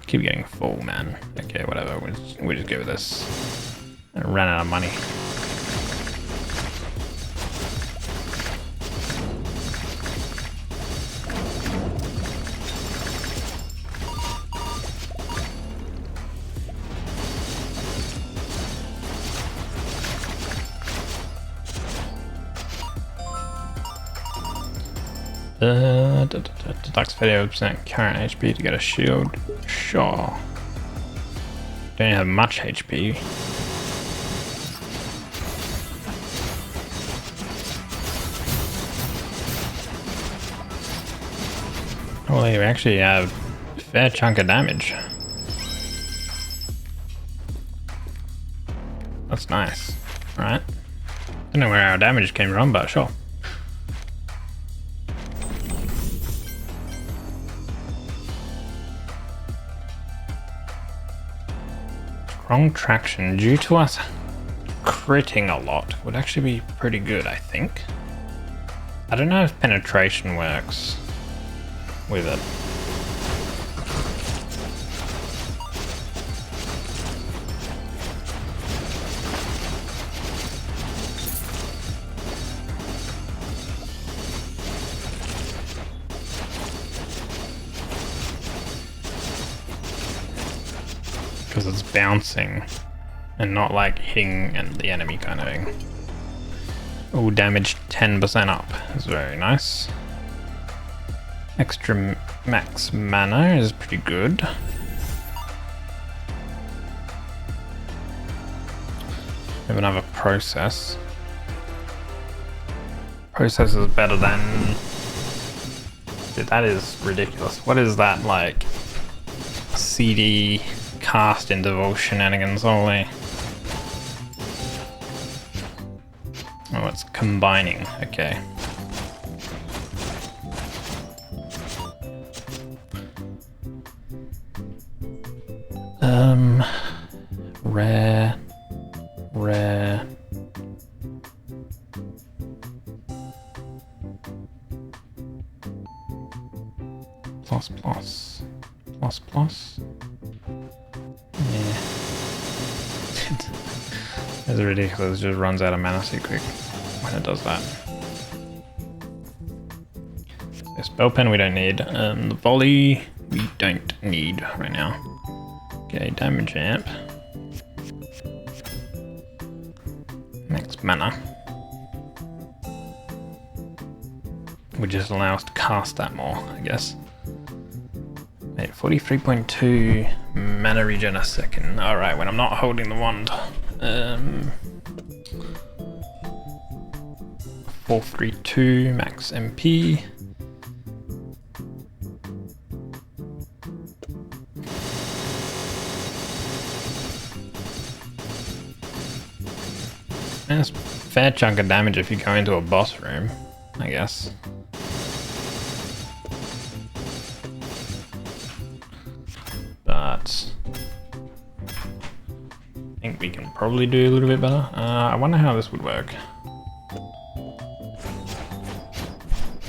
Keep getting full, man. Okay, whatever. We'll just go with this. I ran out of money. Deducts 38% current HP to get a shield. Sure. Don't have much HP. Well, you actually have a fair chunk of damage. That's nice. Right. Don't know where our damage came from, but sure. Strong traction due to us critting a lot would actually be pretty good, I think. I don't know if penetration works with it. Because it's bouncing and not like hitting the enemy kind of thing. Oh, damage 10% up is very nice. Extra max mana is pretty good. We have another process. Process is better than... Dude, that is ridiculous. What is that, like? CD cast interval shenanigans only. Oh, it's combining. Okay. Rare. Plus. Yeah. It's ridiculous, it just runs out of mana so quick when it does that. So spell pen we don't need. The volley we don't need right now. Okay, damage amp. Max mana. Would just allow us to cast that more, I guess. Wait, 43.2 mana regen a second. Alright, when I'm not holding the wand. 432 max MP. That's a fair chunk of damage if you go into a boss room, I guess. But I think we can probably do a little bit better. I wonder how this would work.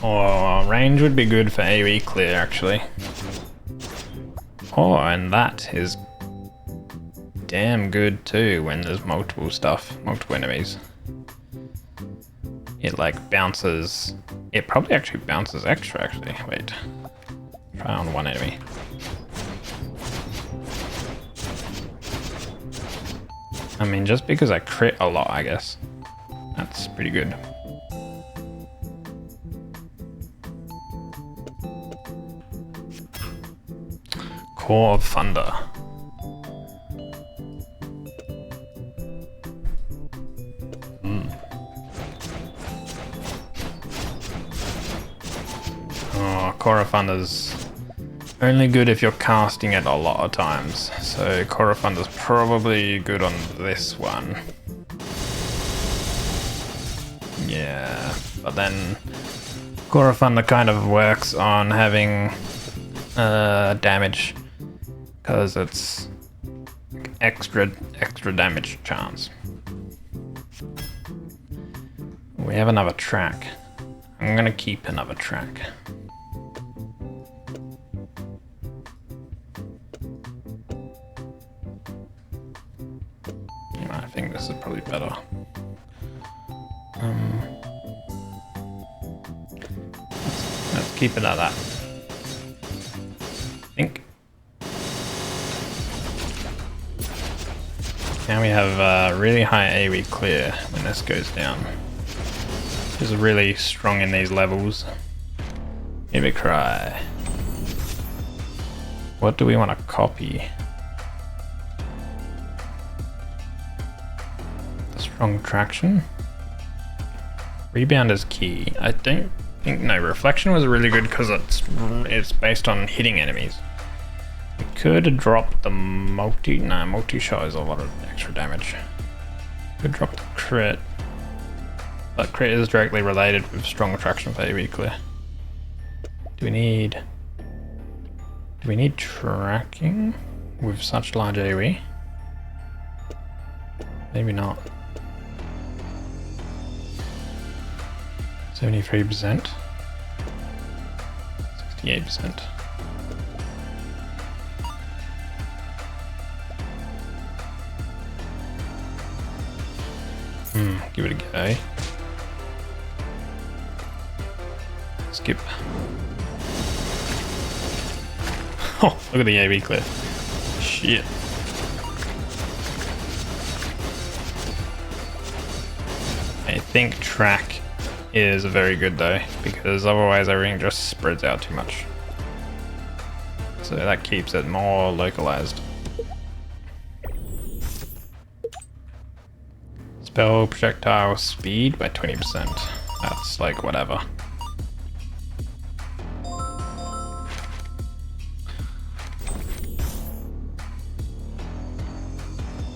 Oh, range would be good for AoE clear actually. Oh, and that is damn good too when there's multiple enemies. It like bounces, it probably actually bounces extra actually. Wait, try on one enemy. I mean, just because I crit a lot, I guess. That's pretty good. Core of Thunder. Oh, Core of Thunder's only good if you're casting it a lot of times. So Core of Thunder's probably good on this one. Yeah, but then Core of Thunder kind of works on having damage because it's extra damage chance. We have another track. I'm gonna keep another track. I think this is probably better. Let's keep it at that. I think. Now we have really high AoE clear when this goes down. Which is really strong in these levels. Mimicry. What do we want to copy? Strong traction. Rebound is key. I don't think, no, reflection was really good because it's based on hitting enemies. We could have dropped the multi-shot is a lot of extra damage. Could drop the crit. But crit is directly related with strong attraction for AoE clear. Do we need tracking with such large AoE? Maybe not. 73%. 68%. Give it a go. Skip. Oh, look at the AoE cliff. Shit. I think track is very good though, because otherwise everything just spreads out too much. So that keeps it more localized. Spell projectile speed by 20%. That's like whatever.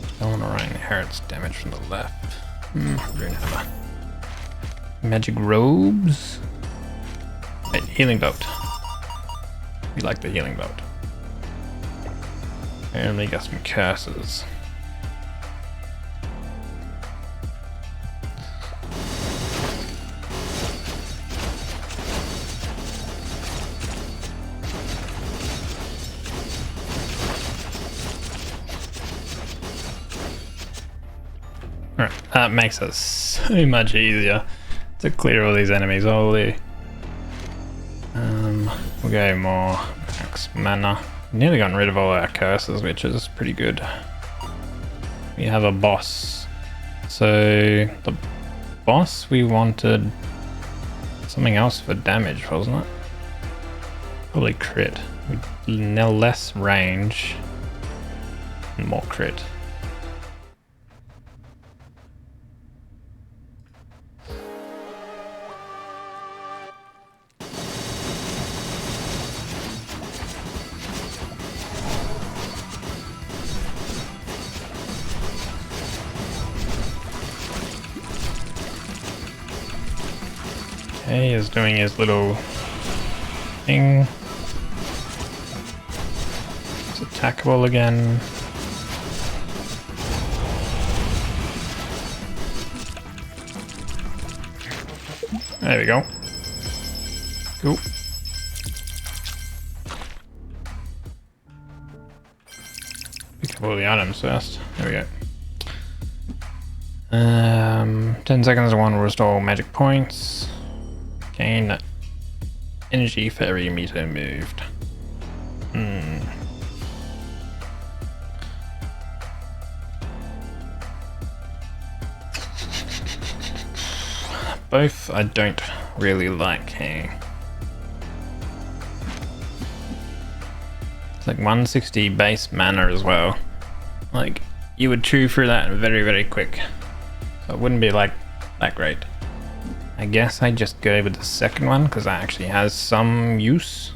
Spell on the right inherits damage from the left. Runehammer. Magic robes. Wait, healing boat. We like the healing boat. And we got some curses. Alright, that makes it so much easier to clear all these enemies. Holy. We'll go more max mana. Nearly gotten rid of all our curses, which is pretty good. We have a boss. So the boss, we wanted something else for damage, wasn't it? Probably crit. Now less range and more crit. Okay, he's doing his little thing. It's attackable again. There we go. Cool. Pick up all the items first. There we go. 10 seconds of one will restore magic points. Gain energy for every meter moved. Both I don't really like, hey. It's like 160 base mana as well. Like, you would chew through that very, very quick. So it wouldn't be like that great. I guess I just go with the second one because that actually has some use.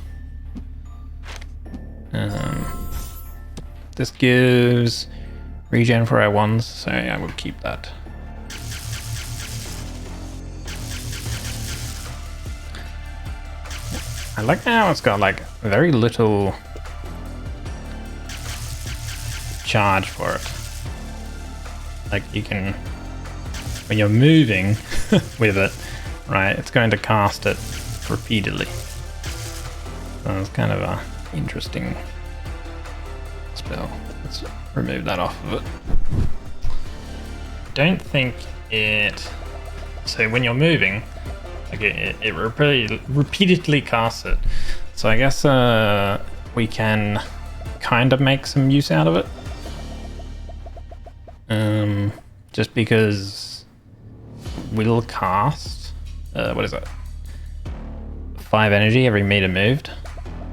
This gives regen for our ones, so I will keep that. I like how it's got like very little charge for it. Like you can, when you're moving with it, right, it's going to cast it repeatedly. So it's kind of a interesting spell. Let's remove that off of it. Don't think it, so when you're moving, like it repeatedly casts it. So I guess we can kind of make some use out of it. Just because we'll cast, what is it? 5 energy every meter moved.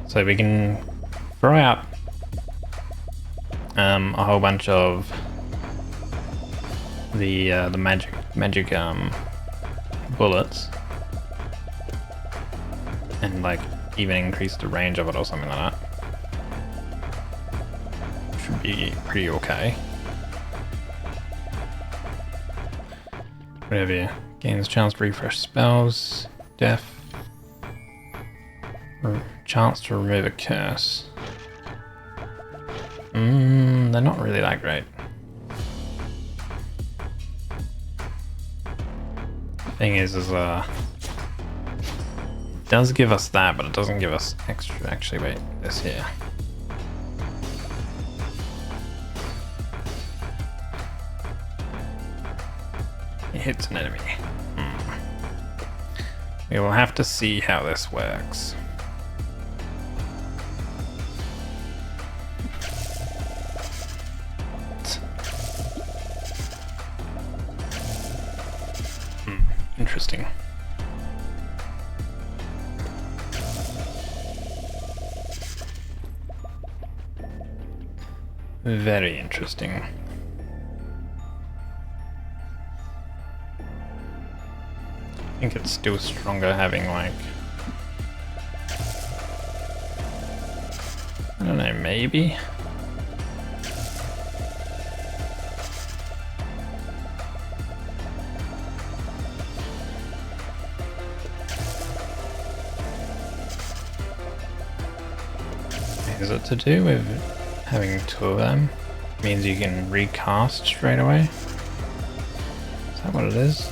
So we can throw out a whole bunch of the magic bullets, and like even increase the range of it or something like that. Should be pretty okay. Whatever. Yeah. Gains chance to refresh spells. Death. Chance to remove a curse. They're not really that great. Thing is it does give us that, but it doesn't give us extra. Actually, wait, this here. It hits an enemy. We will have to see how this works. Interesting. Very interesting. I think it's still stronger having like... I don't know, maybe? Is it to do with having 2 of them? Means you can recast straight away? Is that what it is?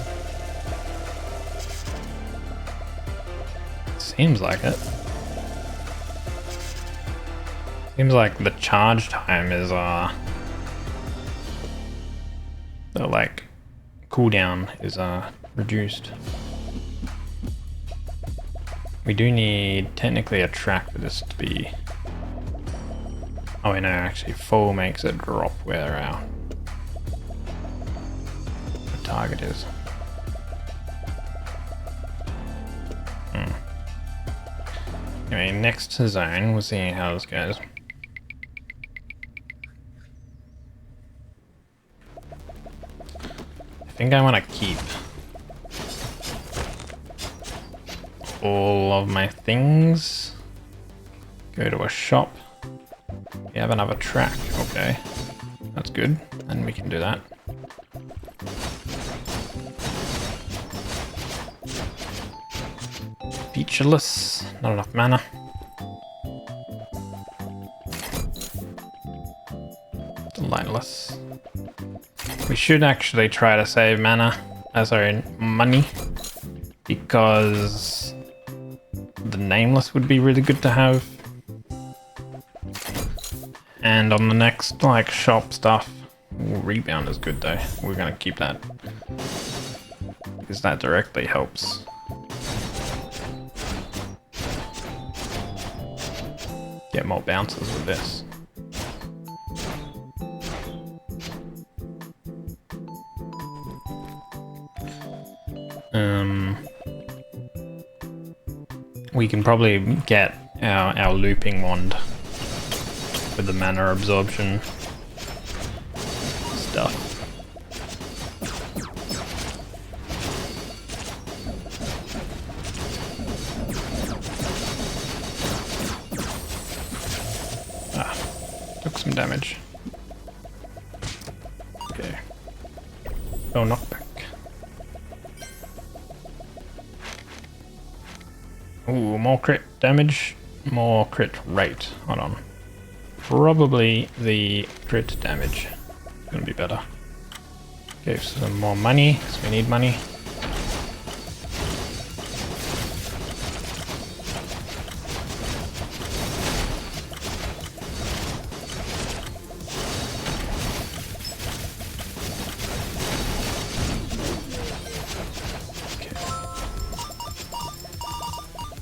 Seems like it. Seems like the charge time is the like cooldown is reduced. We do need technically a track for this to be... Oh wait, no, actually full makes it drop where our target is. Anyway, next zone, we'll see how this goes. I think I want to keep all of my things. Go to a shop. We have another track, okay. That's good, and we can do that. Featureless, not enough mana. Lightless. We should actually try to save mana, sorry, money, because the nameless would be really good to have. And on the next like shop stuff, rebound is good though. We're gonna keep that because that directly helps. Get more bounces with this. We can probably get our looping wand with the mana absorption stuff. Took some damage. Okay. Oh, knockback. Ooh, more crit damage, more crit rate. Hold on. Probably the crit damage is gonna be better. Okay, some more money, because we need money.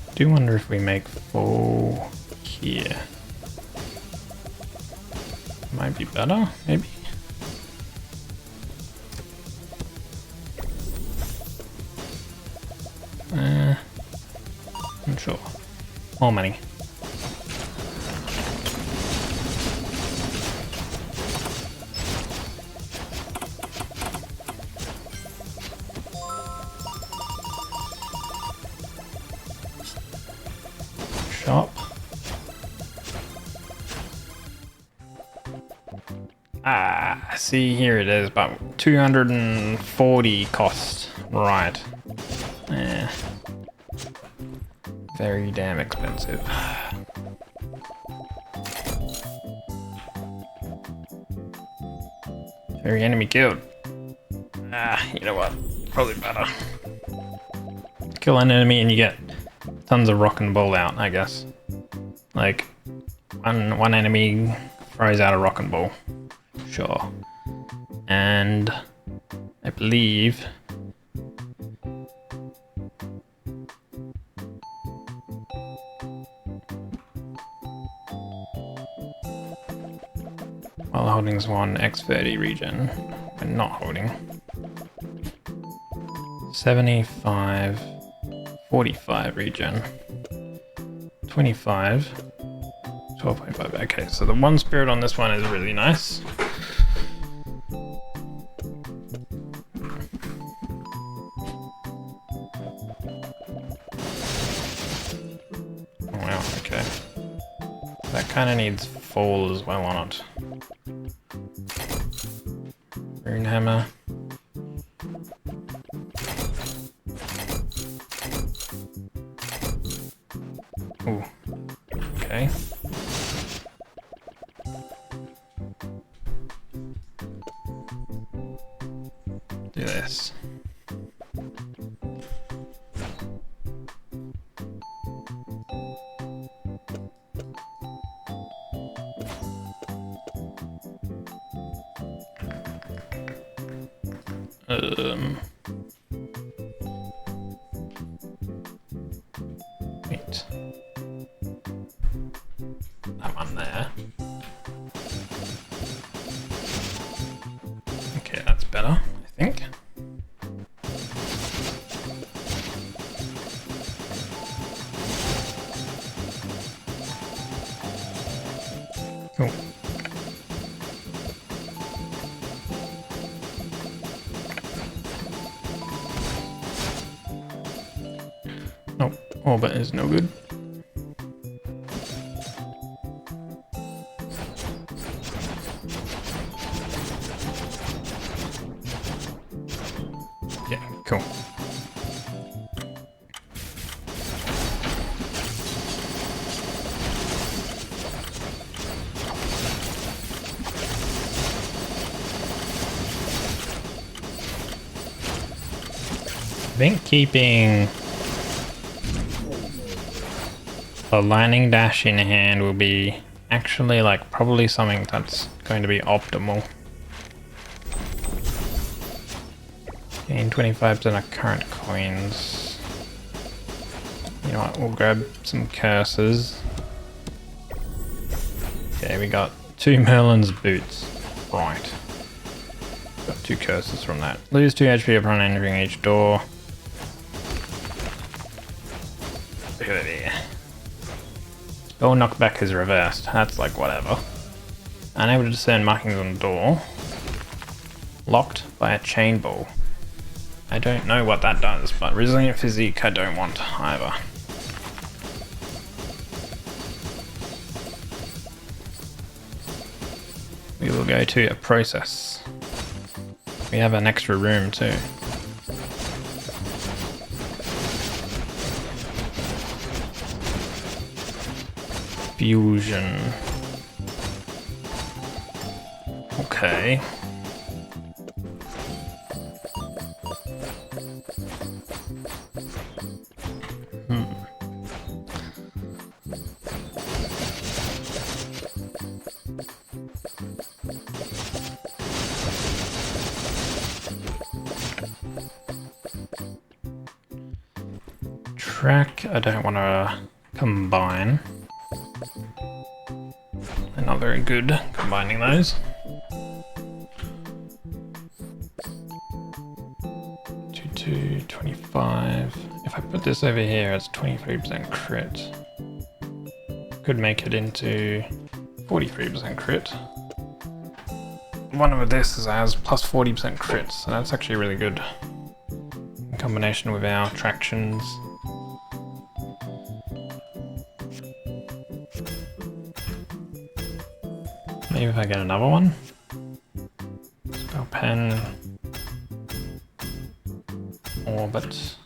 I do wonder if we make 4 here. Might be better, maybe? Sure. More money. Shop. Ah, see, here it is, but 240 cost. Right. Eh. Very damn expensive. Very enemy killed. Ah, you know what? Probably better. Kill an enemy and you get tons of rock and ball out, I guess. Like, one enemy throws out a rock and ball. Sure. And I believe while holding is one X30 region, when not holding. 75, 45 region, 25, 12.5. Okay, so the one spirit on this one is really nice. Oh wow, okay. That kind of needs fall as well on it. Rune hammer. Ooh. Okay. Do this. Wait. That one there. Okay, that's better, I think. Cool. Nope, orbit is no good. Yeah, cool. I think keeping a lightning dash in hand will be actually like probably something that's going to be optimal. Gain 25% of current coins. You know what, we'll grab some curses. Okay, we got 2 Merlin's boots. Right. Got 2 curses from that. Lose 2 HP upon entering each door. Look at it there. Spell knockback is reversed. That's like whatever. Unable to discern markings on the door. Locked by a chain ball. I don't know what that does, but resilient physique I don't want either. We will go to a process. We have an extra room too. Fusion. Okay. Track, I don't want to combine. They're not very good combining those. Two, to 25. If I put this over here, it's 23% crit. Could make it into 43% crit. One with this has plus 40% crit, so that's actually really good. In combination with our attractions. Maybe if I get another one. Spell pen. Orbit.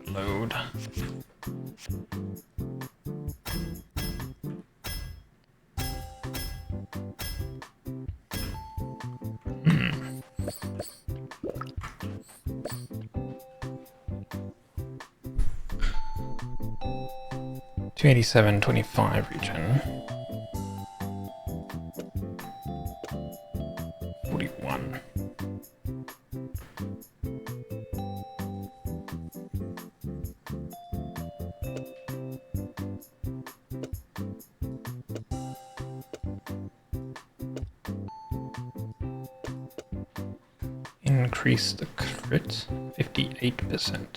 Load. Hmm. 287.25 region. 41. Increase the crit 58%.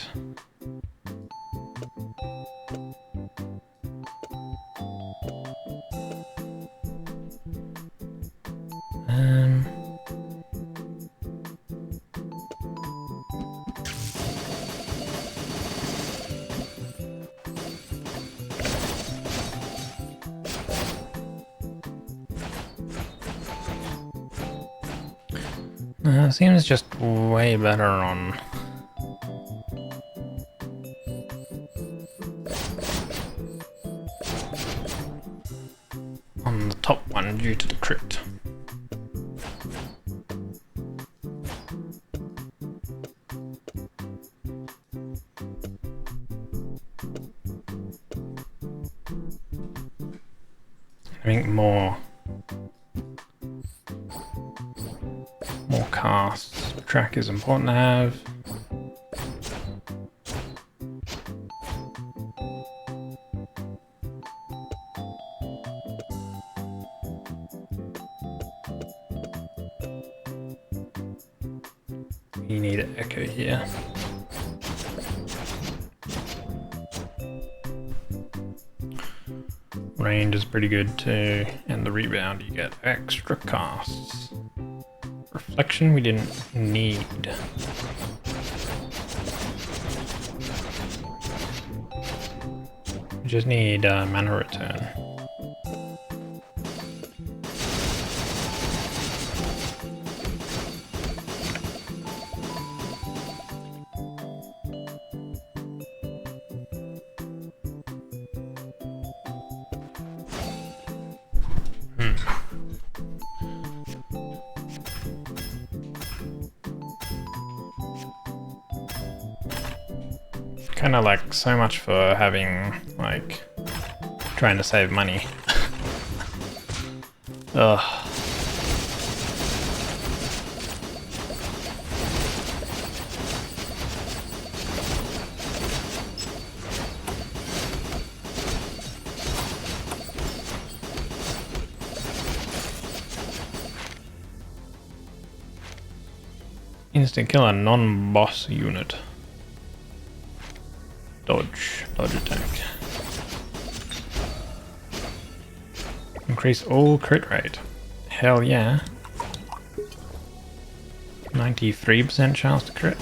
Um, seems just way better on the top one due to the crit. I think more casts. Track is important to have. You need an echo here. Range is pretty good too, and the rebound you get extra casts. Reflection we didn't need. We just need mana return. Kind of like so much for having like trying to save money. Ugh. Instant kill a non-boss unit. Dodge attack. Increase all crit rate. Hell yeah. 93% chance to crit.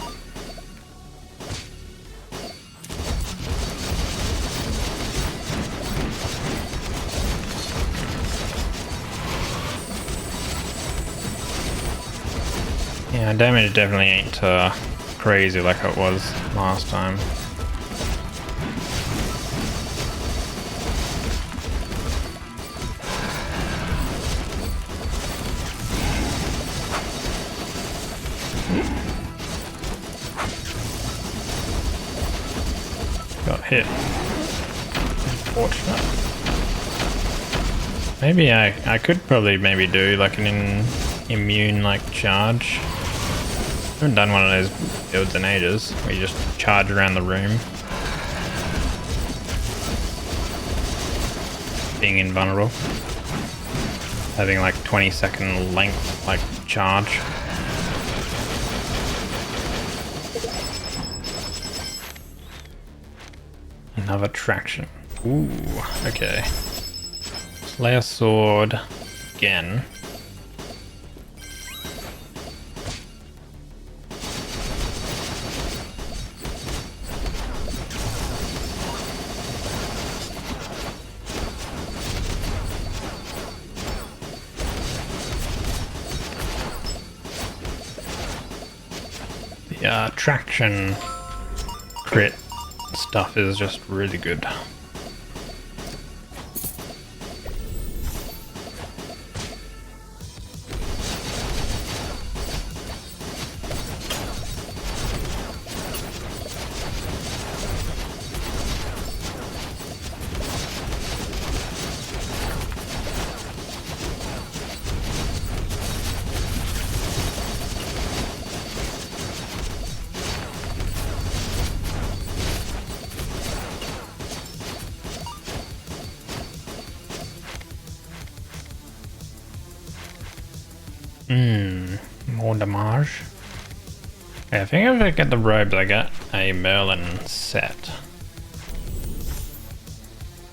Yeah, damage definitely ain't crazy like it was last time. Got hit. Unfortunate. Maybe I could probably do like an immune like charge. I haven't done one of those builds in ages where you just charge around the room. Being invulnerable. Having like 20-second length like charge. Another traction. Ooh, okay. Slayer sword again. The traction crit stuff is just really good. More damage. Yeah, I think if I get the robes, I get a Merlin set.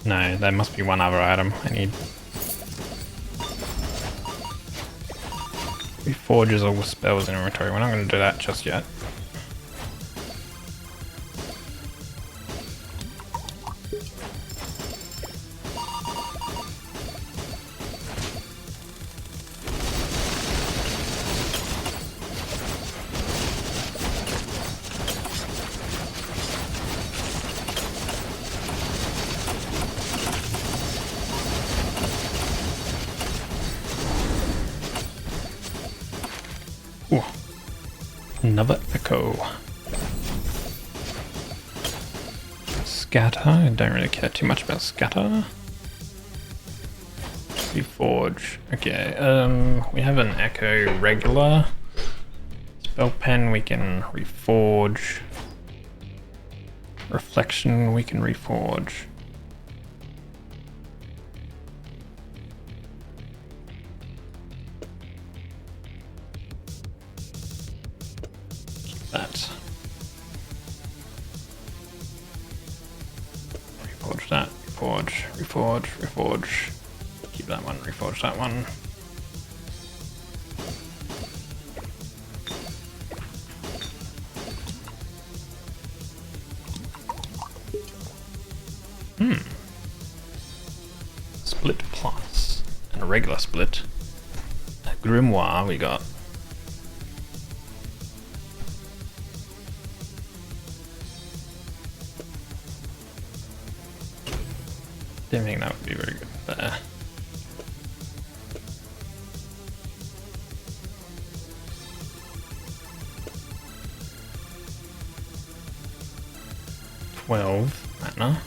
No, there must be one other item I need. Reforges all spells in inventory. We're not going to do that just yet. Ooh. Another echo. Scatter. I don't really care too much about scatter. Reforge. Okay. We have an echo regular. Spell pen we can reforge. Reflection we can reforge. That. Reforge that, reforge. Keep that one, reforge that one. Split plus. And a regular split. A grimoire we got. Didn't think that would be very good there. Mana.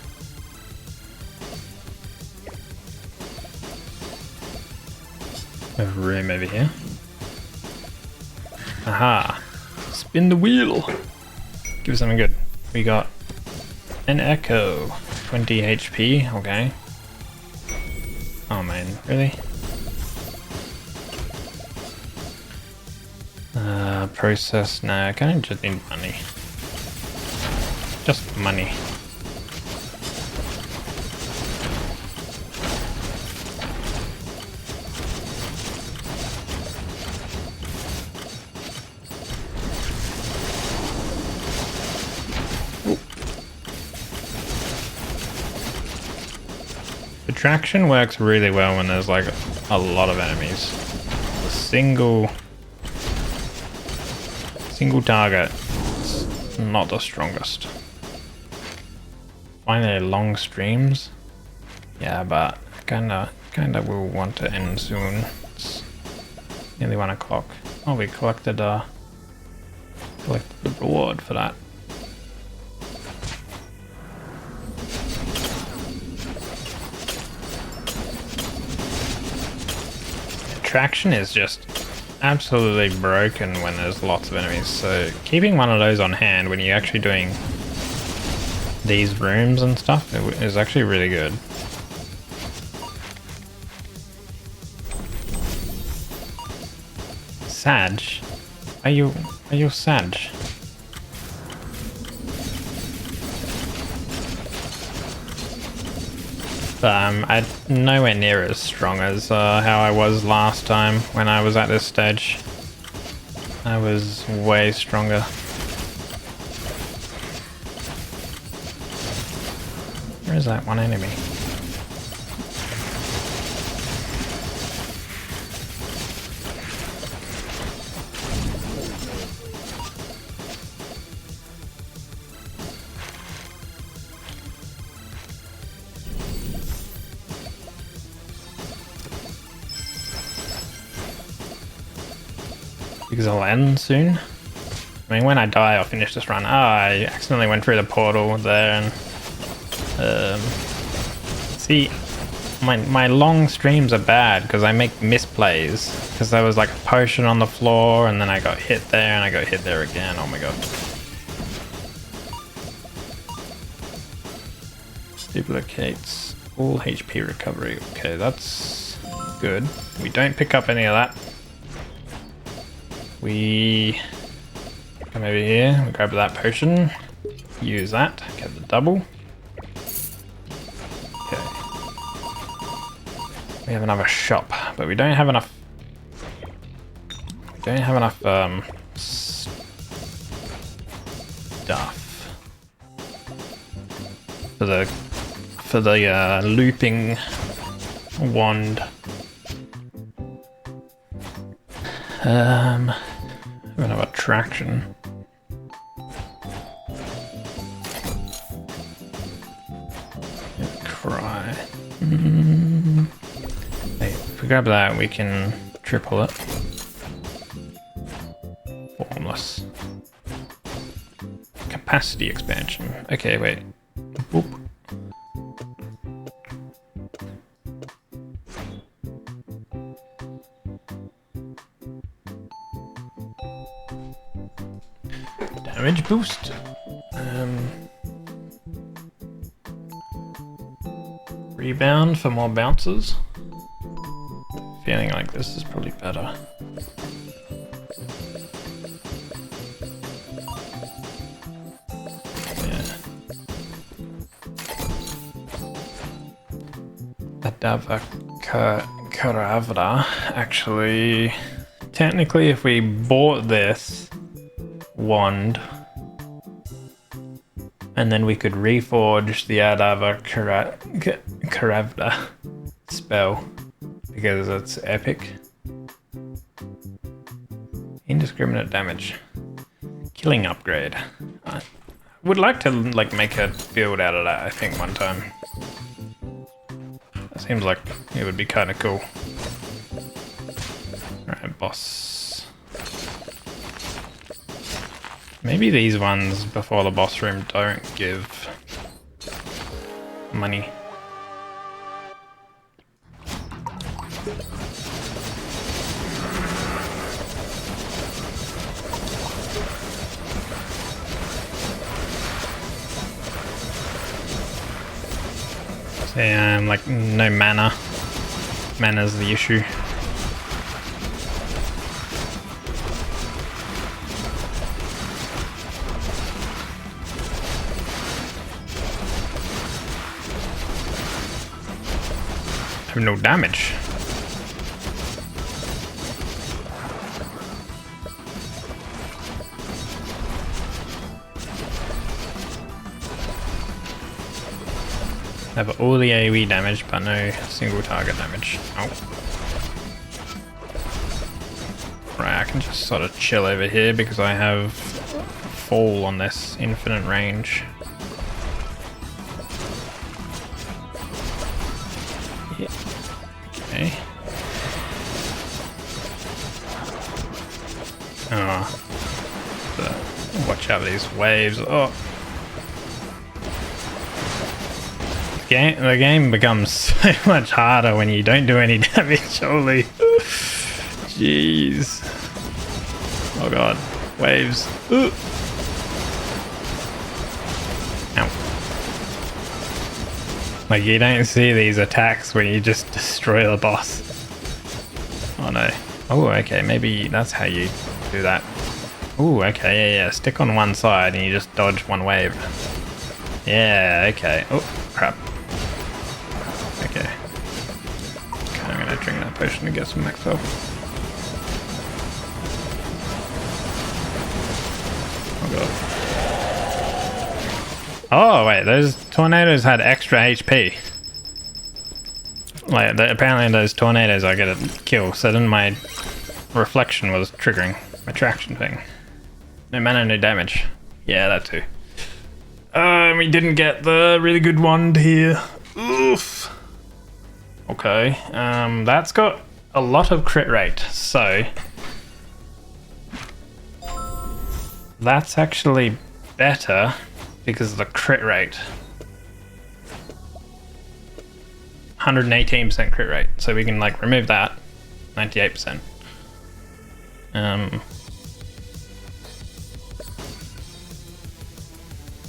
We have a room over here. Aha! Spin the wheel! Give us something good. We got an echo. 20 HP, okay. Oh man, really? Process, no, I kind of just need money. Just money. Traction works really well when there's like a lot of enemies. A single target is not the strongest. Finally, long streams. Yeah, but kinda will want to end soon. It's nearly 1 o'clock. Oh, we collected the reward for that. Traction is just absolutely broken when there's lots of enemies, so keeping one of those on hand when you're actually doing these rooms and stuff is actually really good. Sag? Are you Sag? But I'm nowhere near as strong as how I was last time when I was at this stage. I was way stronger. Where is that one enemy? Because it'll end soon. I mean, when I die, I'll finish this run. I accidentally went through the portal there and... see, my long streams are bad because I make misplays. Because there was like a potion on the floor and then I got hit there and I got hit there again. Oh my god. Duplicates all HP recovery. Okay, that's good. We don't pick up any of that. We come over here, we grab that potion, use that, get the double. Okay. We have another shop, but we don't have enough. We don't have enough stuff for the looping wand. We have attraction. Cry. Hey, if we grab that, we can triple it. Formless. Capacity expansion. Okay, wait. Boop. Damage boost. Rebound for more bounces. Feeling like this is probably better. Yeah. Adava Karavda. Actually, technically, if we bought this wand and then we could reforge the Adava Karavda spell because it's epic. Indiscriminate damage. Killing upgrade. I would like to like make a build out of that, I think, one time. That seems like it would be kind of cool. Alright, boss. Maybe these ones before the boss room don't give money. So yeah, like no mana. Mana's the issue. Have no damage. Have all the AoE damage, but no single target damage. Oh. Right, I can just sort of chill over here because I have fall on this infinite range. Yeah. Okay. Oh. So, watch out for these waves. Oh. The game becomes so much harder when you don't do any damage, holy. Jeez. Oh god. Waves. Ooh. Ow. Like, you don't see these attacks when you just destroy the boss. Oh no. Oh, okay, maybe that's how you do that. Ooh, okay, yeah. Stick on one side and you just dodge one wave. Yeah, okay. Oh, crap. drink that potion to get some max health. Oh god. Oh wait, those tornadoes had extra HP. Like, apparently those tornadoes I get a kill, so then my reflection was triggering my traction thing. No mana, no damage. Yeah, that too. We didn't get the really good wand here. Oof. Okay, that's got a lot of crit rate, so that's actually better because of the crit rate. 118% crit rate, so we can like remove that. 98%.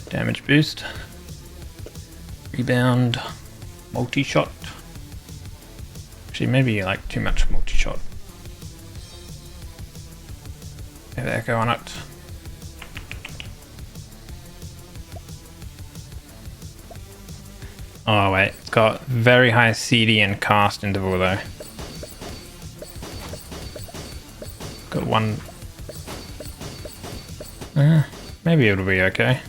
Damage boost, rebound, multi-shot. Actually, maybe like too much multi-shot. Maybe echo on it. Oh wait, it's got very high CD and cast interval though. Got one. Maybe it'll be okay.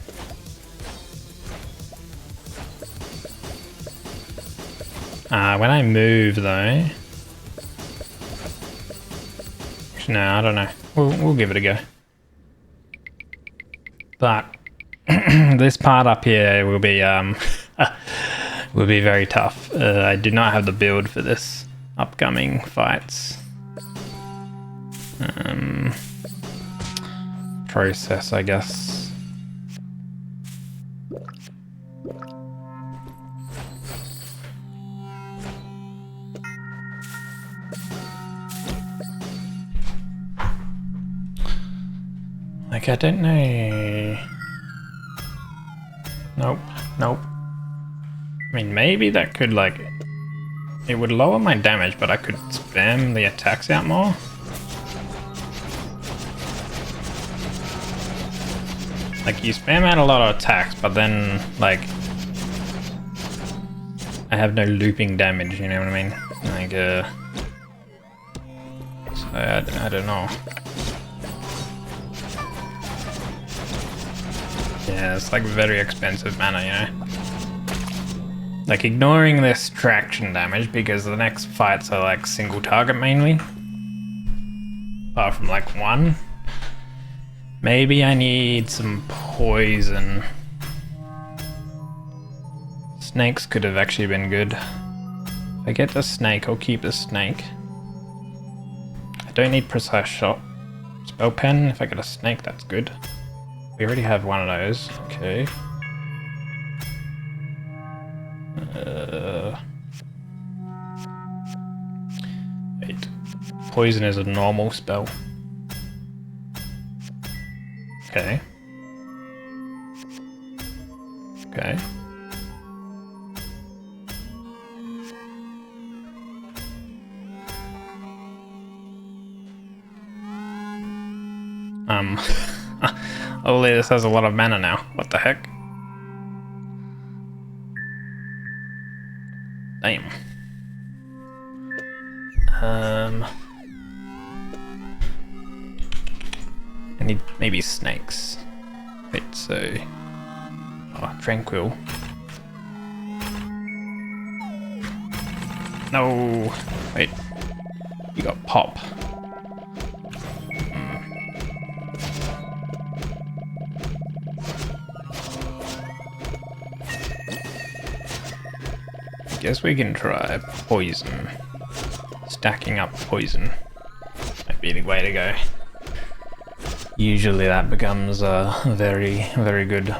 When I move though. No, I don't know. We'll give it a go. But this part up here will be will be very tough. I do not have the build for this upcoming fights. Process, I guess. Like, I don't know. Nope, nope. I mean, maybe that could, like, it would lower my damage, but I could spam the attacks out more. Like, you spam out a lot of attacks, but then, like, I have no looping damage, you know what I mean? Like, so I don't know. Yeah, it's like very expensive mana, you know? Like, ignoring this traction damage because the next fights are like single target mainly. Apart from like one. Maybe I need some poison. Snakes could have actually been good. If I get the snake, I'll keep the snake. I don't need precise shot. Spell pen, if I get a snake, that's good. We already have one of those. Okay. Wait. Poison is a normal spell. Okay. Okay. Oh, this has a lot of mana now. What the heck? Damn. I need maybe snakes. Wait, so... Oh, tranquil. No! Wait. You got pop. Guess we can try poison. Stacking up poison might be the way to go. Usually that becomes very, very good.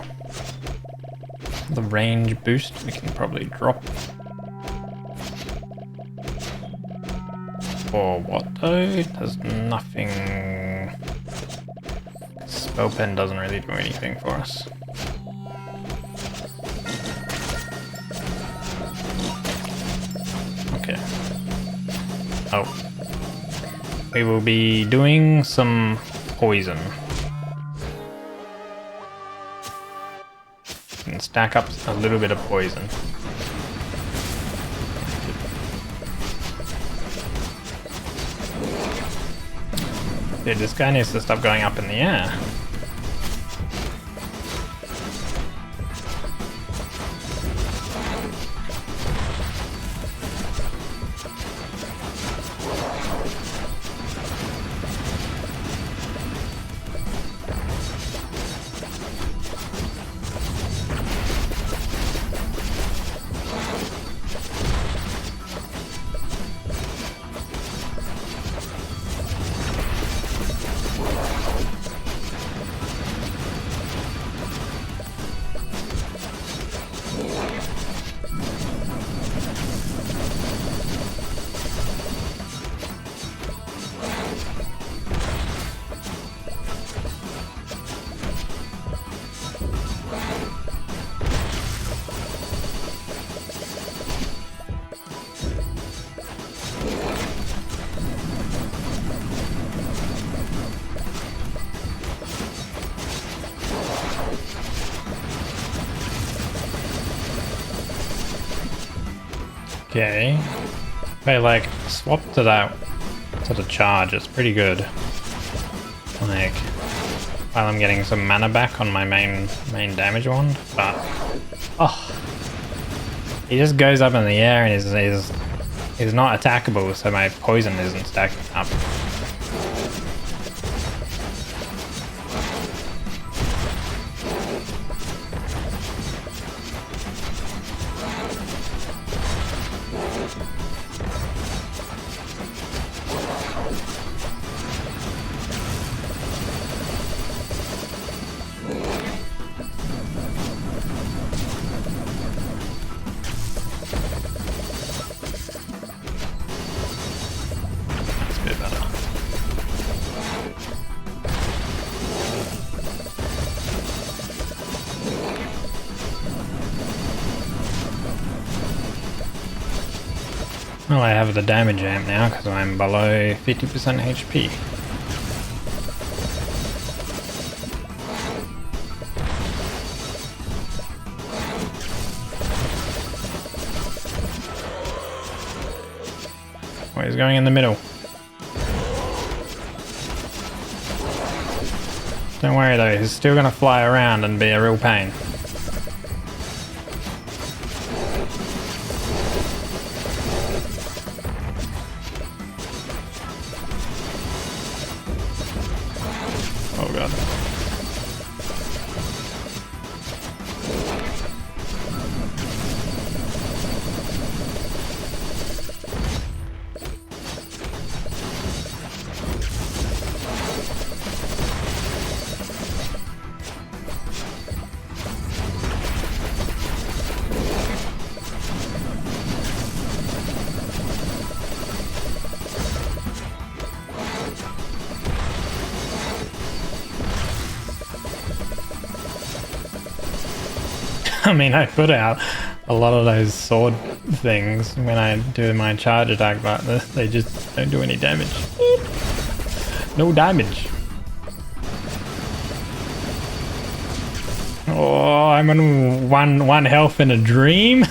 The range boost we can probably drop. For what though? There's nothing. Spell pen doesn't really do anything for us. Okay. Oh. We will be doing some poison. And stack up a little bit of poison. Dude, this guy needs to stop going up in the air. Okay. They like swap to that to the charge, it's pretty good. Like while I'm getting some mana back on my main damage one, but he just goes up in the air and is not attackable, so my poison isn't stacking up. Well, I have the damage amp now because I'm below 50% HP. Oh, he's going in the middle. Don't worry though, he's still going to fly around and be a real pain. Oh god. I mean, I put out a lot of those sword things when I do my charge attack, but they just don't do any damage. No damage. Oh, I'm on one health in a dream.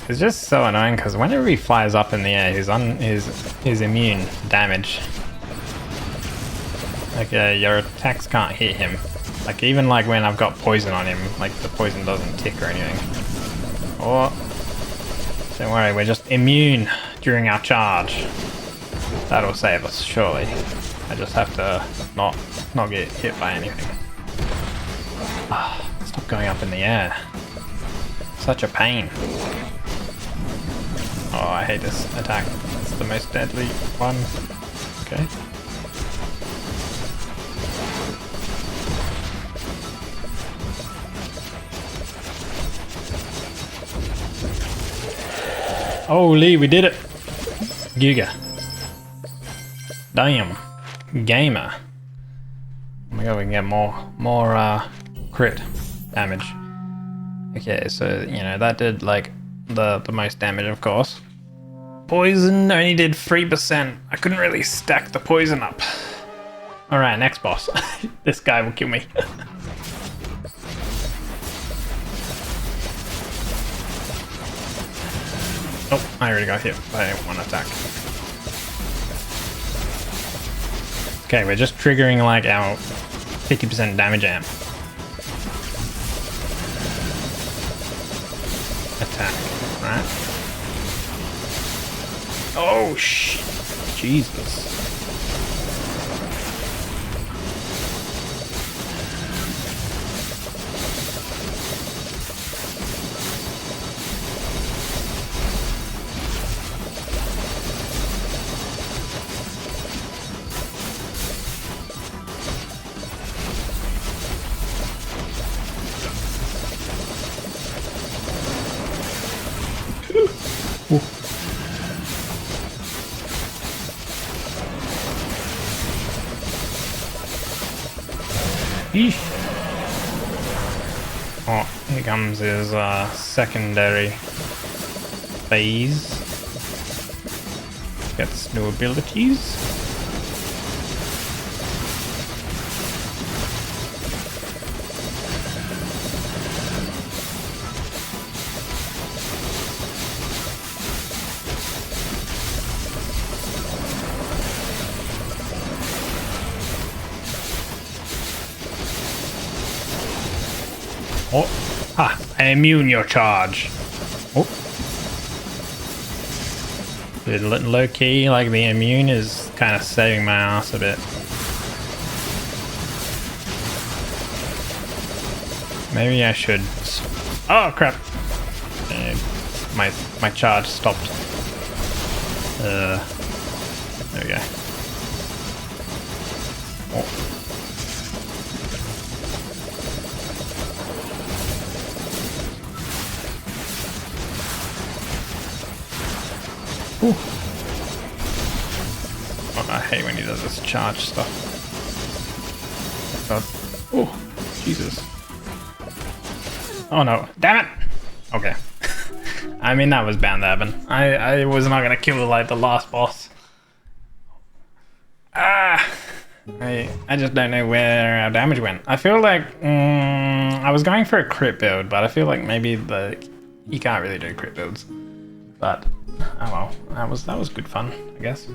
It's just so annoying because whenever he flies up in the air, he's immune to damage. Like, your attacks can't hit him. Like, even like when I've got poison on him, like the poison doesn't tick or anything. Oh, don't worry, we're just immune during our charge. That'll save us, surely. I just have to not get hit by anything. Ah, stop going up in the air. Such a pain. Oh, I hate this attack. It's the most deadly one. Okay. Holy, we did it! Giga. Damn. Gamer. Oh my god, we can get more crit damage. Okay, so, you know, that did, like, the most damage, of course. Poison only did 3%. I couldn't really stack the poison up. Alright, next boss. This guy will kill me. Oh, I already got hit by one attack. Okay, we're just triggering like our 50% damage amp. Attack, right? Oh, Jesus. Eesh. Oh, here comes his secondary phase. Gets new abilities. Oh, ha! I immune your charge. Oh, low key, like the immune is kind of saving my ass a bit. Maybe I should. Oh crap! My charge stopped. There we go. Oh. Oh, I hate when he does this charge stuff. Oh, Jesus. Oh no, damn it! Okay. I mean, that was bound to happen. I was not gonna kill like the last boss. I just don't know where our damage went. I feel like I was going for a crit build, but I feel like maybe you can't really do crit builds. But oh well, that was good fun, I guess.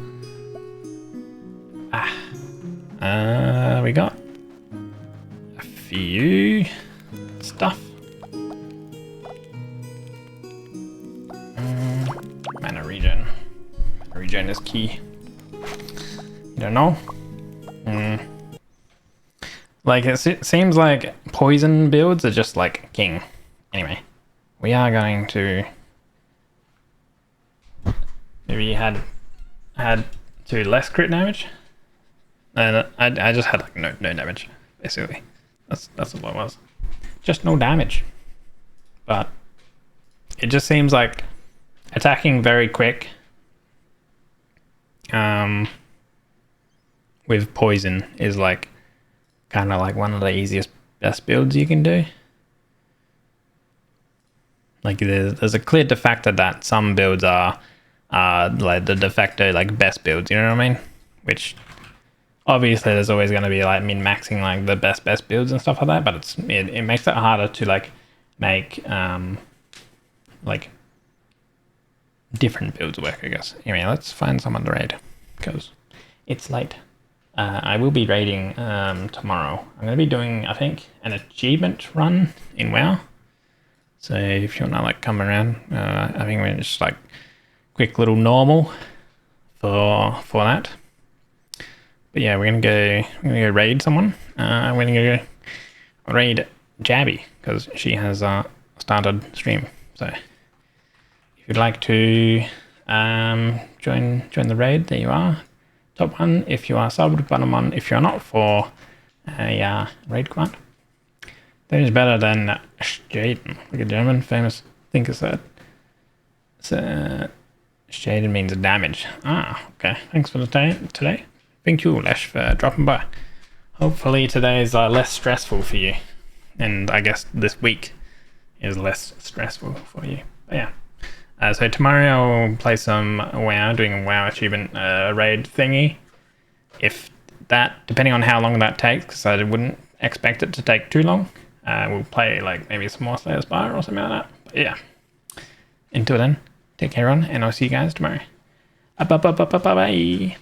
We got a few stuff. Mana regen. Mana regen is key. You don't know? Like it seems like poison builds are just like king. Anyway, we are going to. Maybe you had to less crit damage, and I just had like no damage basically. That's all it was, just no damage. But it just seems like attacking very quick, with poison is like kind of like one of the best builds you can do. Like there's a clear de facto that some builds are like the de facto like best builds, you know what I mean? Which obviously there's always going to be like min-maxing like the best builds and stuff like that, but it makes it harder to like make like different builds work, I guess. Anyway, let's find someone to raid because it's late. I will be raiding tomorrow. I'm going to be doing, I think, an achievement run in WoW. So if you want to like come around, I think we're just like quick little normal for that. But yeah, we're gonna go raid someone. We're gonna go raid Jabby because she has started stream. So if you'd like to join the raid, there you are. Top one if you are subbed, bottom one if you're not, for a raid command. That is better than Jaden, like a German famous thinker said. So Shaded means damage. Okay. Thanks for the today. Thank you, Lesh, for dropping by. Hopefully today is less stressful for you. And I guess this week is less stressful for you. But yeah. So tomorrow I'll play some WoW, doing a WoW achievement raid thingy. If that, depending on how long that takes, because I wouldn't expect it to take too long, we'll play like maybe some more Spire or something like that. But yeah. Until then. Take care, everyone, and I'll see you guys tomorrow. Bye.